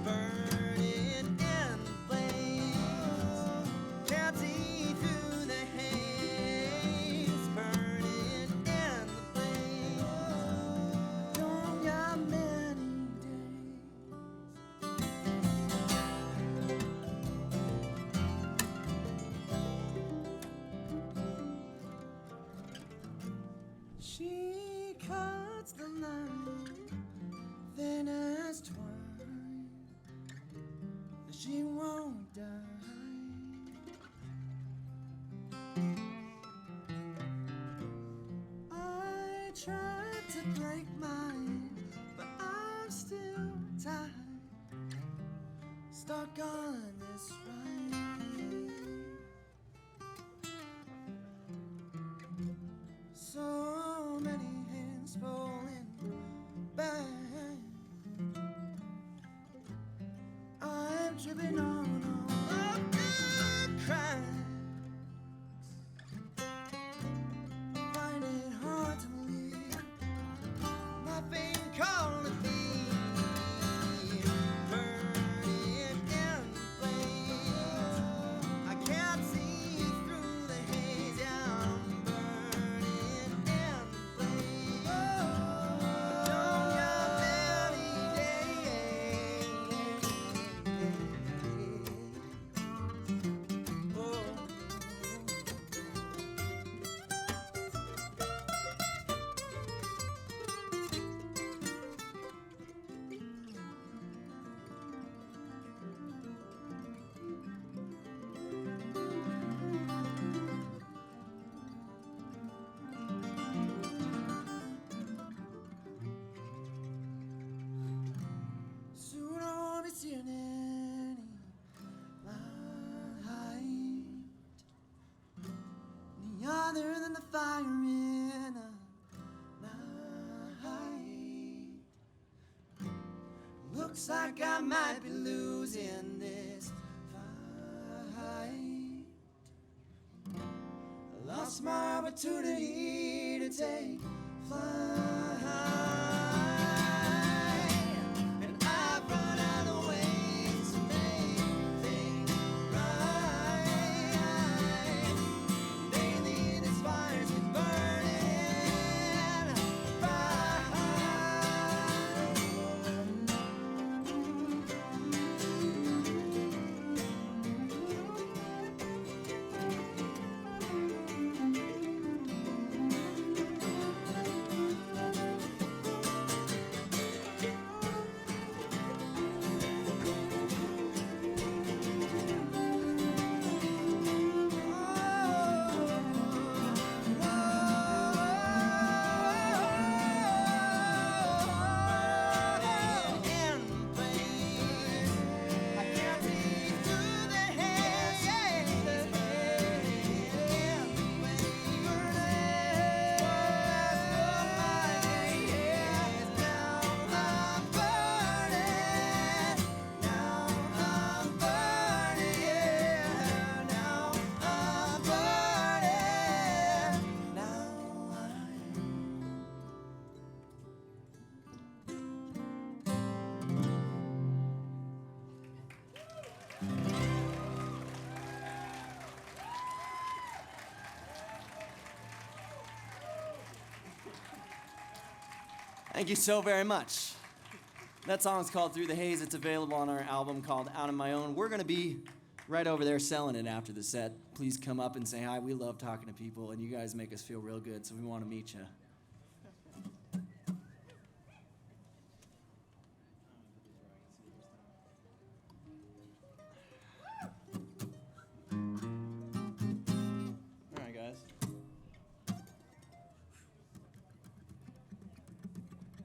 Burning in flames, can't see through the haze. Burning in the flames, don't got many days. She cuts the line thin as twine. She won't die. I tried to break mine, but I'm still tied, stuck on this ride. So many hands pulling back. I'm tripping on all of the cracks. Find it hard to believe my fate calling me. Burning in flames, I can't see through the haze. Yeah, I'm burning in flames. Don't got many days. Soon I'll be seeing any light, any other than the fire in the night. Looks like I might be losing this fight. I lost my opportunity to take flight. And I've run out of ways to make things right. Daily this fire's been burning bright. Thank you so very much. That song's called Through the Haze. It's available on our album called Out on My Own. We're going to be right over there selling it after the set. Please come up and say hi. We love talking to people, and you guys make us feel real good, so we want to meet you. All right, guys.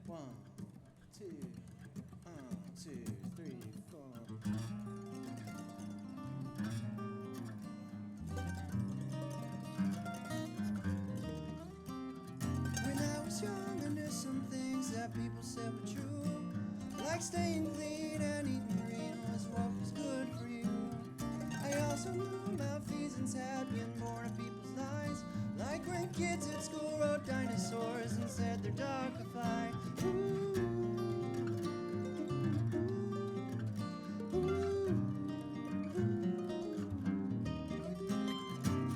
1, 2, 2, 3, 4. When I was young, I knew some things that people said were true. Like staying clean and eating green was what was good for you. I also knew malfeasance had been born in people's lives. Like when kids at school wrote dinosaurs and said their dog could fly.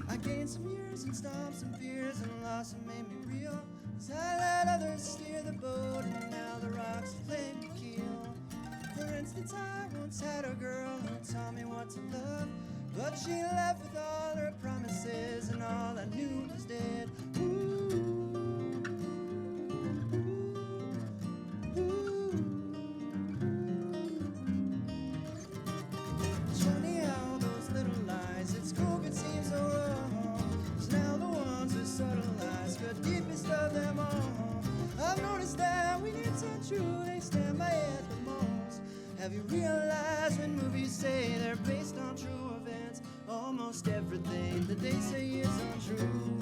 I gained some years and stomped some fears and lost and made me real. As I let others steer the boat and now the rocks have played me keel. For instance, I once had a girl who taught me what to love, but she left with all her promises and all I knew was dead. It's funny how those little lies at school could seem so wrong. 'Cause now the ones with subtle lies, the deepest of them all. I've noticed that when it's untrue, they stand by it the most. Have you realized when movies say they're based on true events, almost everything that they say is untrue?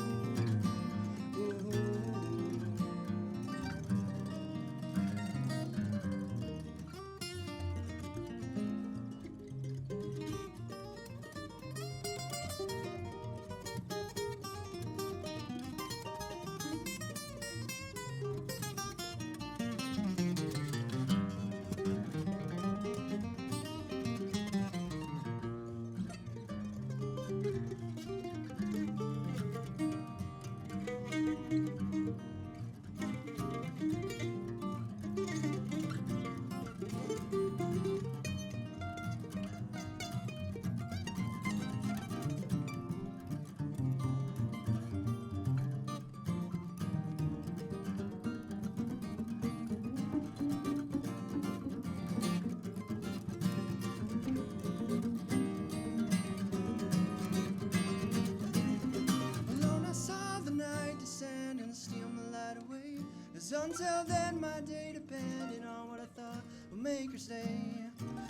Until then, my day depended on what I thought would make her stay.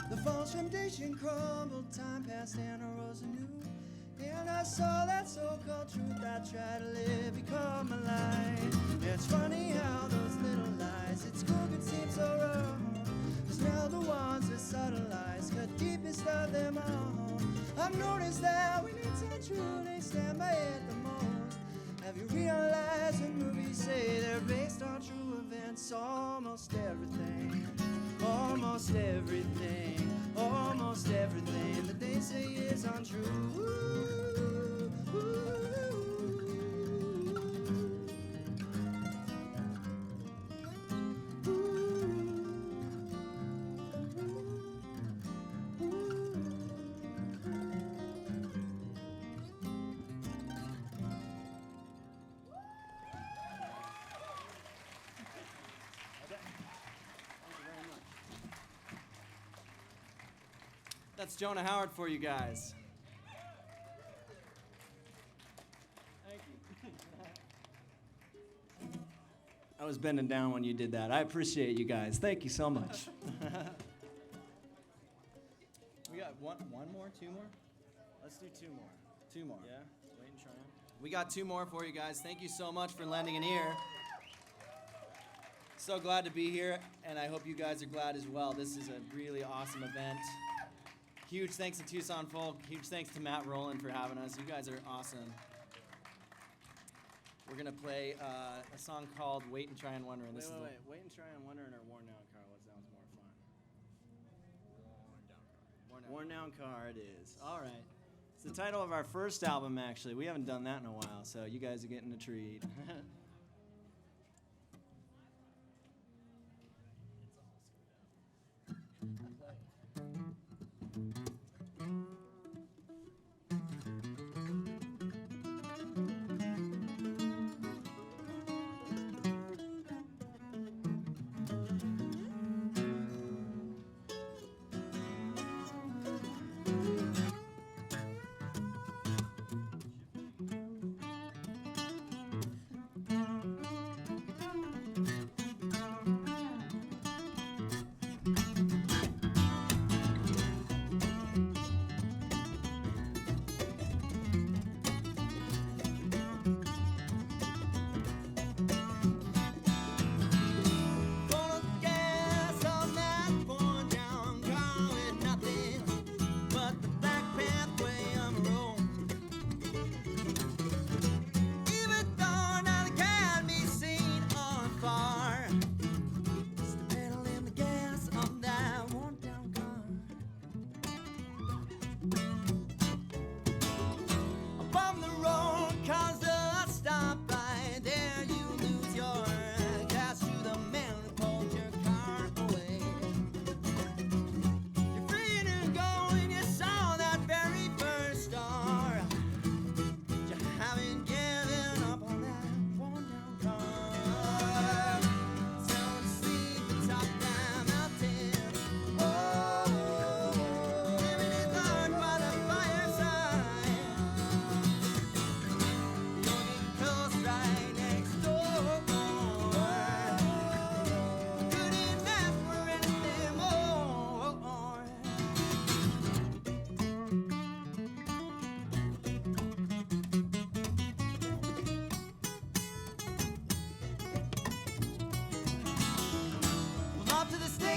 The false temptation crumbled, time passed and I rose anew. And I saw that so-called truth I tried to live become a lie. It's funny how those little lies at school could seem so wrong. 'Cause now the ones that subtle lies cut deepest of them all. I've noticed that when it's untrue, they stand by it the most. Have you realized when movies say they're based on true events? Almost everything, almost everything, almost everything that they say is untrue. That's Jonah Howard for you guys. Thank you. I was bending down when you did that. I appreciate you guys. Thank you so much. We got one more, two more? Let's do 2 more. 2 more. Yeah? Wait and try 'em. We got 2 more for you guys. Thank you so much for lending an ear. So glad to be here, and I hope you guys are glad as well. This is a really awesome event. Huge thanks to Tucson Folk. Huge thanks to Matt Rowland for having us. You guys are awesome. We're going to play a song called Wait and Try and Wonder. And this is Wait and Try and Wonder in our Worn Down Car. What sounds more fun? Worn Down Car it is. All right. It's the title of our first album, actually. We haven't done that in a while, so you guys are getting a treat.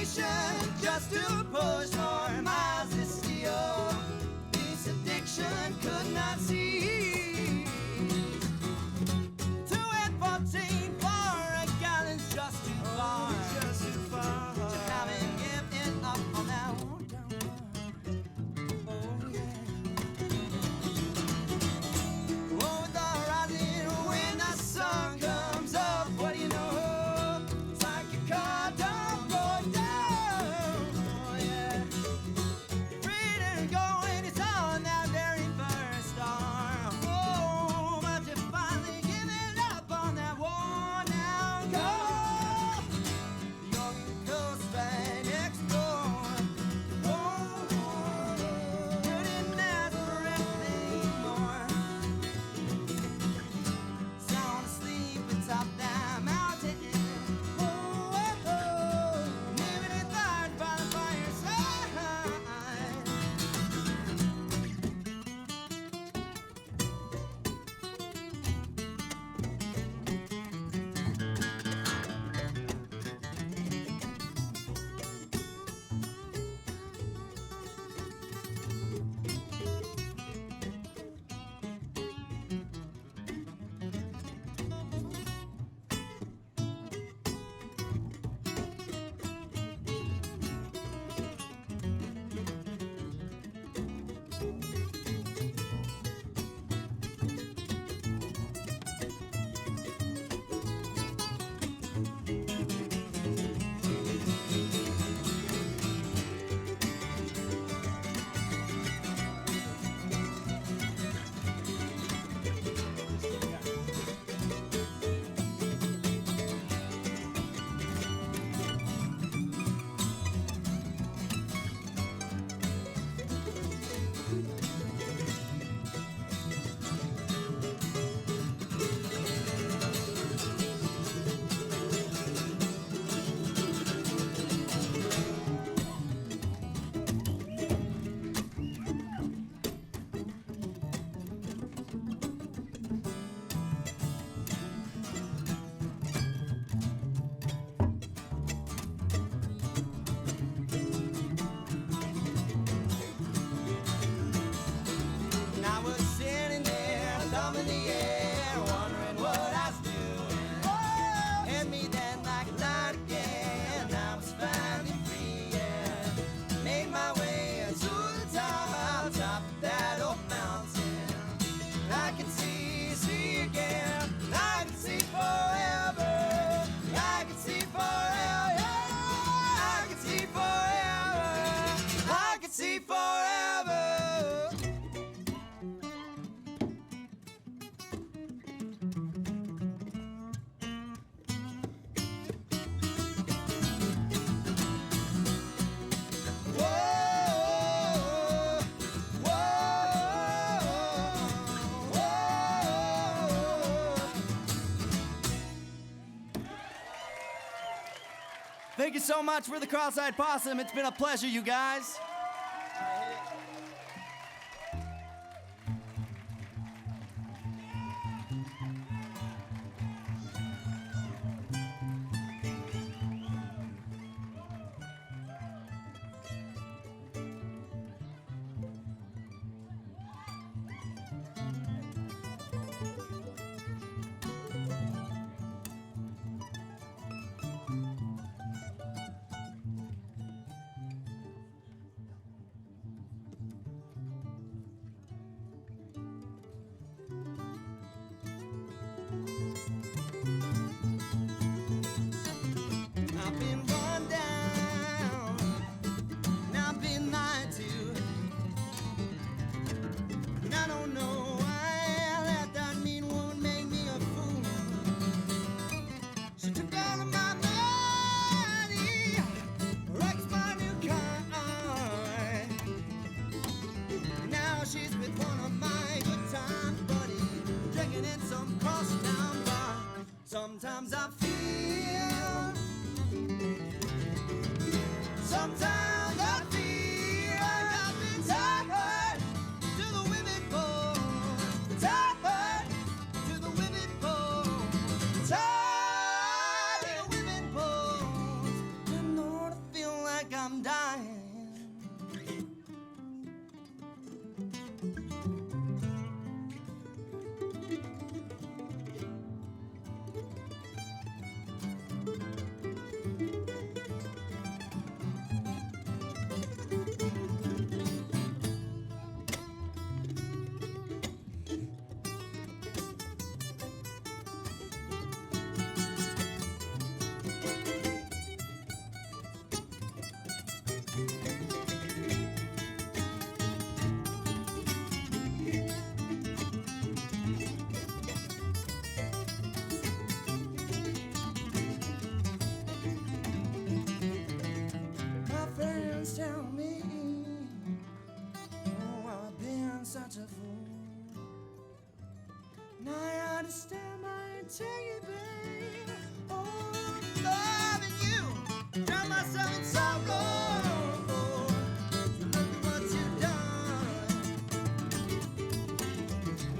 temptation just to push more miles of steel. This addiction could not cease. 2 and 14 for a gallon's just too far. Just too far. To having given up on that one. Oh yeah. Oh, with the rising when the sun comes up, what do you know? It's like your car don't broke down. Oh yeah. Freedom going, it's on that very first star. Oh, but you finally giving up on that war now. Go. Young goes right next door. Oh, couldn't ask for anything more. Sound asleep atop that mountain. Oh, living in third by the fireside. And I was sitting there, thumb in the air, wondering what I was doing. Hit me then like a light again. I was finally free, yeah. Made my way to the top of that old mountain. I can see again. I can see forever. I can see forever. I can see forever. I can see forever. Thank you so much for the Cross-Eyed Possum. It's been a pleasure, you guys. I've been run down, and I've been lied to, and I don't know why let that mean woman make me a fool. She took all of my money, wrecks my new car. Now she's with one of my good time buddies, drinking in some cross-town bar. Sometimes I feel. Sometimes I feel I've been tired to the women bones, tired to the women bones, tired of women bones. And Lord, I feel stand by and tell you, babe. Oh, loving you, drown myself in sorrow. Look at what you've done.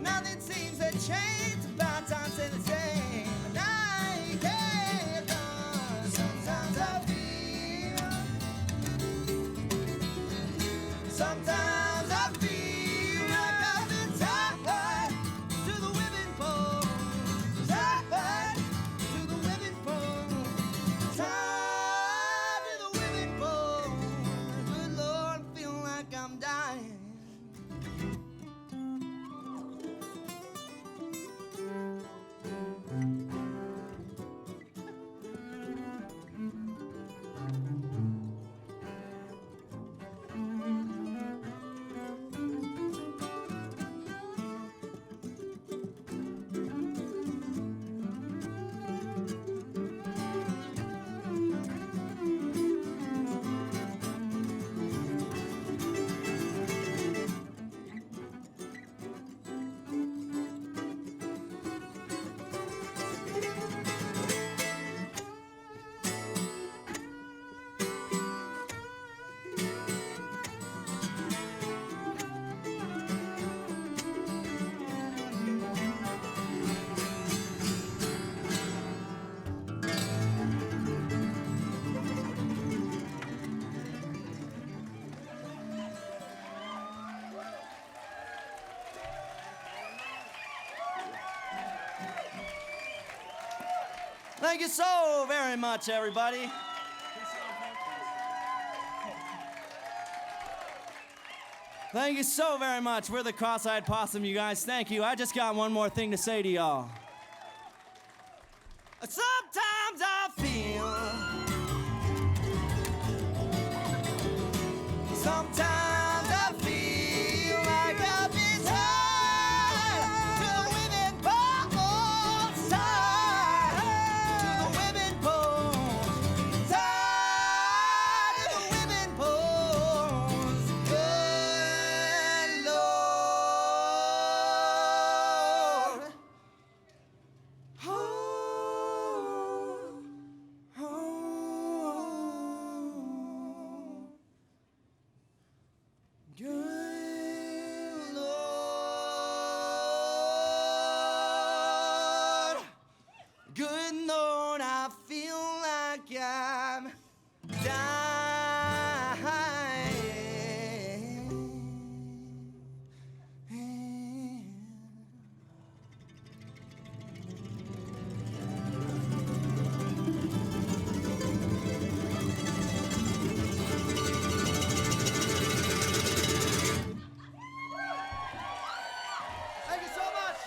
Nothing seems to change. About time stay the same. And I can't run. Sometimes I feel. Sometimes I feel like I've been tied to the whipping pole. Tied to the whipping pole. Tied to the whipping pole. Good Lord, I feel like I'm dying. Thank you so very much, everybody. Thank you so very much. We're the Cross-Eyed Possum, you guys. Thank you. I just got one more thing to say to y'all. Sometimes I feel. Sometimes I feel like I've been tied to the whipping poles. Tied to the whipping poles. Tied to the whipping poles. Good Lord. Good Lord. Good Lord, I feel like I'm dying. Thank you so much.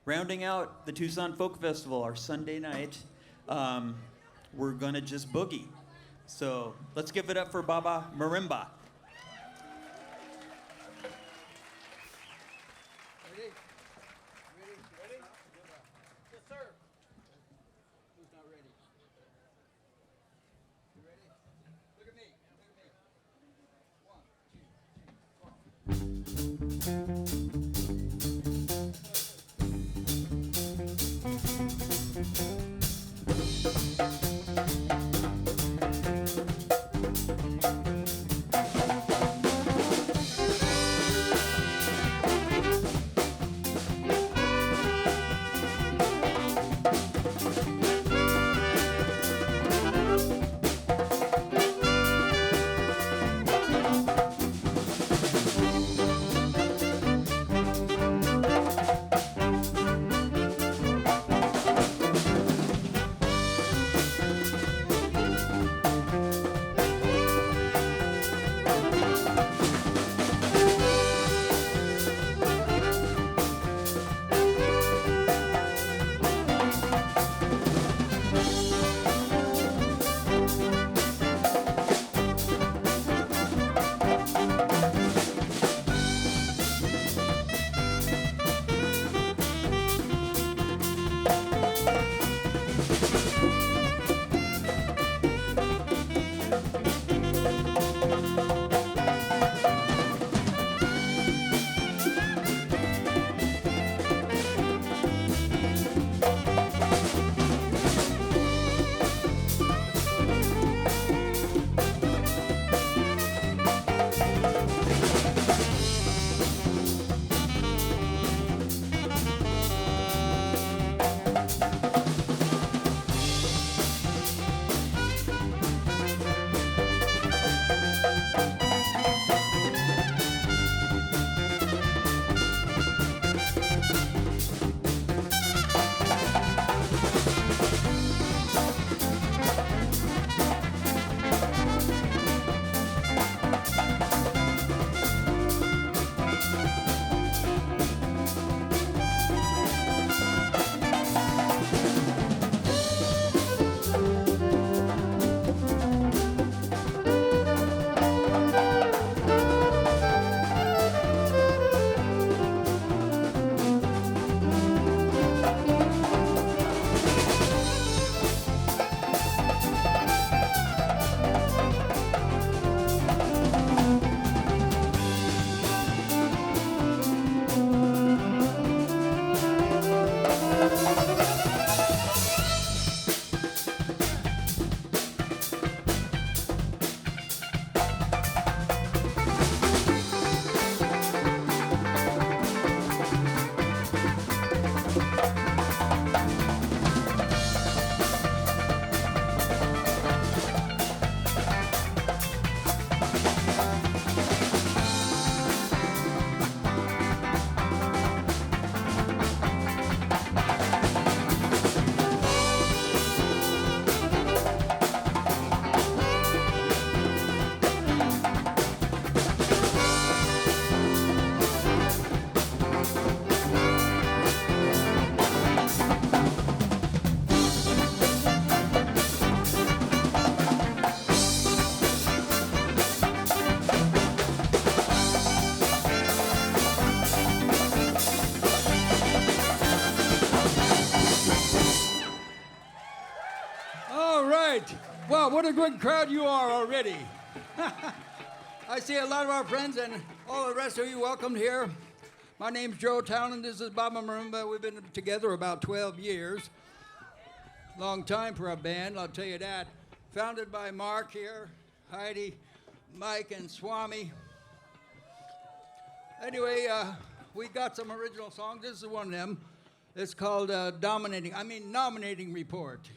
Rounding out the Tucson Folk Festival, our Sunday night, we're gonna just boogie. So let's give it up for Baba Marimba. Ready? Ready? Yes, sir. Who's not ready? You ready? Look at me. Look at me. 1, 2, 3, 4. Wow, what a good crowd you are already. I see a lot of our friends and all the rest of you welcomed here. My name's Joe Townend. This is Baba Marimba. We've been together about 12 years. Long time for a band, I'll tell you that. Founded by Mark here, Heidi, Mike, and Swami. Anyway, we got some original songs. This is one of them. It's called Nominating Report.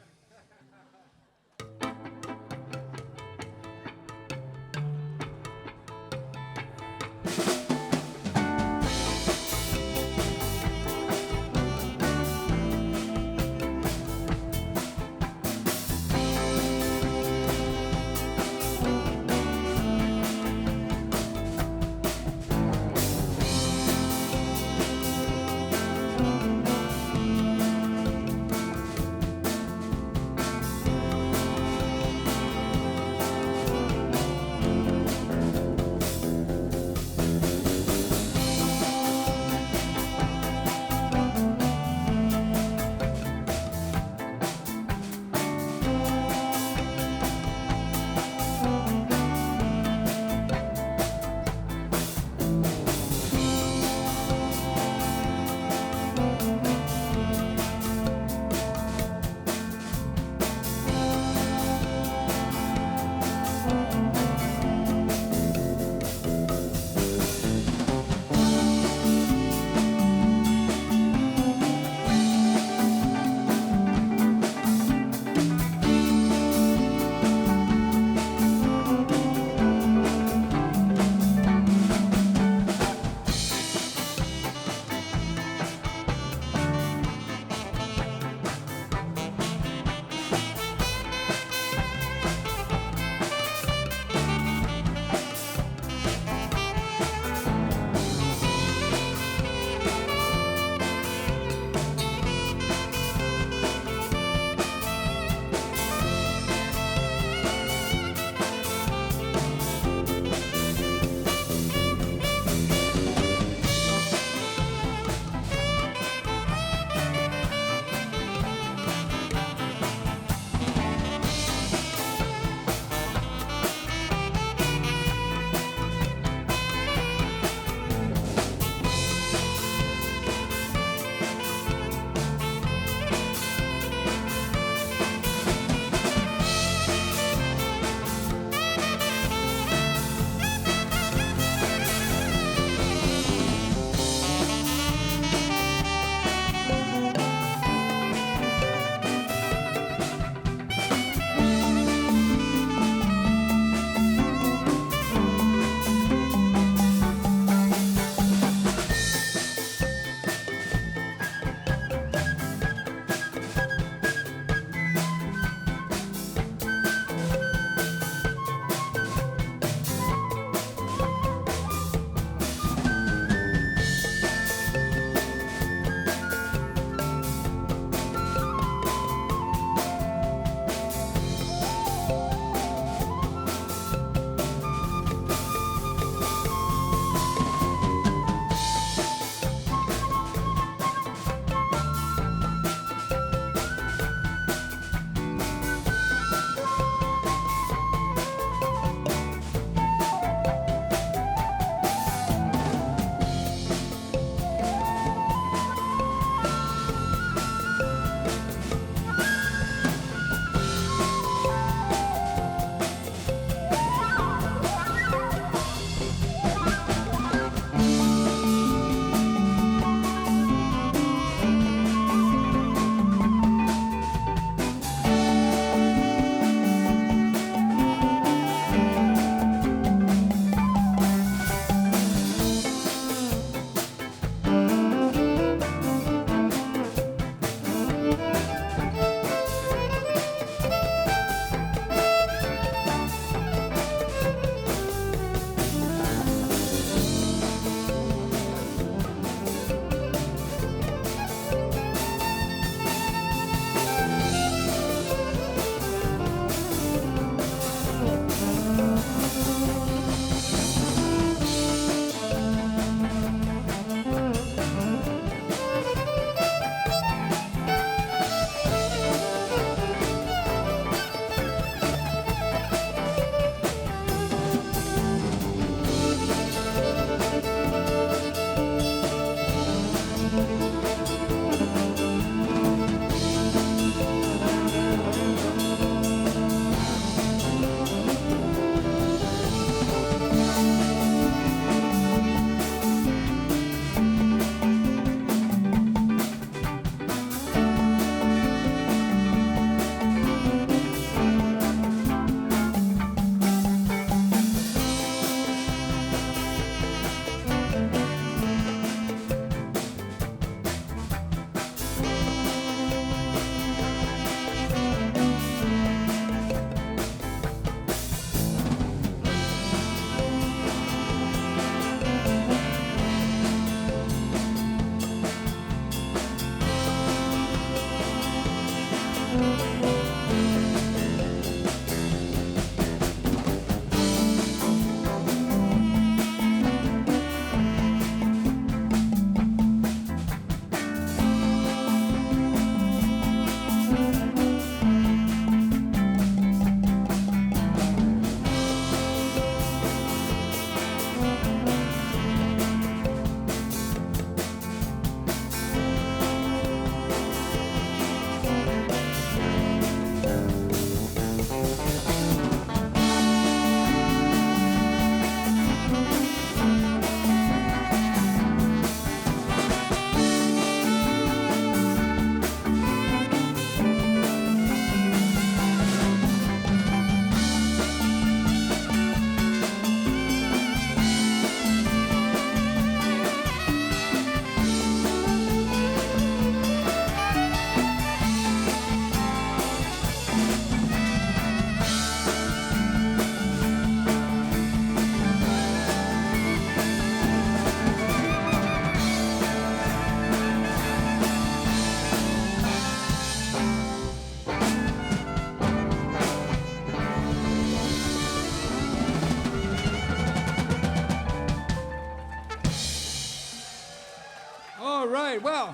All right, well,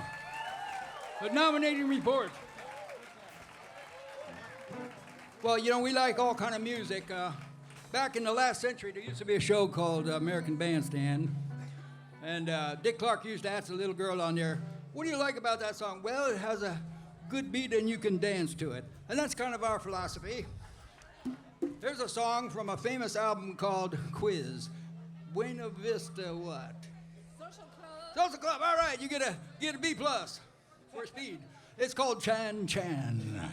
the nominating report. Well, you know, we like all kind of music. Back in the last century, there used to be a show called American Bandstand. And Dick Clark used to ask a little girl on there, what do you like about that song? Well, it has a good beat and you can dance to it. And that's kind of our philosophy. There's a song from a famous album called Quiz. Buena Vista what? Social Club. Social Club, all right, you get a B+ for speed. It's called Chan Chan.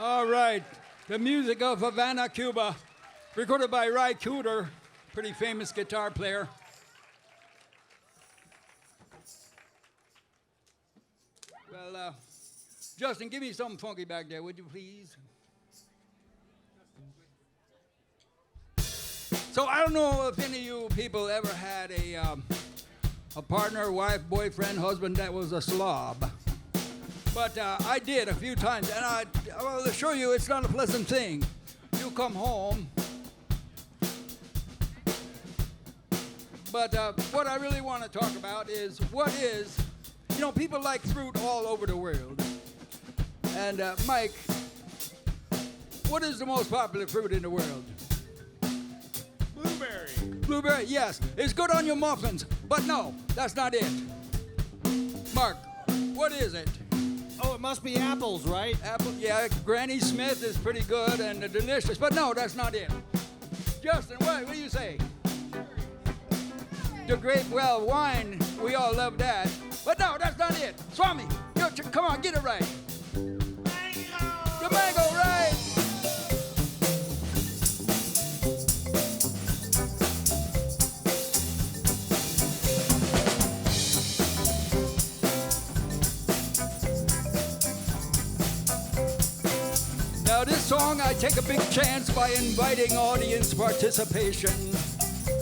All right, the music of Havana, Cuba, recorded by Ry Cooder, pretty famous guitar player. Well, Justin, give me something funky back there, would you please? So I don't know if any of you people ever had a a partner, wife, boyfriend, husband that was a slob. But I did a few times, and I will assure you it's not a pleasant thing. You come home, but what I really want to talk about is people like fruit all over the world. And Mike, what is the most popular fruit in the world? Blueberry. Blueberry, yes. It's good on your muffins, but no, that's not it. Mark, what is it? Oh, it must be apples, right? Apple, yeah. Granny Smith is pretty good and delicious, but no, that's not it. Justin, what do you say? The grape, well, wine, we all love that. But no, that's not it. Swami, come on, get it right. The mango, right? Now this song, I take a big chance by inviting audience participation.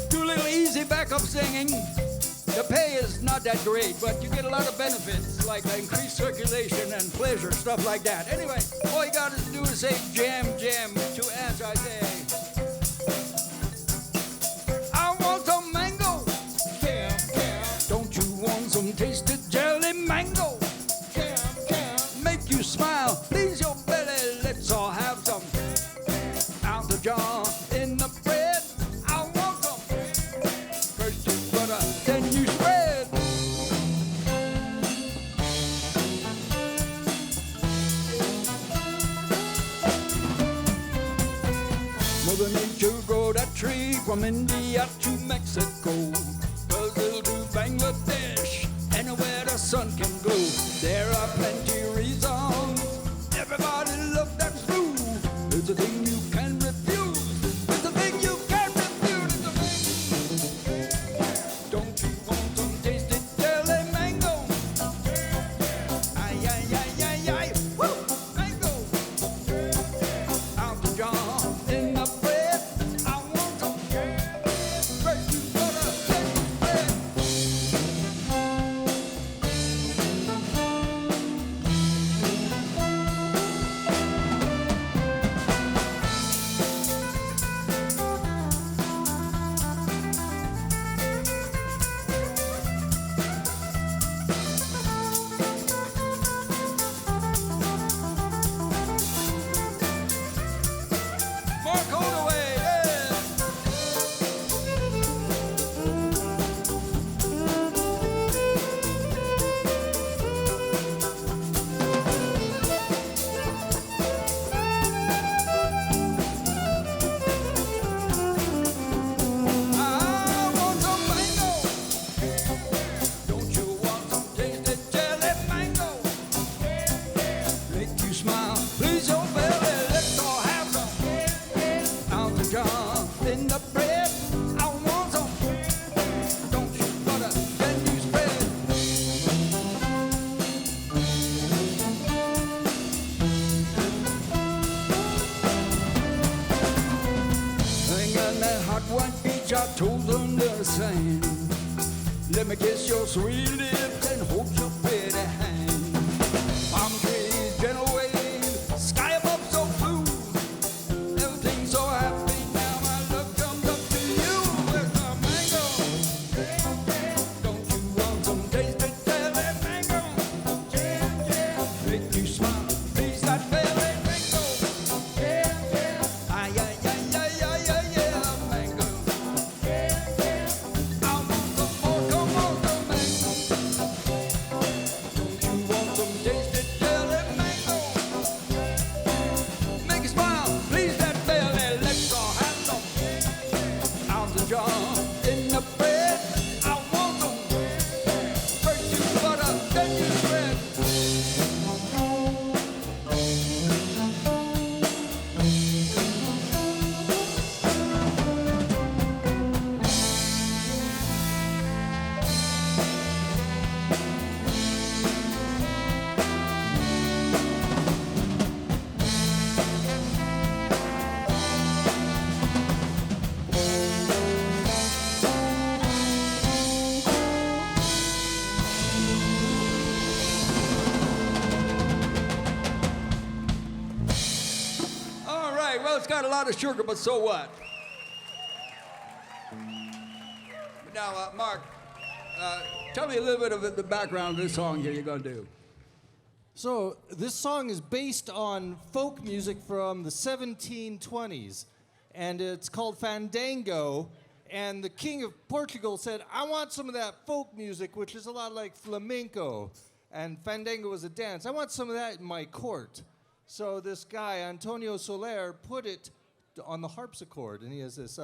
Do a little easy backup singing. The pay is not that great, but you get a lot of benefits, like increased circulation and pleasure, stuff like that. Anyway, all you got to do is say jam, jam to answer. I say, I want some mango. Jam, jam. Don't you want some tasted jelly mango? Jam, jam. Make you smile, please your belly. Let's all have some. Out the jar, in the bread. I want some. First you butter, then you spread. Mother Nature grow that tree from India to Mexico, Brazil to Bangladesh, anywhere the sun can go. There are plenty reasons everybody loves that fruit. It's a thing you can refuse. It's a thing you can't refuse. It's a thing. Don't you want some tasted jelly mango? Ay, ay, ay, ay, ay. Woo! Mango. Out the jar, in the bread. I want some fresh butter, fresh bread. Mark Holdaway, yeah. I want some mango. Don't you want some tasted jelly mango? Make you smile, please your belly. Let's all have some. Out the jar, in the bread. I want some. Don't you butter, then you spread. Hang on that hot white beach, our toes under the sand. Let me kiss your sweet lips and hold your pretty hand. Palm trees, gentle wave, sky above so blue. Everything's so happy now, my love comes up to you. Where's the mango? Don't you want some tasted jelly mango? Make you smile, please that belly mango. Ay, ay, ay, ay, ay, ay, yeah, mango. I want some more, come on, the mango. Don't you got a lot of sugar, but so what? Now, Mark, tell me a little bit of the background of this song here you're going to do. So this song is based on folk music from the 1720s, and it's called Fandango. And the King of Portugal said, I want some of that folk music, which is a lot like flamenco. And Fandango was a dance. I want some of that in my court. So this guy, Antonio Soler, put it on the harpsichord, and he has this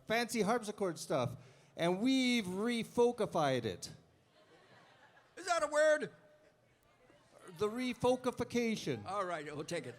fancy harpsichord stuff. And we've refolkified it. Is that a word? The refolkification. All right, we'll take it.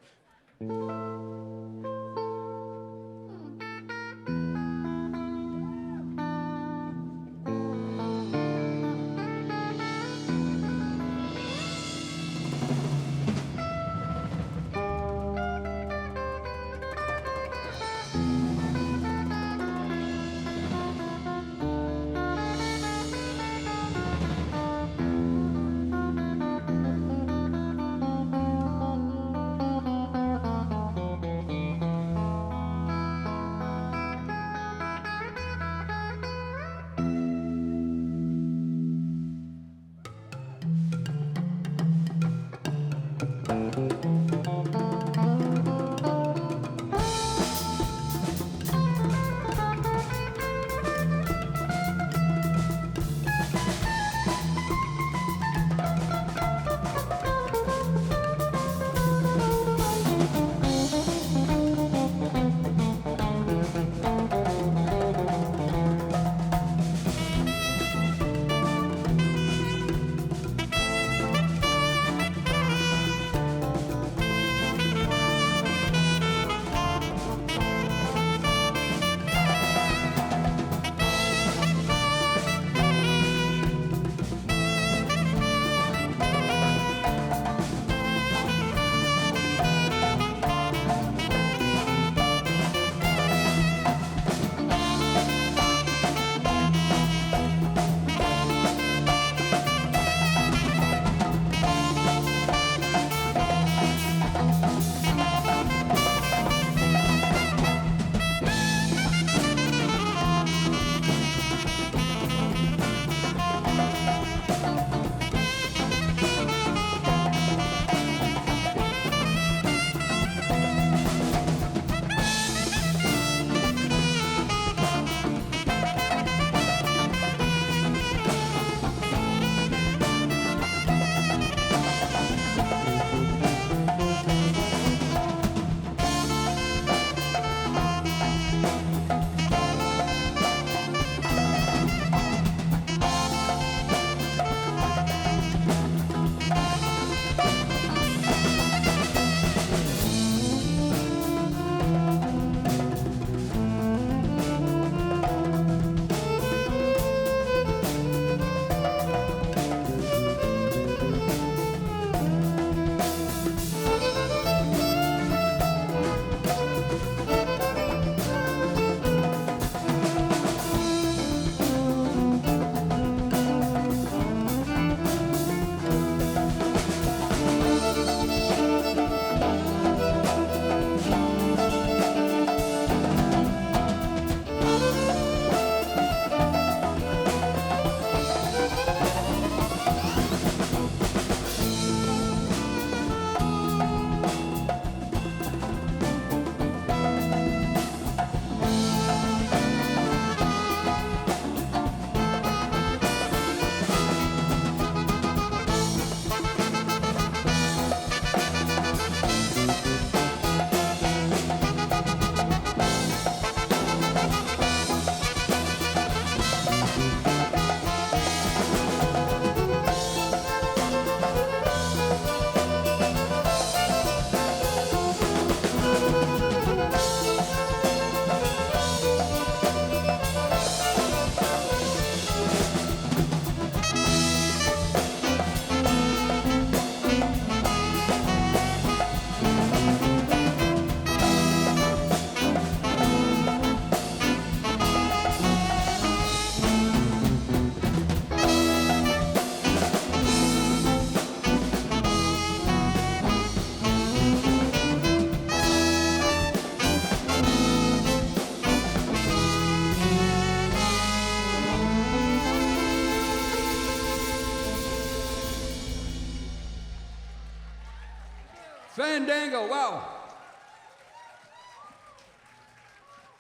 Fandango, wow.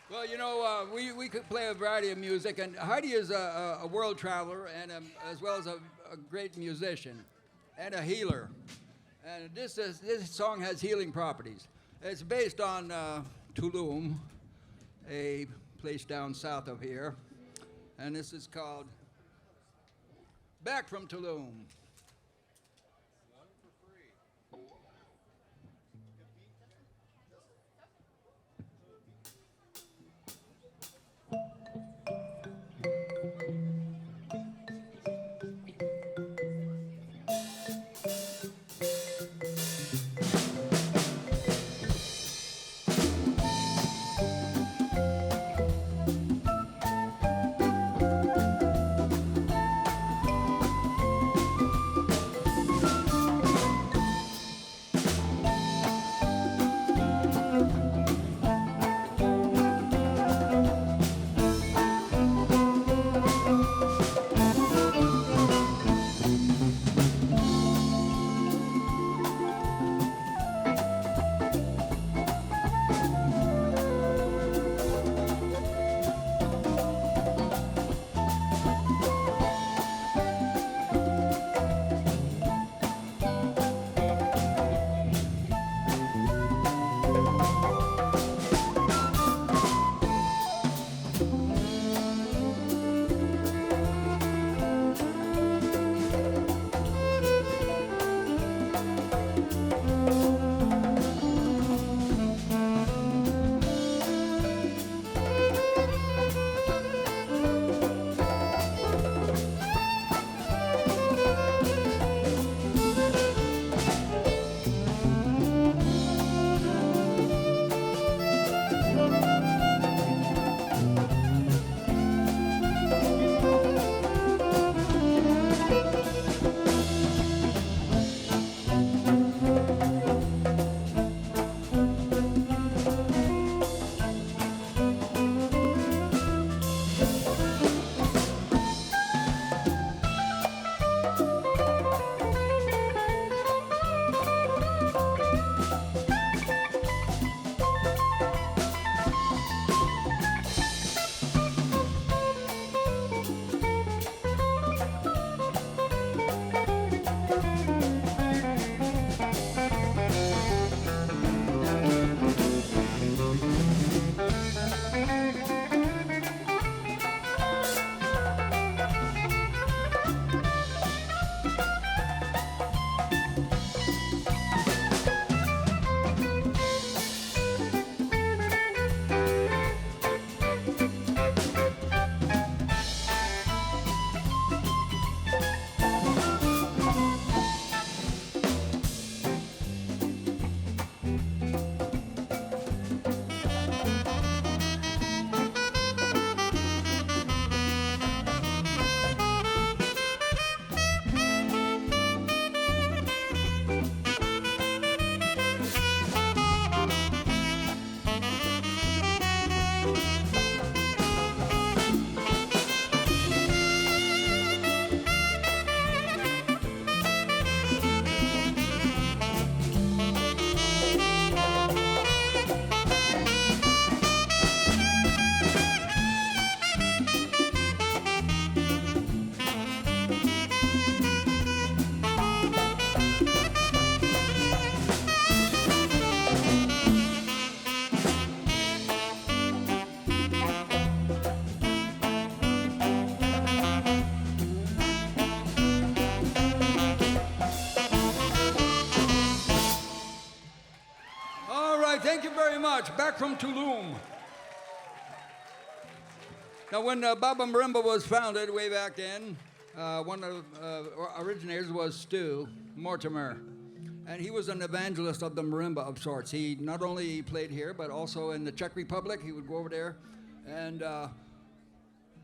Well, you know, we could play a variety of music, and Heidi is a world traveler, and as well as a great musician and a healer. And this song has healing properties. It's based on Tulum, a place down south of here, and this is called Back from Tulum. Thank you very much. Back from Tulum. Now, when Baba Marimba was founded way back then, one of the originators was Stu Mortimer. And he was an evangelist of the marimba of sorts. He not only played here, but also in the Czech Republic. He would go over there and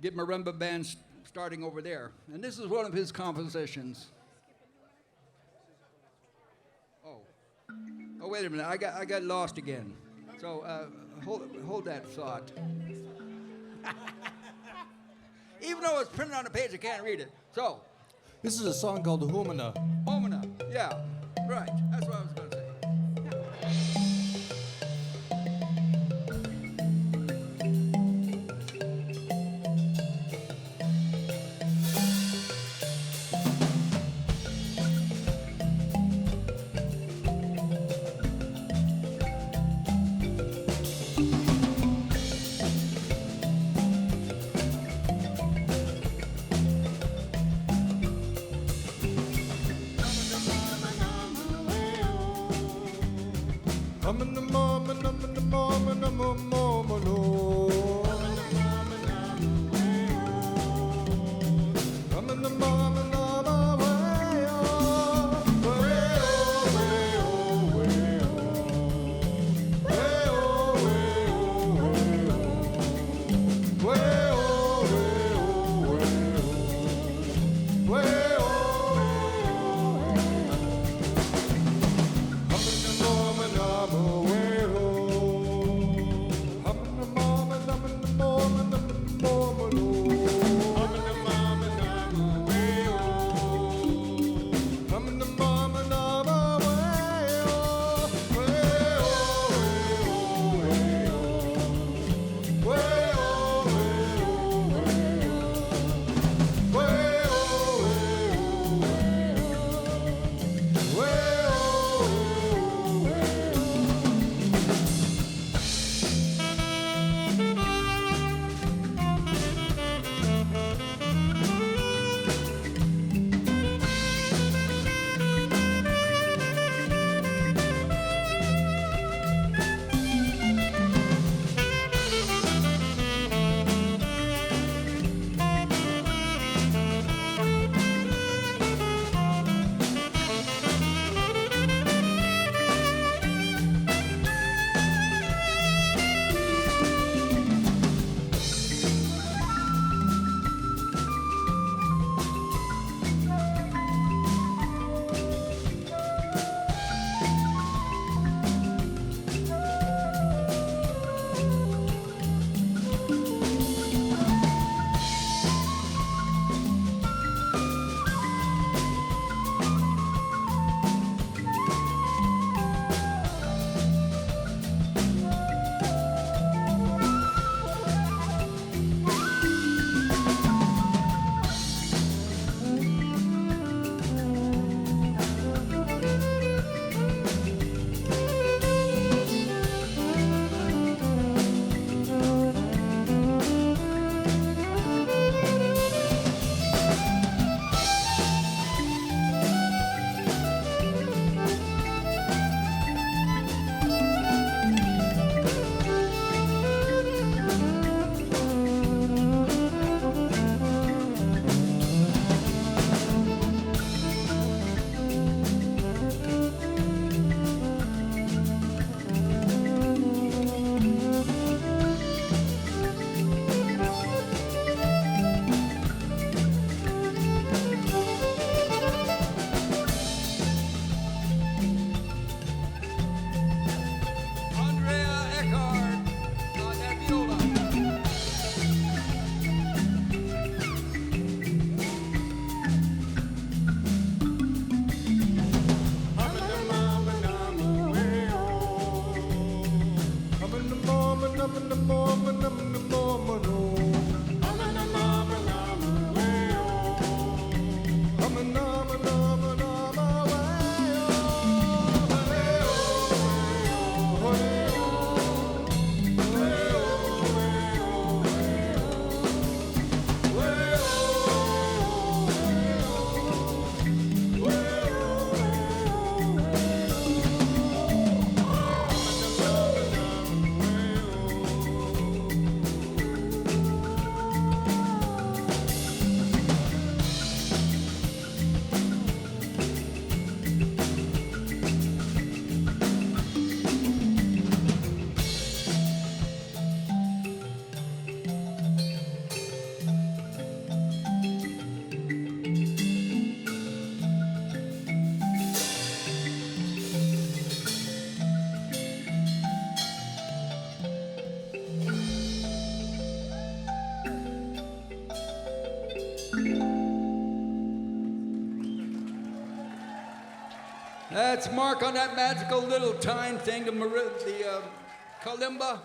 get marimba bands starting over there. And this is one of his compositions. Oh, wait a minute. I got lost again. So hold that thought. Even though it's printed on the page, I can't read it. So. This is a song called Humana. Humana, yeah. Right. That's what I was going to say. That's Mark on that magical little tine thing, the kalimba.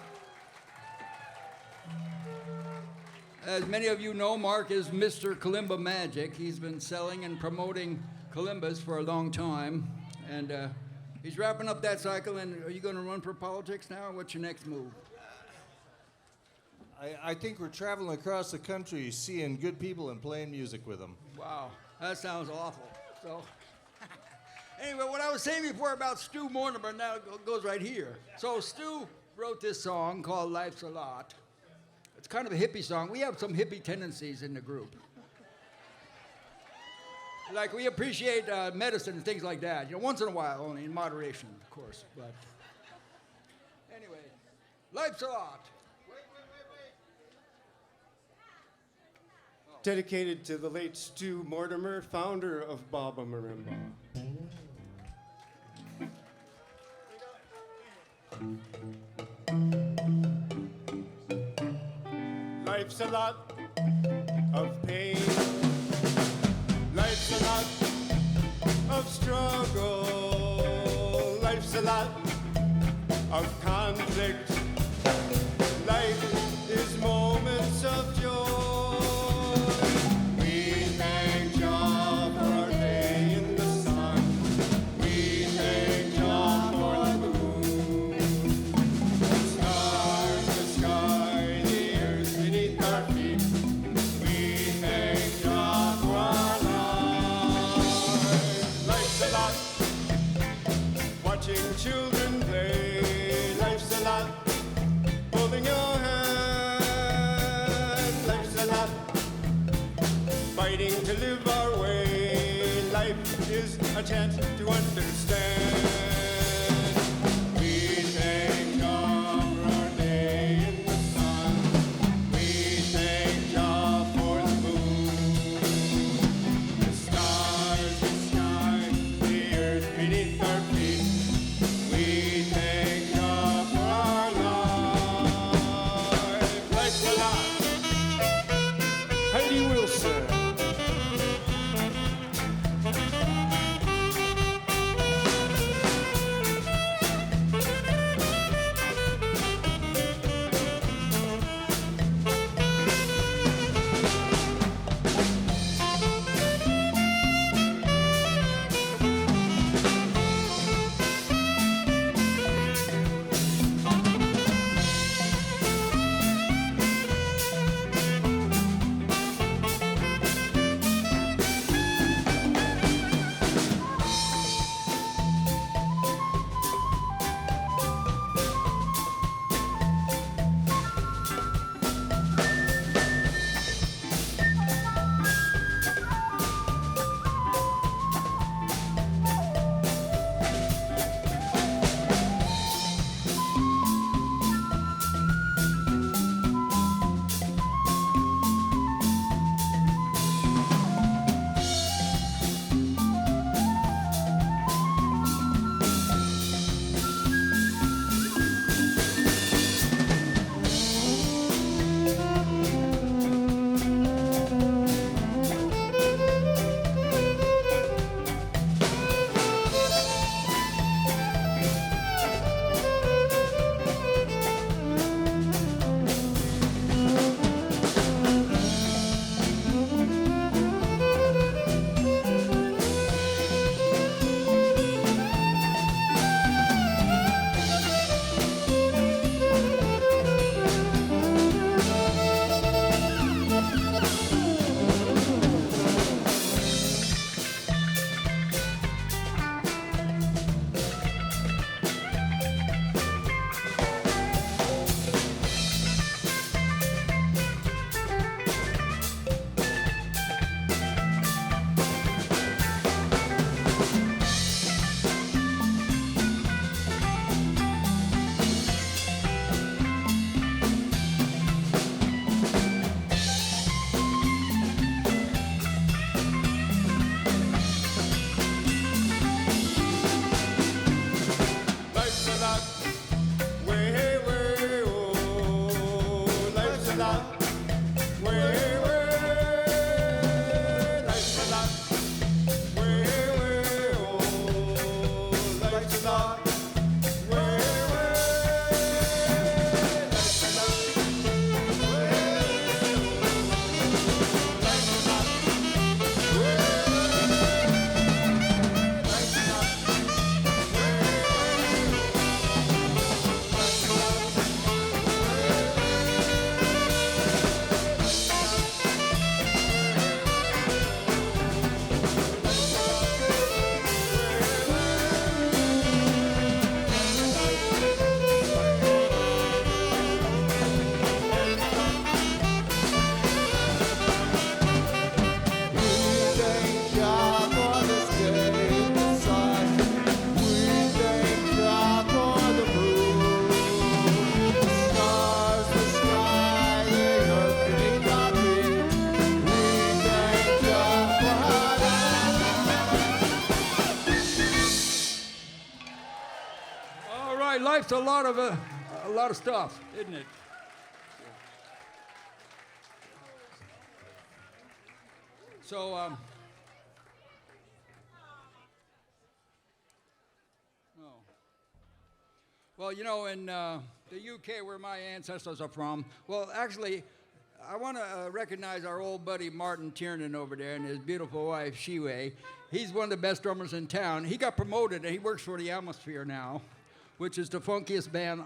As many of you know, Mark is Mr. Kalimba Magic. He's been selling and promoting kalimbas for a long time. And he's wrapping up that cycle. And are you going to run for politics now, or what's your next move? I think we're traveling across the country, seeing good people and playing music with them. Wow, that sounds awful. So, Anyway, what I was saying before about Stu Mortimer now goes right here. So Stu wrote this song called Life's a Lot. It's kind of a hippie song. We have some hippie tendencies in the group. Like we appreciate medicine and things like that. You know, once in a while only, in moderation, of course. But anyway, Life's a Lot. Dedicated to the late Stu Mortimer, founder of Baba Marimba. Life's a lot of pain. Life's a lot of struggle. Life's a lot of conflict. Life is moments of joy. We thank Jah for our day in the sun. We thank Jah for the moon. The stars, the sky, the earth beneath our feet. We thank Jah for our lives. Life's a lot. Watching children play. Life's a lot. Holding your hand. Life's a lot. Fighting to live our way. Life is a chance to understand. We thank God for our day in the sun. We thank God for the moon. The stars, the sky, the earth beneath our feet. We thank God for our life. Life's a lot. Heidi Wilson. life's a lot of stuff, isn't it? So, well, you know, in the UK, where my ancestors are from, well, actually, I want to recognize our old buddy Martin Tiernan over there and his beautiful wife, Shiwei. He's one of the best drummers in town. He got promoted, and he works for the Atmosphere now, which is the funkiest band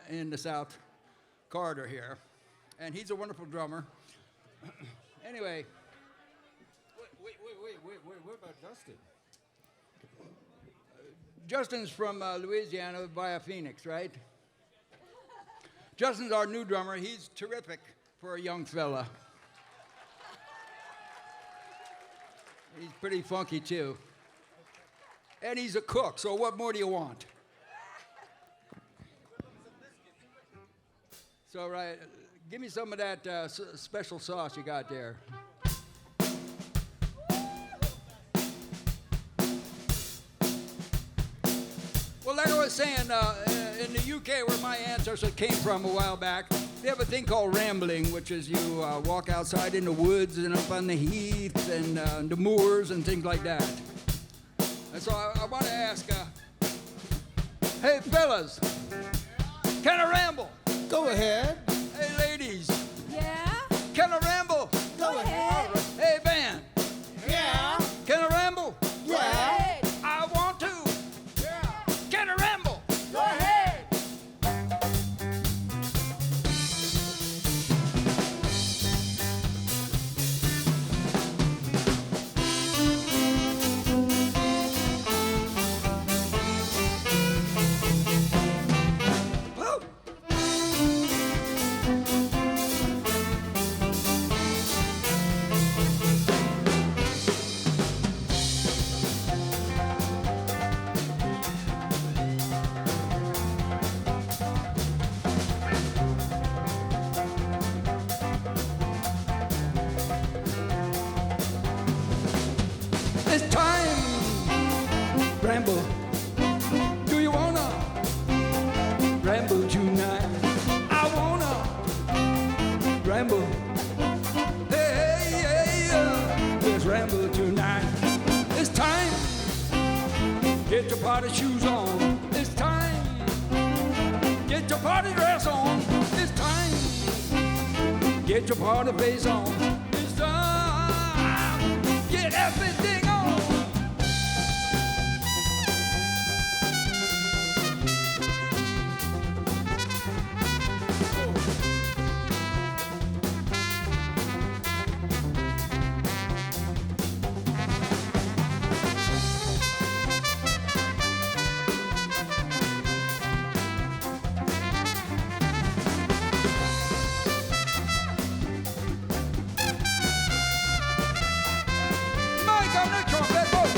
in the South Corridor here. And he's a wonderful drummer. Anyway. Wait, what about Justin? Justin's from Louisiana via Phoenix, right? Justin's our new drummer. He's terrific for a young fella. He's pretty funky, too. And he's a cook, so what more do you want? So, right, give me some of that special sauce you got there. Well, like I was saying, in the UK, where my ancestors came from a while back, they have a thing called rambling, which is you walk outside in the woods and up on the heath and the moors and things like that. And so I want to ask, hey, fellas, can I ramble? Go ahead. Hey, ladies. Yeah? Can I ramble? Go ahead. Hey, band. Yeah. Can I ramble? Go ahead. I want to. Yeah. Can I ramble? Go ahead. It's time. Ramble. Do you wanna ramble tonight? I wanna ramble. Hey, let's ramble tonight. It's time. Get your party shoes on. It's time. Get your party dress on. It's time. Get your party face on. It's time. Get everything on. Mike on the trumpet, boy.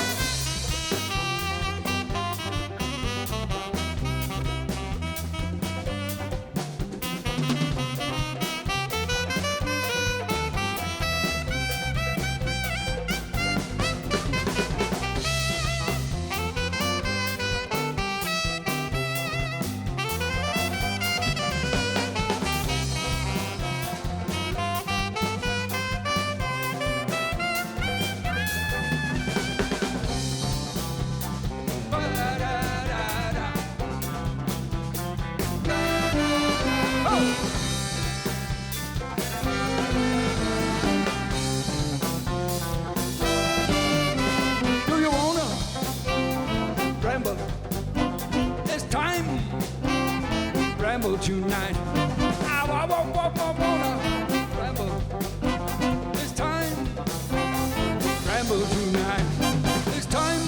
Do you wanna ramble? It's time. Ramble tonight. I wanna ramble. It's time. Ramble tonight. It's time.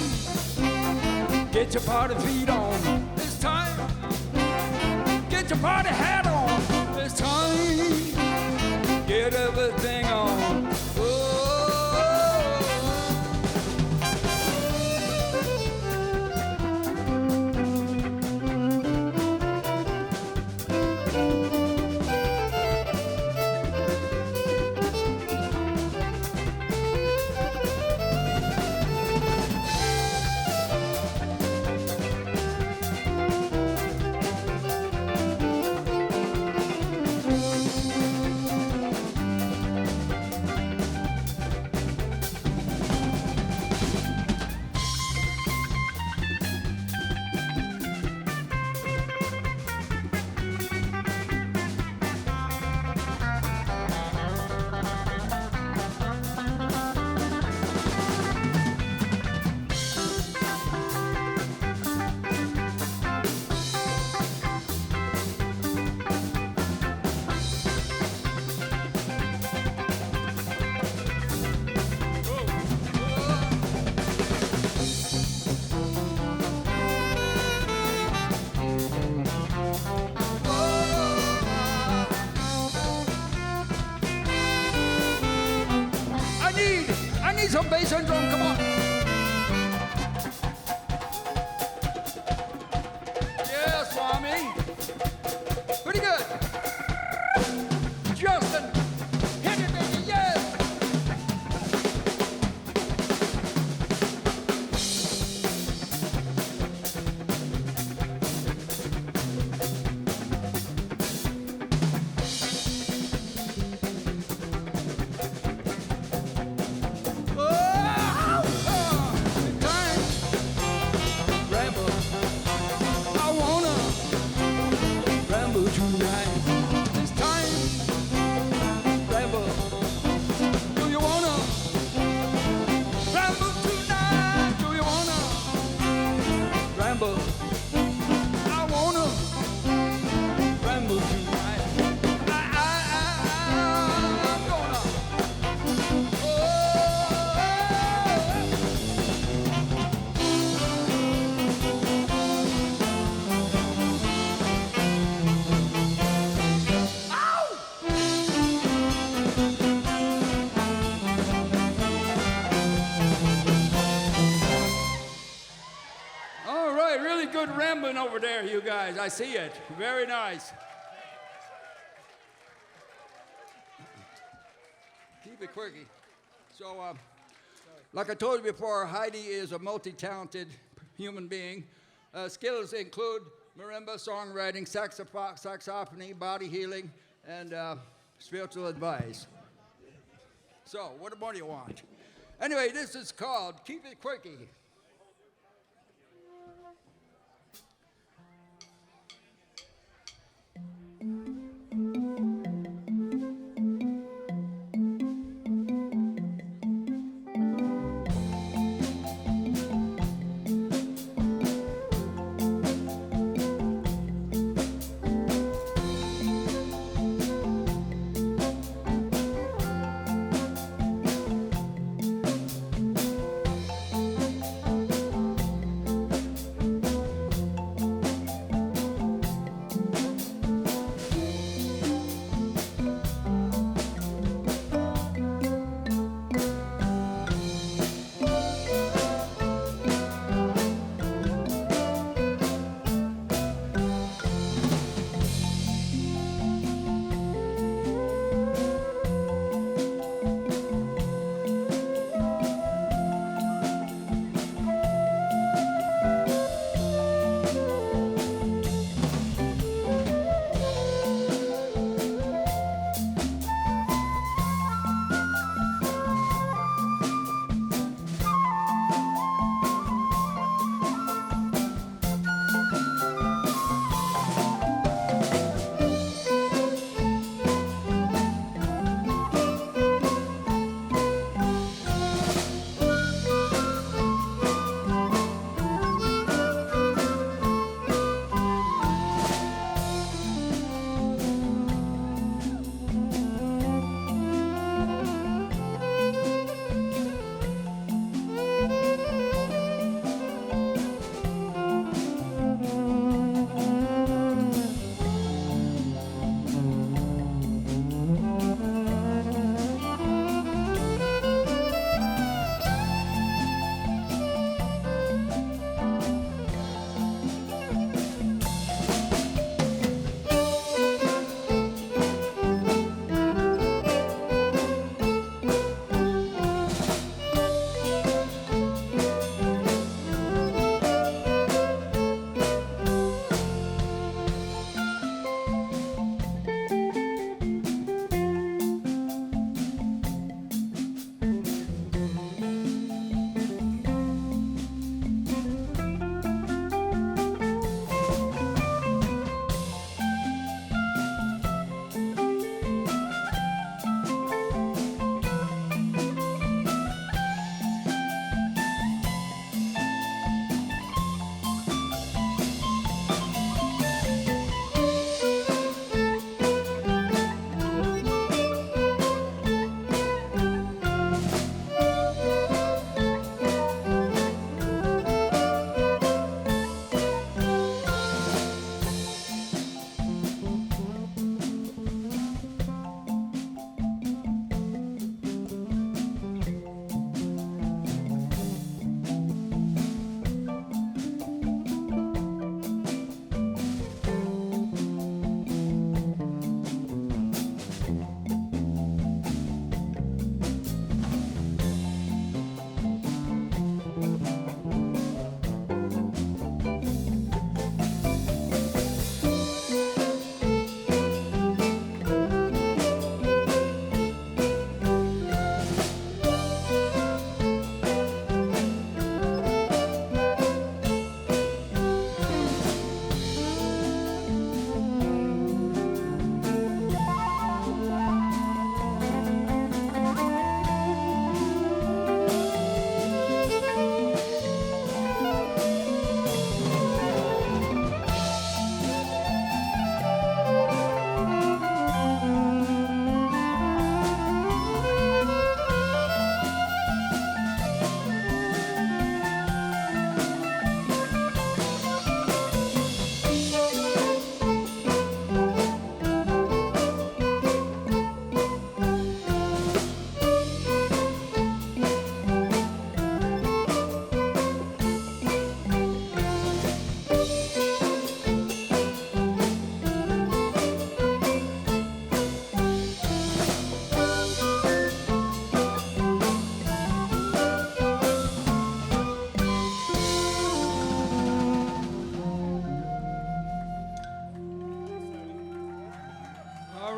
Get your party feet on. It's time. Get your party hat on. It's time. Get everything on. Oh. I need some bass and drum, come on. Yeah, Swami. Pretty good. Justin, hit it, baby, yes. Over there, you guys. I see it. Very nice. Keep it quirky. So, like I told you before, Heidi is a multi-talented human being. Skills include marimba, songwriting, saxophony, body healing, and spiritual advice. So, what more do you want? Anyway, this is called Keep It Quirky.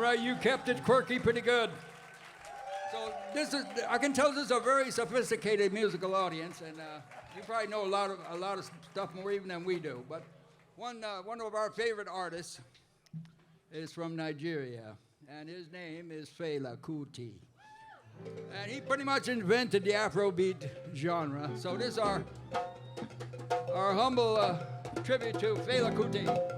right, you kept it quirky pretty good. So I can tell this is a very sophisticated musical audience, and you probably know a lot of stuff more even than we do. But one of our favorite artists is from Nigeria, and his name is Fela Kuti. And he pretty much invented the Afrobeat genre. So this is our humble tribute to Fela Kuti.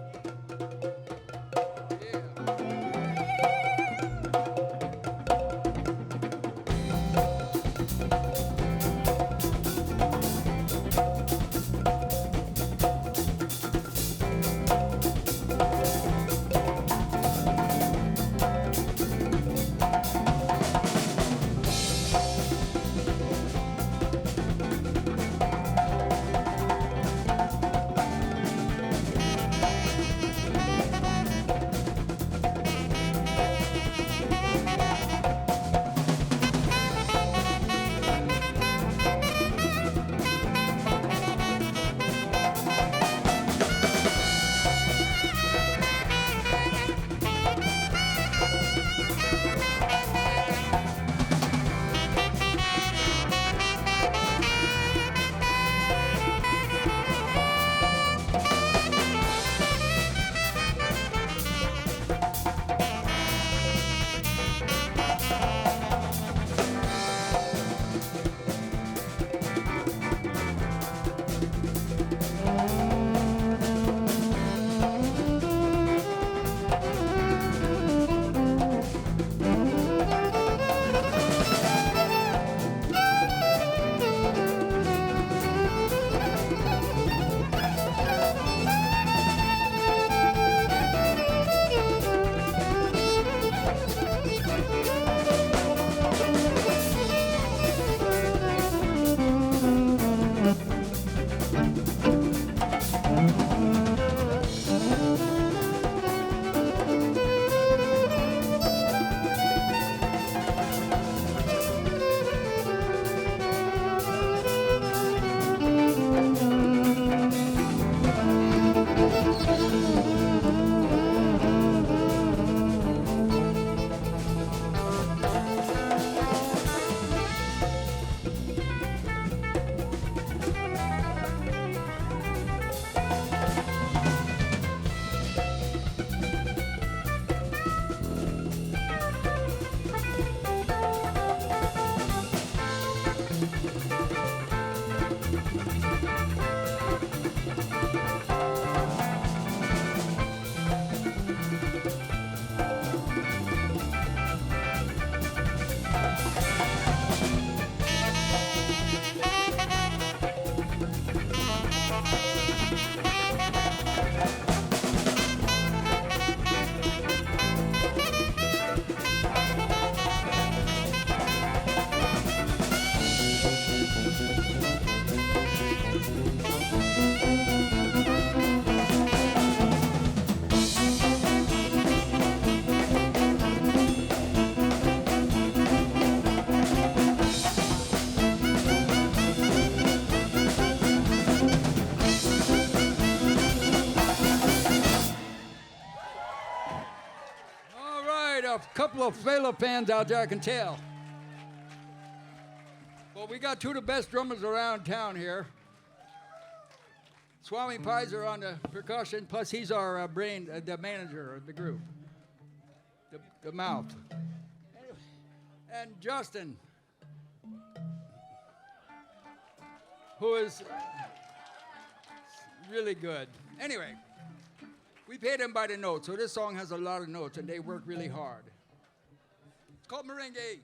Couple of Fela fans out there, I can tell. Well, we got two of the best drummers around town here. Swami Pizer on the percussion, plus he's our the manager of the group, the mouth. And Justin, who is really good. Anyway, we paid them by the note, so this song has a lot of notes, and they work really hard. It's called Merengue.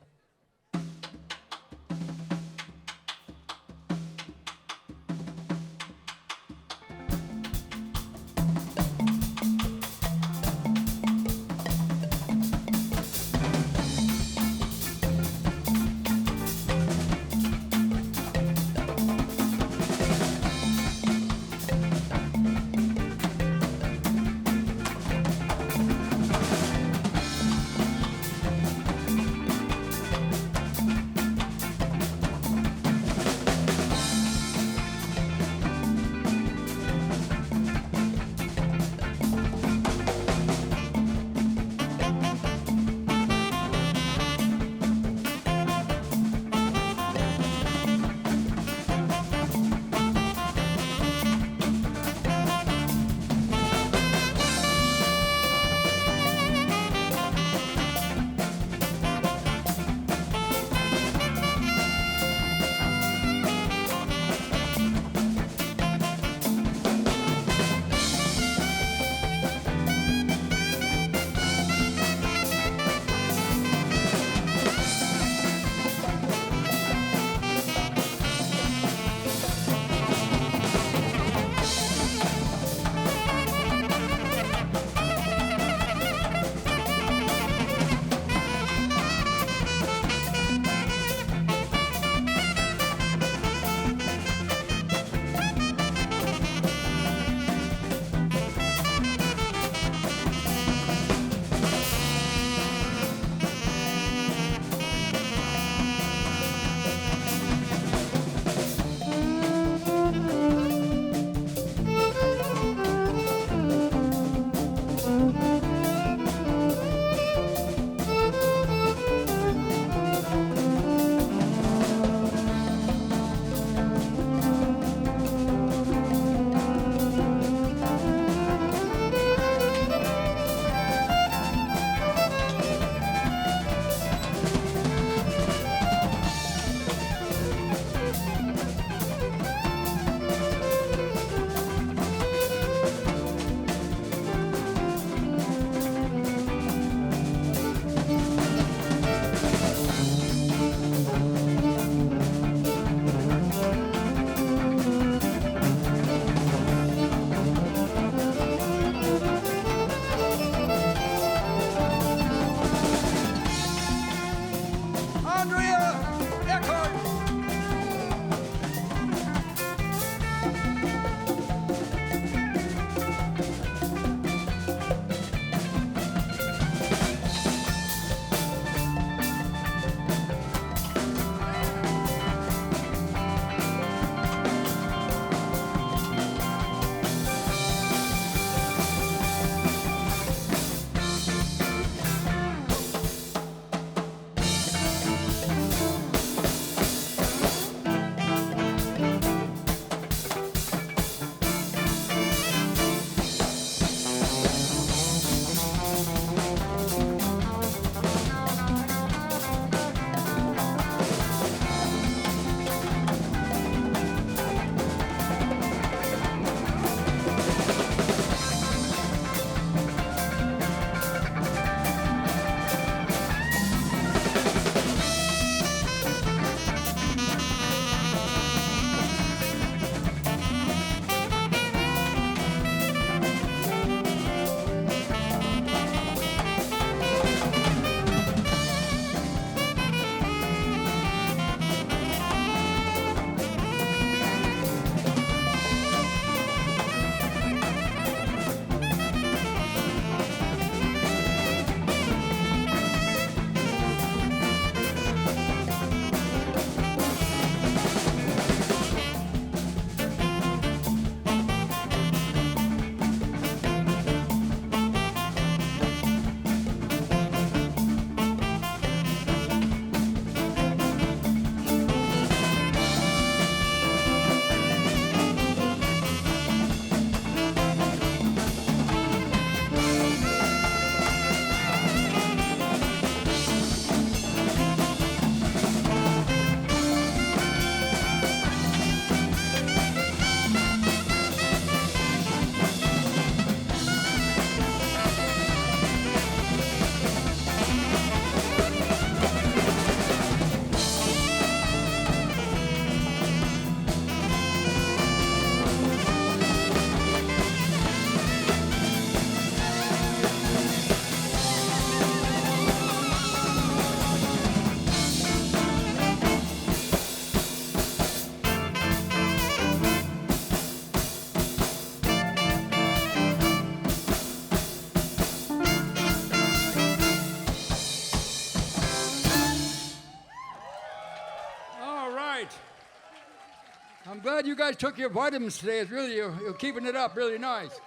I'm glad you guys took your vitamins today. It's really, you're keeping it up really nice.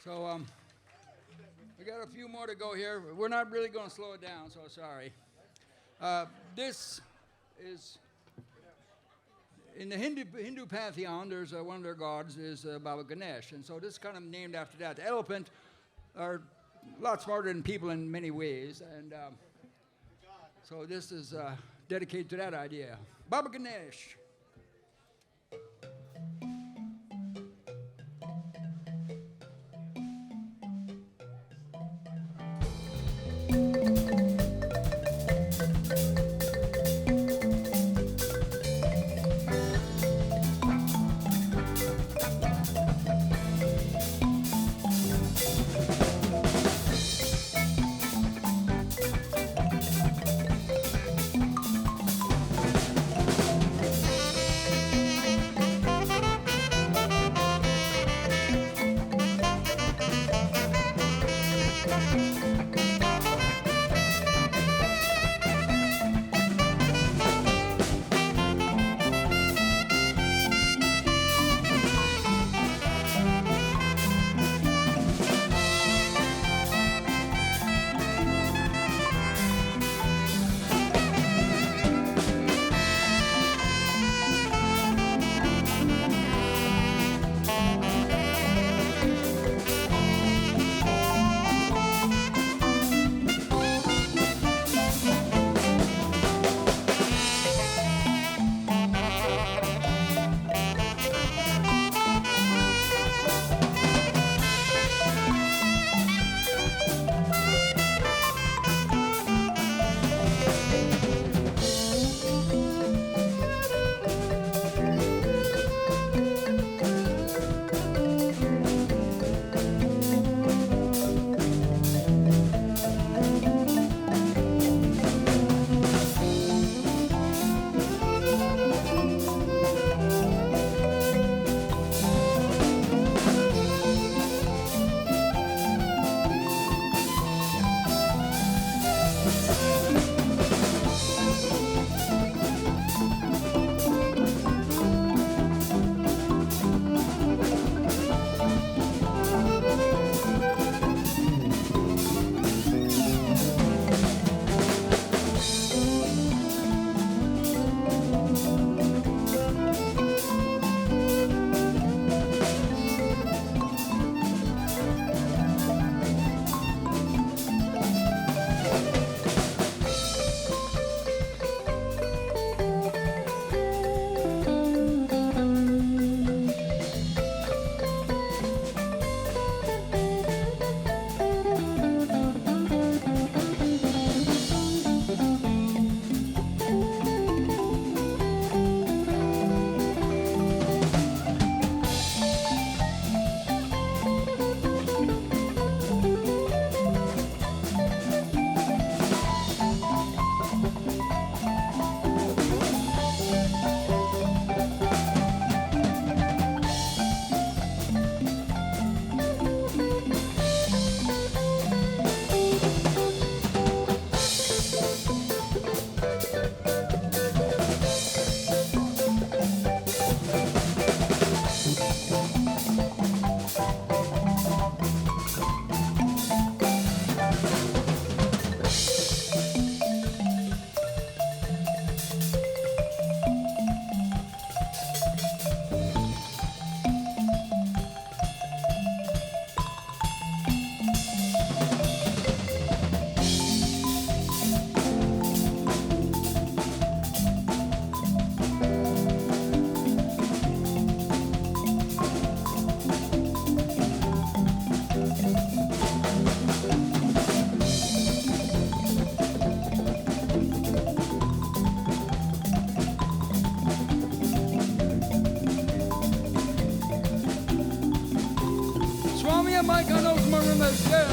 So, we got a few more to go here. We're not really going to slow it down, so sorry. This is, in the Hindu pantheon, there's one of their gods is Baba Ganesh, and so this is kind of named after that. The elephant are a lot smarter than people in many ways, and so this is dedicated to that idea. Baba Ganesh. Americana and Marimba, yeah.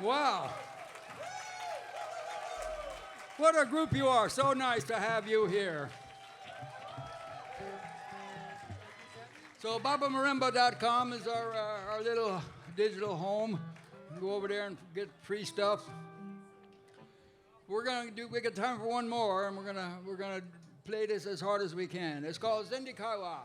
Wow. What a group you are. So nice to have you here. So babamarimba.com is our little digital home. You can go over there and get free stuff. We got time for one more, and we're gonna play this as hard as we can. It's called Zendikawa.